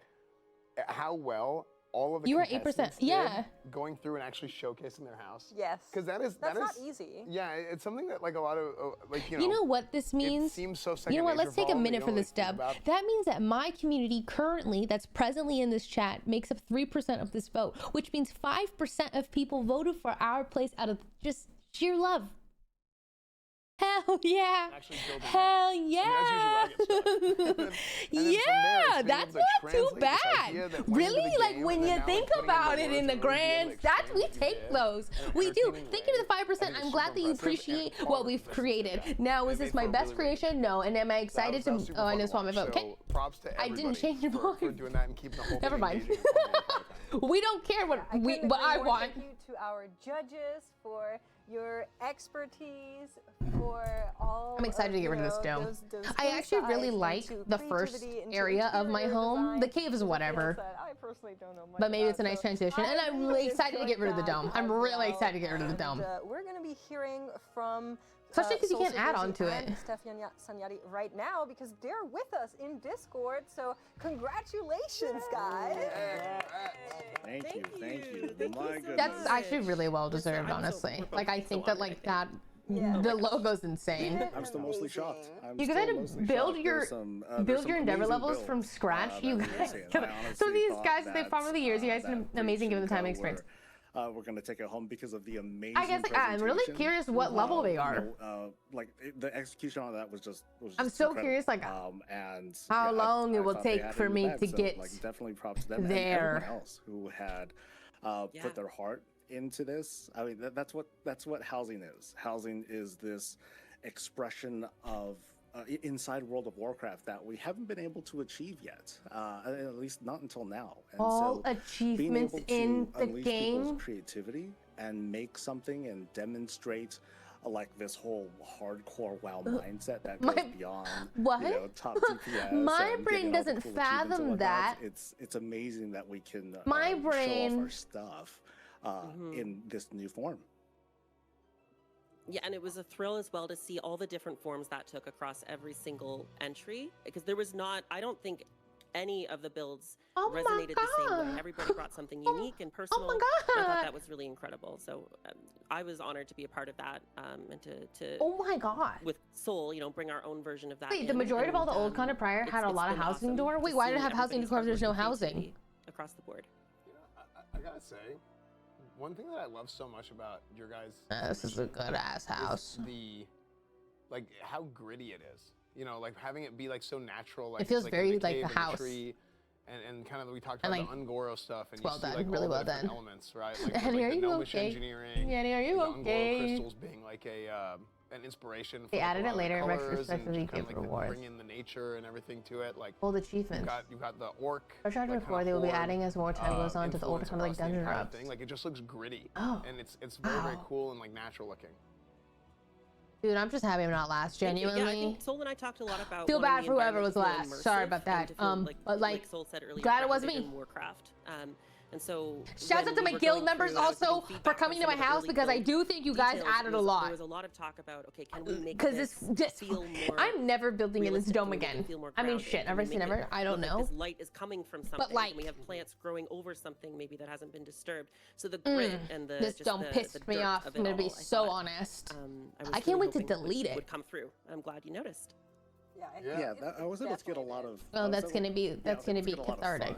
how well all of the You were 8%. contestants did, Yeah. going through and actually showcasing their house. Yes. Because that's not easy. Yeah, it's something that like a lot of like You know what this means? It seems so second You know what? nature Let's take a all, but minute you for don't this, really think Deb. about it. That means that my community currently, that's presently in this chat, makes up 3% of this vote, which means 5% of people voted for our place out of just sheer love. Hell yeah! Hell yeah! Yeah, that's not too bad. Really, like when you think about it in the grand stats, we take those. We do. Thank you to the 5%. I'm glad that you appreciate what we've created. Now, is this my best creation? No. And am I excited to? Oh, I just want my vote. Okay. Props to I didn't change your for vote. doing that and keeping the whole Never thing mind. engaging. We don't care what couldn't agree I more. want. Thank you to our judges for your expertise, for all. I'm excited to get rid of this dome. Those I actually really insights like into the first creativity, into area of my interior home. design, The cave is whatever. that I personally don't know much But maybe it's a about, nice so transition. And I'm really excited to get rid of the dome. I'm really excited to get rid of the dome. We're going to be hearing from Especially because you can't add Soul on to Supremacy it. and Steph Sanyati right now because they're with us in Discord. So congratulations, guys. Thank you. My goodness. That's actually really well deserved, honestly. Like I think that like that the logo's insane. I'm still mostly shocked. You guys had to build your endeavor levels from scratch. You guys, so these guys that they farm over the years, you guys are amazing given the time and experience. We're gonna take it home because of the amazing. I guess I'm really curious what level they are. Like the execution on that was just. I'm so incredible. curious, like and how yeah, long I it will thought they take had for it in me bed, to so, get like definitely props to them and there. everyone else who had put their heart into this. I mean, that's what housing is. Housing is this expression of. Inside World of Warcraft that we haven't been able to achieve yet, at least not until now. And all so achievements being able to in the unleash game. people's creativity and make something and demonstrate like this whole hardcore WoW mindset that goes beyond what? You know, top DPS. My and brain getting all the doesn't cool achievements and fathom whatnot. that. It's amazing that we can My show off brain- our stuff in this new form. Yeah, and it was a thrill as well to see all the different forms that took across every single entry because there was not, I don't think any of the builds resonated the same way. Everybody brought something unique and personal. my and I thought God. that was really incredible. So I was honored to be a part of that and to Oh my god. with Soul, you know, bring our own version of that. Wait, the in, majority of all and, the old content prior had a it's lot of been housing awesome door. to Wait, why did it see have housing everybody's door if there's no hard work and housing? creativity across the board. I gotta say, one thing that I love so much about your guys' This is a good ass house. Like how gritty it is. You know, like having it be like so natural. Like It feels it's, very in the like cave the and the house. tree, and kind of we talked And, about like, the Ungoro stuff and well you see done, like really all well the different done. elements, right? Like, Annie, like are the you gnomish okay? engineering. Annie, are you the okay? Ungoro crystals being like an inspiration. For They like, a added lot it of the later in colors retrospective, and you just kinda, get like, rewards. bring in the nature and everything to it. Like Old achievements. you got the orc. For Chapter like, 4, kinda they will be horde, adding as more time goes on to the older influence kind of like across the dungeon entire drops. thing. Like it just looks gritty. Oh. And it's very cool and like natural looking. Dude, I'm just happy I'm not last. Thank you. Genuinely. Yeah, I think Soul and I talked a lot about Feel wanting bad the for whoever environment was to feel last. Sorry immersive about that. and to feel, But like Soul said earlier, glad it was grounded me. in Warcraft. And so Shouts when out to we my were guild going members through, I was also getting for feedback coming from to my some of the house early because I build do think you guys details. added a There lot. was a lot of talk about, okay, can we make Because this feel more I'm never building in this realistic? dome Can we make it again. feel more I mean, grounded? shit, Can never we say make never. it I don't look know. like this light is coming from something. like- and we have plants growing over something maybe that hasn't been disturbed. So the grit and the This just dome the pissed me dirt off. of I'm it gonna be all, so thought, honest. was I can't really wait to hoping delete it. would come through. I'm glad you noticed. Yeah, I was able to get a lot of. Oh, that's gonna be cathartic.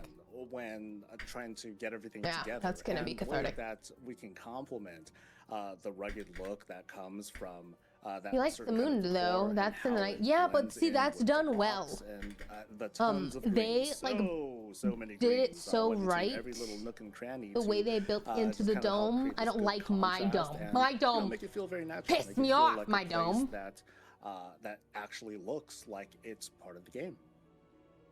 When trying to get everything Yeah, together. that's gonna be And with cathartic. that we can complement the rugged look that comes from that. You like the certain kind moon of though. core and That's in the how night. it Yeah, but blends see, in that's with the done well. rocks And the tons of they greens. like so many did it greens, so went into right. Every little nook and cranny. The way to, they built into just the kind of help dome, create I this don't good like my contrast dome. and, My you know, dome make it feel very natural. pissed Make it me feel off, like a my place dome. that actually looks like it's part of the game.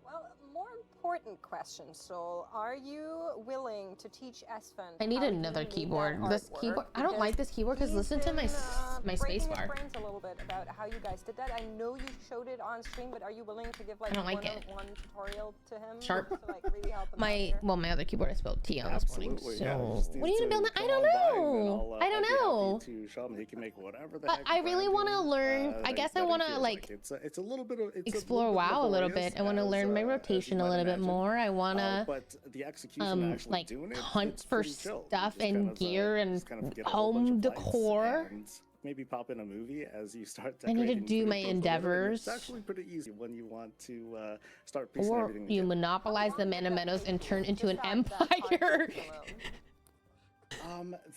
Well, more important question, Soul. Are you willing to teach Esfen? I need how another you made keyboard. that This artwork? keyboard. I don't like this keyboard because listen to my my breaking space his bar. brains a little bit about how you guys did that. I know you showed it on stream, but are you willing to give like I don't like it. one tutorial to him Sharp. to like really help him out My here? my other keyboard I spelled T on this morning. Absolutely, So yeah, just what are you needs gonna build? to I come don't on by and then know. I don't I'll be happy know. To show him he can make whatever the But heck I really want to learn. I guess I want to like it's a little bit of explore WoW a little bit. I want to learn my rotation a little bit more. I want to but the execution actually like doing it, hunt it's for pretty chill. stuff You just and kind of, gear and just kind of get a whole bunch home of lights decor. and maybe pop in a movie as you start I need to decorating do food my for the dinner, and endeavors. It's actually pretty easy when you want to start piecing Or everything you together. monopolize the Mana Meadows and turn into an empire.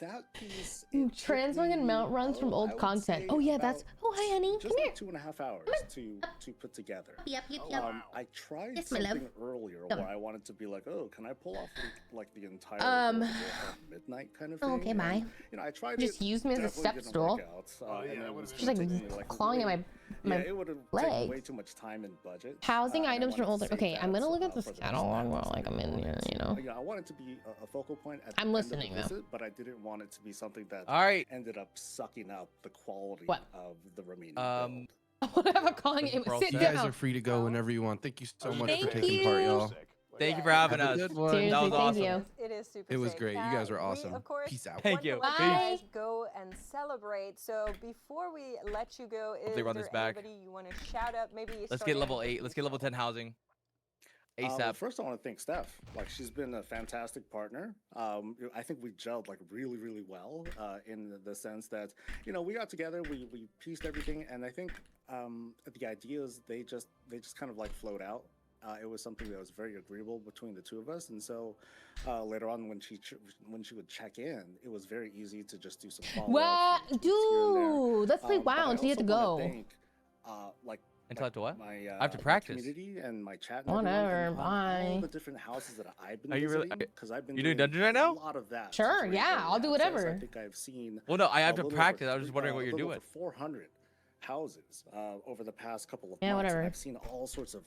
That piece. Transferring and mount runs from old content. Oh yeah, that's. Oh hi, honey. Just Come like here. 2.5 hours to put together. Yep. I tried Yes, my love. something earlier Come. where I wanted to be like, oh, can I pull off like the entire midnight kind of thing? Okay, bye. And, you know, I tried Just it. use me as a definitely step didn't stool. work out, and it was Just like taking me, clawing at my it would have taken leg. way too much time and budget. Housing and I items from wanted to older. save Okay, that, I'm gonna look at this for the catalog while like I'm in here. You know. Yeah, I want it to be a focal point at the I'm end listening of the though. visit, but I didn't want it to be something that All right. ended up sucking out the quality What? of the remaining I want to have a calling game. Sit You down. guys are free to go whenever you want. Thank you so much Thank for taking you. part, y'all. Thank you for having Have a us. good one. Seriously, That was thank awesome. you. It is super It was sick. great. You guys were awesome. We, of course, Peace out. Thank you. want to Peace. let you guys go and celebrate. So before we let you go, is they run there this back. anybody you want to shout out? Maybe Let's get level 8. Let's get level 10 housing. ASAP. Well, first, I want to thank Steph. Like, she's been a fantastic partner. I think we gelled like really, really well in the sense that, you know, we got together, we pieced everything, and I think the ideas they just kind of like flowed out. It was something that was very agreeable between the two of us, and so later on when she would check in, it was very easy to just do some follow-up. What, dude? Let's play WoW until you have to go. Until I have to what? My, I have to practice. community and my chat. Whatever, bye. All the different houses that I've been Are you really? visiting, because I've been You doing dungeons right now? a lot of that. Sure, since yeah, I'll do access. whatever. I think I've seen. Well, no, I have a to little practice. over I was just wondering what you're a little doing. over 400 houses over the past couple of Yeah, months. whatever. And I've seen all sorts of